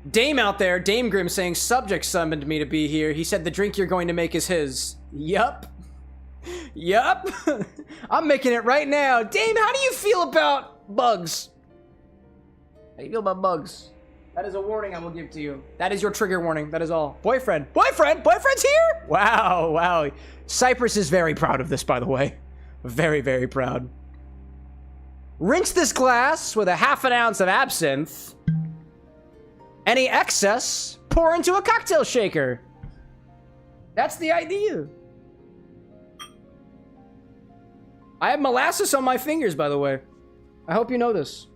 Dame out there, Dame Grim saying, subject summoned me to be here. He said the drink you're going to make is his. Yup. Yup. I'm making it right now. Dame, how do you feel about bugs? How do you feel about bugs? That is a warning I will give to you. That is your trigger warning. That is all. Boyfriend. Boyfriend? Boyfriend's here? Wow, wow. Cypress is very proud of this, by the way. Very, very proud. Rinse this glass with a ½ ounce of absinthe. Any excess, pour into a cocktail shaker. That's the idea. I have molasses on my fingers, by the way. I hope you know this.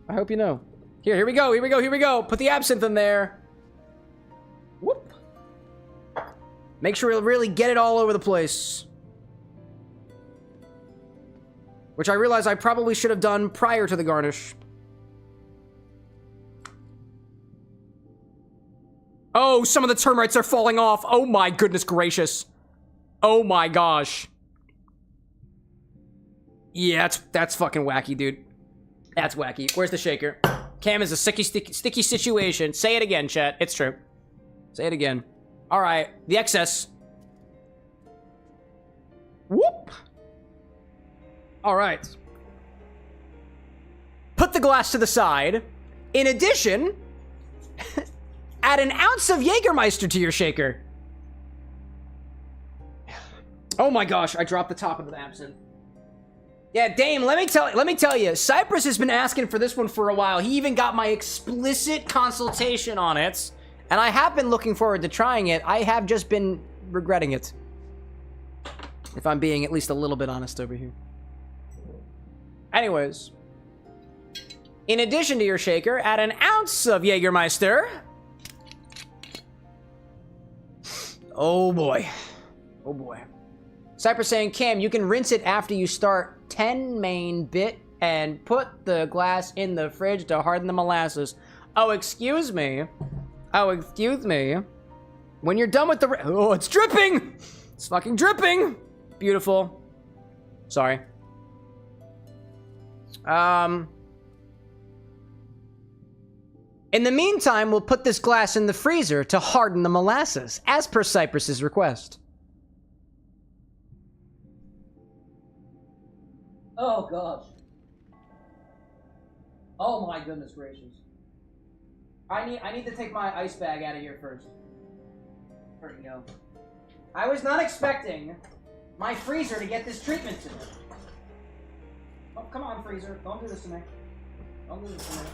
I hope you know. Here we go, here we go, here we go. Put the absinthe in there. Whoop. Make sure you really get it all over the place. Which I realize I probably should have done prior to the garnish. Oh, some of the termites are falling off. Oh my goodness gracious. Oh my gosh. Yeah, that's fucking wacky, dude. That's wacky. Where's the shaker? Cam is a sticky situation. Say it again, chat. It's true. Say it again. All right, the excess. Whoop. All right. Put the glass to the side. In addition, add an ounce of Jägermeister to your shaker. Oh my gosh, I dropped the top of the absinthe. Yeah, Dame, let me tell you, Cypress has been asking for this one for a while. He even got my explicit consultation on it, and I have been looking forward to trying it. I have just been regretting it. If I'm being at least a little bit honest over here. Anyways. In addition to your shaker, add an ounce of Jägermeister. Oh boy. Oh boy. Cypress saying, Cam, you can rinse it after you start 10 main bit and put the glass in the fridge to harden the molasses. Oh, excuse me. Oh, excuse me. When you're done with the... Oh, it's dripping! It's fucking dripping! Beautiful. Sorry. In the meantime, we'll put this glass in the freezer to harden the molasses, as per Cypress's request. Oh, gosh. Oh, my goodness gracious. I need to take my ice bag out of here first. There we go. I was not expecting my freezer to get this treatment to me. Oh, come on, freezer. Don't do this to me. Don't do this to me.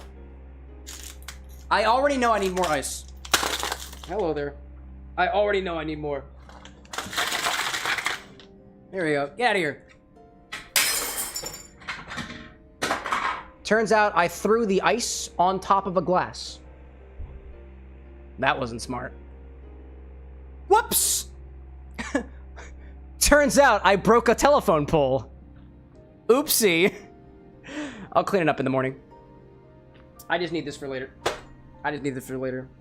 I already know I need more ice. Hello there. I already know I need more. There we go. Get out of here. Turns out I threw the ice on top of a glass. That wasn't smart. Whoops! Turns out I broke a telephone pole. Oopsie. I'll clean it up in the morning. I just need this for later.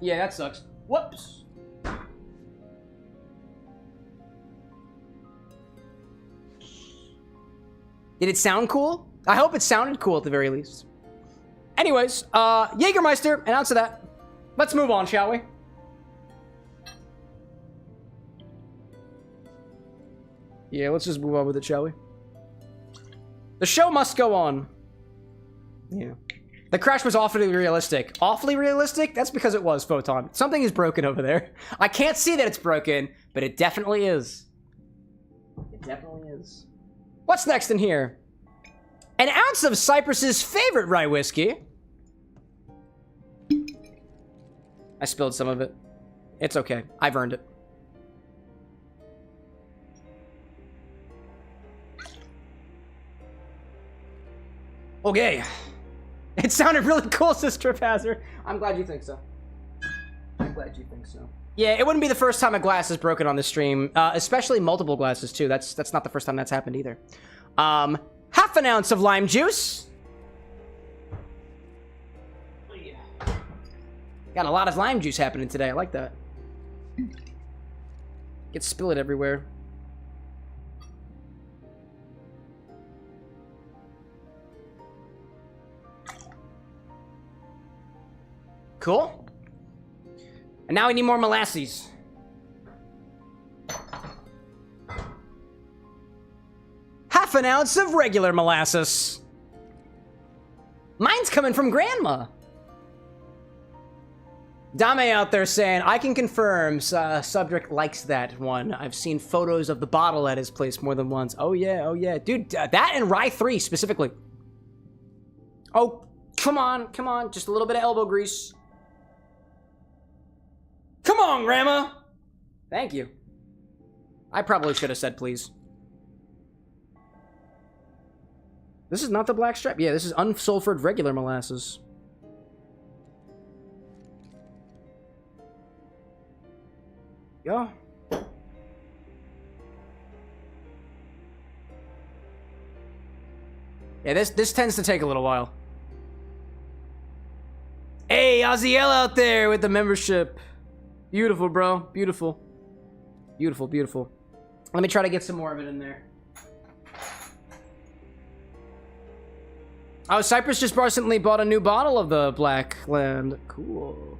Yeah, that sucks. Whoops. Did it sound cool? I hope it sounded cool at the very least. Anyways, Jägermeister, and answer that. Let's move on, shall we? Yeah, let's just move on with it, shall we? The show must go on. Yeah. The crash was awfully realistic. Awfully realistic? That's because it was, Photon. Something is broken over there. I can't see that it's broken, but it definitely is. It definitely is. What's next in here? An ounce of Cypress's favorite rye whiskey. I spilled some of it. It's okay. I've earned it. Okay. It sounded really cool, Sister Hazard. I'm glad you think so. I'm glad you think so. Yeah, it wouldn't be the first time a glass is broken on this stream, especially multiple glasses too. That's not the first time that's happened either. Half an ounce of lime juice. Got a lot of lime juice happening today. I like that. Get spilled everywhere. Cool. And now we need more molasses. Half an ounce of regular molasses. Mine's coming from Grandma. Dame out there saying, I can confirm Subject likes that one. I've seen photos of the bottle at his place more than once. Oh yeah, oh yeah. Dude, that and Rye 3 specifically. Oh, come on, come on. Just a little bit of elbow grease. Come on, Grandma! Thank you. I probably should have said please. This is not the black stripe. Yeah, this is unsulfured regular molasses. Yeah. Yeah, this tends to take a little while. Hey, Aziel out there with the membership. Beautiful, bro. Beautiful. Beautiful, beautiful. Let me try to get some more of it in there. Oh, Cypress just recently bought a new bottle of the Blackland. Cool.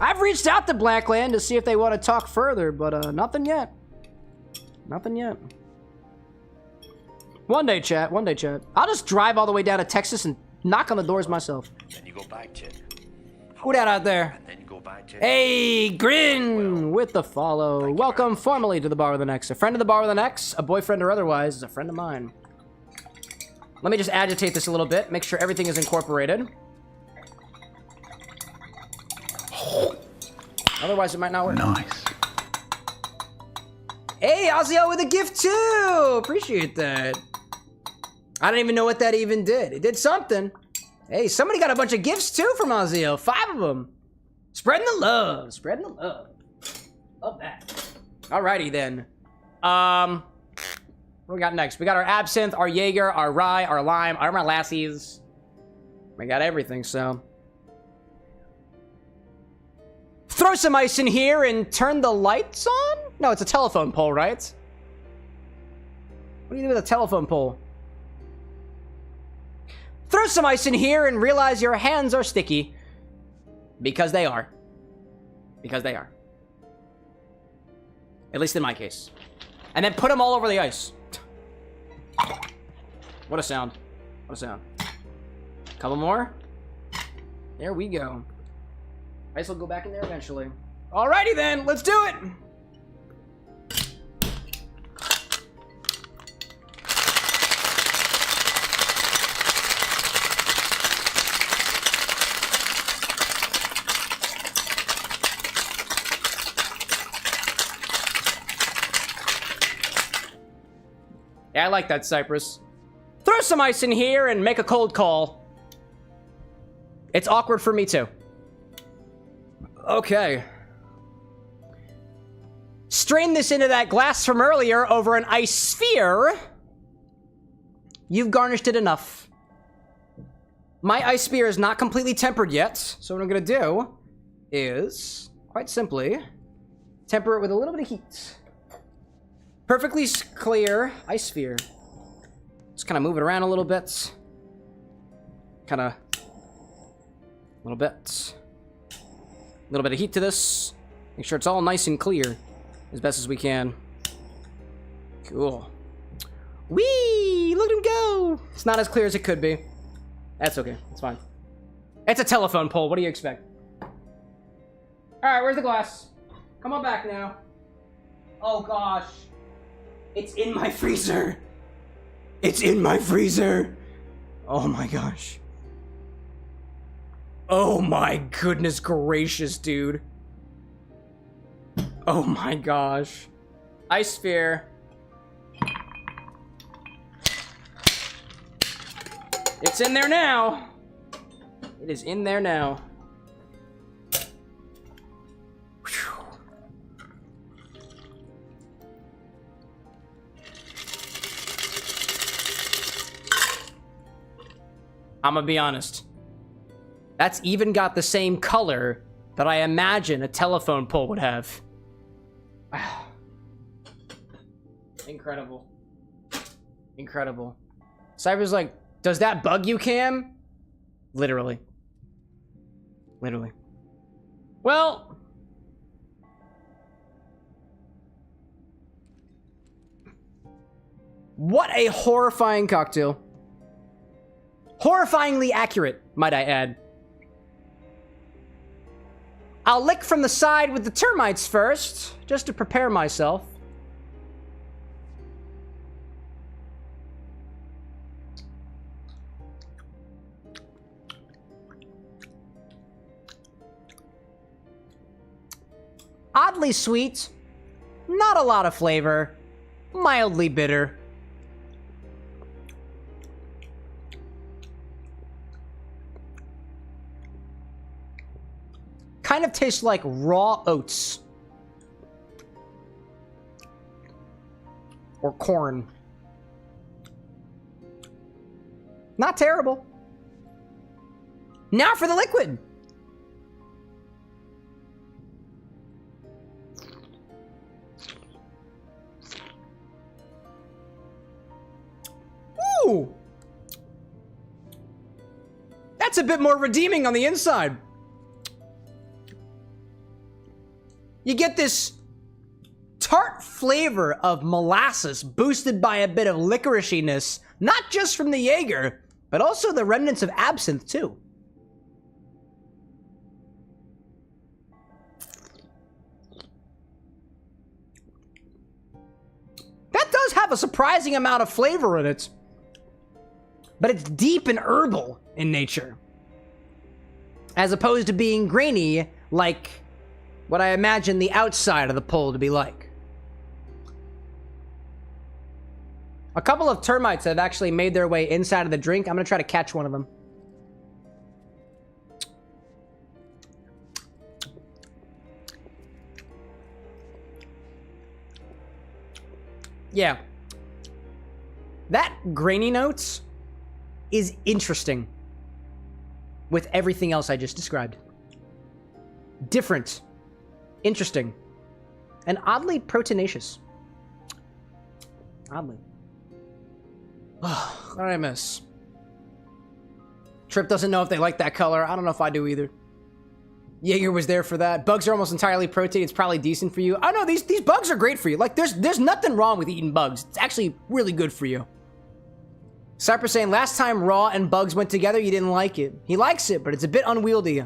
I've reached out to Blackland to see if they want to talk further, but nothing yet. Nothing yet. One day, chat. One day, chat. I'll just drive all the way down to Texas and knock on the doors myself. Then you go back to it. Who that out there? And then you go back to it. Hey, Grin with the follow. Welcome formally to the Bar with an X. A friend of the Bar with an X, a boyfriend or otherwise, is a friend of mine. Let me just agitate this a little bit, make sure everything is incorporated. Otherwise, it might not work. Nice. Hey, Ozio with a gift too! Appreciate that. I don't even know what that even did. It did something. Hey, somebody got a bunch of gifts too from Ozio. 5 of them. Spreading the love. Spreading the love. Love that. Alrighty then. What we got next? We got our absinthe, our Jaeger, our rye, our lime, our molasses. We got everything, so. Throw some ice in here and turn the lights on? No, it's a telephone pole, right? What do you do with a telephone pole? Throw some ice in here and realize your hands are sticky. Because they are. Because they are. At least in my case. And then put them all over the ice. What a sound. What a sound. Couple more. There we go. Ice will go back in there eventually. Alrighty then, let's do it! Yeah, I like that, Cypress. Throw some ice in here and make a cold call. It's awkward for me, too. Okay. Strain this into that glass from earlier over an ice sphere. You've garnished it enough. My ice sphere is not completely tempered yet, so what I'm gonna do is, quite simply, temper it with a little bit of heat. Perfectly clear ice sphere. Just kind of move it around a little bit. Kind of, a little bit. A little bit of heat to this. Make sure it's all nice and clear as best as we can. Cool. Whee! Look at him go! It's not as clear as it could be. That's okay. It's fine. It's a telephone pole. What do you expect? Alright, where's the glass? Come on back now. Oh gosh. It's in my freezer. It's in my freezer. Oh my gosh. Oh my goodness gracious, dude. Oh my gosh. Ice sphere. It's in there now. It is in there now. Whew. I'm gonna be honest. That's even got the same color that I imagine a telephone pole would have. Incredible. Incredible. Cyber's like, does that bug you, Cam? Literally. Literally. Well. What a horrifying cocktail. Horrifyingly accurate, might I add. I'll lick from the side with the termites first, just to prepare myself. Oddly sweet, not a lot of flavor, mildly bitter. Kind of tastes like raw oats. Or corn. Not terrible. Now for the liquid. Ooh! That's a bit more redeeming on the inside. You get this tart flavor of molasses boosted by a bit of licoriceiness, not just from the Jaeger, but also the remnants of absinthe too. That does have a surprising amount of flavor in it, but it's deep and herbal in nature, as opposed to being grainy like what I imagine the outside of the pole to be like. A couple of termites have actually made their way inside of the drink. I'm gonna try to catch one of them. Yeah. That grainy notes is interesting with everything else I just described. Different. Interesting. And oddly proteinaceous. Oddly. What did I miss? Trip doesn't know if they like that color. I don't know if I do either. Jaeger was there for that. Bugs are almost entirely protein. It's probably decent for you. Oh no, these bugs are great for you. Like, there's nothing wrong with eating bugs. It's actually really good for you. Cypress saying, last time Raw and Bugs went together, you didn't like it. He likes it, but it's a bit unwieldy.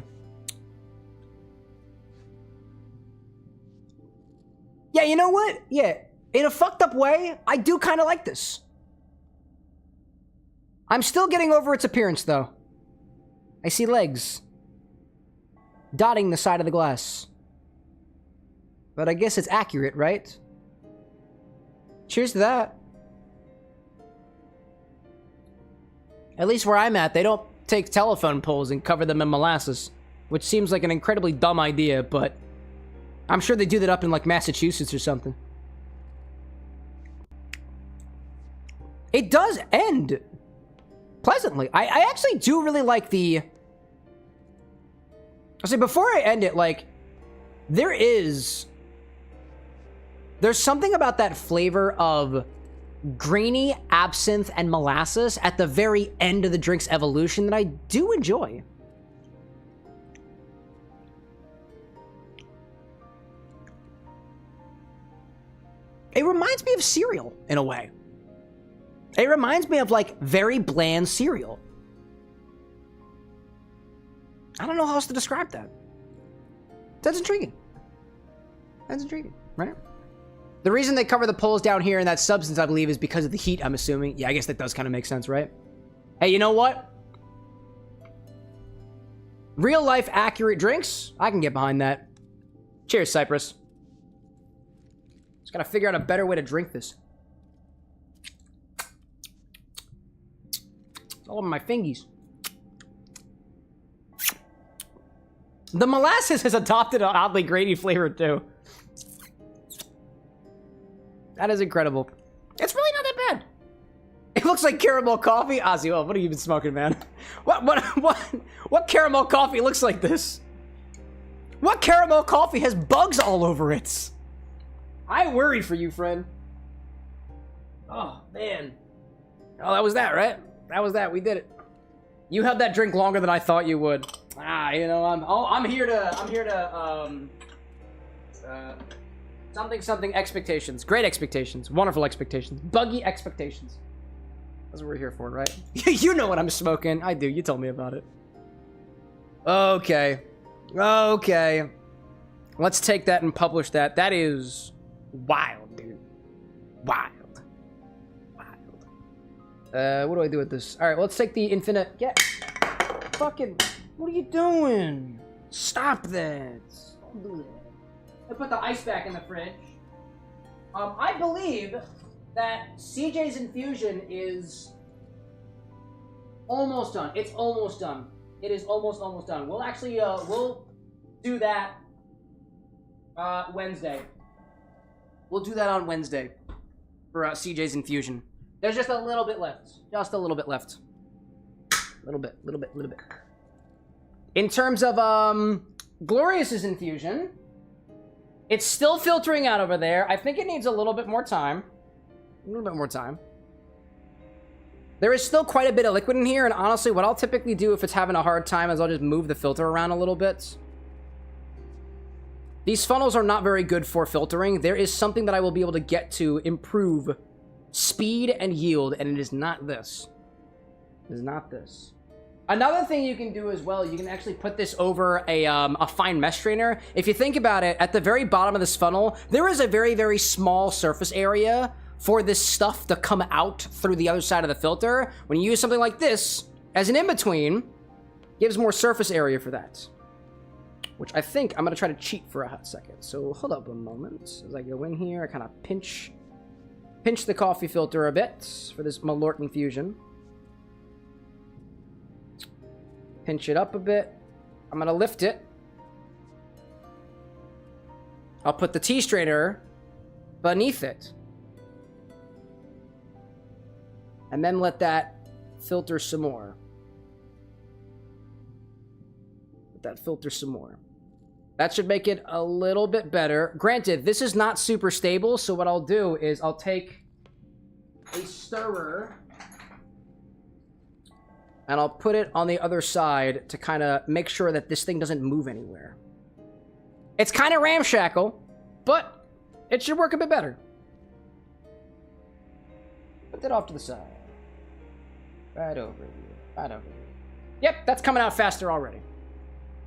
Yeah, you know what? Yeah, in a fucked up way, I do kind of like this. I'm still getting over its appearance, though. I see legs dotting the side of the glass. But I guess it's accurate, right? Cheers to that. At least where I'm at, they don't take telephone poles and cover them in molasses, which seems like an incredibly dumb idea, but I'm sure they do that up in, like, Massachusetts or something. It does end pleasantly. I actually do really like the... I'll say, before I end it, like, there's something about that flavor of grainy absinthe and molasses at the very end of the drink's evolution that I do enjoy. It reminds me of cereal in a way. It reminds me of, like, very bland cereal. I don't know how else to describe that. That's intriguing. That's intriguing, right? The reason they cover the poles down here in that substance, I believe, is because of the heat, I'm assuming. Yeah, I guess that does kind of make sense, right? Hey, you know what? Real life accurate drinks? I can get behind that. Cheers, Cypress. Just gotta figure out a better way to drink this. It's all over my fingies. The molasses has adopted an oddly grainy flavor, too. That is incredible. It's really not that bad. It looks like caramel coffee. Ozzy, oh, what have you been smoking, man? What caramel coffee looks like this? What caramel coffee has bugs all over it? I worry for you, friend. Oh, man. Oh, that was that, right? That was that. We did it. You held that drink longer than I thought you would. Ah, you know, I'm here to something expectations. Great expectations. Wonderful expectations. Buggy expectations. That's what we're here for, right? You know what I'm smoking. I do. You told me about it. Okay. Okay. Let's take that and publish that. That is wild, dude. Wild. Wild. What do I do with this? All right, let's take the infinite... Get... Fucking... What are you doing? Stop that. Don't do that. I put the ice back in the fridge. I believe that CJ's infusion is almost done. It's almost done. It is almost done. We'll actually, we'll do that Wednesday. We'll do that on Wednesday for CJ's infusion. There's just a little bit left. Just a little bit left. Little bit. In terms of, Glorious's infusion, it's still filtering out over there. I think it needs a little bit more time. There is still quite a bit of liquid in here, and honestly, what I'll typically do if it's having a hard time is I'll just move the filter around a little bit. These funnels are not very good for filtering. There is something that I will be able to get to improve speed and yield, and it is not this. It is not this. Another thing you can do as well, you can actually put this over a fine mesh strainer. If you think about it, at the very bottom of this funnel, there is a very, very small surface area for this stuff to come out through the other side of the filter. When you use something like this as an in-between, gives more surface area for that. Which I think I'm going to try to cheat for a hot second. So hold up a moment. As I go in here, I kind of pinch the coffee filter a bit for this Malort infusion. Pinch it up a bit. I'm going to lift it. I'll put the tea strainer beneath it. And then let that filter some more. Let that filter some more. That should make it a little bit better. Granted, this is not super stable, so what I'll do is I'll take a stirrer And I'll put it on the other side to kind of make sure that this thing doesn't move anywhere. It's kind of ramshackle, but it should work a bit better. Put that off to the side. Right over here. Right over here. Yep, that's coming out faster already.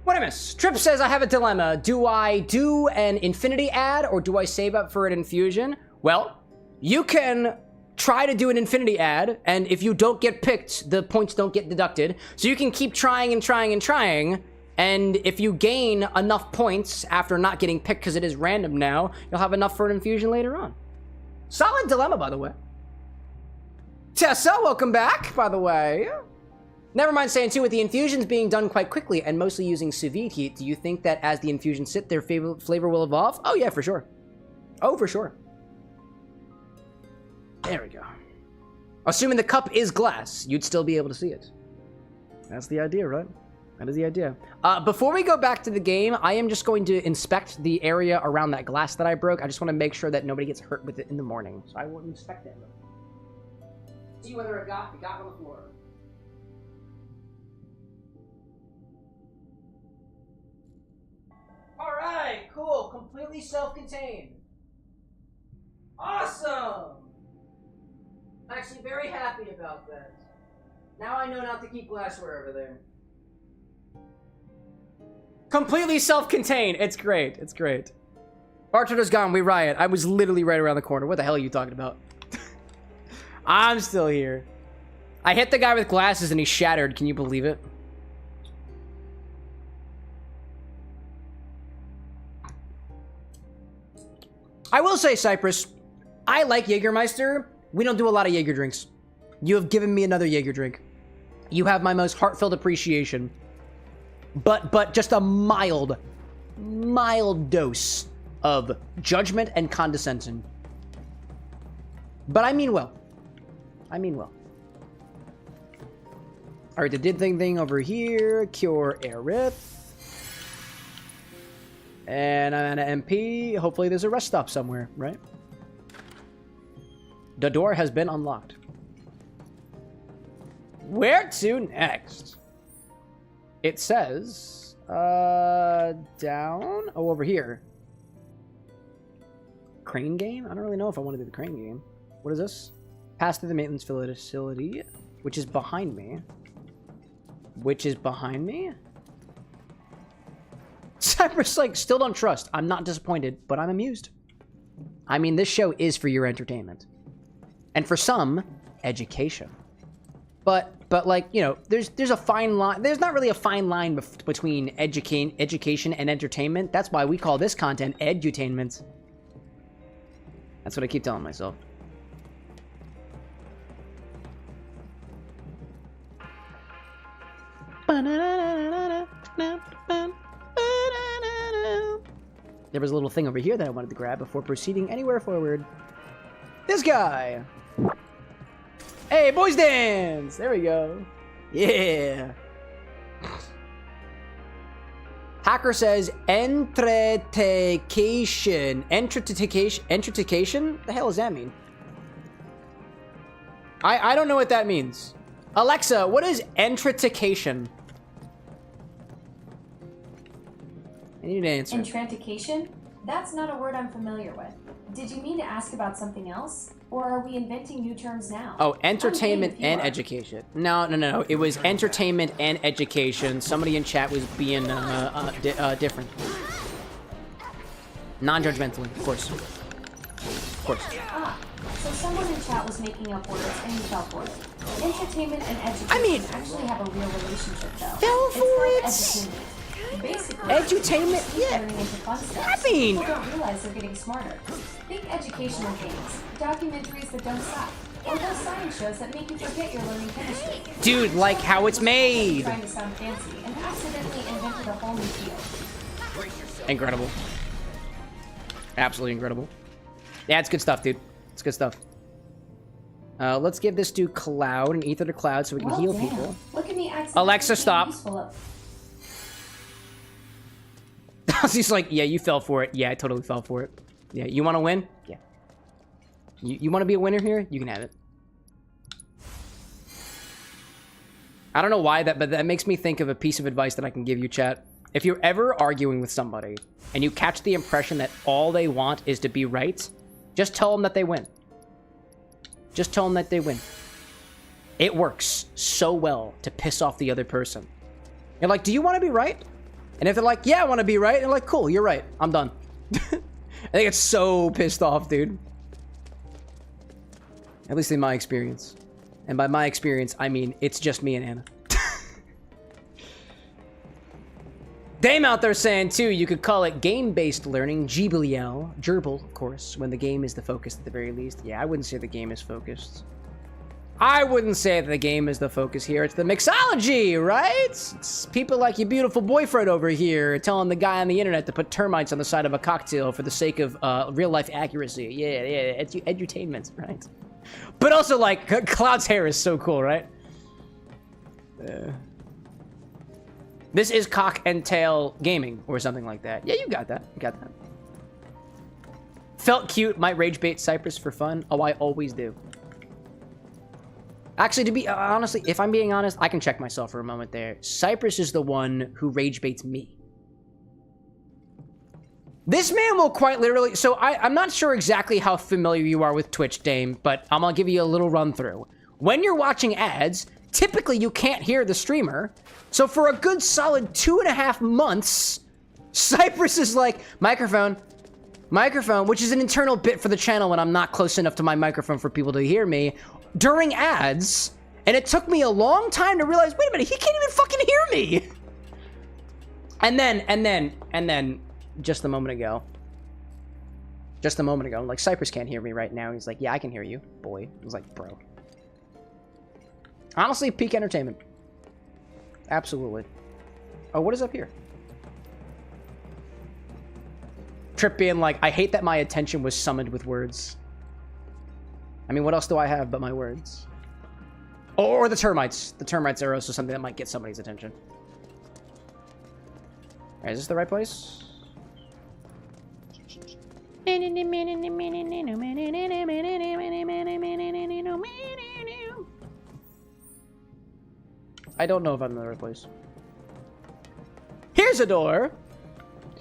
What I miss? Trip says, I have a dilemma. Do I do an infinity ad or do I save up for an infusion? Well, you can try to do an infinity ad, and if you don't get picked, the points don't get deducted. So you can keep trying and trying and trying, and if you gain enough points after not getting picked because it is random now, you'll have enough for an infusion later on. Solid dilemma, by the way. Tessa, welcome back, by the way. Never mind saying, too, with the infusions being done quite quickly and mostly using sous vide heat, do you think that as the infusions sit, their flavor will evolve? Oh, yeah, for sure. Oh, for sure. There we go. Assuming the cup is glass, you'd still be able to see it. That's the idea, right? That is the idea. Before we go back to the game, I am just going to inspect the area around that glass that I broke. I just want to make sure that nobody gets hurt with it in the morning. So I will inspect it. See whether it got on the floor. Alright, cool. Completely self-contained. Awesome! I'm actually very happy about that. Now I know not to keep glassware over there. Completely self-contained. It's great. It's great. Bartender's gone. We riot. I was literally right around the corner. What the hell are you talking about? I'm still here. I hit the guy with glasses and he shattered. Can you believe it? I will say, Cypress, I like Jägermeister. We don't do a lot of Jaeger drinks. You have given me another Jaeger drink. You have my most heartfelt appreciation. But just a mild dose of judgment and condescension. But I mean well. I mean well. Alright, the did thing over here. Cure Aerith. And I'm an MP. Hopefully there's a rest stop somewhere, right? The door has been unlocked. Where to next? It says, down. Oh, over here. Crane game? I don't really know if I want to do the crane game. What is this? Pass through the maintenance facility, which is behind me. Which is behind me? Cypress, like, still don't trust. I'm not disappointed, but I'm amused. I mean, this show is for your entertainment. And for some, education. But like, you know, there's a fine line. There's not really a fine line between education and entertainment. That's why we call this content edutainment. That's what I keep telling myself. There was a little thing over here that I wanted to grab before proceeding anywhere forward. This guy! Hey, boys dance! There we go. Yeah! Hacker says, entretication. Entretication? The hell does that mean? I don't know what that means. Alexa, what is entretication? I need an answer. Entrantication? That's not a word I'm familiar with. Did you mean to ask about something else? Or are we inventing new terms now? Oh, entertainment and education. No. It was entertainment and education. Somebody in chat was being different. Non-judgmentally, of course. Of course. Ah, so someone in chat was making up words and you fell for it. Entertainment and education actually have a real relationship, though. Fell for it? Edutainment. Basically, edutainment, yeah. Learning into fun stuff. I mean, people don't realize they're getting smarter. Think educational things, documentaries that don't suck, or those science shows that make you forget you're learning chemistry. Dude, like how it's made. Trying to sound fancy and accidentally invented a whole new field. Incredible. Absolutely incredible. Yeah, it's good stuff, dude. It's good stuff. Let's give this dude Cloud and Ether to Cloud so we can heal people. Look at me Alexa, stop. He's like, yeah, you fell for it. Yeah, I totally fell for it. Yeah, you want to win? Yeah. You want to be a winner here? You can have it. I don't know why but that makes me think of a piece of advice that I can give you, chat. If you're ever arguing with somebody and you catch the impression that all they want is to be right, just tell them that they win. Just tell them that they win. It works so well to piss off the other person. You're like, do you want to be right? And if they're like, yeah, I want to be right, you're like, cool, you're right. I'm done. I think it's so pissed off, dude. At least in my experience. And by my experience, I mean, it's just me and Anna. Dame out there saying, too, you could call it game-based learning, gerbil, of course, when the game is the focus at the very least. Yeah, I wouldn't say the game is focused. I wouldn't say that the game is the focus here. It's the mixology, right? It's people like your beautiful boyfriend over here telling the guy on the internet to put termites on the side of a cocktail for the sake of real-life accuracy. Yeah, edutainment, right? But also, like, Cloud's hair is so cool, right? This is cock and tail gaming or something like that. Yeah, you got that. You got that. Felt cute. Might rage bait Cypress for fun. Oh, I always do. Actually, to be honestly, if I'm being honest, I can check myself for a moment there. Cypress is the one who rage baits me. This man will quite literally... So I'm not sure exactly how familiar you are with Twitch, Dame, but I'm going to give you a little run through. When you're watching ads, typically you can't hear the streamer. So for a good solid 2.5 months, Cypress is like, microphone, which is an internal bit for the channel when I'm not close enough to my microphone for people to hear me, during ads. And it took me a long time to realize, wait a minute, he can't even fucking hear me. And then, just a moment ago, like, Cypress can't hear me right now. He's like, yeah, I can hear you, boy. I was like, bro. Honestly, peak entertainment. Absolutely. Oh, what is up here? Trip being like, I hate that my attention was summoned with words. I mean, what else do I have but my words? Or the termites. The termites are also something that might get somebody's attention. Alright, is this the right place? I don't know if I'm in the right place. Here's a door.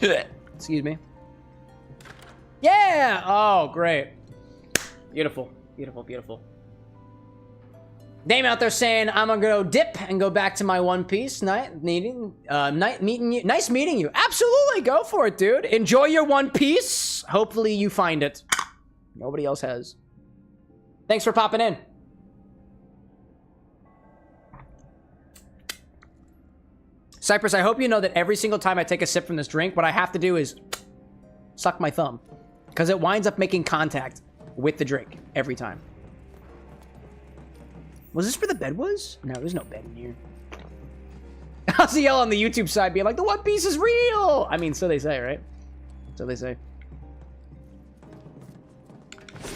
Excuse me. Yeah! Oh, great. Beautiful. Beautiful, beautiful. Dame out there saying, I'm gonna go dip and go back to my One Piece. Nice meeting you. Absolutely, go for it, dude. Enjoy your One Piece. Hopefully you find it. Nobody else has. Thanks for popping in. Cypress, I hope you know that every single time I take a sip from this drink, what I have to do is suck my thumb. Because it winds up making contact with the drink every time. Was this where the bed was? No, there's no bed in here. I'll see y'all on the YouTube side being like, the One Piece is real! I mean, so they say, right? So they say.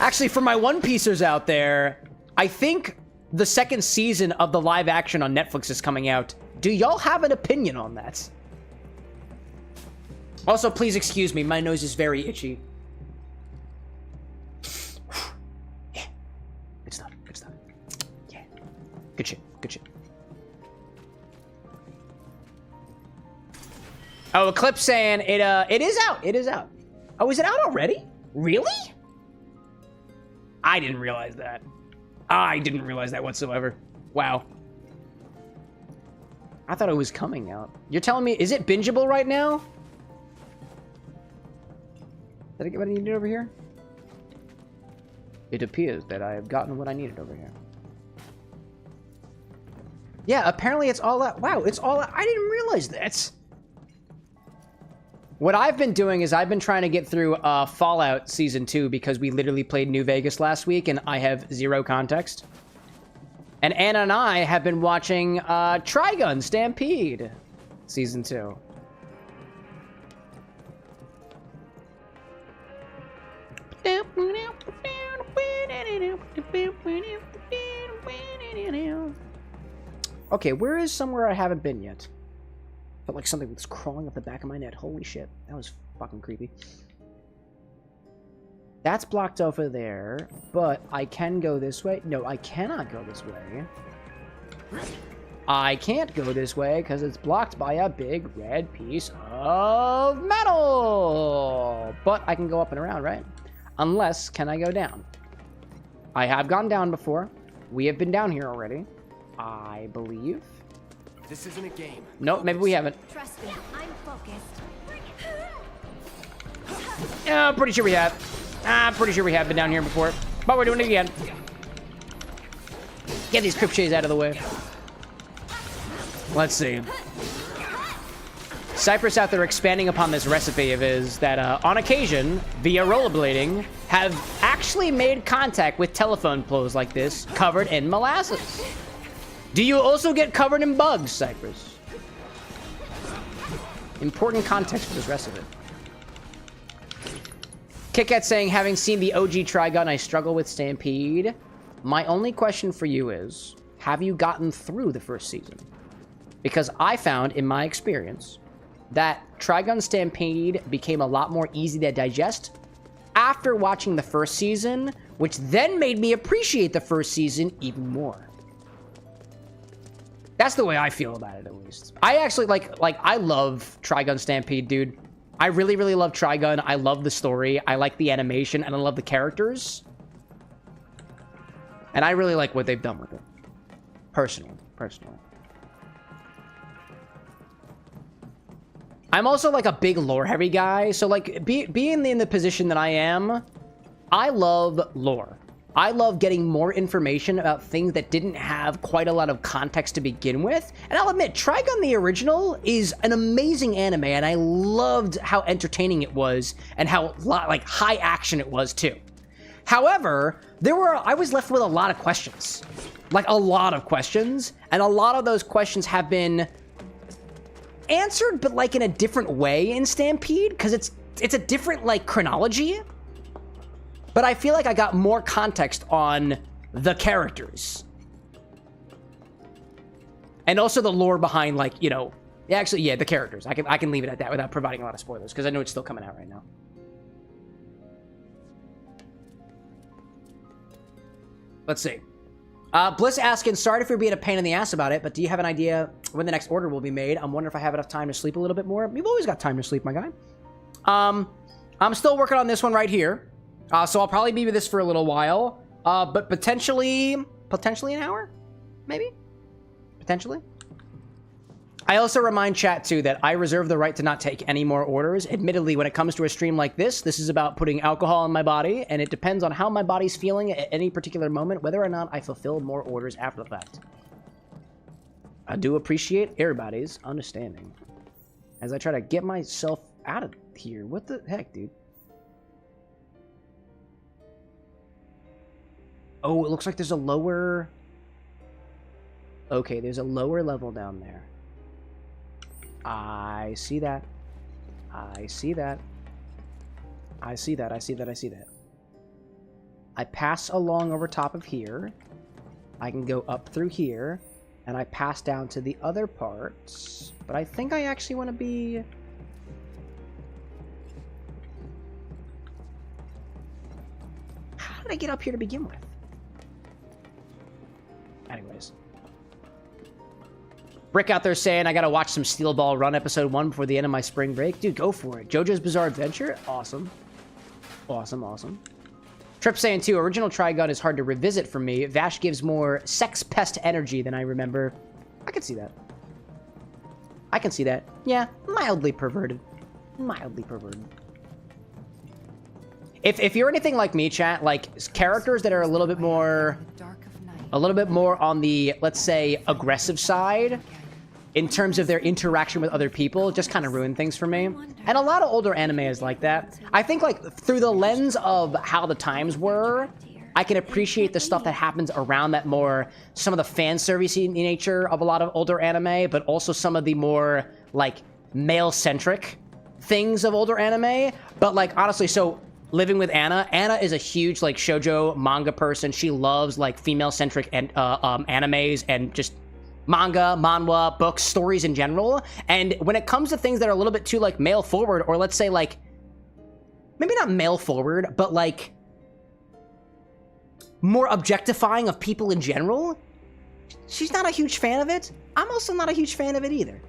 Actually, for my One Piecers out there, I think the second season of the live action on Netflix is coming out. Do y'all have an opinion on that? Also, please excuse me. My nose is very itchy. Yeah. Good stuff. Good stuff. Yeah. Good shit. Good shit. Oh, Eclipse saying it is out. It is out. Oh, is it out already? Really? I didn't realize that. I didn't realize that whatsoever. Wow. I thought it was coming out. You're telling me, is it bingeable right now? Did I get what I needed over here? It appears that I have gotten what I needed over here. Yeah, apparently it's all out. Wow, it's all out. I didn't realize that. What I've been doing is I've been trying to get through Fallout Season 2 because we literally played New Vegas last week and I have zero context. And Anna and I have been watching Trigun Stampede Season 2. Okay, where is somewhere I haven't been yet? Felt like something was crawling up the back of my neck. Holy shit, that was fucking creepy. That's blocked over there, but I can go this way. No, I cannot go this way. I can't go this way because it's blocked by a big red piece of metal. But I can go up and around, right? Unless, can I go down? I have gone down before. We have been down here already, I believe. This isn't a game. Nope, maybe we haven't. Trust me, I'm focused. Yeah, I'm pretty sure we have. I'm pretty sure we have been down here before. But we're doing it again. Get these cryptshades out of the way. Let's see. Cypress out there expanding upon this recipe of his that on occasion, via rollerblading, have actually made contact with telephone poles like this covered in molasses. Do you also get covered in bugs, Cypress? Important context for this recipe. KitKat saying, having seen the OG Trigun, I struggle with Stampede. My only question for you is, have you gotten through the first season? Because I found, in my experience, that Trigun Stampede became a lot more easy to digest after watching the first season, which then made me appreciate the first season even more. That's the way I feel about it, at least. I actually, I love Trigun Stampede, dude. I really, really love Trigun. I love the story. I like the animation, and I love the characters. And I really like what they've done with it. Personally. I'm also, like, a big lore-heavy guy. So, like, being in the position that I am, I love lore. I love getting more information about things that didn't have quite a lot of context to begin with. And I'll admit, Trigun the original is an amazing anime, and I loved how entertaining it was and how, like, high action it was, too. However, I was left with a lot of questions. Like, a lot of questions. And a lot of those questions have been answered, but, like, in a different way in Stampede, because it's a different, like, chronology. But I feel like I got more context on the characters. And also the lore behind, like, you know... Actually, yeah, the characters. I can leave it at that without providing a lot of spoilers, because I know it's still coming out right now. Let's see. Bliss asking, sorry if you're being a pain in the ass about it, but do you have an idea when the next order will be made? I'm wondering if I have enough time to sleep a little bit more. You've always got time to sleep, my guy. I'm still working on this one right here. So I'll probably be with this for a little while. But potentially an hour? Maybe? Potentially? I also remind chat, too, that I reserve the right to not take any more orders. Admittedly, when it comes to a stream like this is about putting alcohol in my body, and it depends on how my body's feeling at any particular moment, whether or not I fulfill more orders after the fact. I do appreciate everybody's understanding as I try to get myself out of here. What the heck, dude? Oh, it looks like there's a lower... Okay, there's a lower level down there. I see that. I see that. I see that. I see that. I see that. I pass along over top of here. I can go up through here. And I pass down to the other parts. But I think I actually want to be... How did I get up here to begin with? Anyways. Brick out there saying, I gotta watch some Steel Ball Run episode 1 before the end of my spring break. Dude, go for it. JoJo's Bizarre Adventure? Awesome. Awesome, awesome. Trip saying, too, original Trigun is hard to revisit for me. Vash gives more sex pest energy than I remember. I can see that. I can see that. Yeah, mildly perverted. Mildly perverted. If you're anything like me, chat, like, characters that are a little bit more on the, let's say, aggressive side in terms of their interaction with other people just kind of ruin things for me. And a lot of older anime is like that. I think, like, through the lens of how the times were, I can appreciate the stuff that happens around that more, some of the fan servicey nature of a lot of older anime, but also some of the more, like, male-centric things of older anime. But, like, honestly, so... Living with Anna. Anna is a huge, like, shoujo manga person. She loves, like, female-centric and animes and just manga, manhwa, books, stories in general. And when it comes to things that are a little bit too, like, male-forward, or let's say, like, maybe not male-forward, but, like, more objectifying of people in general, she's not a huge fan of it. I'm also not a huge fan of it either.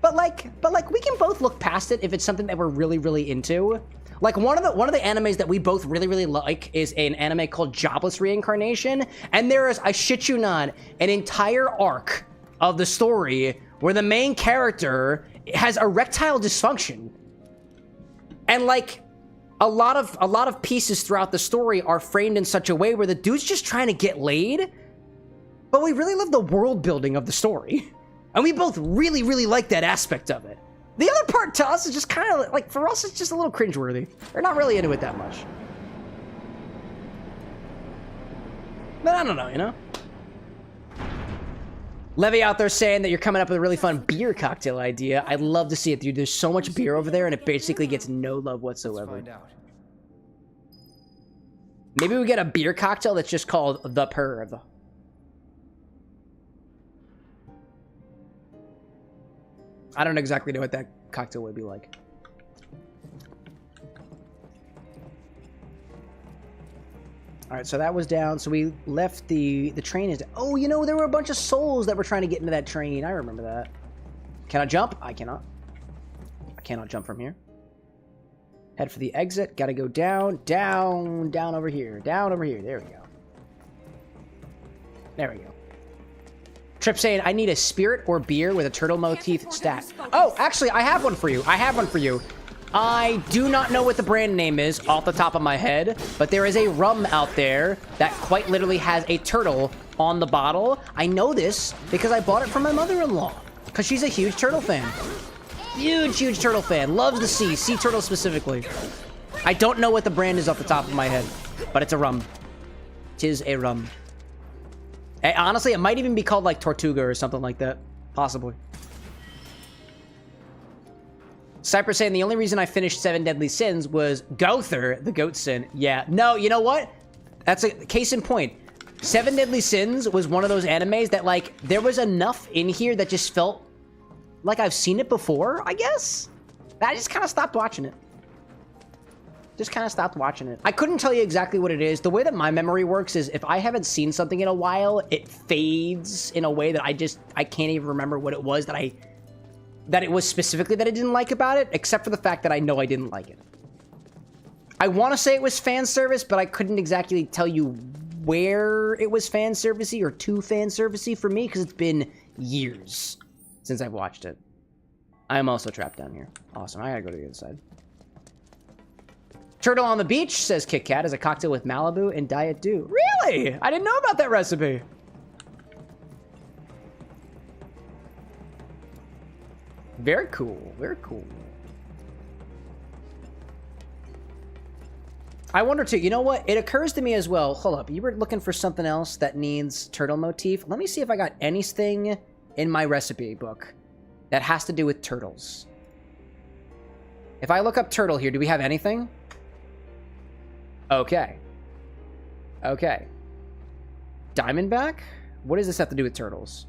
But like, we can both look past it if it's something that we're really, really into. Like, one of the animes that we both really, really like is an anime called Jobless Reincarnation. And there is, I shit you not, an entire arc of the story where the main character has erectile dysfunction. And like, a lot of pieces throughout the story are framed in such a way where the dude's just trying to get laid. But we really love the world building of the story. And we both really, really like that aspect of it. The other part to us is just kind of, like, for us, it's just a little cringeworthy. We're not really into it that much. But I don't know, you know? Levy out there saying that you're coming up with a really fun beer cocktail idea. I'd love to see it, dude. There's so much beer over there, and it basically gets no love whatsoever. Let's find out. Maybe we get a beer cocktail that's just called The Perv. I don't exactly know what that cocktail would be like. All right, so that was down. So we left the train is down. Oh, you know, there were a bunch of souls that were trying to get into that train. I remember that. Can I jump? I cannot. I cannot jump from here. Head for the exit. Got to go down, down, down over here. Down over here. There we go. There we go. Trip saying, I need a spirit or beer with a turtle motif stat. Oh, actually, I have one for you. I have one for you. I do not know what the brand name is off the top of my head, but there is a rum out there that quite literally has a turtle on the bottle. I know this because I bought it from my mother-in-law because she's a huge turtle fan. Huge, huge turtle fan. Loves the sea turtle specifically. I don't know what the brand is off the top of my head, but it's a rum. Tis a rum. Honestly, it might even be called like Tortuga or something like that. Possibly. Cypress saying the only reason I finished 7 Deadly Sins was Gautier, the goat sin. Yeah. No, you know what? That's a case in point. 7 Deadly Sins was one of those animes that, like, there was enough in here that just felt like I've seen it before, I guess? I just kind of stopped watching it. Just kind of stopped watching it. I couldn't tell you exactly what it is. The way that my memory works is if I haven't seen something in a while, it fades in a way that I can't even remember what it was that it was specifically that I didn't like about it, except for the fact that I know I didn't like it. I want to say it was fan service, but I couldn't exactly tell you where it was fan servicey or too fan servicey for me because it's been years since I've watched it. I am also trapped down here. Awesome. I gotta go to the other side. Turtle on the Beach, says Kit Kat, is a cocktail with Malibu and Diet Dew. Really? I didn't know about that recipe. Very cool. Very cool. I wonder too, you know what? It occurs to me as well. Hold up. You were looking for something else that needs turtle motif. Let me see if I got anything in my recipe book that has to do with turtles. If I look up turtle here, do we have anything? Okay. Okay. Diamondback? What does this have to do with turtles?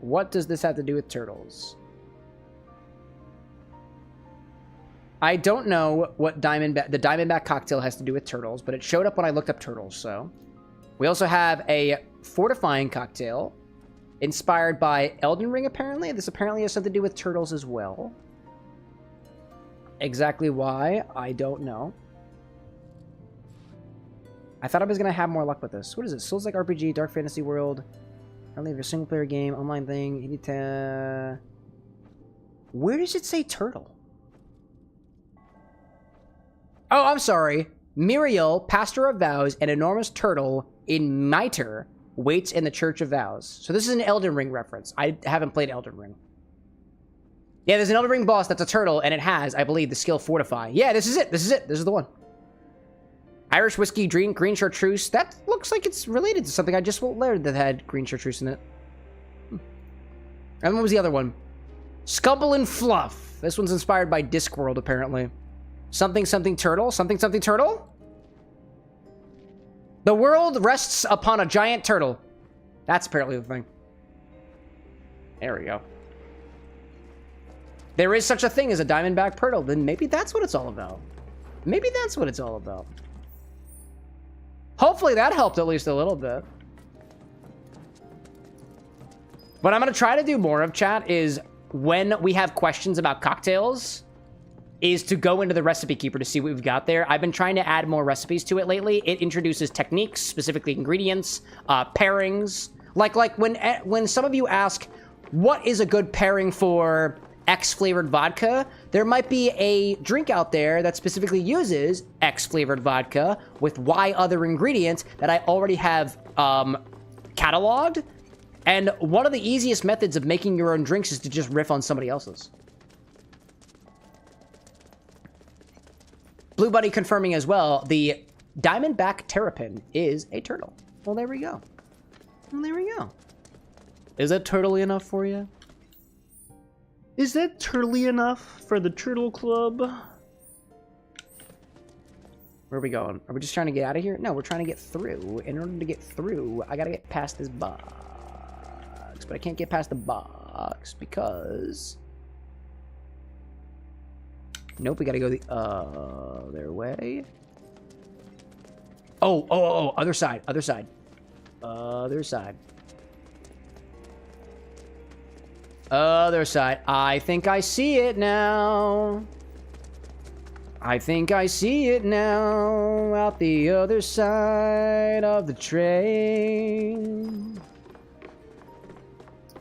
What does this have to do with turtles? I don't know what the Diamondback cocktail has to do with turtles, but it showed up when I looked up turtles, so. We also have a fortifying cocktail inspired by Elden Ring, apparently. This apparently has something to do with turtles as well. Exactly why, I don't know. I thought I was going to have more luck with this. What is it? Souls-like RPG, Dark Fantasy World. Only a single-player game, online thing. You need to... Where does it say turtle? Oh, I'm sorry. Muriel, Pastor of Vows, an enormous turtle in mitre waits in the Church of Vows. So this is an Elden Ring reference. I haven't played Elden Ring. Yeah, there's an Elden Ring boss that's a turtle, and it has, I believe, the skill Fortify. Yeah, this is it. This is it. This is the one. Irish whiskey, green chartreuse. That looks like it's related to something I just learned that had green chartreuse in it. And what was the other one? Scubble and Fluff. This one's inspired by Discworld, apparently. Something turtle? Something turtle? The world rests upon a giant turtle. That's apparently the thing. There we go. There is such a thing as a diamondback turtle. Then maybe that's what it's all about. Maybe that's what it's all about. Hopefully that helped at least a little bit. What I'm going to try to do more of, chat, is when we have questions about cocktails, is to go into the recipe keeper to see what we've got there. I've been trying to add more recipes to it lately. It introduces techniques, specifically ingredients, pairings. Like when some of you ask, what is a good pairing for X flavored vodka? There might be a drink out there that specifically uses X flavored vodka with Y other ingredients that I already have cataloged. And one of the easiest methods of making your own drinks is to just riff on somebody else's. Blue Buddy confirming as well, the Diamondback Terrapin is a turtle. Well, there we go. Well, there we go. Is that turtley enough for you? Is that turtley enough for the Turtle Club? Where are we going? Are we just trying to get out of here? No, we're trying to get through. In order to get through, I gotta get past this box. But I can't get past the box because... Nope, we gotta go the other way. Oh, other side, other side. Other side. Other side. I think I see it now. I think I see it now. Out the other side of the train.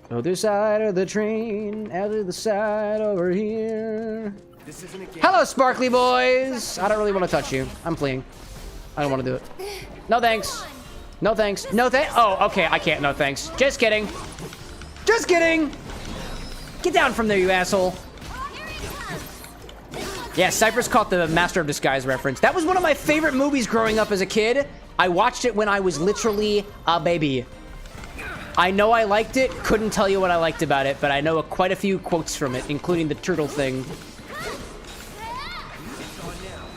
Other side of the train. Other side over here. This isn't a game. Hello, sparkly boys. I don't really want to touch you. I'm fleeing. I don't want to do it. No thanks. No thanks. No thanks. Oh, okay. I can't. No thanks. Just kidding. Just kidding. Get down from there, you asshole. Yeah, Cypress caught the Master of Disguise reference. That was one of my favorite movies growing up as a kid. I watched it when I was literally a baby. I know I liked it. Couldn't tell you what I liked about it, but I know quite a few quotes from it, including the turtle thing.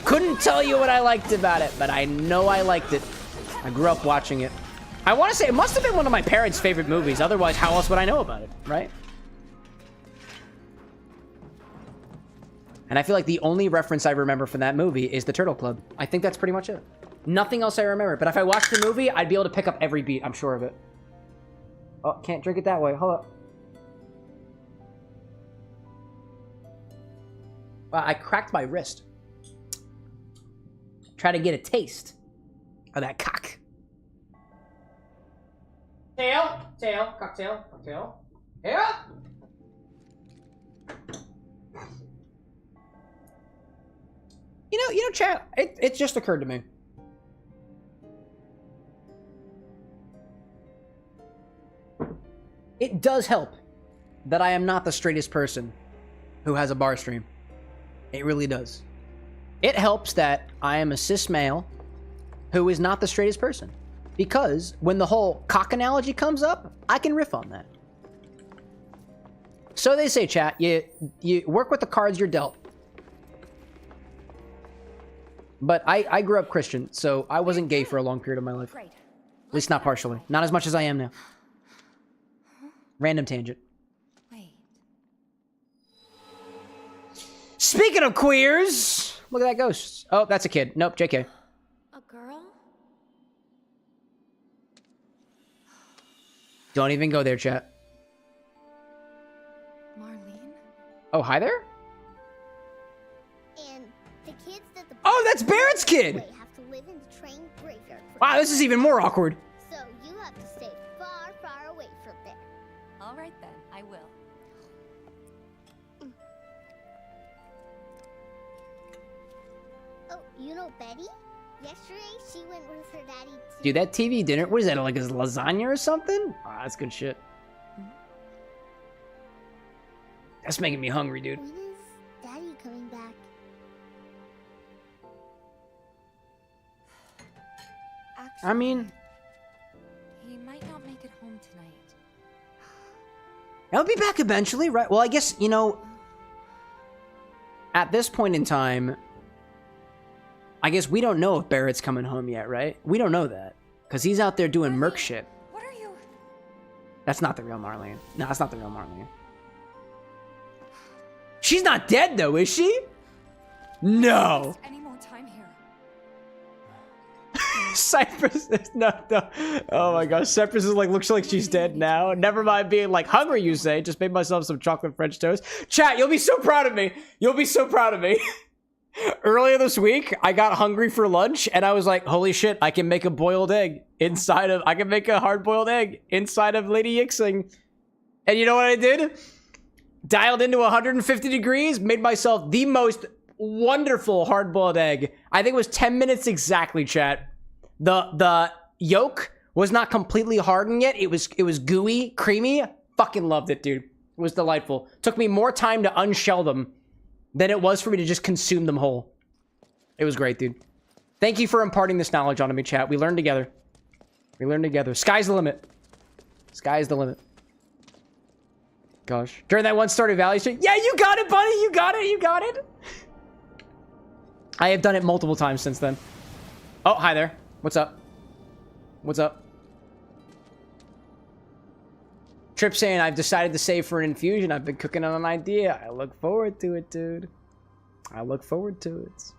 Couldn't tell you what I liked about it, but I know I liked it. I grew up watching it. I want to say it must have been one of my parents' favorite movies. Otherwise, how else would I know about it, right? And I feel like the only reference I remember from that movie is the Turtle Club. I think that's pretty much it. Nothing else I remember. But if I watched the movie, I'd be able to pick up every beat. I'm sure of it. Oh, can't drink it that way. Hold up. Wow, I cracked my wrist. Try to get a taste of that cock. Tail, cocktail, cocktail. Yeah. You know, chat. It just occurred to me. It does help that I am not the straightest person who has a bar stream. It really does. It helps that I am a cis male who is not the straightest person. Because when the whole cock analogy comes up, I can riff on that. So they say, chat, you work with the cards you're dealt. But I grew up Christian, so I wasn't gay for a long period of my life. At least not partially. Not as much as I am now. Random tangent. Wait. Speaking of queers, look at that ghost. Oh, that's a kid. Nope, JK. A girl? Don't even go there, chat. Marlene? Oh, hi there? And the kids that the Oh, that's Barrett's kid! have to live in the train graveyard. Wow, this is even more awkward. So you have to stay far, far away from there. All right then, I will. Oh, you know Betty? Yesterday, she went with her daddy to... Dude, that TV dinner, what is that, like a lasagna or something? Ah, that's good shit. That's making me hungry, dude. When is daddy coming back? Actually, I mean, he might not make it home tonight. I'll be back eventually, right? Well, I guess, you know, at this point in time, I guess we don't know if Barrett's coming home yet, right? We don't know that. Because he's out there doing merc shit. What are you? That's not the real Marlene. No, that's not the real Marlene. She's not dead, though, is she? No. Any more time here? Cypress is no. Oh my gosh, Cypress is like looks like she's dead now. Never mind being like hungry, you say. Just made myself some chocolate French toast. Chat, you'll be so proud of me. You'll be so proud of me. Earlier this week, I got hungry for lunch and I was like, holy shit, I can make a boiled egg inside of, I can make a hard-boiled egg inside of Lady Yixing. And you know what I did? Dialed into 150 degrees, made myself the most wonderful hard-boiled egg. I think it was 10 minutes exactly, chat. The yolk was not completely hardened yet. It was gooey, creamy. Fucking loved it, dude. It was delightful. Took me more time to unshell them than it was for me to just consume them whole. It was great, dude. Thank you for imparting this knowledge onto me, chat. We learned together. We learned together. Sky's the limit. Sky's the limit. Gosh. During that one Stardew Valley stream. Yeah, you got it, buddy. You got it. You got it. I have done it multiple times since then. Oh, hi there. What's up? What's up? Trip saying, I've decided to save for an infusion. I've been cooking on an idea. I look forward to it, dude. I look forward to it.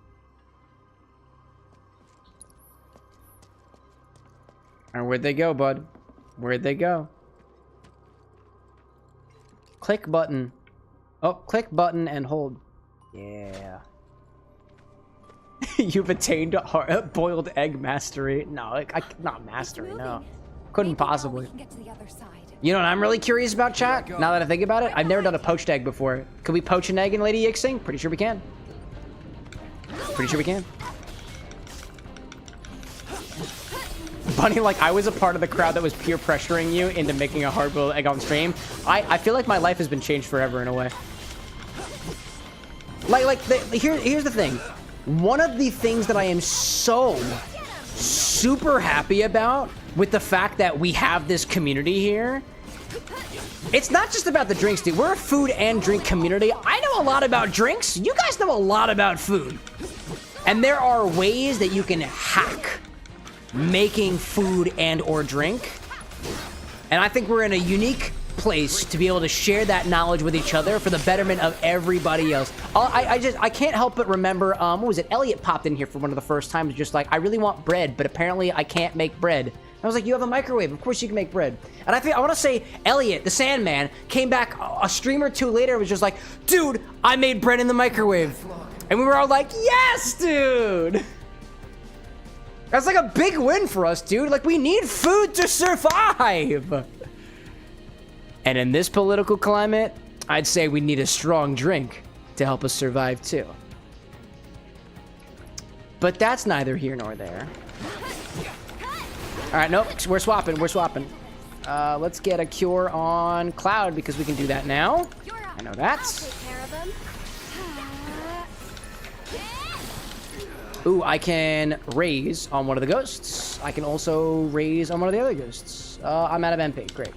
And where'd they go, bud? Where'd they go? Click button. Oh, click button and hold. Yeah. You've attained boiled egg mastery. No, not mastery, no. Couldn't possibly. You know what I'm really curious about, chat? Now that I think about it, I've never done a poached egg before. Could we poach an egg in Lady Yixing? Pretty sure we can. Pretty sure we can. Funny, like, I was a part of the crowd that was peer pressuring you into making a hard-boiled egg on stream. I feel like my life has been changed forever in a way. Here's the thing. One of the things that I am so super happy about with the fact that we have this community here, it's not just about the drinks, dude. We're a food and drink community. I know a lot about drinks. You guys know a lot about food. And there are ways that you can hack making food and or drink. And I think we're in a unique place to be able to share that knowledge with each other for the betterment of everybody else. I can't help but remember, what was it? Elliot popped in here for one of the first times, just like, I really want bread, but apparently I can't make bread. I was like, you have a microwave. Of course you can make bread. And I want to say Elliot, the Sandman, came back a stream or two later and was just like, dude, I made bread in the microwave. And we were all like, yes, dude. That's like a big win for us, dude. Like, we need food to survive. And in this political climate, I'd say we need a strong drink to help us survive too. But that's neither here nor there. All right, nope, we're swapping. Let's get a cure on Cloud because we can do that now. I know that. Ooh, I can raise on one of the ghosts. I can also raise on one of the other ghosts. I'm out of MP, great.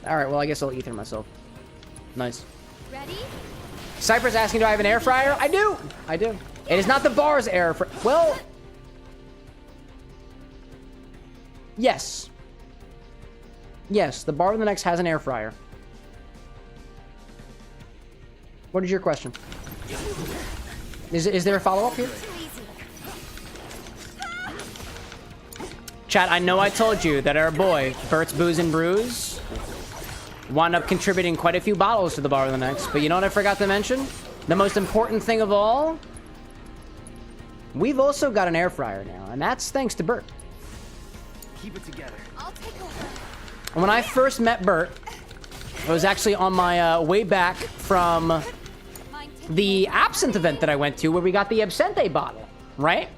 All right, well, I guess I'll ether myself. Nice. Ready? Cypher's asking, do I have an air fryer? I do. It is not the bar's air fryer. Well, yes. Yes, the Bar of the Next has an air fryer. What is your question? Is there a follow-up here? Chat, I know I told you that our boy, Bert's Booze and Brews, wound up contributing quite a few bottles to the Bar of the Next, but you know what I forgot to mention? The most important thing of all? We've also got an air fryer now, and that's thanks to Bert. Keep it together. I'll take over. When I first met Bert, it was actually on my way back from the Absinthe event that I went to where we got the Absinthe bottle, right?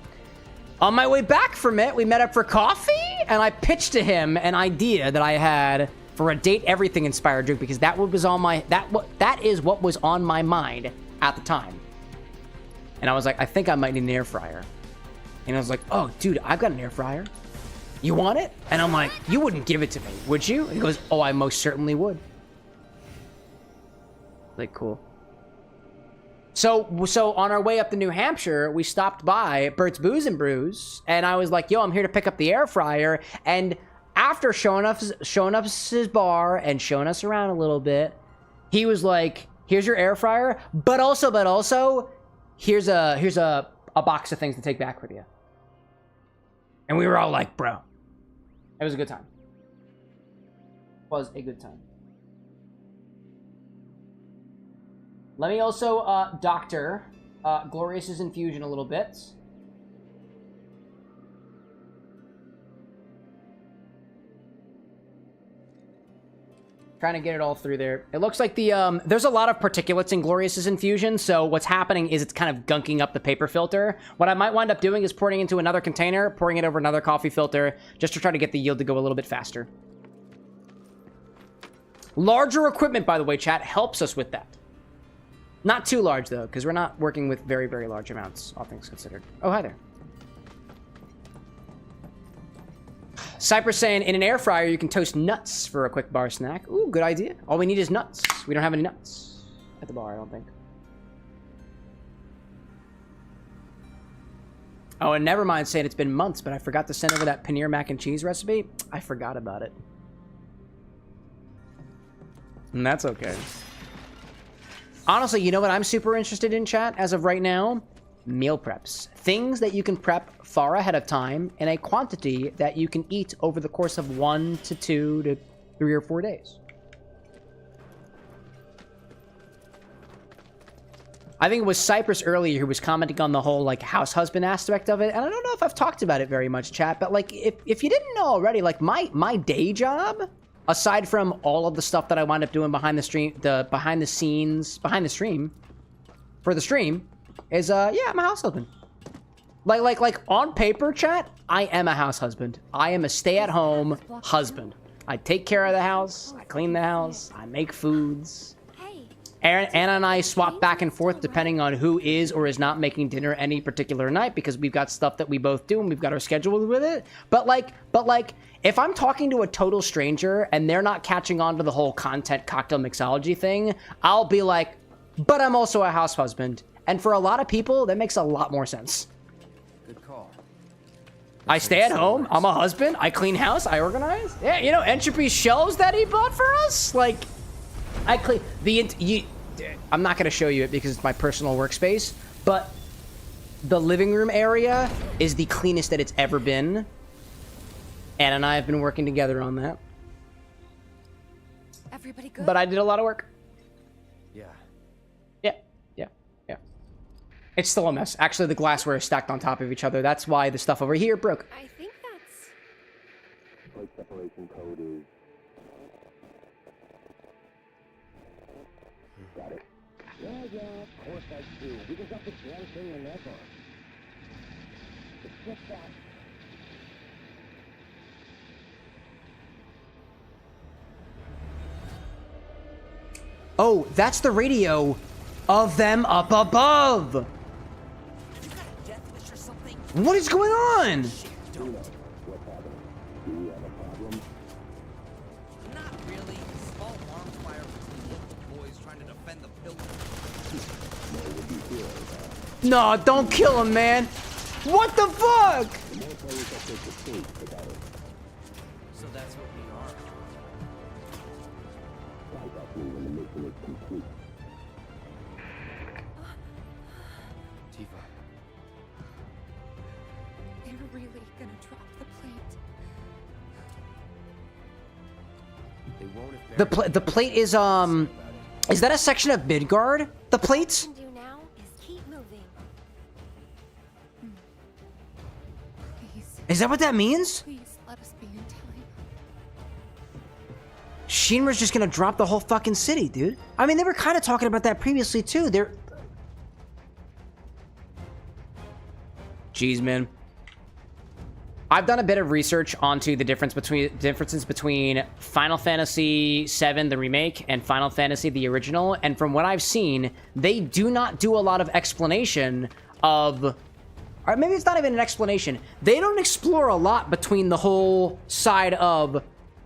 On my way back from it, we met up for coffee, and I pitched to him an idea that I had for a date everything inspired drink because that was on my that is what was on my mind at the time. And I was like, I think I might need an air fryer. And I was like, oh, dude, I've got an air fryer. You want it? And I'm like, you wouldn't give it to me, would you? And he goes, oh, I most certainly would. Like, cool. So on our way up to New Hampshire, we stopped by Bert's Booze and Brews, and I was like, yo, I'm here to pick up the air fryer. And after showing us his bar and showing us around a little bit, he was like, here's your air fryer, but also, here's a box of things to take back with you. And we were all like, bro. It was a good time. It was a good time. Let me also doctor Glorious's infusion a little bit. Trying to get it all through there. It looks like the there's a lot of particulates in Glorious's infusion, so what's happening is it's kind of gunking up the paper filter. What I might wind up doing is pouring it into another container, pouring it over another coffee filter, just to try to get the yield to go a little bit faster. Larger equipment, by the way, chat, helps us with that. Not too large, though, because we're not working with very, very large amounts, all things considered. Oh, hi there. Cypress saying, in an air fryer, you can toast nuts for a quick bar snack. Ooh, good idea. All we need is nuts. We don't have any nuts at the bar, I don't think. Oh, and Nevermind saying it's been months, but I forgot to send over that paneer mac and cheese recipe. I forgot about it. And that's okay. Honestly, you know what I'm super interested in, chat, as of right now? Meal preps. Things that you can prep far ahead of time in a quantity that you can eat over the course of 1 to 2 to 3 or 4 days. I think it was Cypress earlier who was commenting on the whole, like, house husband aspect of it. And I don't know if I've talked about it very much, chat, but, like, if you didn't know already, like, my day job, aside from all of the stuff that I wind up doing behind the stream, behind the stream, for the stream, is, yeah, I'm a house husband. Like, on paper, chat, I am a house husband. I am a stay-at-home husband. I take care of the house, I clean the house, I make foods. Anna and I swap back and forth depending on who is or is not making dinner any particular night, because we've got stuff that we both do and we've got our schedule with it. But like, if I'm talking to a total stranger and they're not catching on to the whole content cocktail mixology thing, I'll be like, but I'm also a house husband. And for a lot of people, that makes a lot more sense. Good call. I stay at home, I'm a husband, I clean house, I organize. Yeah, you know, Entropy's shelves that he bought for us? Like, I clean I'm not gonna show you it because it's my personal workspace, but the living room area is the cleanest that it's ever been. Anna and I have been working together on that. Everybody good? But I did a lot of work. Yeah. Yeah. It's still a mess. Actually, the glassware is stacked on top of each other. That's why the stuff over here broke. I think that's... Plate separation code is... Got it. Yeah, of course I do. We just got this one thing in that bar. It's just that. Oh, that's the radio of them up above. What is going on? What's happening? Do we have a problem? Not really. Small arms fire between local boys trying to defend the building. No, don't kill him, man. What the fuck? The more players that take the stage, the better. So that's what we are. Why that mean when the mission is complete? Tifa. They're really gonna drop the plate. They won't if The plate is that a section of Midgard? The plates? What we can do now is keep moving. Please, Is that what that means? please let us be in time. Shinra's just gonna drop the whole fucking city, dude. I mean, they were kind of talking about that previously too. Jeez, man. I've done a bit of research onto the differences between Final Fantasy VII, the remake, and Final Fantasy, the original. And from what I've seen, they do not do a lot of explanation of... Or maybe it's not even an explanation. They don't explore a lot between the whole side of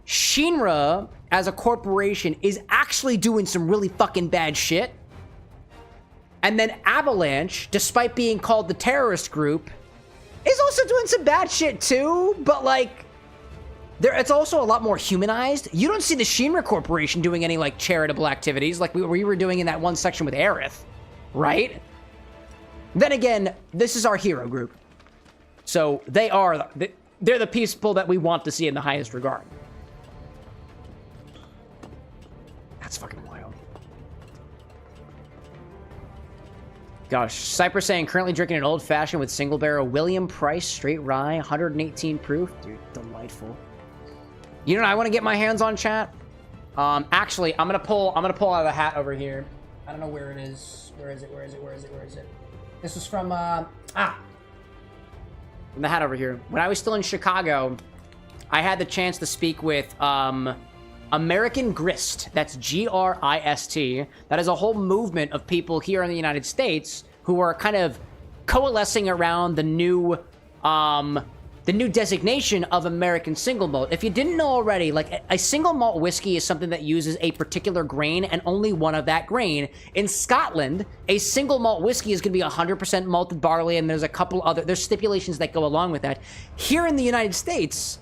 Shinra as a corporation is actually doing some really fucking bad shit. And then Avalanche, despite being called the terrorist group, is also doing some bad shit too, but like, it's also a lot more humanized. You don't see the Shinra Corporation doing any like charitable activities like we were doing in that one section with Aerith, right? Then again, this is our hero group. So they are, they're the people that we want to see in the highest regard. That's fucking wild. Gosh, Cypress saying currently drinking an old-fashioned with single barrel William Price straight rye, 118 proof. Dude, delightful. You know what I want to get my hands on, chat? Actually, I'm gonna pull out of the hat over here. I don't know where it is. Where is it? This was from from the hat over here. When I was still in Chicago, I had the chance to speak with American Grist. That's Grist. That is a whole movement of people here in the United States who are kind of coalescing around the new designation of American single malt. If you didn't know already, like a single malt whiskey is something that uses a particular grain and only one of that grain. In Scotland, a single malt whiskey is going to be 100% malted barley, and there's a couple other, there's stipulations that go along with that. Here in the United States,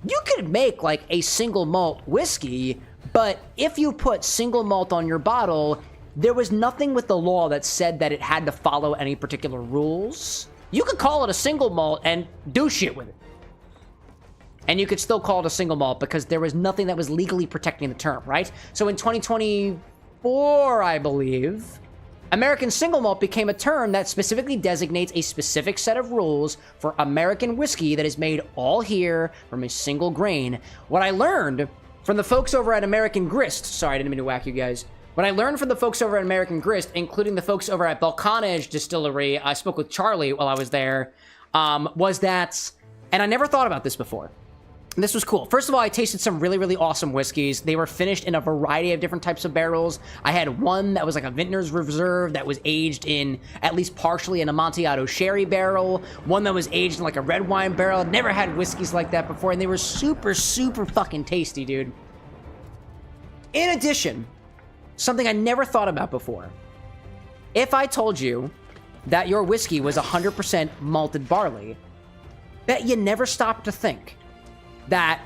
you could make like a single malt whiskey, but if you put single malt on your bottle, there was nothing with the law that said that it had to follow any particular rules. You could call it a single malt and do shit with it. And you could still call it a single malt because there was nothing that was legally protecting the term, right? So in 2024, I believe, American single malt became a term that specifically designates a specific set of rules for American whiskey that is made all here from a single grain. What I learned from the folks over at American Grist, sorry, I didn't mean to whack you guys. What I learned from the folks over at American Grist, including the folks over at Balkanage Distillery, I spoke with Charlie while I was there, was that, and I never thought about this before. And this was cool. First of all, I tasted some really, really awesome whiskeys. They were finished in a variety of different types of barrels. I had one that was like a Vintner's Reserve that was aged in, at least partially, in a Amontillado sherry barrel. One that was aged in like a red wine barrel. I'd never had whiskeys like that before, and they were super, super fucking tasty, dude. In addition, something I never thought about before. If I told you that your whiskey was 100% malted barley, bet you never stopped to think that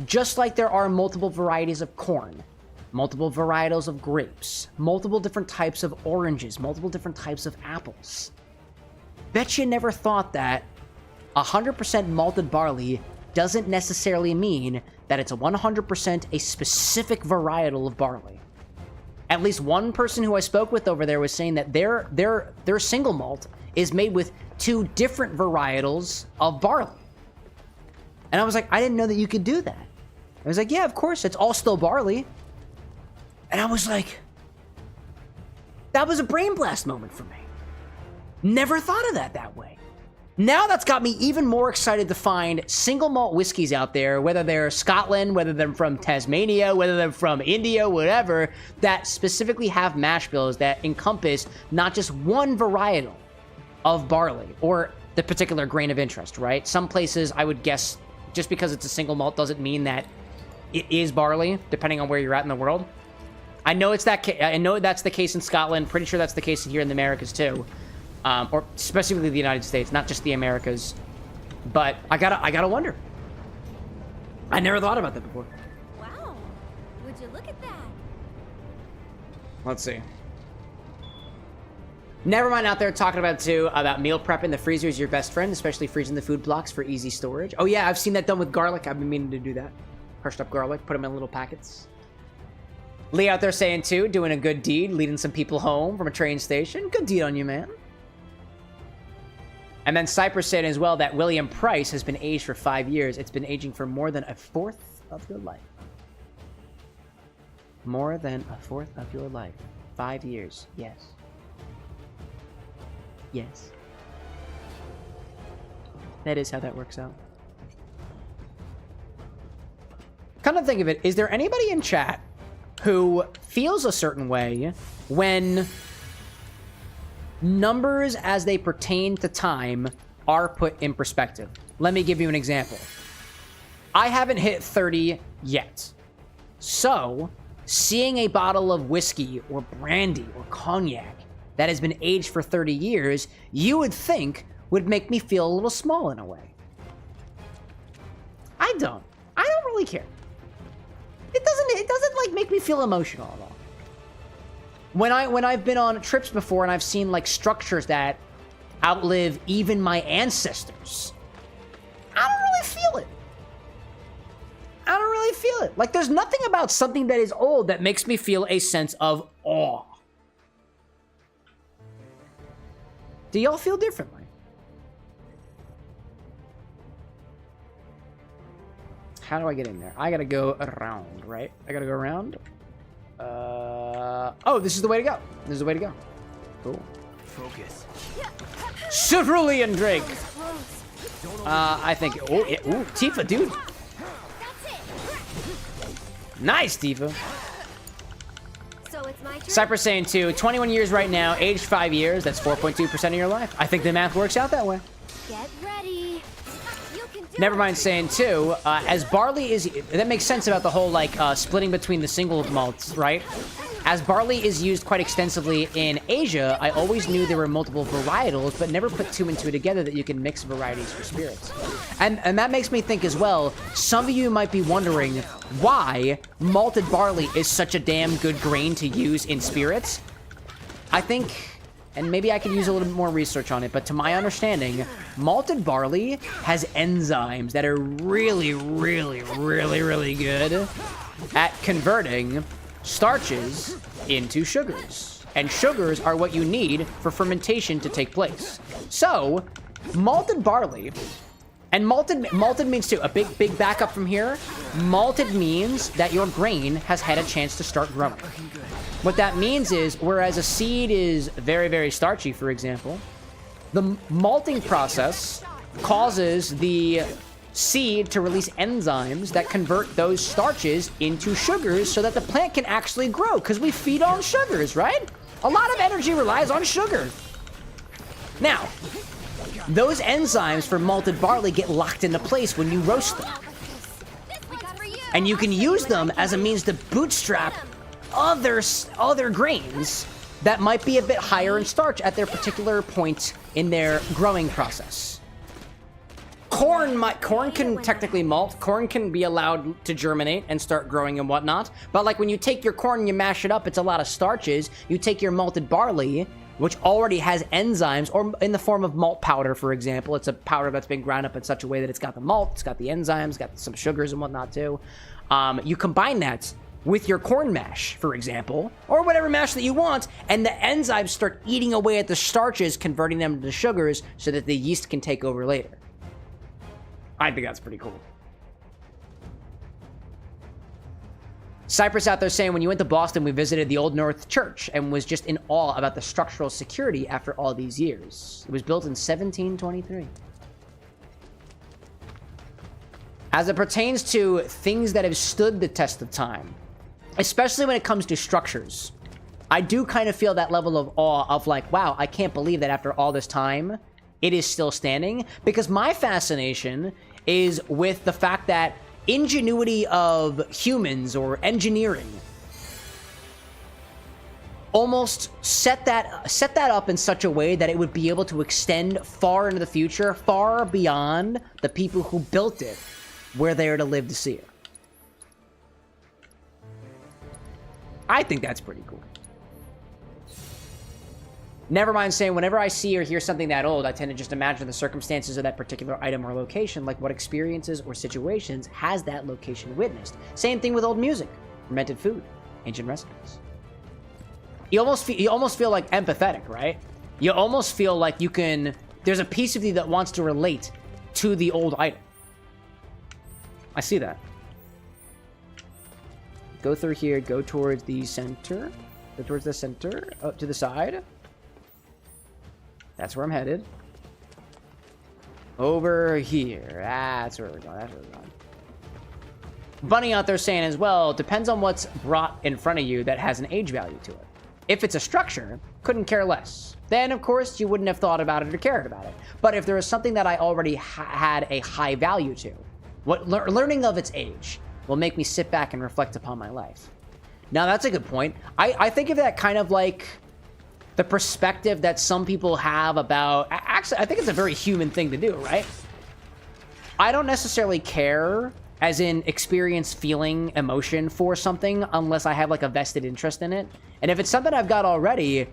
just like there are multiple varieties of corn, multiple varietals of grapes, multiple different types of oranges, multiple different types of apples, bet you never thought that 100% malted barley doesn't necessarily mean that it's 100% a specific varietal of barley. At least one person who I spoke with over there was saying that their single malt is made with 2 different varietals of barley. And I was like, I didn't know that you could do that. I was like, yeah, of course, it's all still barley. And I was like, that was a brain blast moment for me. Never thought of that way. Now that's got me even more excited to find single malt whiskeys out there, whether they're Scotland, whether they're from Tasmania, whether they're from India, whatever, that specifically have mash bills that encompass not just one varietal of barley or the particular grain of interest, right? Some places, I would guess, just because it's a single malt doesn't mean that it is barley, depending on where you're at in the world. I know it's that. I know that's the case in Scotland. Pretty sure that's the case here in the Americas too, or specifically the United States, not just the Americas. But I gotta wonder. I never thought about that before. Wow, would you look at that? Let's see. Never mind out there talking about too about meal prepping. The freezer is your best friend, especially freezing the food blocks for easy storage. Oh yeah, I've seen that done with garlic. I've been meaning to do that. Crushed up garlic, put them in little packets. Lee out there saying too, doing a good deed, leading some people home from a train station. Good deed on you, man. And then Cypress saying as well that William Price has been aged for 5 years. It's been aging for more than 1/4 of your life. More than 1/4 of your life. 5 years, yes. Yes. That is how that works out. Come to think of it, is there anybody in chat who feels a certain way when numbers as they pertain to time are put in perspective? Let me give you an example. I haven't hit 30 yet. So, seeing a bottle of whiskey or brandy or cognac that has been aged for 30 years, you would think would make me feel a little small in a way. I don't really care. It doesn't like make me feel emotional at all. When I've been on trips before and I've seen like structures that outlive even my ancestors, I don't really feel it. I don't really feel it. Like, there's nothing about something that is old that makes me feel a sense of awe. Do y'all feel differently? How do I get in there? I gotta go around, right? I gotta go around. Oh, this is the way to go. This is the way to go. Cool. Focus. Cerulean Drink. I think. Oh, yeah. Ooh, Tifa, dude. Nice, Tifa. So it's my turn. Cypress saying too. 21 years right now, aged 5 years. That's 4.2% of your life. I think the math works out that way. Get ready. You can do Never mind saying too. As barley is, that makes sense about the whole like splitting between the single malts, right? As barley is used quite extensively in Asia, I always knew there were multiple varietals, but never put two and two together that you can mix varieties for spirits. And that makes me think as well, some of you might be wondering why malted barley is such a damn good grain to use in spirits. I think, and maybe I could use a little bit more research on it, but to my understanding, malted barley has enzymes that are really, really, really, really good at converting starches into sugars. And sugars are what you need for fermentation to take place. So, malted barley, and malted means too, a big backup from here, malted means that your grain has had a chance to start growing. What that means is, whereas a seed is very, very starchy, for example, the malting process causes the seed to release enzymes that convert those starches into sugars so that the plant can actually grow, because we feed on sugars, right? A lot of energy relies on sugar. Now, those enzymes for malted barley get locked into place when you roast them. And you can use them as a means to bootstrap other grains that might be a bit higher in starch at their particular point in their growing process. Corn can technically malt. Corn can be allowed to germinate and start growing and whatnot. But like when you take your corn and you mash it up, it's a lot of starches. You take your malted barley, which already has enzymes, or in the form of malt powder, for example. It's a powder that's been ground up in such a way that it's got the malt, it's got the enzymes, got some sugars and whatnot too. You combine that with your corn mash, for example, or whatever mash that you want, and the enzymes start eating away at the starches, converting them into sugars so that the yeast can take over later. I think that's pretty cool. Cypress out there saying, when you went to Boston, we visited the Old North Church and was just in awe about the structural security after all these years. It was built in 1723. As it pertains to things that have stood the test of time, especially when it comes to structures, I do kind of feel that level of awe of like, wow, I can't believe that after all this time, it is still standing, because my fascination is with the fact that ingenuity of humans or engineering almost set that up in such a way that it would be able to extend far into the future, far beyond the people who built it, where they are to live to see it. I think that's pretty cool. Never mind saying, whenever I see or hear something that old, I tend to just imagine the circumstances of that particular item or location, like what experiences or situations has that location witnessed. Same thing with old music, fermented food, ancient recipes. You almost feel like empathetic, right? You almost feel like there's a piece of you that wants to relate to the old item. I see that. Go through here, go towards the center. Go towards the center, up to the side. That's where I'm headed. Over here. That's where we're going. That's where we're going. Bunny out there saying as well, depends on what's brought in front of you that has an age value to it. If it's a structure, couldn't care less. Then, of course, you wouldn't have thought about it or cared about it. But if there is something that I already had a high value to, learning of its age will make me sit back and reflect upon my life. Now, that's a good point. I think of that kind of like the perspective that some people have about... Actually, I think it's a very human thing to do, right? I don't necessarily care, as in experience feeling emotion for something, unless I have like a vested interest in it. And if it's something I've got already,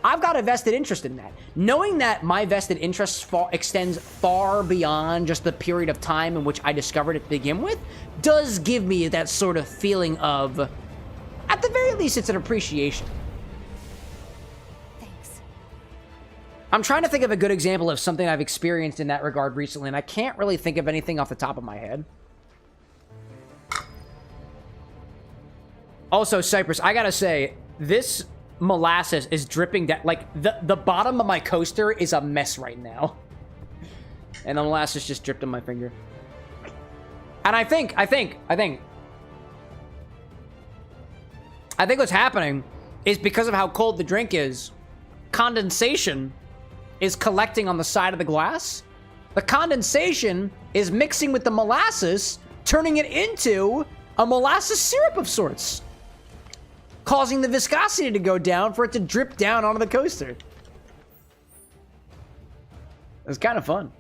I've got a vested interest in that. Knowing that my vested interest extends far beyond just the period of time in which I discovered it to begin with does give me that sort of feeling of, at the very least, it's an appreciation. Thanks. I'm trying to think of a good example of something I've experienced in that regard recently, and I can't really think of anything off the top of my head. Also, Cypress, I gotta say, this molasses is dripping down. Like, the bottom of my coaster is a mess right now. And the molasses just dripped on my finger. And I think what's happening is because of how cold the drink is, condensation is collecting on the side of the glass. The condensation is mixing with the molasses, turning it into a molasses syrup of sorts, causing the viscosity to go down for it to drip down onto the coaster. It's kind of fun.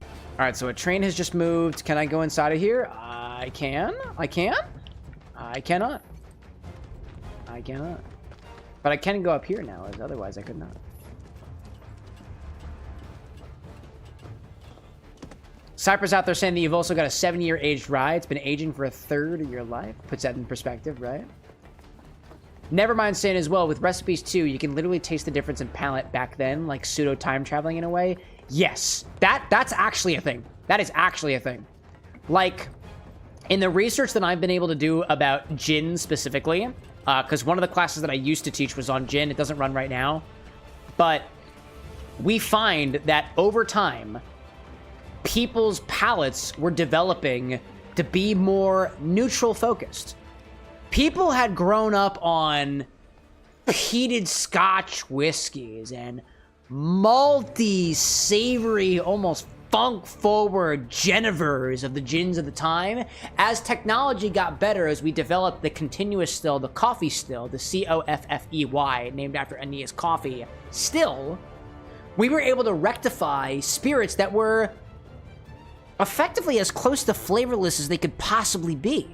All right, so a train has just moved. Can I go inside of here? I can. I can. I cannot. I cannot. But I can go up here now, as otherwise I could not. Cypress out there saying that you've also got a 7-year aged rye. It's been aging for a third of your life. Puts that in perspective, right? Nevermind saying as well, with recipes too, you can literally taste the difference in palate back then, like pseudo time traveling in a way. Yes, that's actually a thing. That is actually a thing. Like, in the research that I've been able to do about gin specifically, because one of the classes that I used to teach was on gin. It doesn't run right now. But we find that over time, people's palates were developing to be more neutral focused. People had grown up on peated Scotch whiskeys and malty, savory, almost funk-forward genevers of the gins of the time. As technology got better, as we developed the continuous still, the coffee still, the Coffey, named after Aeneas Coffey still, we were able to rectify spirits that were effectively as close to flavorless as they could possibly be.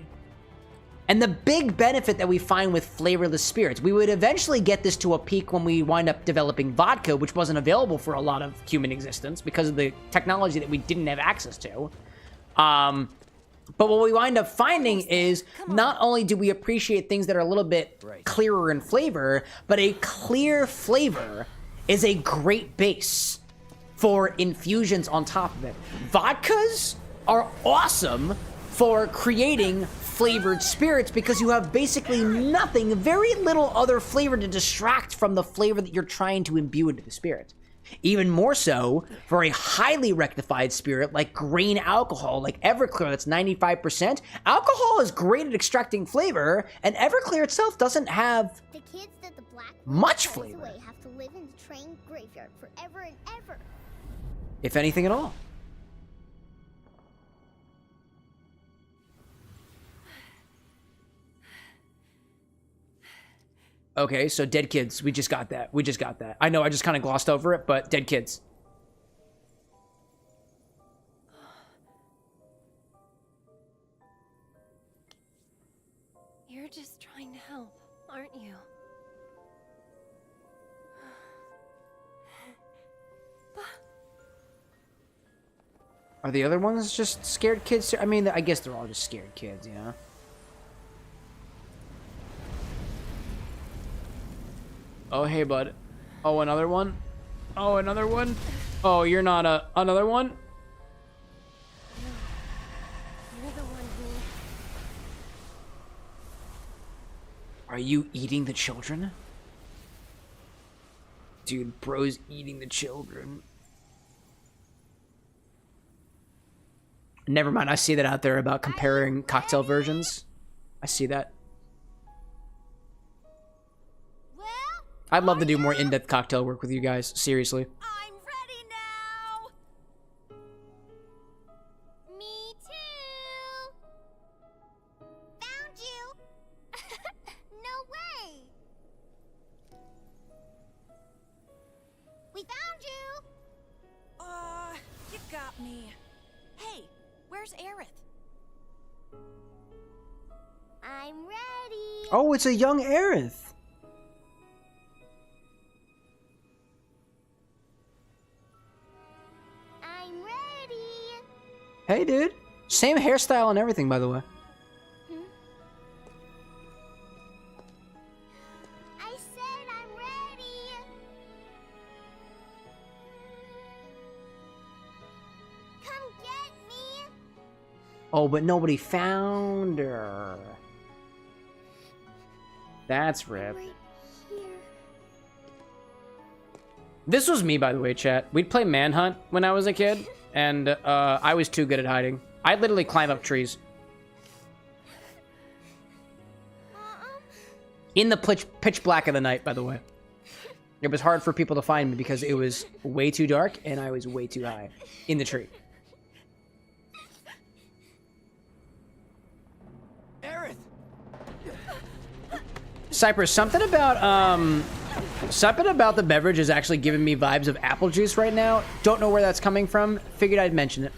And the big benefit that we find with flavorless spirits, we would eventually get this to a peak when we wind up developing vodka, which wasn't available for a lot of human existence because of the technology that we didn't have access to. But what we wind up finding is not only do we appreciate things that are a little bit clearer in flavor, but a clear flavor is a great base for infusions on top of it. Vodkas are awesome for creating flavored spirits because you have basically nothing, very little other flavor to distract from the flavor that you're trying to imbue into the spirit. Even more so for a highly rectified spirit like grain alcohol, like Everclear that's 95%. Alcohol is great at extracting flavor, and Everclear itself doesn't have the kids that the black much flavor. Away have to live in the train graveyard forever and ever. If anything at all. Okay, so dead kids. We just got that. We just got that. I know I just kind of glossed over it, but dead kids. You're just trying to help, aren't you? Are the other ones just scared kids? I mean, I guess they're all just scared kids, you know? Oh, hey, bud. Oh, another one? Oh, another one? Oh, you're not another one? You're the one who... Are you eating the children? Dude, bro's eating the children. Never mind, I see that out there about comparing cocktail versions. I see that. I'd love to do more in-depth cocktail work with you guys, seriously. I'm ready now! Me too! Found you! No way! We found you! You got me. Hey, where's Aerith? I'm ready! Oh, it's a young Aerith. I'm ready. Hey, dude. Same hairstyle and everything, by the way. I said I'm ready. Come get me. Oh, but nobody found her. That's rip. Right here. This was me, by the way, chat. We'd play Manhunt when I was a kid, and I was too good at hiding. I'd literally climb up trees. In the pitch black of the night, by the way. It was hard for people to find me because it was way too dark, and I was way too high in the tree. Cypress, something about the beverage is actually giving me vibes of apple juice right now. Don't know where that's coming from. Figured I'd mention it.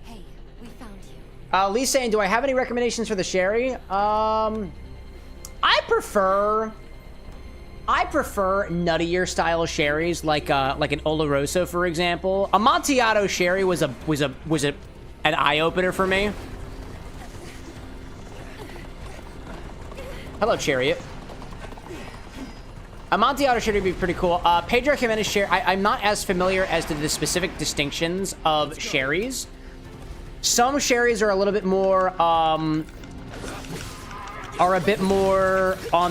Hey, we found you. Lee's saying, do I have any recommendations for the sherry? I prefer nuttier style sherries, like an Oloroso, for example. Amontillado sherry was an eye opener for me. Hello, Chariot. Amontillado sherry would be pretty cool. Pedro Jimenez sherry. I'm not as familiar as to the specific distinctions of sherries. Some sherries are a little bit more, on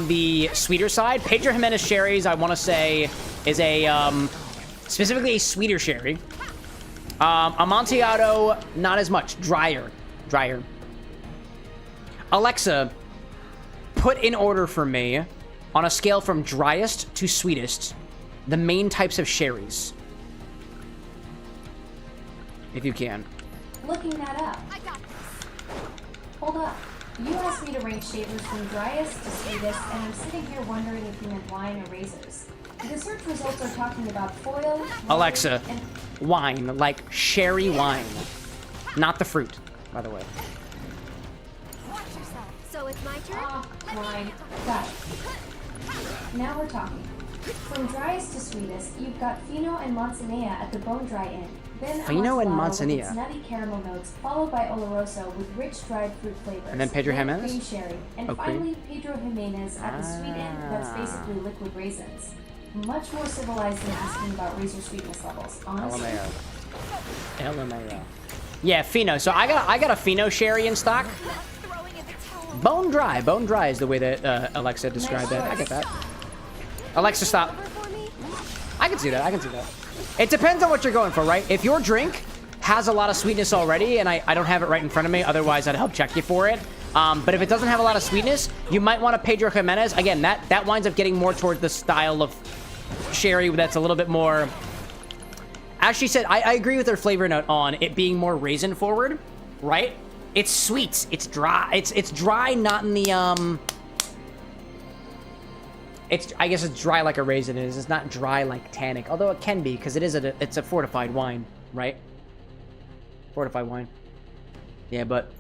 the sweeter side. Pedro Jimenez sherries, I want to say, is a, specifically a sweeter sherry. Amontillado, not as much. Drier. Alexa, put in order for me, on a scale from driest to sweetest, the main types of sherries. If you can. Looking that up. I got this. Hold up. You asked me to rank shavers from driest to sweetest, and I'm sitting here wondering if you meant wine or razors. The search results are talking about foil, Alexa, and wine, like sherry wine. Not the fruit, by the way. Watch yourself. So it's my turn? ah, wine. Got it. Now we're talking. From driest to sweetest, you've got Fino and Manzanilla at the bone dry end. Then Fino and Amontillado Manzanilla. with its nutty caramel notes, followed by Oloroso with rich dried fruit flavors. And then Pedro then Jimenez? cream sherry, and Oh, cream. finally Pedro Jimenez at the sweet end. That's basically liquid raisins. Much more civilized than asking about razor sweetness levels. Honestly. LMAO. Yeah, Fino. So I got a Fino sherry in stock. Throwing in the towel. Bone dry is the way that Alexa described that. I get that. Alexa, stop. Over for me? I can see that. It depends on what you're going for, right? If your drink has a lot of sweetness already, and I don't have it right in front of me, otherwise I'd help check you for it. But if it doesn't have a lot of sweetness, you might want a Pedro Jimenez. Again, that winds up getting more towards the style of sherry that's a little bit more... As she said, I agree with her flavor note on it being more raisin forward, right? It's sweet. It's dry. It's dry, not in the, I guess it's dry like a raisin is. It's not dry like tannic, although it can be because it's a fortified wine, right? Fortified wine. Yeah, but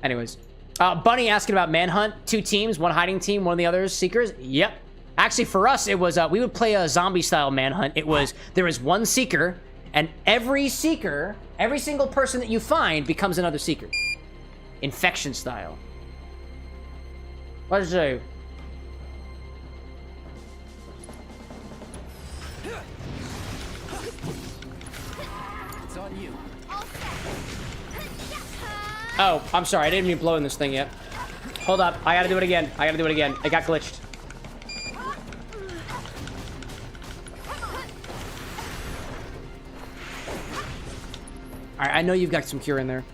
anyways. Bunny asking about Manhunt. 2 teams, one hiding team, one of the others Seekers. Yep. Actually, for us, it was, we would play a zombie-style Manhunt. There was one Seeker, and every Seeker, every single person that you find becomes another Seeker. Infection style. Let's see. It's on you. Oh, I'm sorry. I didn't even blow in this thing yet. Hold up. I gotta do it again. It got glitched. Alright, I know you've got some Cure in there.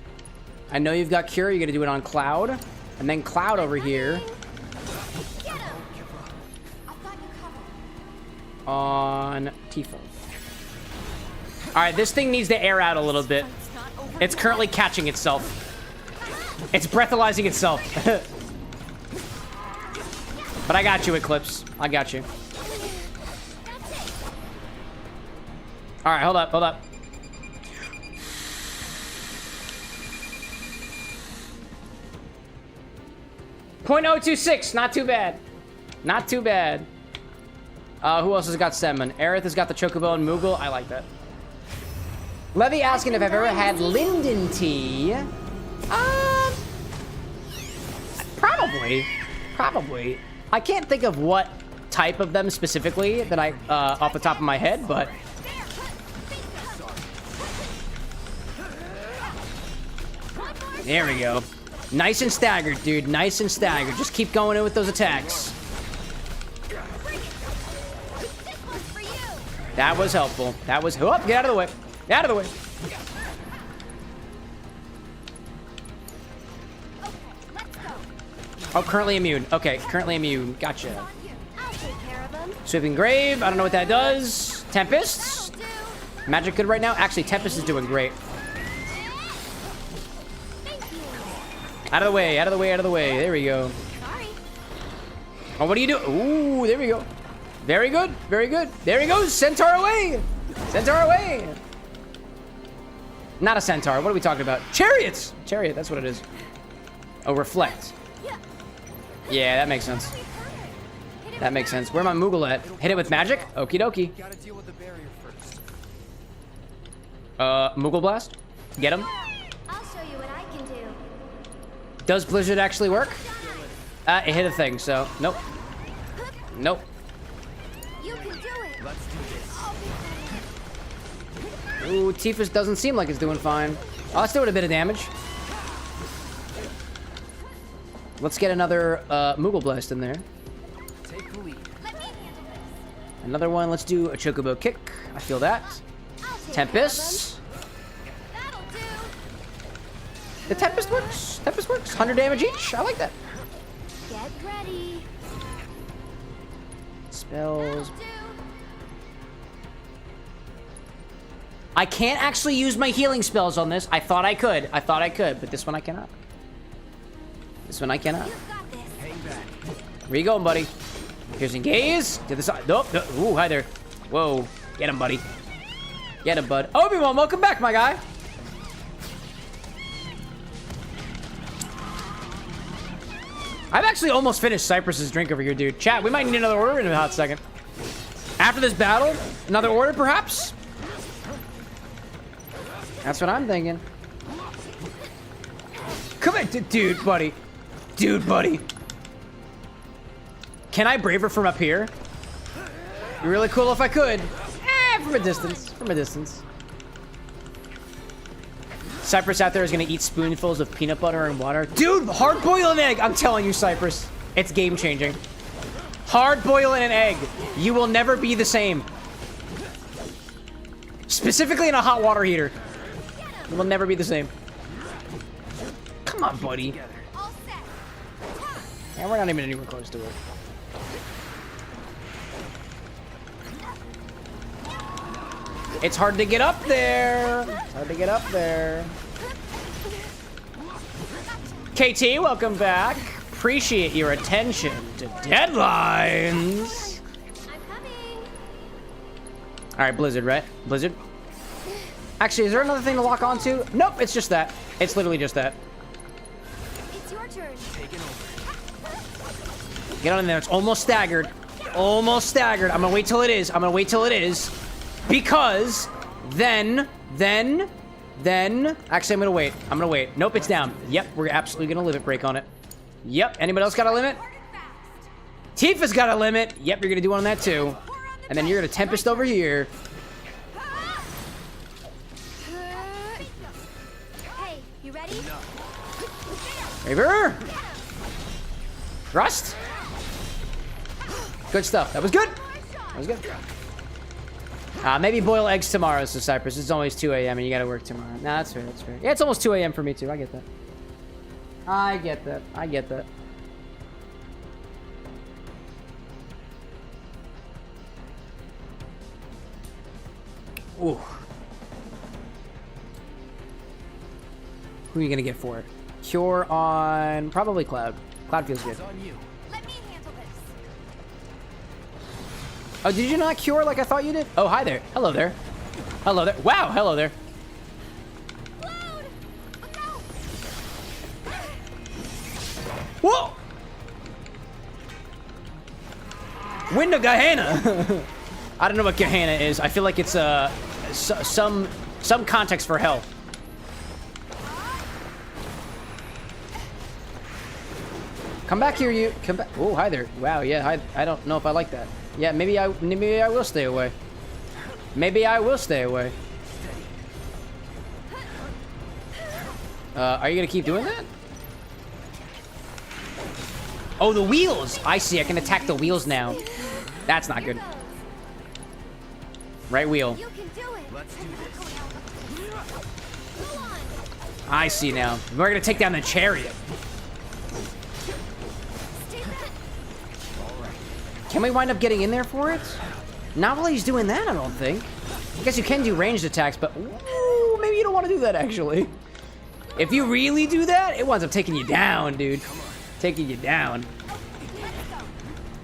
I know you've got Cure. You're gonna do it on Cloud. And then Cloud over here. On Tifa. Alright, this thing needs to air out a little bit. It's currently catching itself. It's breathalyzing itself. But I got you, Eclipse. I got you. Alright, hold up. .026, not too bad. Not too bad. Who else has got Sedman? Aerith has got the Chocobo and Moogle. I like that. Levy asking if I've ever had Linden tea. Probably. Probably. I can't think of what type of them specifically that I, off the top of my head, but... There we go. Nice and staggered, dude. Nice and staggered. Just keep going in with those attacks. That was helpful. That was... Oh, get out of the way. Get out of the way. Oh, currently immune. Okay, currently immune. Gotcha. Sweeping Grave. I don't know what that does. Tempest. Magic good right now? Actually, Tempest is doing great. Out of the way, out of the way, out of the way. There we go. Oh, what do you do? Ooh, there we go. Very good, very good. There he goes. Centaur away. Centaur away. Not a centaur. What are we talking about? Chariots. Chariot, that's what it is. Oh, reflect. Yeah, that makes sense. That makes sense. Where my Moogle at? Hit it with magic? Okie dokie. Gotta deal with the barrier first. Moogle Blast? Get him. I'll show you what I can do. Does Blizzard actually work? It hit a thing, so nope. Nope. You can do it. Let's do this. Ooh, Tifa's doesn't seem like it's doing fine. Oh, let's do it a bit of damage. Let's get another Moogle Blast in there. Take the lead. Another one. Let's do a Chocobo Kick. I feel that. Tempest. That'll do. The Tempest works. Tempest works. 100 damage each. I like that. Get ready. Spells. I can't actually use my healing spells on this. I thought I could. I thought I could, but this one I cannot. This one I cannot. Hang back. Where you going, buddy? Piercing gaze. To the side. Nope. No. Ooh, hi there. Whoa. Get him, buddy. Get him, bud. Obi-Wan, welcome back, my guy. I've actually almost finished Cypress's drink over here, dude. Chat, we might need another order in a hot second. After this battle, another order, perhaps? That's what I'm thinking. Come on, dude, buddy. Dude, buddy. Can I brave her from up here? Be really cool if I could. From a distance. From a distance. Cypress out there is going to eat spoonfuls of peanut butter and water. Dude, hard boil an egg. I'm telling you, Cypress. It's game changing. Hard boil an egg. You will never be the same. Specifically in a hot water heater. You will never be the same. Come on, buddy. Yeah, we're not even anywhere close to it. It's hard to get up there. It's hard to get up there. KT, welcome back. Appreciate your attention to deadlines. I'm coming. All right, Blizzard, right? Blizzard? Actually, is there another thing to lock onto? Nope, it's just that. It's literally just that. It's your turn. Taking over. Get on in there. It's almost staggered. Almost staggered. I'm gonna wait till it is. I'm gonna wait till it is. Because then, actually, I'm gonna wait. I'm gonna wait. Nope, it's down. Yep, we're absolutely gonna limit break on it. Yep, anybody else got a limit? Tifa's got a limit. Yep, you're gonna do one on that too. And then you're gonna Tempest over here. Hey, you ready? Raver. Thrust. Good stuff. That was good. That was good. Maybe boil eggs tomorrow, so Cypress. It's always 2 a.m. and you gotta work tomorrow. Nah, that's fair, that's fair. Yeah, it's almost 2 a.m. for me too. I get that. I get that. I get that. Ooh. Who are you gonna get for it? Cure on probably Cloud. Cloud feels good. On you. Let me handle this. Oh, did you not cure like I thought you did? Oh, hi there. Hello there. Hello there. Wow, hello there. Load! Look out! Whoa! Wind of Gehenna. I don't know what Gehenna is. I feel like it's some context for hell. Come back here, you. Come back. Oh, hi there. Wow, yeah. I don't know if I like that. Yeah, maybe I will stay away. Maybe I will stay away. Are you gonna keep doing that? Oh, the wheels! I see. I can attack the wheels now. That's not good. Right wheel. I see now. We're gonna take down the chariot. Can we wind up getting in there for it? Not while he's doing that, I don't think. I guess you can do ranged attacks, but ooh, maybe you don't want to do that, actually. If you really do that, it winds up taking you down, dude. Taking you down.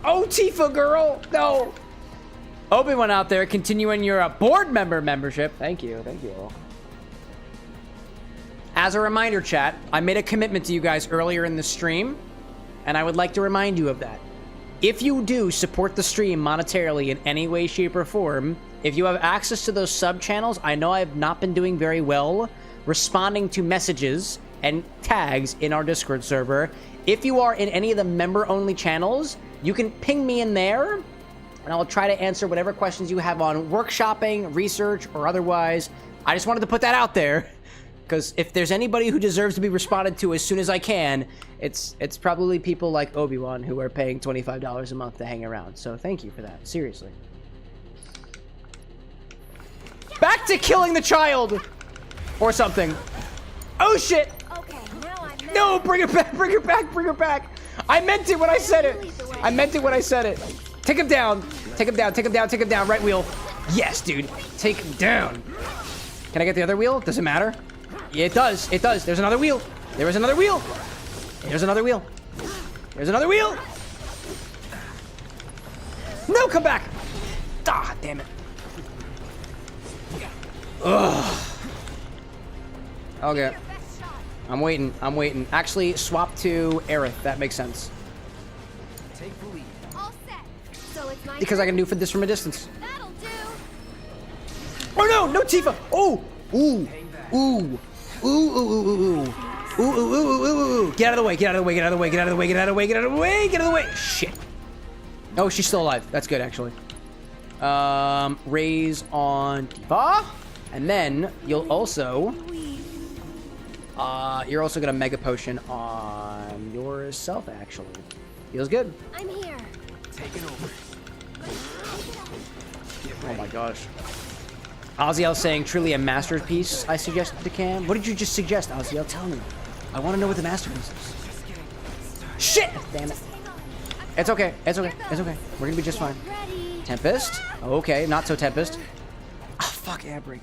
Oh, Tifa girl! No! Obi-Wan out there continuing your board membership. Thank you, thank you. As a reminder, chat, I made a commitment to you guys earlier in the stream, and I would like to remind you of that. If you do support the stream monetarily in any way, shape, or form, if you have access to those sub-channels, I know I have not been doing very well responding to messages and tags in our Discord server. If you are in any of the member-only channels, you can ping me in there, and I'll try to answer whatever questions you have on workshopping, research, or otherwise. I just wanted to put that out there, because if there's anybody who deserves to be responded to as soon as I can, it's probably people like Obi-Wan who are paying $25 a month to hang around. So thank you for that, seriously. Back to killing the child! Or something. Oh shit! Okay, now I'm No, bring it back, bring it back, bring it back! I meant it when I said it! I meant it when I said it. Take him down. Take him down, take him down, take him down. Right wheel. Yes, dude. Take him down. Can I get the other wheel? Does it matter? Yeah, it does. It does. There's another wheel. There is another wheel. There's another wheel. There's another wheel. No, come back. Ah, damn it. Ugh. Okay. I'm waiting. I'm waiting. Actually, swap to Aerith. That makes sense. Take the lead. all set. So it's my Because I can do this from a distance. That'll do. Oh no! No Tifa! Oh! Ooh! Ooh! Ooh! Ooh! Ooh! Ooh! Ooh! Ooh! Ooh! Ooh! Ooh! Get out of the way! Get out of the way! Get out of the way! Get out of the way! Get out of the way! Get out of the way! Get out of the way! Shit! Oh, she's still alive. That's good, actually. Raise on Tifa, and then you'll also. You're also gonna mega potion on yourself, actually. Feels good. I'm here. Take it over. Oh my gosh. Oziel saying, truly a masterpiece, I suggested to Cam. What did you just suggest, Oziel? Tell me. I want to know what the masterpiece is. Shit! Damn it. It's okay. It's okay. It's okay. We're gonna be just fine. Tempest. Okay, not so Tempest. Ah, fuck, air break.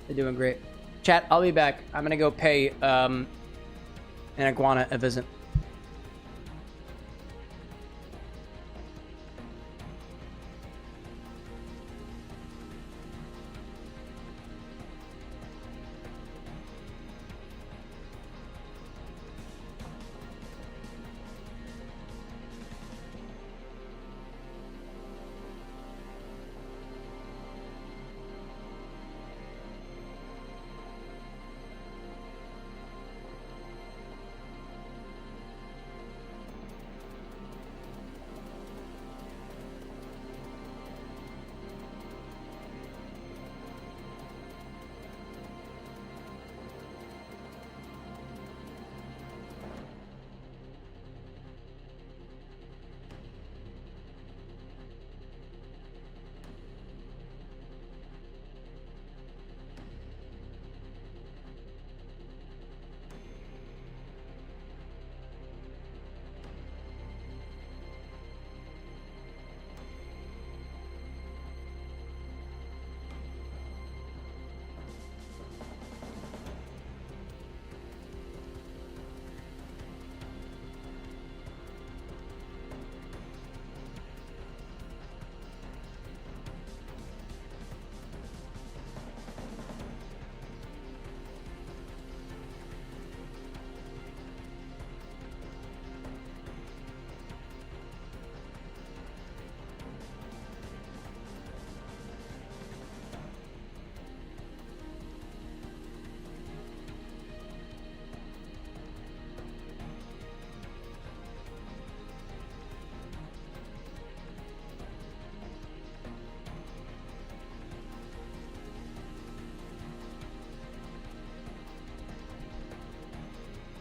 They're doing great. Chat, I'll be back. I'm gonna go pay an iguana a visit.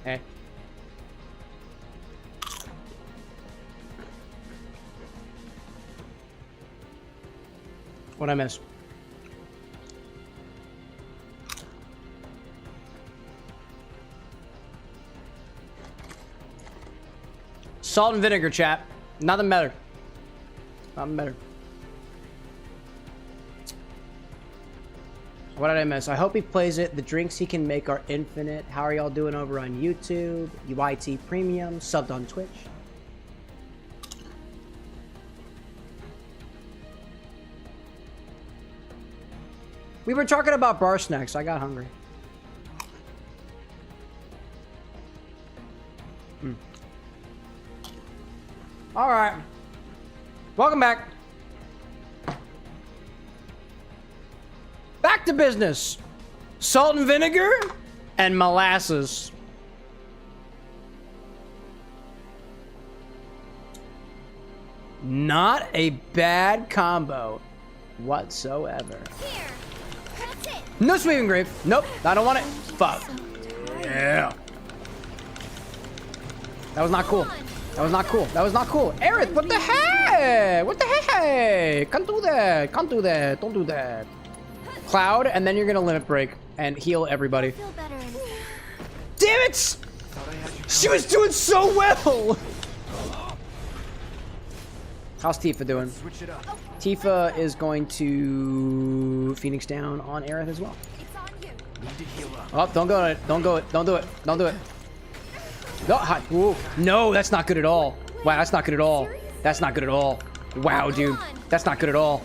Eh. What'd I miss? Salt and vinegar, chat. Nothing better. Nothing better. What did I miss? I hope he plays it. The drinks he can make are infinite. How are y'all doing over on YouTube? UIT Premium. Subbed on Twitch. We were talking about bar snacks. I got hungry. All right. Welcome back. Back to business. Salt and vinegar and molasses. Not a bad combo whatsoever. Here. That's it. No sweeping grape. Nope, I don't want it. Fuck. Yeah. That was not cool. That was not cool. That was not cool. Aerith, what the heck? What the heck? Can't do that. Can't do that. Don't do that. Cloud, and then you're gonna limit break and heal everybody. Feel better. Damn it! She was doing so well! How's Tifa doing? Tifa is going to Phoenix down on Aerith as well. It's on you. Oh, don't go it. Don't go it. Don't do it. Don't do it. No, ooh. No, that's not good at all. Wow, that's not good at all. That's not good at all. Wow, dude. That's not good at all.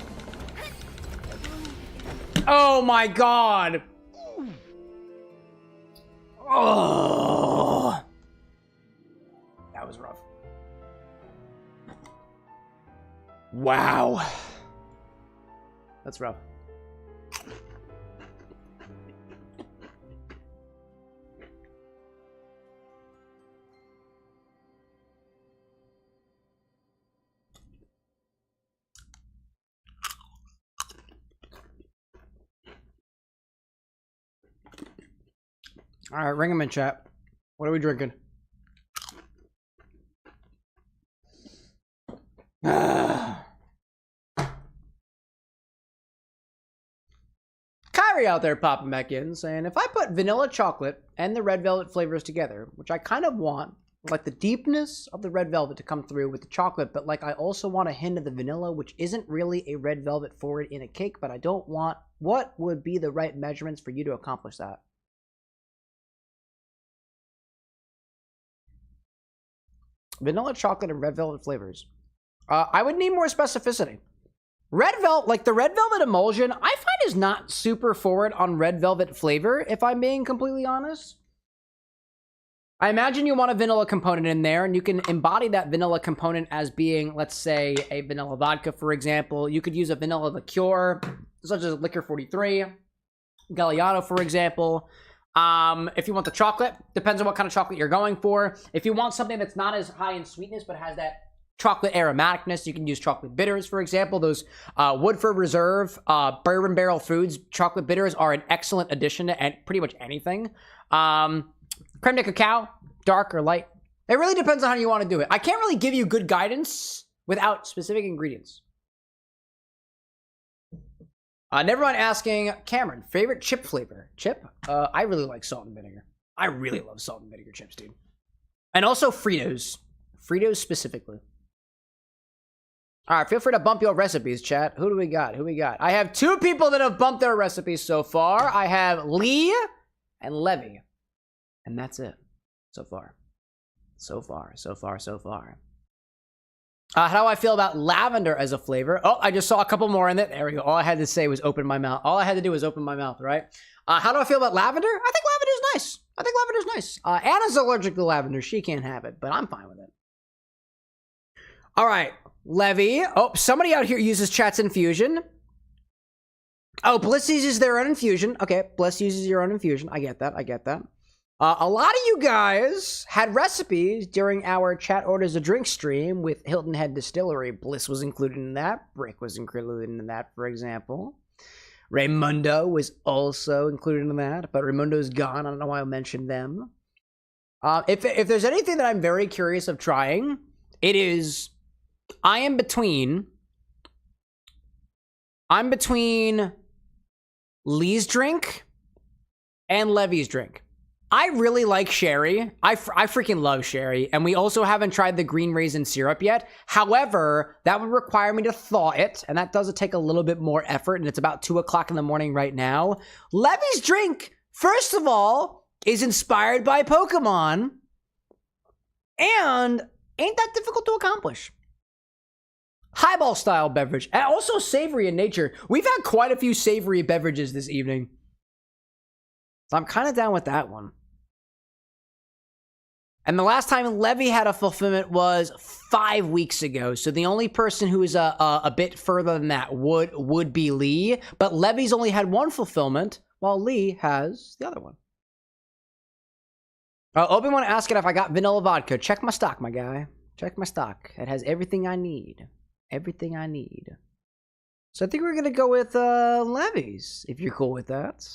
Oh my god. Oh. That was rough. Wow. That's rough. All right, ring him in, chat. What are we drinking? Kyrie out there popping back in saying, if I put vanilla chocolate and the red velvet flavors together, which I kind of want, like the deepness of the red velvet to come through with the chocolate, but like I also want a hint of the vanilla, which isn't really a red velvet forward in a cake, but I don't want, what would be the right measurements for you to accomplish that? Vanilla chocolate and red velvet flavors. I would need more specificity. Red velvet, like the red velvet emulsion, I find is not super forward on red velvet flavor, if I'm being completely honest. I imagine you want a vanilla component in there, and you can embody that vanilla component as being, let's say, a vanilla vodka, for example. You could use a vanilla liqueur, such as Liqueur 43, Galliano, for example. If you want the chocolate, depends on what kind of chocolate you're going for. If you want something that's not as high in sweetness, but has that chocolate aromaticness, you can use chocolate bitters, for example. Those Woodford Reserve Bourbon Barrel Foods chocolate bitters are an excellent addition to pretty much anything. Creme de cacao, dark or light. It really depends on how you want to do it. I can't really give you good guidance without specific ingredients. Never mind asking Cameron, favorite chip flavor? Chip? I really like salt and vinegar. I really love salt and vinegar chips, dude. And also Fritos. Fritos specifically. All right, feel free to bump your recipes, chat. Who do we got? Who we got? I have two people that have bumped their recipes so far. I have Lee and Levy. And that's it. So far. So far, so far, so far. How do I feel about lavender as a flavor? Oh, I just saw a couple more in it. There we go. All I had to say was open my mouth. All I had to do was open my mouth, right? How do I feel about lavender? I think lavender's nice. I think lavender's nice. Anna's allergic to lavender. She can't have it, but I'm fine with it. All right, Levy. Oh, somebody out here uses Chat's infusion. Oh, Bliss uses their own infusion. Okay, Bliss uses your own infusion. I get that. I get that. A lot of you guys had recipes during our Chat Orders a Drink stream with Hilton Head Distillery. Bliss was included in that. Brick was included in that, for example. Raimundo was also included in that, but Raimundo's gone. I don't know why I mentioned them. If there's anything that I'm very curious of trying, it is I'm between Lee's drink and Levy's drink. I really like sherry. I freaking love sherry. And we also haven't tried the green raisin syrup yet. However, that would require me to thaw it. And that does take a little bit more effort. And it's about 2 o'clock in the morning right now. Levy's drink, first of all, is inspired by Pokemon. And ain't that difficult to accomplish. Highball style beverage. And also savory in nature. We've had quite a few savory beverages this evening. So I'm kind of down with that one. And the last time Levy had a fulfillment was 5 weeks ago. So the only person who is a bit further than that would be Lee. But Levy's only had one fulfillment, while Lee has the other one. Obi-Wan asking if I got vanilla vodka. Check my stock, my guy. Check my stock. It has everything I need. Everything I need. So I think we're going to go with Levy's, if you're cool with that.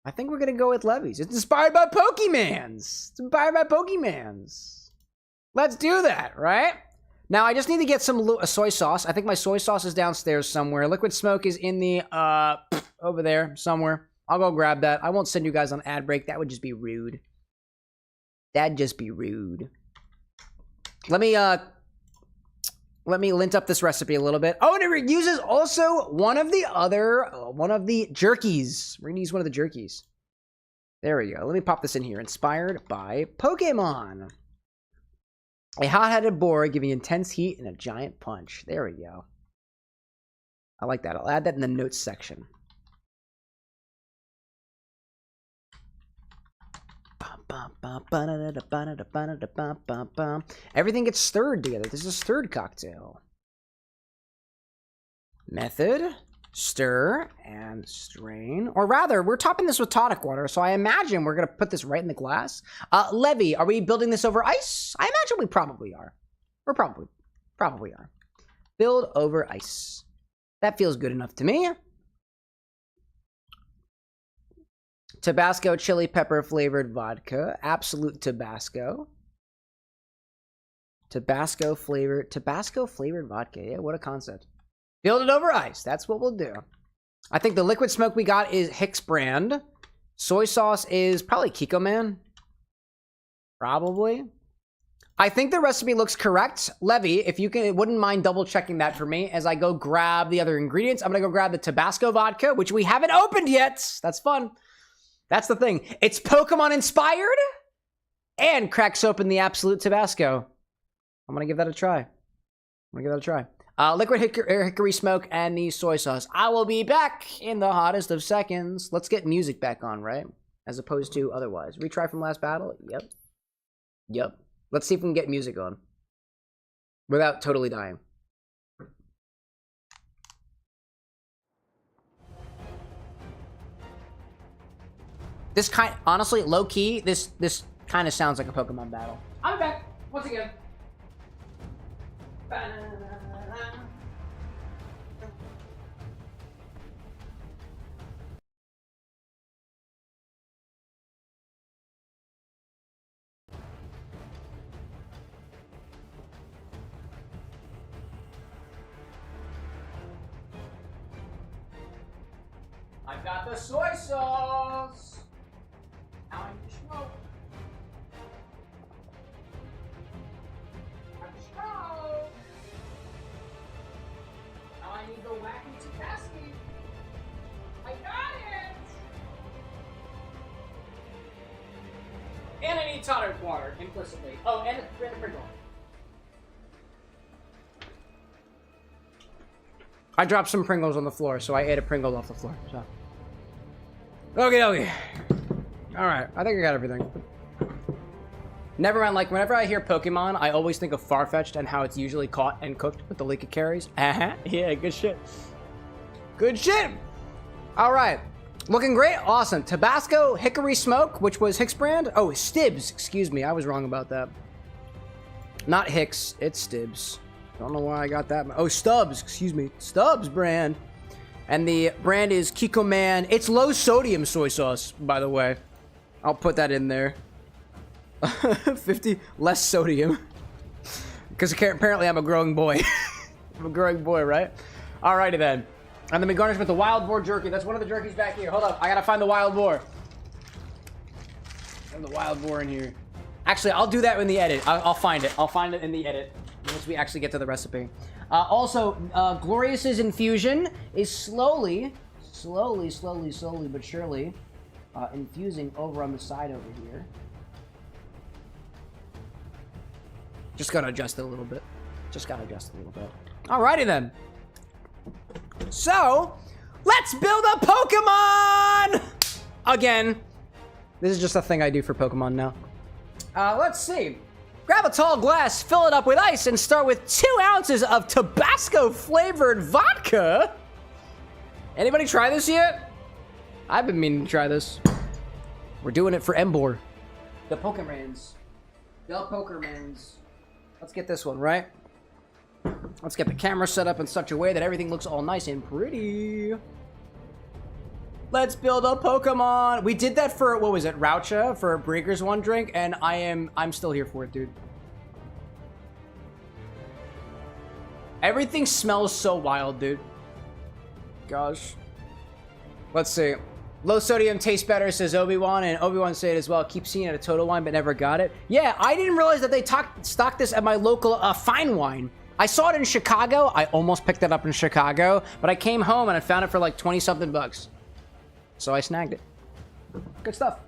I think we're going to go with Levy's. It's inspired by Pokemans. It's inspired by Pokemans. Let's do that, right? Now, I just need to get some soy sauce. I think my soy sauce is downstairs somewhere. Liquid Smoke is in the, over there somewhere. I'll go grab that. I won't send you guys on ad break. That would just be rude. That'd just be rude. Let me lint up this recipe a little bit. Oh, and it uses also one of the jerkies. We're gonna use one of the jerkies. There we go. Let me pop this in here. Inspired by Pokemon. A hot-headed boar giving intense heat and a giant punch. There we go. I like that. I'll add that in the notes section. Everything gets stirred together. This is a stirred cocktail. Method, stir, and strain. Or rather, we're topping this with tonic water, so I imagine we're going to put this right in the glass. Levy, are we building this over ice? I imagine we probably are. We're probably are. Build over ice. That feels good enough to me. Tabasco chili pepper flavored vodka. Absolute Tabasco. Tabasco flavored vodka. Yeah, what a concept. Build it over ice. That's what we'll do. I think the Liquid Smoke we got is Hicks brand. Soy sauce is probably Kiko Man. Probably. I think the recipe looks correct. Levy, if you wouldn't mind double checking that for me as I go grab the other ingredients. I'm going to go grab the Tabasco vodka, which we haven't opened yet. That's fun. That's the thing. It's Pokemon inspired and cracks open the Absolute Tabasco. I'm going to give that a try. Liquid hickory smoke and the soy sauce. I will be back in the hottest of seconds. Let's get music back on, right? As opposed to otherwise. Retry from last battle? Yep. Let's see if we can get music on. Without totally dying. This honestly, low key, this kind of sounds like a Pokemon battle. I'm back once again. I've got the soy sauce. Now I need to smoke. Now I need the wacky Tabasco. I got it! And I need tonic water, implicitly. Oh, and a Pringle. I dropped some Pringles on the floor, so I ate a Pringle off the floor. So. Okay. Alright, I think I got everything. Never mind, like, whenever I hear Pokemon, I always think of Farfetch'd and how it's usually caught and cooked with the Liqueur carries. Yeah, good shit. Alright. Looking great. Awesome. Tabasco Hickory Smoke, which was Hicks brand. Oh, Stibbs. Excuse me. I was wrong about that. Not Hicks. It's Stibbs. Don't know why I got that. Oh, Stubbs. Excuse me. Stubbs brand. And the brand is Kiko Man. It's low sodium soy sauce, by the way. I'll put that in there. 50 less sodium. Because apparently I'm a growing boy. I'm a growing boy, right? Alrighty then. And then we garnish with the wild boar jerky. That's one of the jerkies back here. Hold up. I gotta find the wild boar. I have the wild boar in here. Actually, I'll do that in the edit. I'll find it. I'll find it in the edit. Once we actually get to the recipe. Also, Glorious's infusion is slowly but surely infusing over on the side over here. Just gotta adjust it a little bit. Alrighty then. So, let's build a Pokemon! Again. This is just a thing I do for Pokemon now. Let's see. Grab a tall glass, fill it up with ice, and start with 2 ounces of Tabasco-flavored vodka. Anybody try this yet? I've been meaning to try this. We're doing it for Embor. The Pokemans. Let's get this one, right? Let's get the camera set up in such a way that everything looks all nice and pretty. Let's build a Pokemon. We did that for, what was it, Raucha for Breaker's One Drink, and I'm still here for it, dude. Everything smells so wild, dude. Gosh. Let's see. Low sodium tastes better, says Obi-Wan, and Obi-Wan said as well, keep seeing it at Total Wine, but never got it. Yeah, I didn't realize that they stocked this at my local Fine Wine. I saw it in Chicago. I almost picked it up in Chicago, but I came home and I found it for like 20-something bucks. So I snagged it. Good stuff.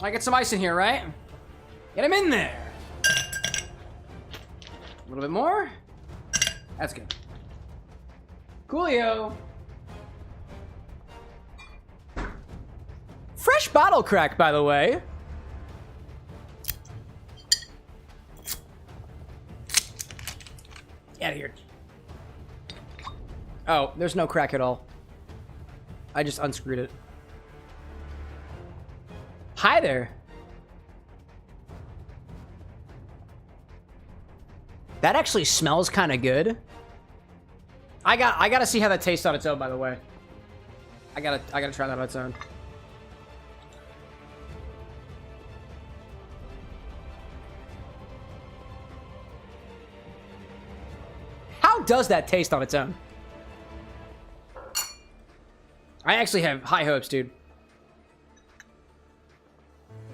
I get some ice in here, right? Get him in there. A little bit more. That's good. Coolio. Fresh bottle crack, by the way. Get out of here. Oh, there's no crack at all. I just unscrewed it. Hi there. That actually smells kind of good. I gotta see how that tastes on its own, by the way. I gotta try that on its own. How does that taste on its own? I actually have high hopes, dude.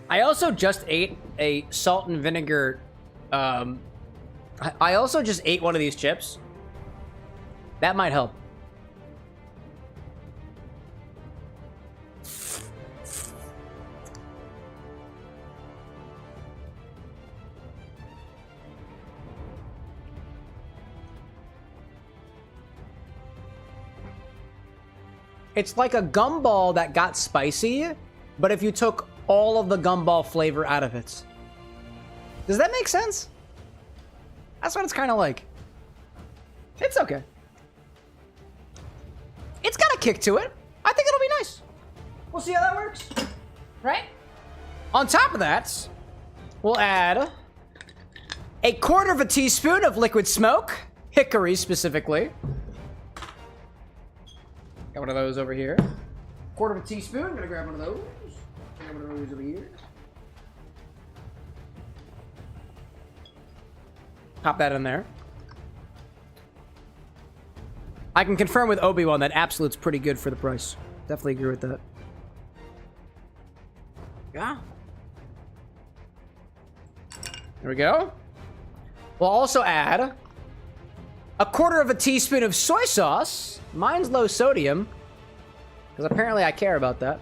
I also just ate a salt and vinegar. I also just ate one of these chips. That might help. It's like a gumball that got spicy, but if you took all of the gumball flavor out of it. Does that make sense? That's what it's kind of like. It's okay. It's got a kick to it. I think it'll be nice. We'll see how that works. Right? On top of that, we'll add a 1/4 teaspoon of liquid smoke. Hickory, specifically. Got one of those over here. 1/4 teaspoon. Gonna grab one of those. Grab one of those over here. Pop that in there. I can confirm with Obi-Wan that Absolute's pretty good for the price. Definitely agree with that. Yeah. There we go. We'll also add a 1/4 teaspoon of soy sauce. Mine's low sodium, because apparently I care about that.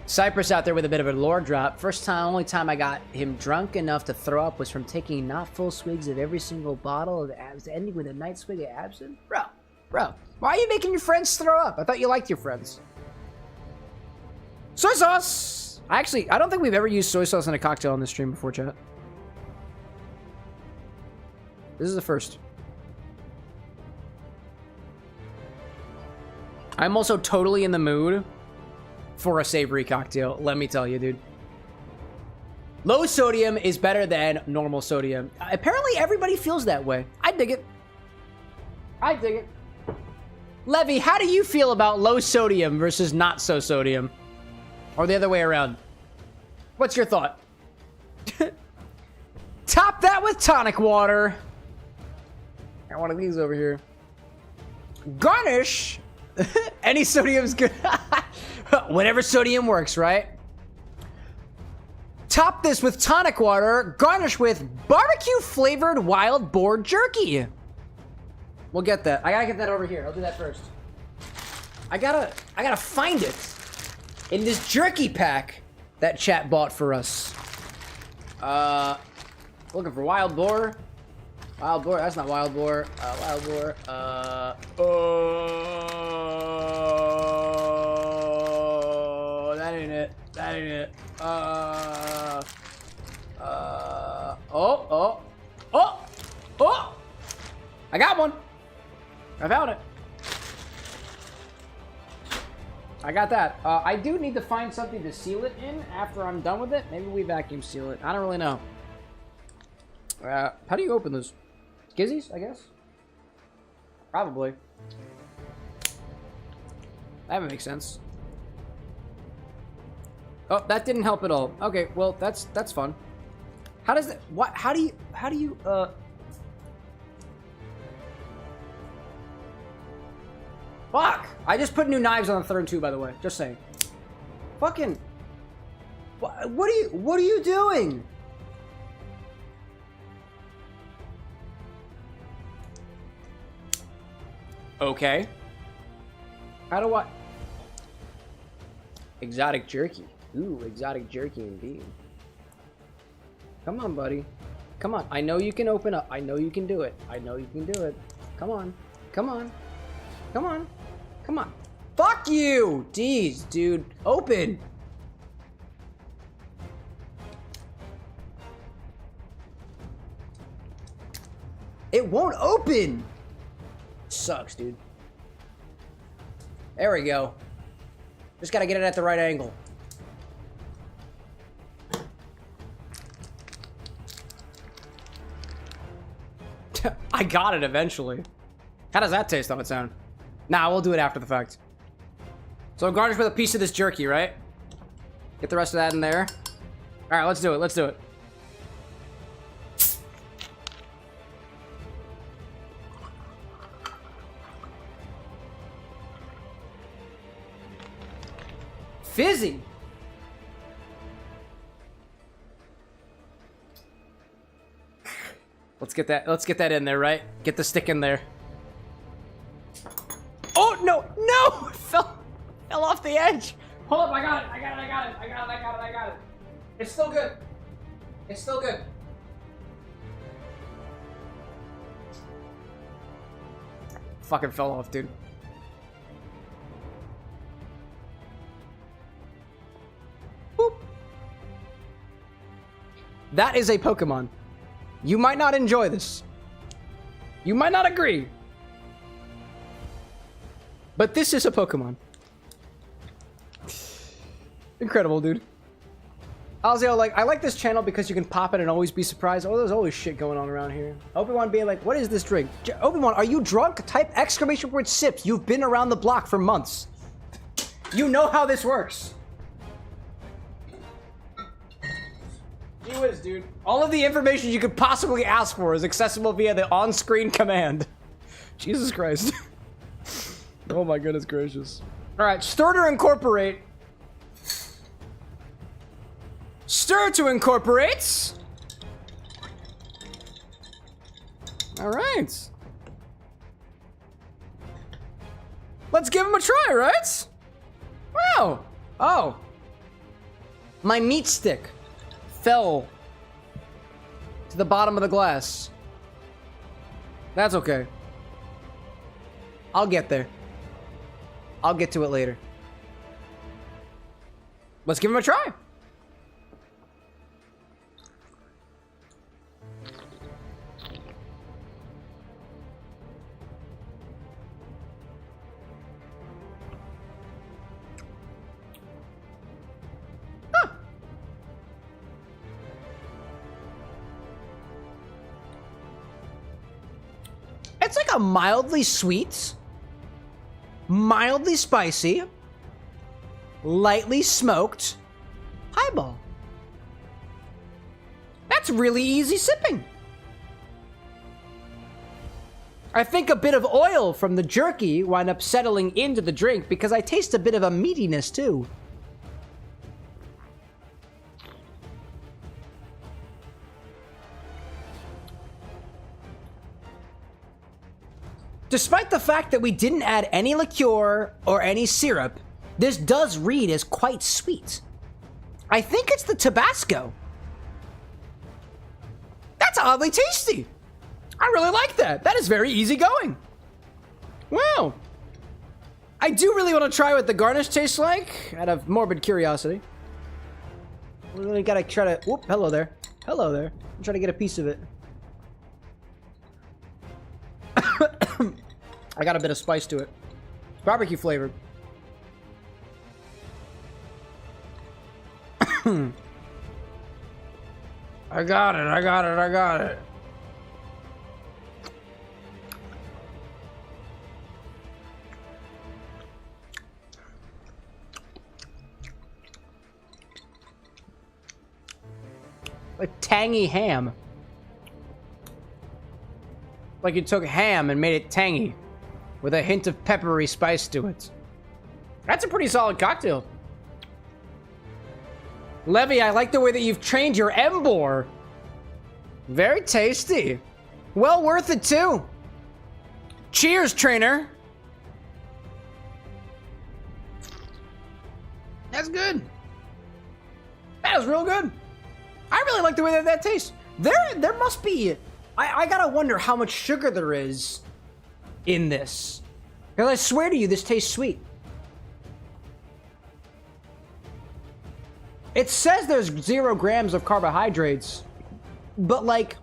Cypress out there with a bit of a lore drop. Only time I got him drunk enough to throw up was from taking not full swigs of every single bottle of absinthe, ending with a night swig of absinthe. Bro, why are you making your friends throw up? I thought you liked your friends. Soy sauce! I don't think we've ever used soy sauce in a cocktail on this stream before, chat. This is the first. I'm also totally in the mood for a savory cocktail, let me tell you, dude. Low sodium is better than normal sodium. Apparently everybody feels that way. I dig it. I dig it. Levy, how do you feel about low sodium versus not so sodium? Or the other way around? What's your thought? Top that with tonic water. Got one of these over here. Garnish. Any sodium's good. Whatever sodium works, right? Top this with tonic water. Garnish with barbecue flavored wild boar jerky. We'll get that. I gotta get that over here. I'll do that first. I gotta find it in this jerky pack that chat bought for us. Looking for wild boar. Wild boar. That's not wild boar. Wild boar. Oh, that ain't it. That ain't it. Oh. I got one. I found it. I got that. I do need to find something to seal it in after I'm done with it. Maybe we vacuum seal it. I don't really know. How do you open those? Gizzies, I guess? Probably. That would make sense. Oh, that didn't help at all. Okay, well, that's fun. How does it... What? How do you... Fuck! I just put new knives on the third too, by the way. Just saying. Fucking... What are you doing? Okay. How do I... Exotic jerky. Ooh, exotic jerky indeed. Come on, buddy. Come on. I know you can open up. I know you can do it. I know you can do it. Come on. Come on. Come on. Come on. Fuck you! Jeez, dude. Open! It won't open! Sucks, dude. There we go. Just gotta get it at the right angle. I got it eventually. How does that taste on its own? Nah, we'll do it after the fact. So garnish with a piece of this jerky, right? Get the rest of that in there. All right, let's do it. Let's do it. Fizzy. Let's get that in there, right? Get the stick in there. Oh no, no! It fell off the edge. Hold up, I got it. It's still good. It's still good. Fucking fell off, dude. Boop. That is a Pokemon. You might not enjoy this. You might not agree. But this is a Pokemon. Incredible, dude. Ozzy, I like this channel because you can pop it and always be surprised. Oh, there's always shit going on around here. Obi-Wan being like, what is this drink? Obi-Wan, are you drunk? Type exclamation word sips. You've been around the block for months. You know how this works. Gee whiz, dude. All of the information you could possibly ask for is accessible via the on-screen command. Jesus Christ. Oh my goodness gracious. Alright, stir to incorporate. Stir to incorporate. Alright. Let's give him a try, right? Wow. Oh. My meat stick fell to the bottom of the glass. That's okay. I'll get there. I'll get to it later. Let's give him a try. It's like a mildly sweet, mildly spicy, lightly smoked highball. That's really easy sipping. I think a bit of oil from the jerky wind up settling into the drink because I taste a bit of a meatiness too. Despite the fact that we didn't add any liqueur or any syrup, this does read as quite sweet. I think it's the Tabasco. That's oddly tasty. I really like that. That is very easygoing. Wow. I do really want to try what the garnish tastes like, out of morbid curiosity. We really gotta try to... Whoop, hello there. Hello there. I'm trying to get a piece of it. I got a bit of spice to it. It's barbecue flavored. I got it. A tangy ham. Like you took ham and made it tangy with a hint of peppery spice to it. That's a pretty solid cocktail. Levy, I like the way that you've trained your Embor. Very tasty. Well worth it too. Cheers, trainer. That's good. That was real good. I really like the way that that tastes. There must be... I gotta wonder how much sugar there is in this. Because I swear to you, this tastes sweet. It says there's 0 grams of carbohydrates, but like...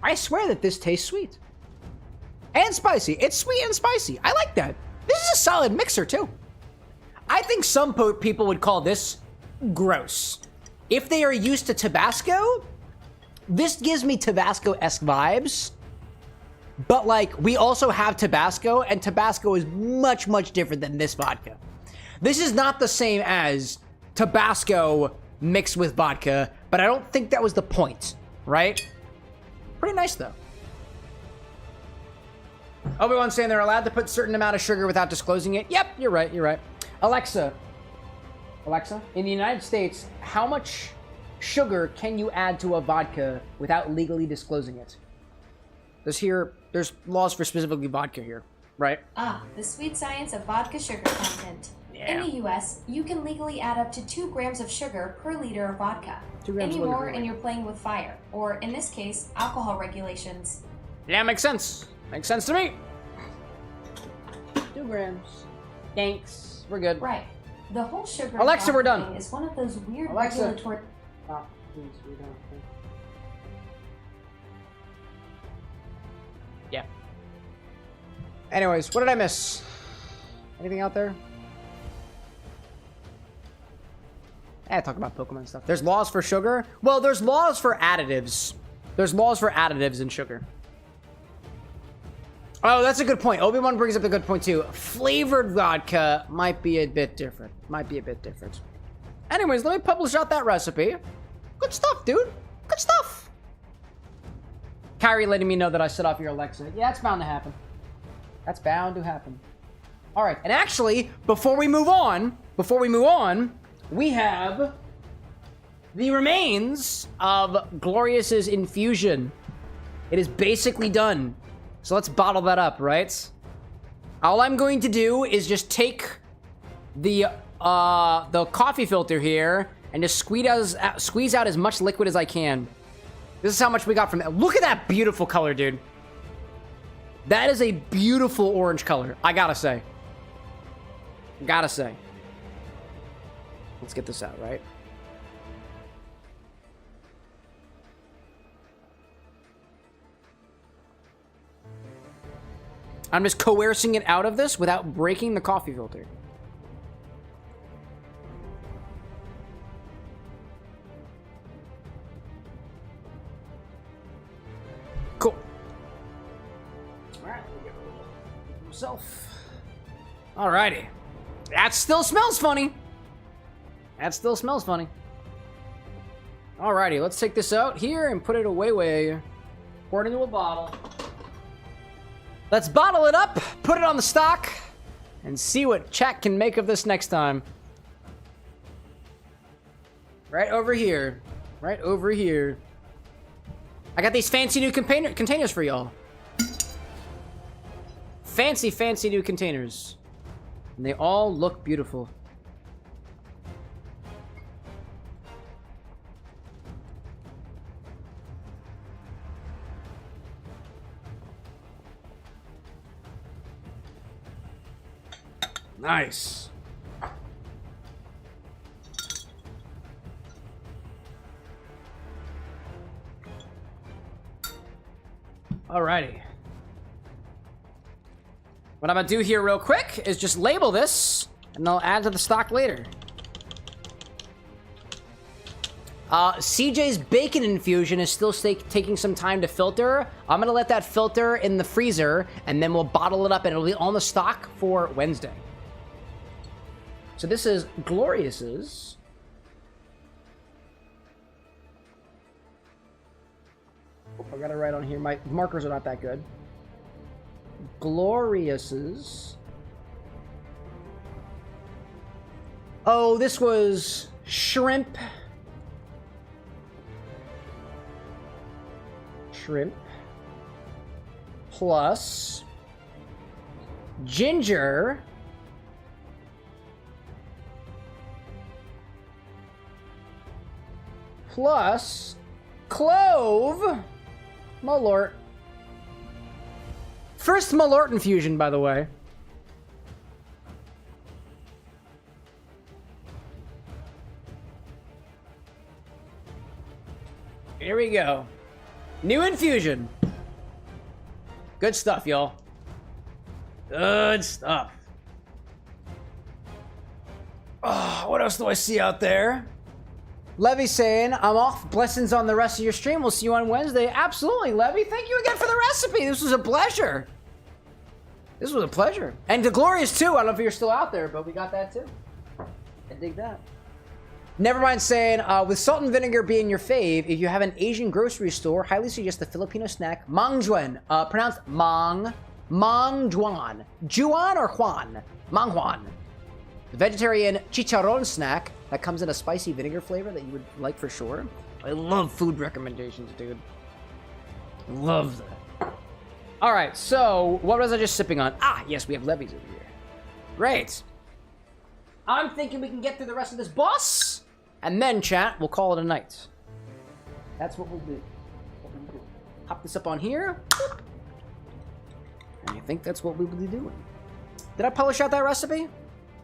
I swear that this tastes sweet. And spicy. It's sweet and spicy. I like that. This is a solid mixer, too. I think some people would call this gross. If they are used to Tabasco, this gives me Tabasco-esque vibes. But, like, we also have Tabasco, and Tabasco is much, much different than this vodka. This is not the same as Tabasco mixed with vodka, but I don't think that was the point, right? Pretty nice, though. Obi-Wan's saying they're allowed to put a certain amount of sugar without disclosing it. Yep, you're right, you're right. Alexa, in the United States, how much sugar can you add to a vodka without legally disclosing it? There's laws for specifically vodka here, right? The sweet science of vodka sugar content. Yeah. In the US, you can legally add up to 2 grams of sugar per liter of vodka. 2 grams Any of more liquor. and you're playing with fire, or in this case, alcohol regulations. Yeah, makes sense. Makes sense to me. 2 grams. Thanks. We're good. Right. The whole sugar Alexa, we're done. thing is one of those weird Alexa. regulatory... Stop. Please, we're done. Yeah. Anyways, what did I miss? Anything out there? Talk about Pokemon stuff. There's laws for sugar? Well, there's laws for additives. There's laws for additives in sugar. Oh, that's a good point. Obi-Wan brings up a good point, too. Flavored vodka might be a bit different. Anyways, let me publish out that recipe. Good stuff, dude. Good stuff. Kyrie letting me know that I set off your Alexa. Yeah, that's bound to happen. That's bound to happen. All right, and actually, before we move on, we have the remains of Glorious's infusion. It is basically done. So let's bottle that up, right? All I'm going to do is just take the coffee filter here and just squeeze out as much liquid as I can. This is how much we got from it. Look at that beautiful color, dude. That is a beautiful orange color, I gotta say. Let's get this out, right? I'm just coercing it out of this without breaking the coffee filter. Alright, himself. Alrighty. That still smells funny. That still smells funny. Alrighty, let's take this out here and put it away. Pour it into a bottle. Let's bottle it up, put it on the stock, and see what chat can make of this next time. Right over here. Right over here. I got these fancy new containers for y'all. Fancy, fancy new containers. And they all look beautiful. Nice. Alrighty. What I'm gonna do here real quick is just label this, and I'll add to the stock later. CJ's bacon infusion is still taking some time to filter. I'm gonna let that filter in the freezer, and then we'll bottle it up, and it'll be on the stock for Wednesday. So this is Glorious's. Oh, I got it right on here. My markers are not that good. Glorious's. Oh, this was shrimp. Shrimp. Plus ginger. Plus clove. Malort. First Malort infusion, by the way. Here we go. New infusion. Good stuff, y'all. Good stuff. Oh, what else do I see out there? Levy saying, I'm off. Blessings on the rest of your stream. We'll see you on Wednesday. Absolutely, Levy. Thank you again for the recipe. This was a pleasure. This was a pleasure. And to Glorious, too. I don't know if you're still out there, but we got that, too. I dig that. Never mind saying, with salt and vinegar being your fave, if you have an Asian grocery store, highly suggest the Filipino snack, Mangjuan. Pronounced Mangjuan. Juan or Juan? Mangjuan. The vegetarian chicharron snack that comes in a spicy vinegar flavor that you would like for sure. I love food recommendations, dude. Love that. All right, so what was I just sipping on? Ah, yes, we have Levy's over here. Great. I'm thinking we can get through the rest of this boss, and then, chat, we'll call it a night. That's what we'll do. Pop this up on here. And I think that's what we will be doing. Did I publish out that recipe?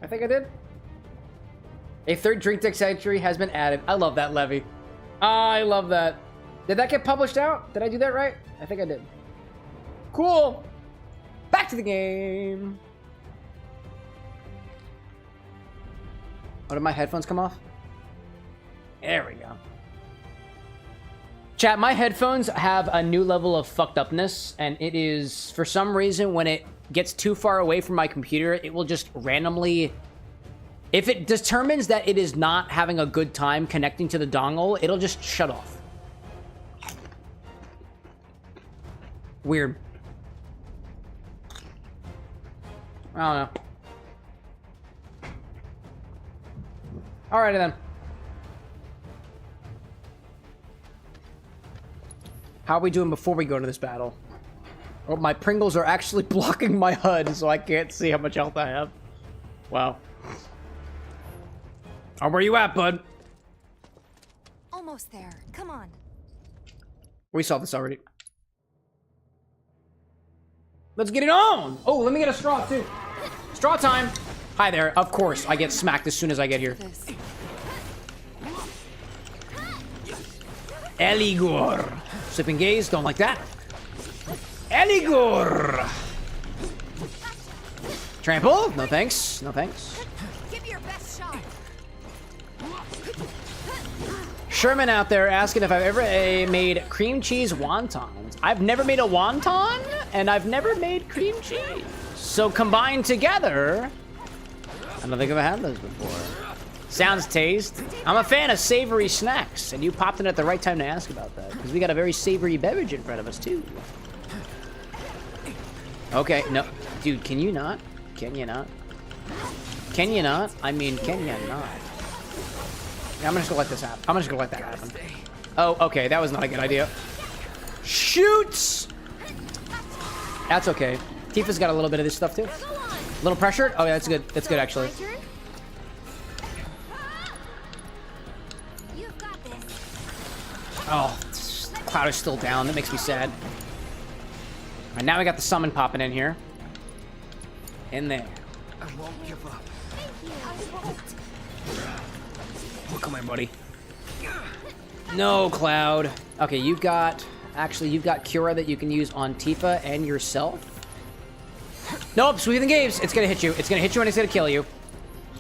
I think I did. A third drink deck entry has been added. I love that, Levy. I love that. Did that get published out? Did I do that right? I think I did. Cool. Back to the game. Oh, did my headphones come off? There we go. Chat, my headphones have a new level of fucked upness, and it is, for some reason, when it gets too far away from my computer, it will just randomly... If it determines that it is not having a good time connecting to the dongle, it'll just shut off. Weird. I don't know. Alrighty then. How are we doing before we go to this battle? Oh, my Pringles are actually blocking my HUD, so I can't see how much health I have. Wow. Oh, where you at, bud? Almost there. Come on. We saw this already. Let's get it on! Oh, let me get a straw, too. Straw time! Hi there. Of course, I get smacked as soon as I get here. Elixir. Sipping gaze, don't like that. Elixir. Trample? No thanks. No thanks. Give your best shot. Sherman out there asking if I've ever made cream cheese wontons. I've never made a wonton. and I've never made cream cheese. So combined together, I don't think I've had those before. Sounds taste. I'm a fan of savory snacks, and you popped in at the right time to ask about that, because we got a very savory beverage in front of us, too. Okay, no. Dude, can you not? Can you not? Can you not? I mean, can you not? Yeah, I'm just gonna let this happen. I'm just gonna let that happen. Oh, okay, that was not a good idea. Shoots! That's okay. Tifa's got a little bit of this stuff, too. A little pressured? Oh, yeah, that's good. That's good, actually. Oh, Cloud is still down. That makes me sad. All right, now we got the summon popping in here. In there. I won't give up. Oh, come on, buddy. No, Cloud. Okay, you've got... Actually, you've got Cura that you can use on Tifa and yourself. Nope, Sweeping Games. It's gonna hit you. It's gonna hit you and it's gonna kill you.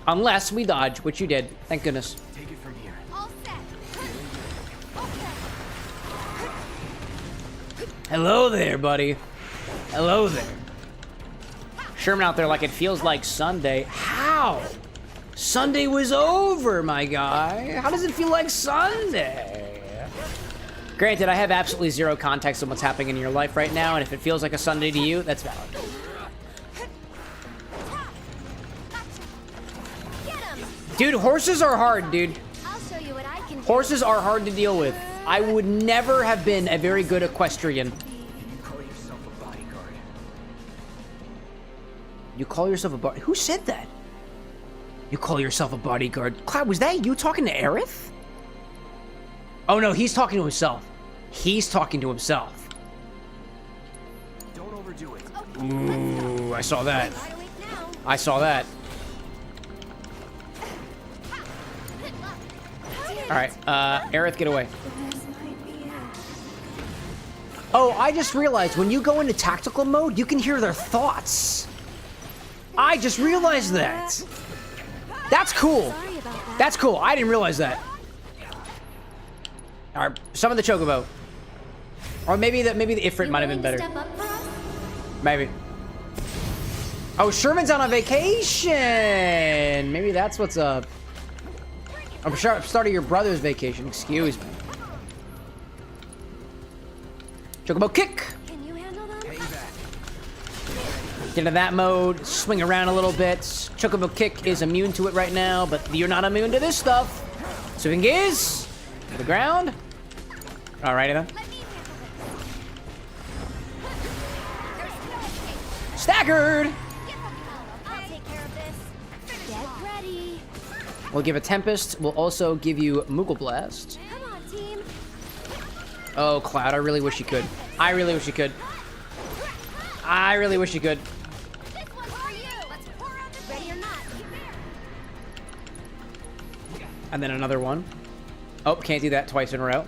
Unless we dodge, which you did. Thank goodness. Take it from here. All set. Hello there, buddy. Hello there. Sherman out there like it feels like Sunday. How? Sunday was over, my guy. How does it feel like Sunday? Granted, I have absolutely zero context on what's happening in your life right now, and if it feels like a Sunday to you, that's valid. Dude, horses are hard, dude. I'll show you what I can do. Horses are hard to deal with. I would never have been a very good equestrian. You call yourself a bodyguard. You call yourself a body? Who said that? You call yourself a bodyguard? Cloud, was that you talking to Aerith? Oh no, he's talking to himself. He's talking to himself. Don't overdo it. Ooh, I saw that. I saw that. All right, Aerith, get away. Oh, I just realized when you go into tactical mode, you can hear their thoughts. I just realized that. That's cool. That's cool. I didn't realize that. All right, some of the Chocobo. Or maybe the Ifrit might have been better. Maybe. Oh, Sherman's on a vacation. Maybe that's what's up. I'm sure starting your brother's vacation. Excuse me. Chocobo kick. Can you handle them? Get into that mode. Swing around a little bit. Chocobo kick is immune to it right now, but you're not immune to this stuff. Swing gears to the ground. Alrighty then. Staggered. I'll take care of this. Get ready. We'll give a Tempest. We'll also give you Moogle Blast. Come on, team. Oh, Cloud, I really wish you could. I really wish you could. I really wish you could. This one's for you. Let's pour out the ready or not. And then another one. Oh, can't do that twice in a row.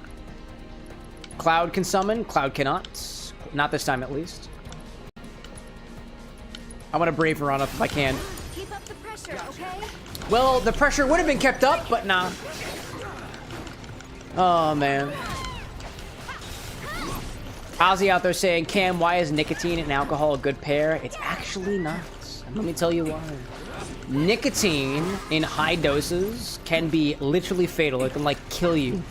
Cloud can summon. Cloud cannot. Not this time, at least. I want to Brave her on if I can. Keep up the pressure, okay? Well, the pressure would have been kept up, but nah. Oh, man. Ozzy out there saying, Cam, why is nicotine and alcohol a good pair? It's actually not. And let me tell you why. Nicotine in high doses can be literally fatal. It can, like, kill you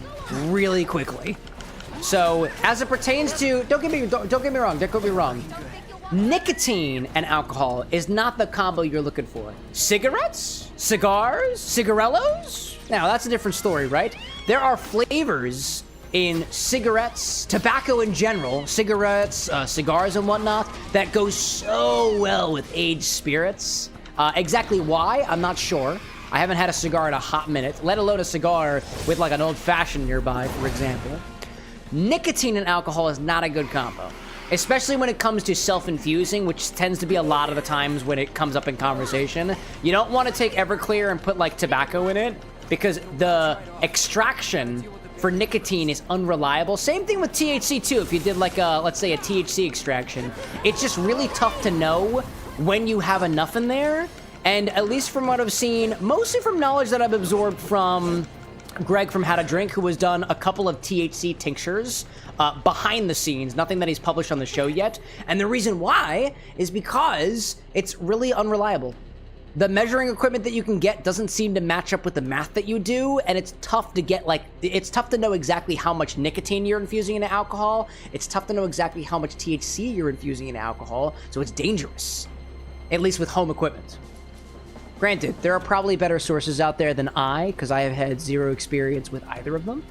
really quickly. So, as it pertains to... Don't get me wrong. Don't get me wrong. Nicotine and alcohol is not the combo you're looking for. Cigarettes? Cigars? Cigarellos? Now, that's a different story, right? There are flavors in cigarettes, tobacco in general, cigarettes, cigars and whatnot, that go so well with aged spirits. Exactly why, I'm not sure. I haven't had a cigar in a hot minute, let alone a cigar with like an old-fashioned nearby, for example. Nicotine and alcohol is not a good combo. Especially when it comes to self-infusing, which tends to be a lot of the times when it comes up in conversation. You don't want to take Everclear and put, like, tobacco in it, because the extraction for nicotine is unreliable. Same thing with THC, too. If you did, like, let's say a THC extraction, it's just really tough to know when you have enough in there. And at least from what I've seen, mostly from knowledge that I've absorbed from Greg from How to Drink, who has done a couple of THC tinctures behind the scenes, nothing that he's published on the show yet. And the reason why is because it's really unreliable. The measuring equipment that you can get doesn't seem to match up with the math that you do, and it's tough to get, like, it's tough to know exactly how much nicotine you're infusing into alcohol. It's tough to know exactly how much THC you're infusing into alcohol, so it's dangerous, at least with home equipment. Granted, there are probably better sources out there than I, because I have had zero experience with either of them.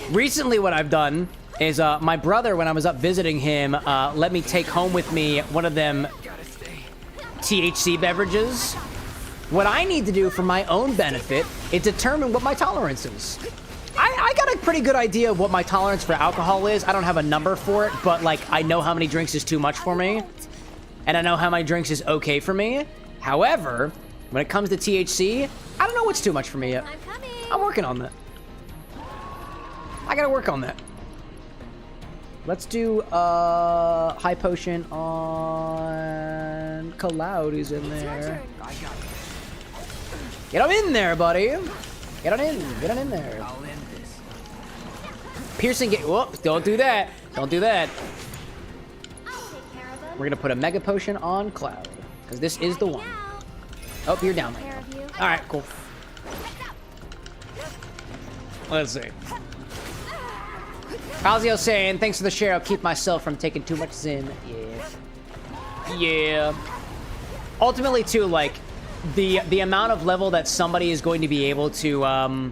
Recently, what I've done is my brother, when I was up visiting him, let me take home with me one of them THC beverages. What I need to do for my own benefit is determine what my tolerance is. I got a pretty good idea of what my tolerance for alcohol is. I don't have a number for it, but like I know how many drinks is too much for me, and I know how many drinks is okay for me. However, when it comes to THC, I don't know what's too much for me yet. I'm working on that. I gotta work on that. Let's do high potion on Cloud. He's in there. Get him in there, buddy. Get on in. Get on in there. Piercing. Whoop! Don't do that. Don't do that. We're gonna put a mega potion on Cloud because this is the one. Oh, you're down. All right, cool. Let's see. Alzio saying, thanks for the share, I'll keep myself from taking too much Zin. Yeah. Yeah. Ultimately, too, like, the amount of level that somebody is going to be able to,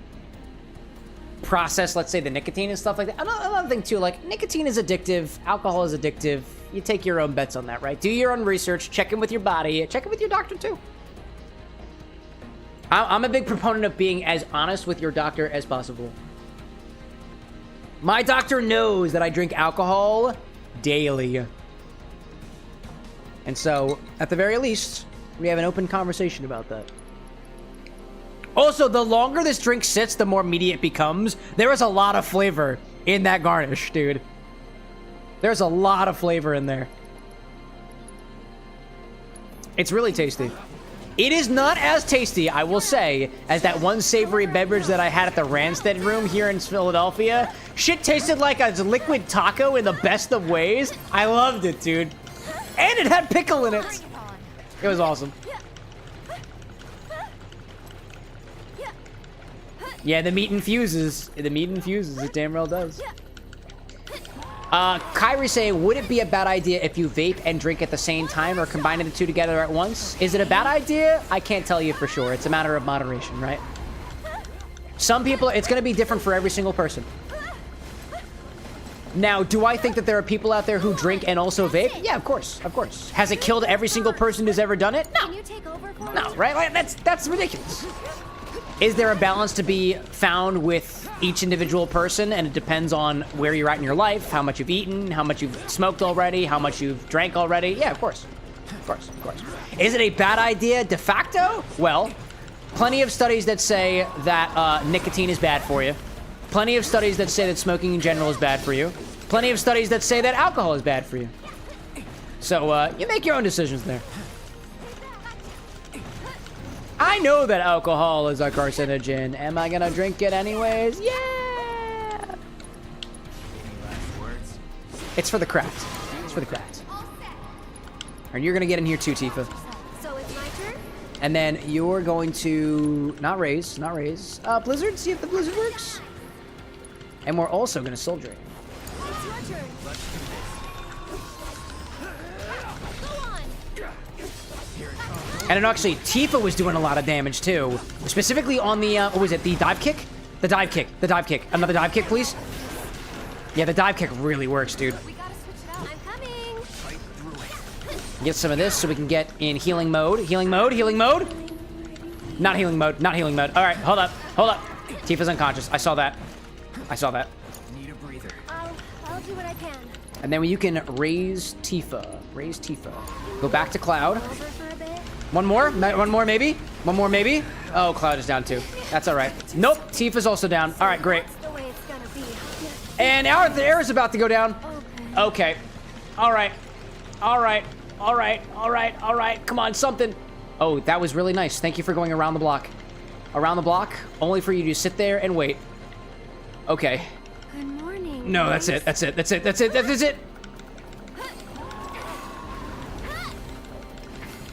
process, let's say, the nicotine and stuff like that. Another thing, too, like, nicotine is addictive, alcohol is addictive. You take your own bets on that, right? Do your own research, check in with your body, check in with your doctor, too. I'm a big proponent of being as honest with your doctor as possible. My doctor knows that I drink alcohol daily. And so, at the very least, we have an open conversation about that. Also, the longer this drink sits, the more meaty it becomes. There is a lot of flavor in that garnish, dude. There's a lot of flavor in there. It's really tasty. It is not as tasty, I will say, as that one savory beverage that I had at the Randstead room here in Philadelphia. Shit tasted like a liquid taco in the best of ways. I loved it, dude. And it had pickle in it. It was awesome. Yeah, the meat infuses. The meat infuses. It damn well does. Kyrie saying, would it be a bad idea if you vape and drink at the same time or combining the two together at once? Is it a bad idea? I can't tell you for sure. It's a matter of moderation, right? Some people, it's going to be different for every single person. Now, do I think that there are people out there who drink and also vape? Yeah, of course, of course. Has it killed every single person who's ever done it? No. No, right? Like, that's ridiculous. Is there a balance to be found with each individual person, and it depends on where you're at in your life, how much you've eaten, how much you've smoked already, how much you've drank already? Yeah, of course. Of course, of course. Is it a bad idea de facto? Well, plenty of studies that say that nicotine is bad for you. Plenty of studies that say that smoking in general is bad for you. Plenty of studies that say that alcohol is bad for you. So, you make your own decisions there. I know that alcohol is a carcinogen. Am I gonna drink it anyways? Yeah! It's for the craft. It's for the craft. And you're gonna get in here too, Tifa. So it's my turn? And then you're going to... Not raise. Blizzard, see if the Blizzard works. And we're also gonna Soul Drain. It's your turn. And then actually, Tifa was doing a lot of damage too. Specifically on the, what was it, the dive kick? The dive kick. Another dive kick, please. Yeah, the dive kick really works, dude. We gotta switch it up. I'm coming. Get some of this so we can get in healing mode. Healing mode. Not healing mode. All right, hold up. Tifa's unconscious. I saw that. Need a breather. I'll do what I can. And then you can raise Tifa. Go back to Cloud. Over for a bit. One more, maybe. Oh, Cloud is down too. That's all right. Nope, Tifa's also down. All right, great. That's the way it's gonna be. And the air is about to go down. Okay. All right. Come on, something. Oh, that was really nice. Thank you for going around the block. Around the block, only for you to sit there and wait. Okay. Good morning. No, that's it. That's it. That's it. That's it. That's it.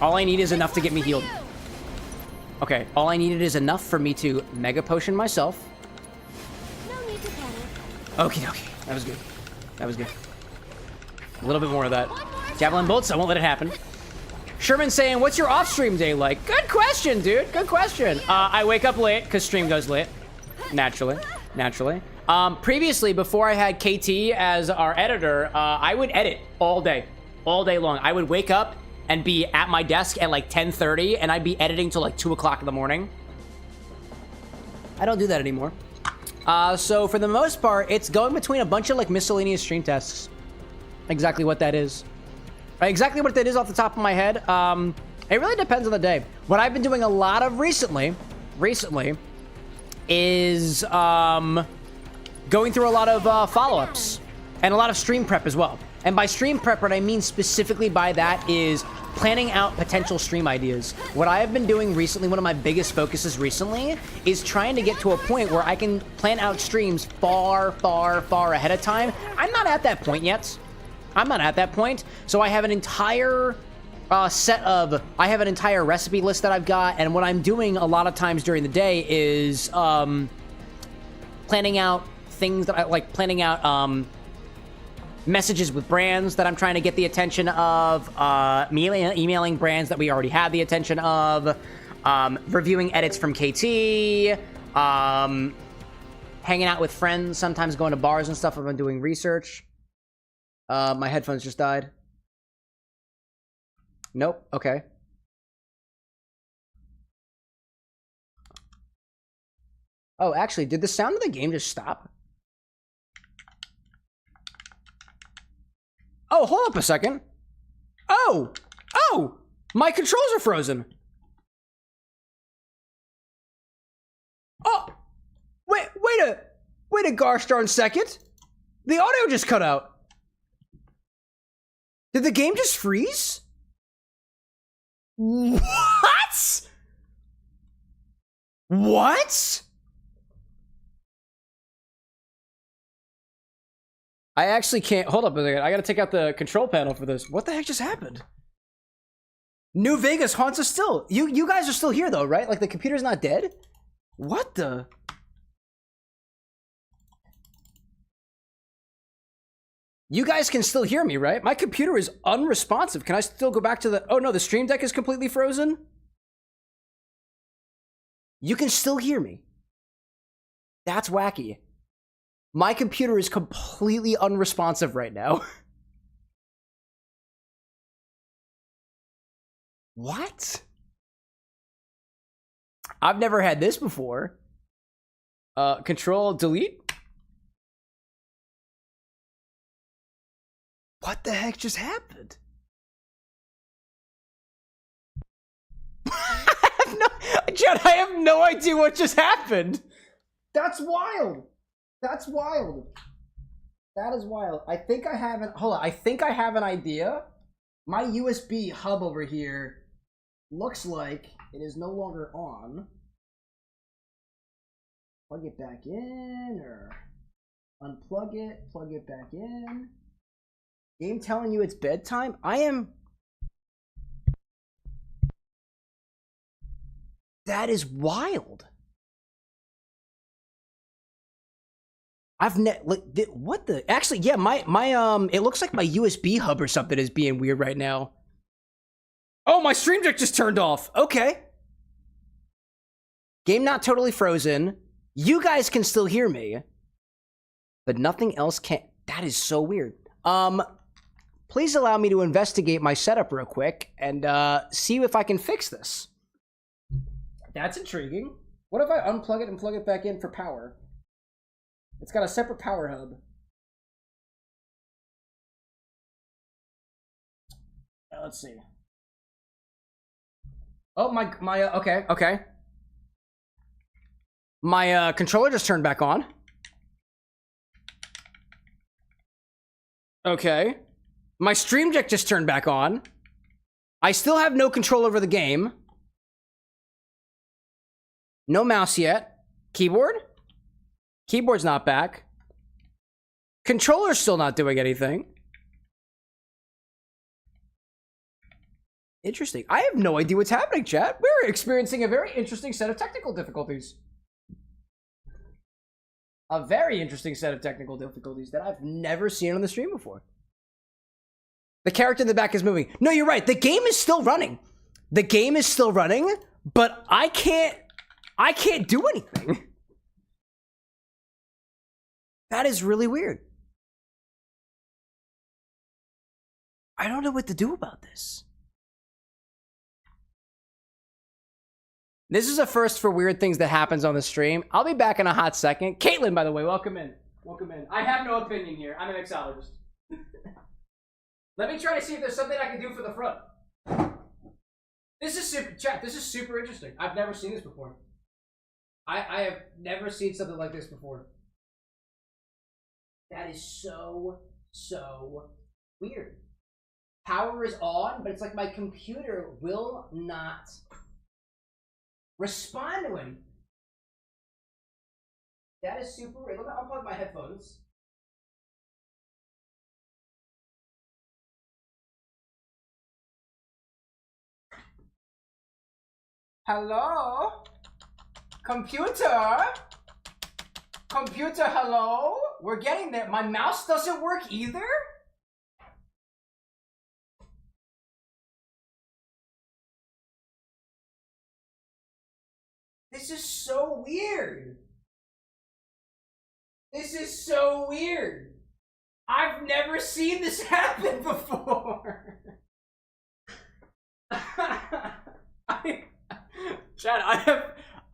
All I need is enough to get me healed. Okay, all I needed is enough for me to Mega Potion myself. No need to panic. Okay, okay. That was good. That was good. A little bit more of that. Javelin bolts, I won't let it happen. Sherman saying, what's your off-stream day like? Good question, dude. Good question. I wake up late, because stream goes late. Naturally. Naturally. Previously, before I had KT as our editor, I would edit all day. All day long. I would wake up and be at my desk at like 10:30, and I'd be editing till like 2 o'clock in the morning. I don't do that anymore. So for the most part, it's going between a bunch of like miscellaneous stream tasks. Exactly what that is. Exactly what that is off the top of my head. It really depends on the day. What I've been doing a lot of recently is going through a lot of follow-ups and a lot of stream prep as well. And by stream prep, what I mean specifically by that is planning out potential stream ideas. What I have been doing recently, one of my biggest focuses recently, is trying to get to a point where I can plan out streams far, far, far ahead of time. I'm not at that point yet. I'm not at that point. So I have an entire I have an entire recipe list that I've got, and what I'm doing a lot of times during the day is planning out things that I like, planning out messages with brands that I'm trying to get the attention of, emailing brands that we already have the attention of, reviewing edits from KT, hanging out with friends, sometimes going to bars and stuff if I'm doing research. My headphones just died. Nope, okay. Oh, actually, did the sound of the game just stop? Oh, hold up a second. Oh! Oh! My controls are frozen. Oh! Wait a gosh darn second. The audio just cut out. Did the game just freeze? What? What? I actually can't. Hold up a second. I gotta take out the control panel for this. What the heck just happened? New Vegas haunts us still. You guys are still here though, right? Like the computer's not dead? What the? You guys can still hear me, right? My computer is unresponsive. Can I still go back to the... Oh no, the stream deck is completely frozen? You can still hear me. That's wacky. My computer is completely unresponsive right now. What? I've never had this before. Control delete? What the heck just happened? I have no idea what just happened. That's wild. That's wild. That is wild. I think I have an... Hold on. I think I have an idea. My USB hub over here looks like it is no longer on. Plug it back in or unplug it, plug it back in. Game telling you it's bedtime? I am... That is wild. What the... Actually, yeah, my it looks like my USB hub or something is being weird right now. Oh, my stream deck just turned off. Okay. Game not totally frozen. You guys can still hear me. But nothing else can... That is so weird. Please allow me to investigate my setup real quick and see if I can fix this. That's intriguing. What if I unplug it and plug it back in for power? It's got a separate power hub. Let's see. Oh, okay. My controller just turned back on. Okay. My stream deck just turned back on. I still have no control over the game. No mouse yet. Keyboard? Keyboard's not back. Controller's still not doing anything. Interesting. I have no idea what's happening, chat. We're experiencing a very interesting set of technical difficulties. A very interesting set of technical difficulties that I've never seen on the stream before. The character in the back is moving. No, you're right. The game is still running. The game is still running, but I can't do anything. That is really weird. I don't know what to do about this. This is a first for weird things that happens on the stream. I'll be back in a hot second. Caitlin, by the way, welcome in. Welcome in. I have no opinion here. I'm an mixologist. Let me try to see if there's something I can do for the front. This is super, chat, this is super interesting. I've never seen this before. I have never seen something like this before. That is so weird. Power is on, but it's like my computer will not respond to him. That is super weird. Let me unplug my headphones. Hello? Computer? Computer, hello? We're getting there. My mouse doesn't work either? This is so weird. This is so weird. I've never seen this happen before. Chad,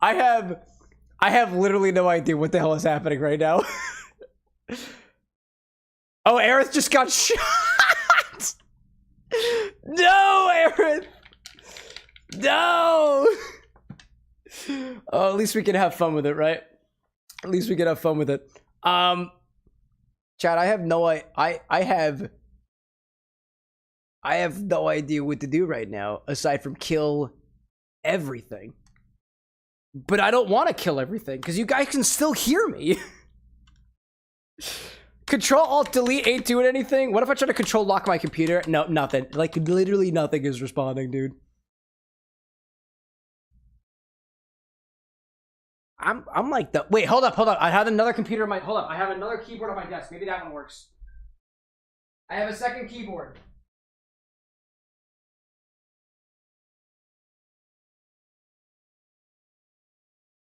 I have literally no idea what the hell is happening right now. Oh, Aerith just got shot. No, Aerith. No. Oh, at least we can have fun with it, right? At least we can have fun with it. Chad, I have no idea what to do right now aside from kill everything. But I don't want to kill everything because you guys can still hear me. Control Alt Delete ain't doing anything. What if I try to control lock my computer? No, nothing. Like literally nothing is responding, dude. I'm like the wait, hold up. I have another computer on my I have another keyboard on my desk. Maybe that one works. I have a second keyboard.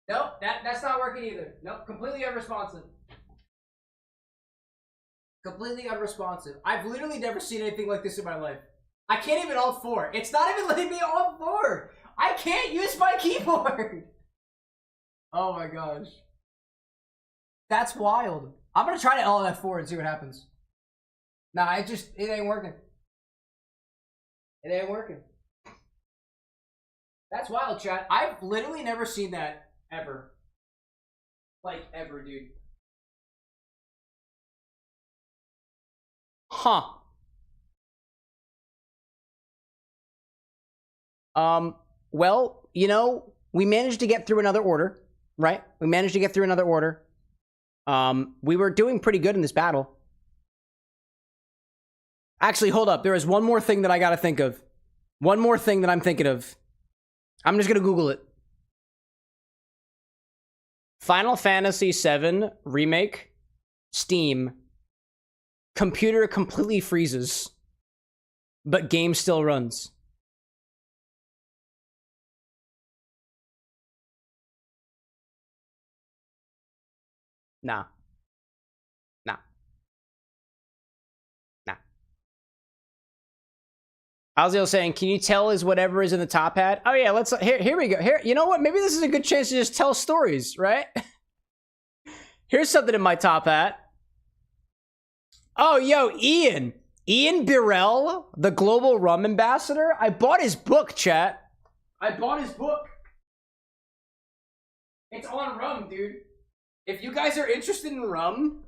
Nope, that's not working either. Nope, completely unresponsive. Completely unresponsive. I've literally never seen anything like this in my life. I can't even Alt 4. It's not even letting me Alt 4. I can't use my keyboard. Oh my gosh. That's wild. I'm gonna try to Alt F4 and see what happens. Nah, it ain't working. It ain't working. That's wild, chat. I've literally never seen that ever. Like, ever, dude. Huh. Well, you know, we managed to get through another order. Right? We managed to get through another order. We were doing pretty good in this battle. Actually, hold up. There is one more thing that I gotta think of. One more thing that I'm thinking of. I'm just gonna Google it. Final Fantasy VII Remake. Steam. Computer completely freezes. But game still runs. Nah. Alziel saying, can you tell is whatever is in the top hat? Oh yeah, let's here we go. Here, you know what? Maybe this is a good chance to just tell stories, right? Here's something in my top hat. Oh, yo, Ian Birrell, the global rum ambassador. I bought his book, chat. I bought his book. It's on rum, dude. If you guys are interested in rum,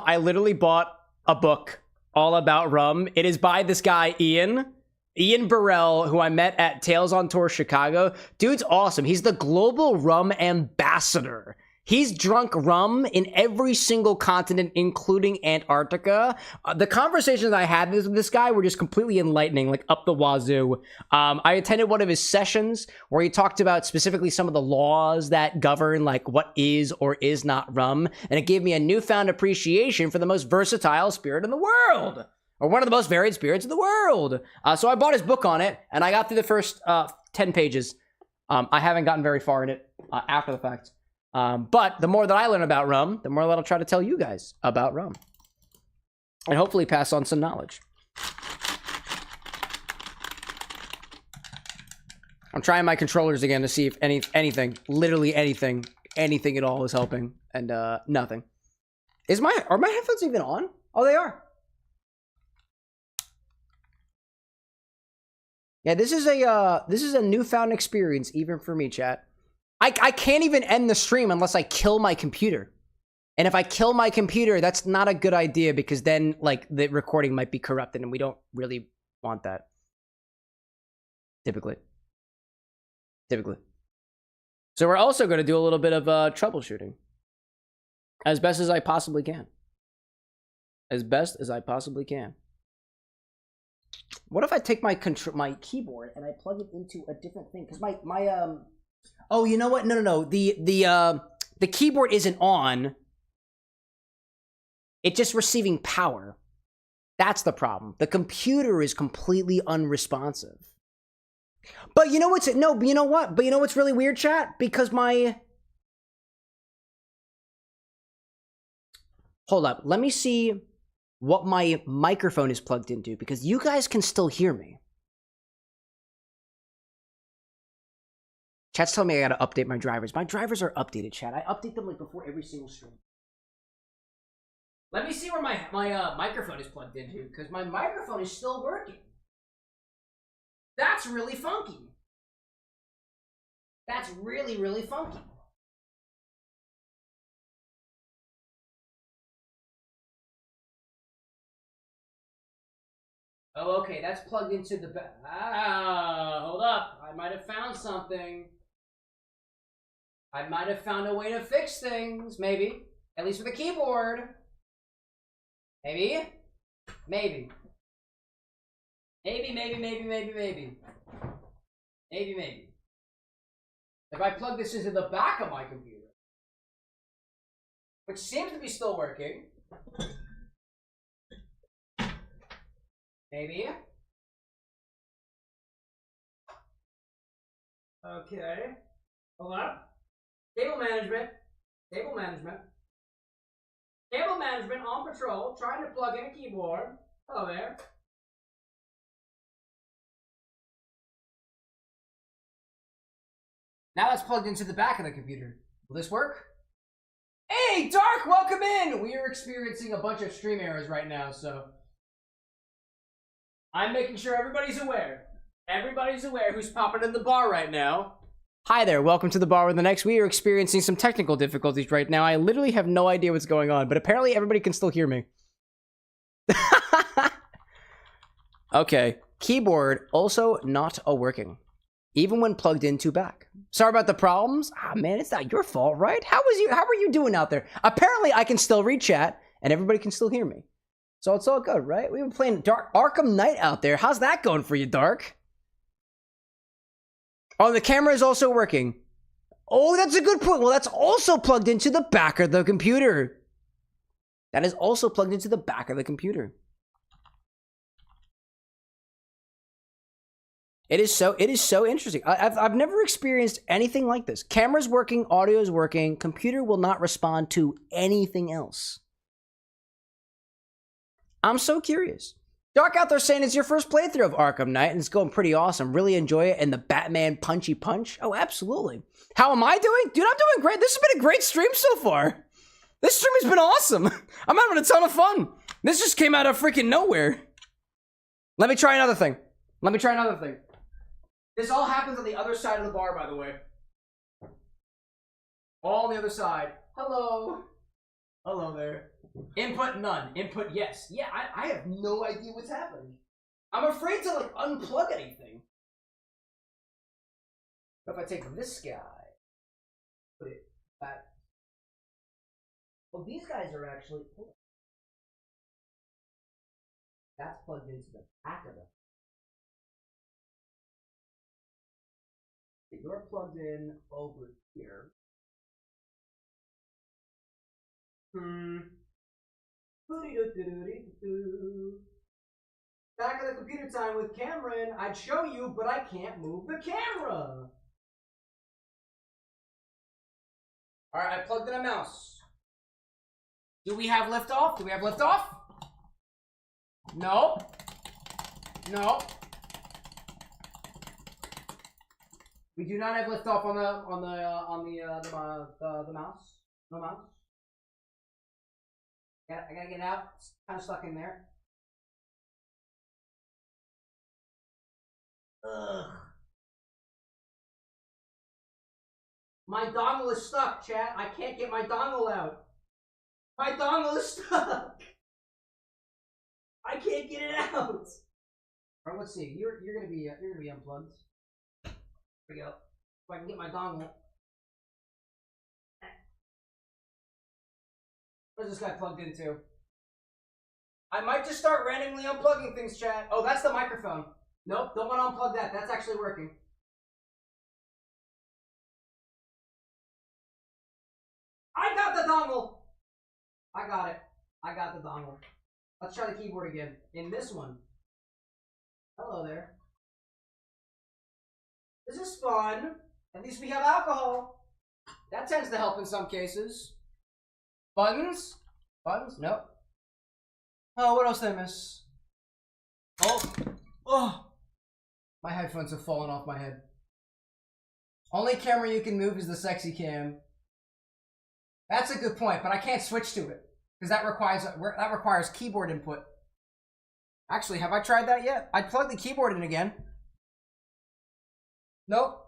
I literally bought a book all about rum. It is by this guy, Ian. Ian Burrell, who I met at Tales on Tour Chicago. Dude's awesome. He's the global rum ambassador. He's drunk rum in every single continent, including Antarctica. The conversations I had with this guy were just completely enlightening, like up the wazoo. I attended one of his sessions where he talked about specifically some of the laws that govern like what is or is not rum. And it gave me a newfound appreciation for the most versatile spirit in the world, or one of the most varied spirits in the world. So I bought his book on it, and I got through the first 10 pages. I haven't gotten very far in it after the fact. But the more that I learn about rum, the more that I'll try to tell you guys about rum. And hopefully pass on some knowledge. I'm trying my controllers again to see if anything, literally anything at all is helping. And nothing. Are my headphones even on? Oh, they are. Yeah, this is a newfound experience even for me, chat. I can't even end the stream unless I kill my computer. And if I kill my computer, that's not a good idea because then, like, the recording might be corrupted and we don't really want that. Typically. So we're also going to do a little bit of troubleshooting. As best as I possibly can. What if I take my keyboard and I plug it into a different thing? Because my oh, you know what? No. The keyboard isn't on. It's just receiving power. That's the problem. The computer is completely unresponsive. But you know what's But you know what's really weird, chat? Because hold up. Let me see what my microphone is plugged into because you guys can still hear me. Chat's telling me I gotta update my drivers. My drivers are updated, chat. I update them like before every single stream. Let me see where my microphone is plugged into, because my microphone is still working. That's really funky. That's really, really funky. Oh, okay, that's plugged into the hold up. I might have found something. I might have found a way to fix things, maybe. At least with a keyboard. Maybe. Maybe. If I plug this into the back of my computer, which seems to be still working. Maybe. Okay. Hold up. Cable management. Cable management on patrol, trying to plug in a keyboard. Hello there. Now that's plugged into the back of the computer. Will this work? Hey, Dark, welcome in! We are experiencing a bunch of stream errors right now, so I'm making sure everybody's aware. Everybody's aware who's popping in the bar right now. Hi there, welcome to the bar with the next. We are experiencing some technical difficulties right now. I literally have no idea what's going on, but apparently everybody can still hear me. Okay, keyboard also not working, even when plugged into back. Sorry about the problems. Ah, man, it's not your fault, right? How are you doing out there? Apparently I can still read chat and everybody can still hear me. So it's all good, right? We've been playing Arkham Knight out there. How's that going for you, Dark? Oh, the camera is also working. Oh, that's a good point. Well, that's also plugged into the back of the computer. That is also plugged into the back of the computer. It is so interesting. I've never experienced anything like this. Camera's working, audio's working, computer will not respond to anything else. I'm so curious. Dark out there saying it's your first playthrough of Arkham Knight and it's going pretty awesome. Really enjoy it. And the Batman punchy punch. Oh, absolutely. How am I doing? Dude, I'm doing great. This has been a great stream so far. This stream has been awesome. I'm having a ton of fun. This just came out of freaking nowhere. Let me try another thing. This all happens on the other side of the bar, by the way. All on the other side. Hello. Hello there. Input none. Input yes. Yeah, I have no idea what's happening. I'm afraid to, like, unplug anything. What if I take this guy, put it back? Well, these guys are actually... That's plugged into the back of them. You're plugged in over here. Back at the computer time with Cameron, I'd show you, but I can't move the camera. Alright, I plugged in a mouse. Do we have liftoff? Do we have liftoff? No. No. We do not have liftoff on the mouse. No mouse. I gotta get out. It's kind of stuck in there. Ugh. My dongle is stuck, chat. I can't get my dongle out. My dongle is stuck. I can't get it out. All right, let's see. You're gonna be unplugged. There we go. If I can get my dongle. Where's this guy plugged into? I might just start randomly unplugging things, chat. Oh, that's the microphone. Nope, don't want to unplug that. That's actually working. I got the dongle. I got it. I got the dongle. Let's try the keyboard again. In this one. Hello there. This is fun. At least we have alcohol. That tends to help in some cases. Buttons? Buttons? Nope. Oh, what else did I miss? Oh. Oh. My headphones have fallen off my head. Only camera you can move is the sexy cam. That's a good point, but I can't switch to it. Because that requires keyboard input. Actually, have I tried that yet? I plugged the keyboard in again. Nope.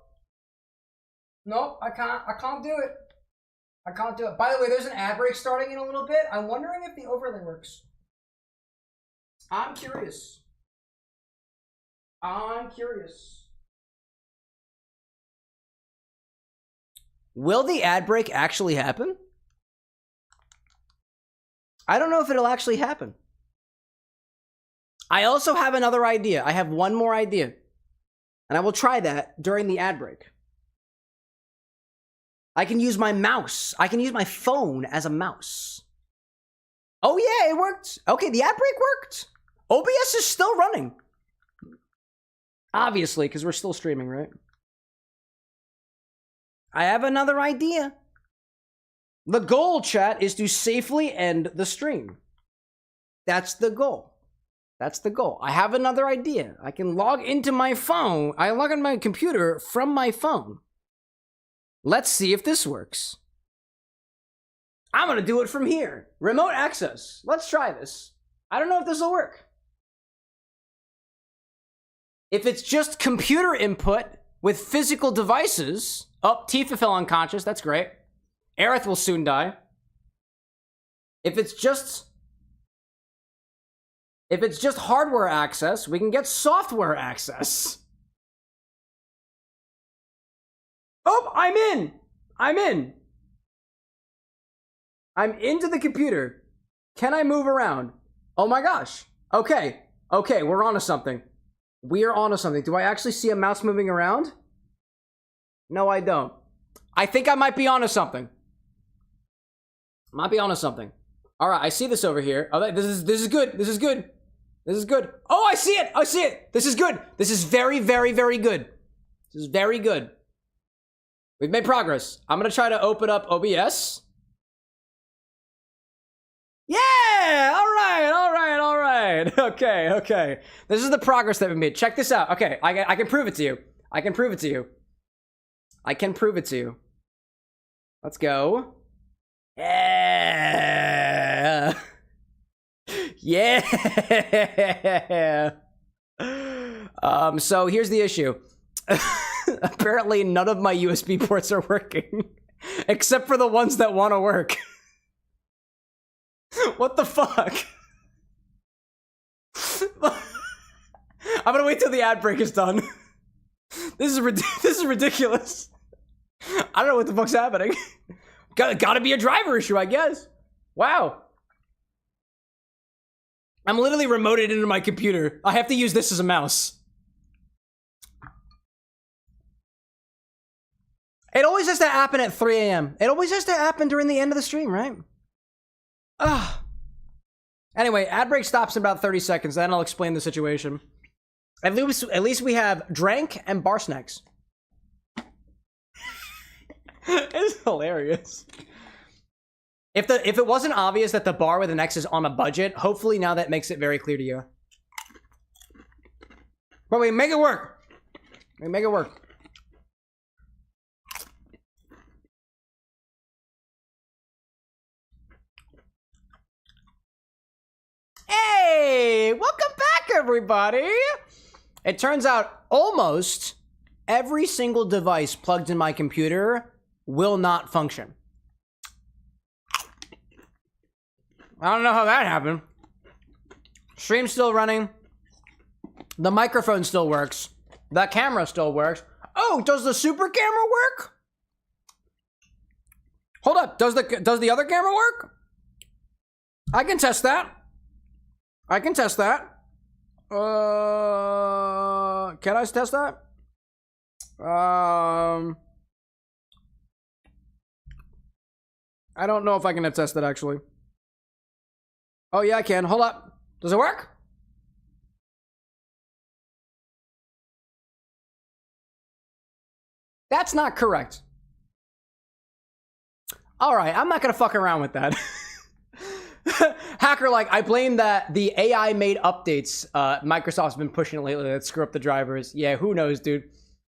Nope, I can't do it. I can't do it. By the way, there's an ad break starting in a little bit. I'm wondering if the overlay works. I'm curious. I'm curious. Will the ad break actually happen? I don't know if it'll actually happen. I also have another idea. I have one more idea. And I will try that during the ad break. I can use my mouse. I can use my phone as a mouse. Oh yeah, it worked. Okay, the ad break worked. OBS is still running. Obviously, because we're still streaming, right? I have another idea. The goal, chat, is to safely end the stream. That's the goal. That's the goal. I have another idea. I can log into my phone. I log on my computer from my phone. Let's see if this works. I'm gonna do it from here. Remote access. Let's try this. I don't know if this will work. If it's just computer input with physical devices. Oh, Tifa fell unconscious. That's great. Aerith will soon die. If it's just hardware access, we can get software access. Oh, I'm in. I'm in. I'm into the computer. Can I move around? Oh my gosh. Okay. Okay, we're onto something. We are onto something. Do I actually see a mouse moving around? No, I don't. I think I might be onto something. Might be onto something. All right, I see this over here. Oh, this is good. This is good. This is good. Oh, I see it. I see it. This is good. This is very, very, very good. This is very good. We've made progress. I'm gonna try to open up OBS. Yeah! All right, all right, all right. Okay, okay. This is the progress that we made. Check this out. Okay, I can prove it to you. I can prove it to you. I can prove it to you. Let's go. Yeah. Yeah. So here's the issue. Apparently none of my USB ports are working. Except for the ones that want to work. What the fuck? wait till the ad break is done. This is ridiculous. I don't know what the fuck's happening. Gotta be a driver issue, I guess. Wow. I'm literally remoted into my computer. I have to use this as a mouse. It always has to happen at 3 a.m. It always has to happen during the end of the stream, right? Ugh. Anyway, ad break stops in about 30 seconds, then I'll explain the situation. At least we have drank and bar snacks. It's hilarious. If it wasn't obvious that the bar with an X is on a budget, hopefully now that makes it very clear to you. But we make it work. We make it work. Hey, welcome back, everybody. It turns out almost every single device plugged in my computer will not function. I don't know how that happened. Stream's still running. The microphone still works. The camera still works. Oh, does the super camera work? Hold up, does the other camera work? I can test that. I can test that. Can I test that? I don't know if I can test that actually. Oh yeah, I can. Hold up. Does it work? That's not correct. All right, I'm not gonna fuck around with that. Hacker, like, I blame that the AI made updates Microsoft's been pushing lately that screw up the drivers. Yeah, who knows, dude.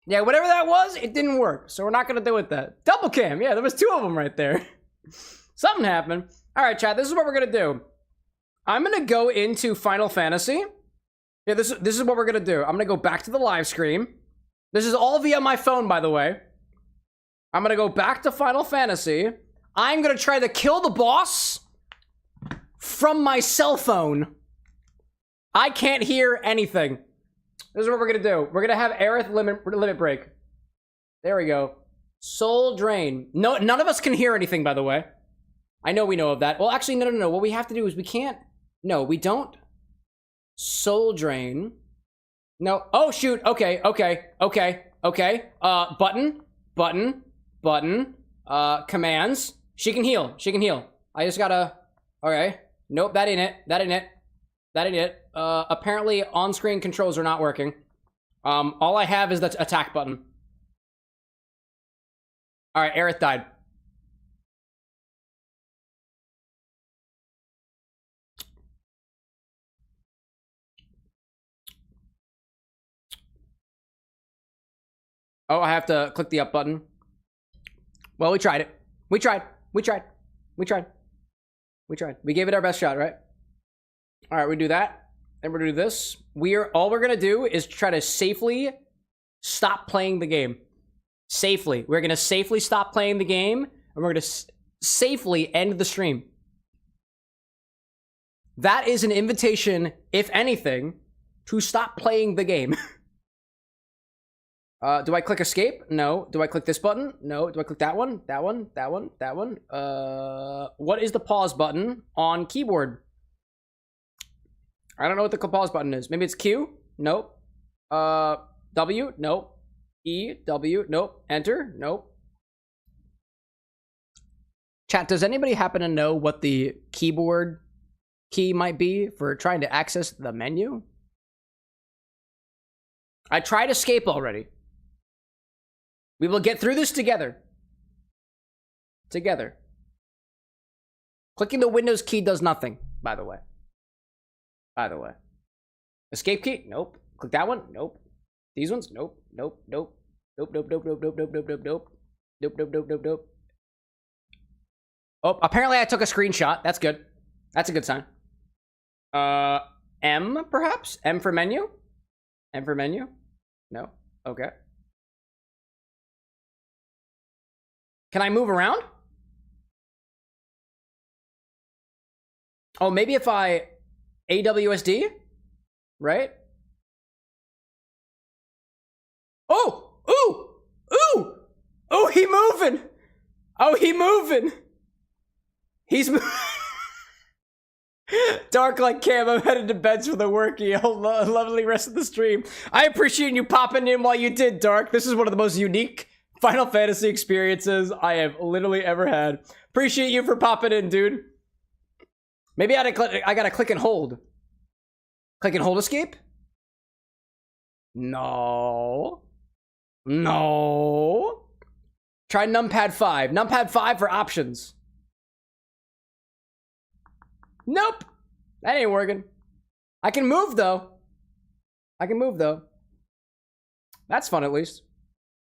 Yeah, whatever that was, it didn't work. So we're not gonna deal with that. Double cam, yeah, there was 2 of them right there. Something happened. All right, chat, this is what we're gonna do. I'm gonna go into Final Fantasy. Yeah, this is what we're gonna do. I'm gonna go back to the live stream. This is all via my phone, by the way. I'm gonna go back to Final Fantasy. I'm gonna try to kill the boss from my cell phone. I can't hear anything. This is what we're gonna do. We're gonna have Aerith limit break. There we go. Soul drain. No, none of us can hear anything, by the way. I know we know of that. Well, actually, no. What we have to do is we can't. No, we don't. Soul drain. No. Oh, shoot. Okay. Button. Commands. She can heal. I just gotta. Okay. Nope, that ain't it. Apparently on-screen controls are not working. All I have is the attack button. All right, Aerith died. Oh, I have to click the up button. Well, we tried it. We tried. We gave it our best shot, right? All right, we do that. And we're gonna do this. All we're gonna do is try to safely stop playing the game. Safely. We're gonna safely stop playing the game, and we're gonna safely end the stream. That is an invitation, if anything, to stop playing the game. Do I click escape? No. Do I click this button? No. Do I click that one? That one? What is the pause button on keyboard? I don't know what the pause button is. Maybe it's Q? Nope. W? Nope. E? W? Nope. Enter? Nope. Chat, does anybody happen to know what the keyboard key might be for trying to access the menu? I tried escape already. We will get through this together. Clicking the Windows key does nothing, by the way. Escape key? Nope. Click that one? Nope. These ones? Nope. Nope. Oh, apparently I took a screenshot. That's good. That's a good sign. M, perhaps? M for menu? No? Okay. Can I move around? Oh, maybe if I AWSD? Right? Oh! Ooh! Ooh! Oh, he moving! Oh, he moving! He's moving. Dark like Cam, I'm headed to bed for the worky. Lovely rest of the stream. I appreciate you popping in while you did, Dark. This is one of the most unique Final Fantasy experiences I have literally ever had. Appreciate you for popping in, dude. Maybe I gotta click and hold. Click and hold escape? No. No. Try numpad 5. Numpad 5 for options. Nope. That ain't working. I can move, though. I can move, though. That's fun, at least.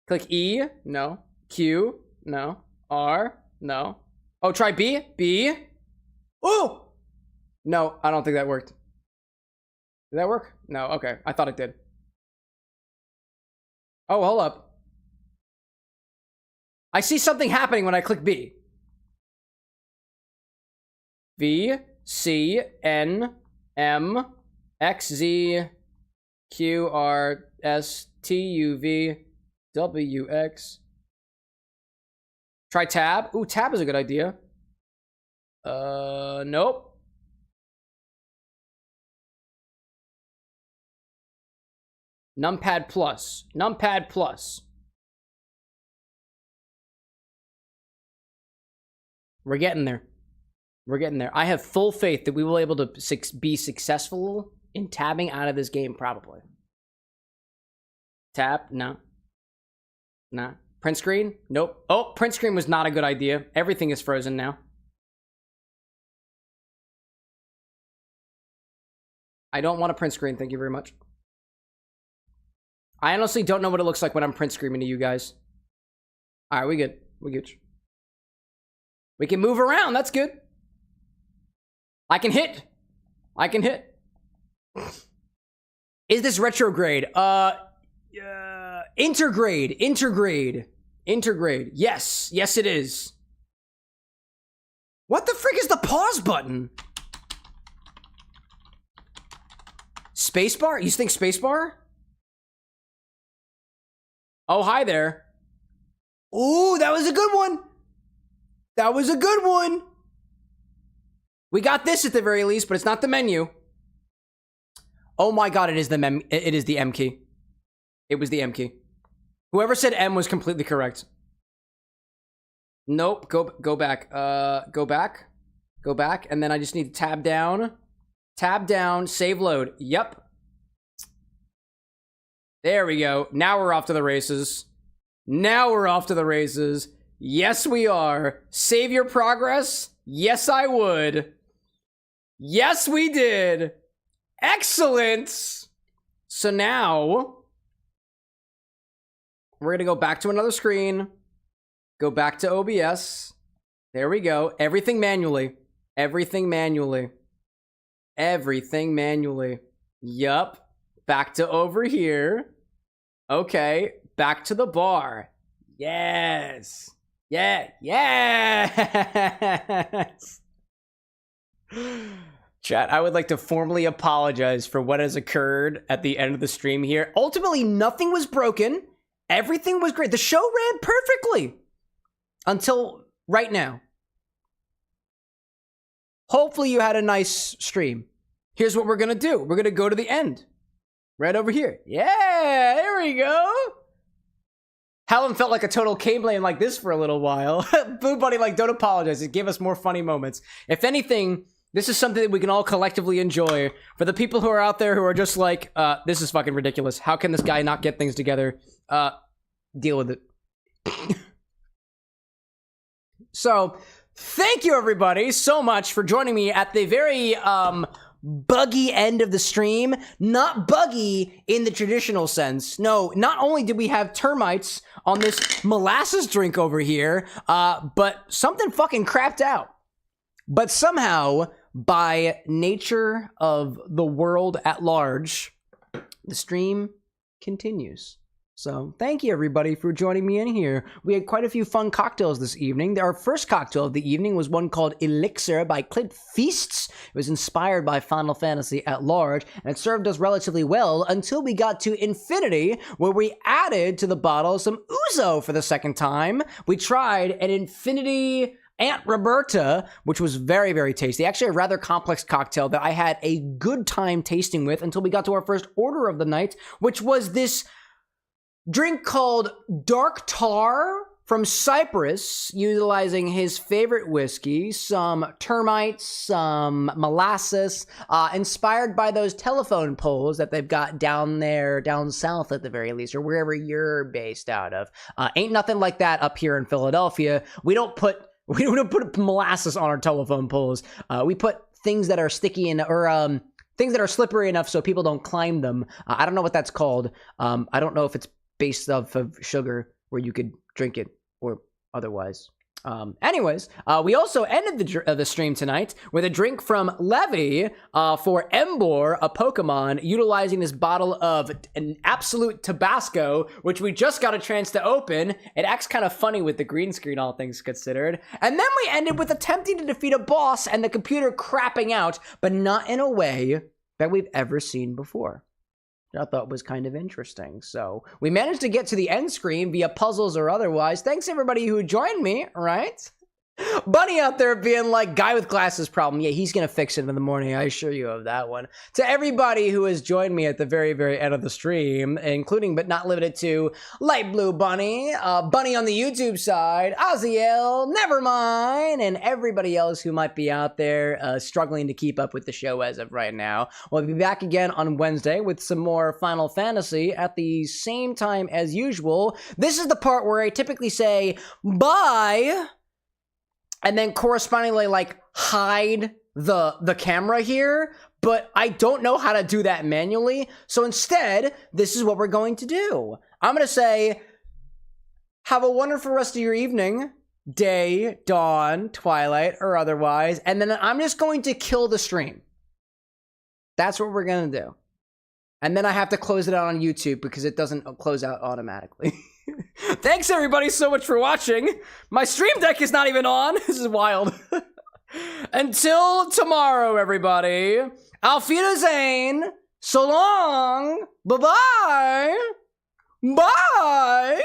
Click E. No. Q. No. R. No. Oh, try B. B. Ooh! No, I don't think that worked. Did that work? No, okay. I thought it did. Oh, hold up. I see something happening when I click B. V, C, N, M, X, Z, Q, R, S, T, U, V, W, X. Try tab. Ooh, tab is a good idea. Nope. Numpad plus. Numpad plus. We're getting there. We're getting there. I have full faith that we will be able to be successful in tabbing out of this game, probably. Tab? No. Nah. Print screen? Nope. Oh, print screen was not a good idea. Everything is frozen now. I don't want a print screen, thank you very much. I honestly don't know what it looks like when I'm print screaming to you guys. Alright, we good. We good. We can move around, that's good. I can hit. I can hit. Is this retrograde? Intergrade. Intergrade. Intergrade. Yes. Yes, it is. What the frick is the pause button? Spacebar? You think spacebar? Oh, hi there. Ooh, that was a good one. That was a good one. We got this at the very least, but it's not the menu. Oh my god, it is the M key. It was the M key. Whoever said M was completely correct. Nope, go back. Go back. Go back, and then I just need to tab down. Tab down, save load. Yep. There we go. Now we're off to the races. Now we're off to the races. Yes, we are. Save your progress? Yes, I would. Yes, we did. Excellent. So now we're going to go back to another screen. Go back to OBS. There we go. Everything manually. Everything manually. Everything manually. Yup. Back to over here. Okay. Back to the bar. Yes. Yeah. Yes. Chat, I would like to formally apologize for what has occurred at the end of the stream here. Ultimately, nothing was broken. Everything was great. The show ran perfectly. Until right now. Hopefully you had a nice stream. Here's what we're going to do. We're going to go to the end. Right over here. Yeah, there we go. Hallam felt like a total Camelane like this for a little while. Boo Buddy, like, don't apologize. It gave us more funny moments. If anything, this is something that we can all collectively enjoy. For the people who are out there who are just like, this is fucking ridiculous. How can this guy not get things together? Deal with it. So, thank you everybody so much for joining me at the very, buggy end of the stream. Not buggy in the traditional sense. No, not only did we have termites on this molasses drink over here, but something fucking crapped out. But somehow, by nature of the world at large, the stream continues. So thank you everybody for joining me in here. We had quite a few fun cocktails this evening. Our first cocktail of the evening was one called Elixir by Clint. It was inspired by Final Fantasy at large, and it served us relatively well until we got to Infinity, where we added to the bottle some ouzo for the second time. We tried an Infin-oberta, which was very, very tasty. Actually, a rather complex cocktail that I had a good time tasting with until we got to our first order of the night, which was this drink called Darktar from Cyprus, utilizing his favorite whiskey, some termites, some molasses, inspired by those telephone poles that they've got down there, down south at the very least, or wherever you're based out of. Ain't nothing like that up here in Philadelphia. We don't put molasses on our telephone poles. We put things that are sticky or things that are slippery enough so people don't climb them. I don't know what that's called. I don't know if it's based off of sugar where you could drink it or otherwise. Anyways, we also ended the stream tonight with a drink from Levy for Embor, a Pokemon, utilizing this bottle of an absolute Tabasco, which we just got a chance to open. It acts kind of funny with the green screen, all things considered. And then we ended with attempting to defeat a boss and the computer crapping out, but not in a way that we've ever seen before. I thought was kind of interesting. So we managed to get to the end screen via puzzles or otherwise. Thanks everybody who joined me, right? Bunny out there being like, guy with glasses problem. Yeah, he's going to fix it in the morning. I assure you of that one. To everybody who has joined me at the very, very end of the stream, including but not limited to Light Blue Bunny, Bunny on the YouTube side, Aziel, Nevermind, and everybody else who might be out there struggling to keep up with the show as of right now. We'll be back again on Wednesday with some more Final Fantasy at the same time as usual. This is the part where I typically say, bye, and then correspondingly like hide the camera here, but I don't know how to do that manually. So instead, this is what we're going to do. I'm going to say, have a wonderful rest of your evening, day, dawn, twilight, or otherwise, and then I'm just going to kill the stream. That's what we're going to do. And then I have to close it out on YouTube because it doesn't close out automatically. Thanks everybody so much for watching. My stream deck is not even on. This is wild. Until tomorrow, everybody. Auf Wiedersehen. So long. Bye-bye. Bye.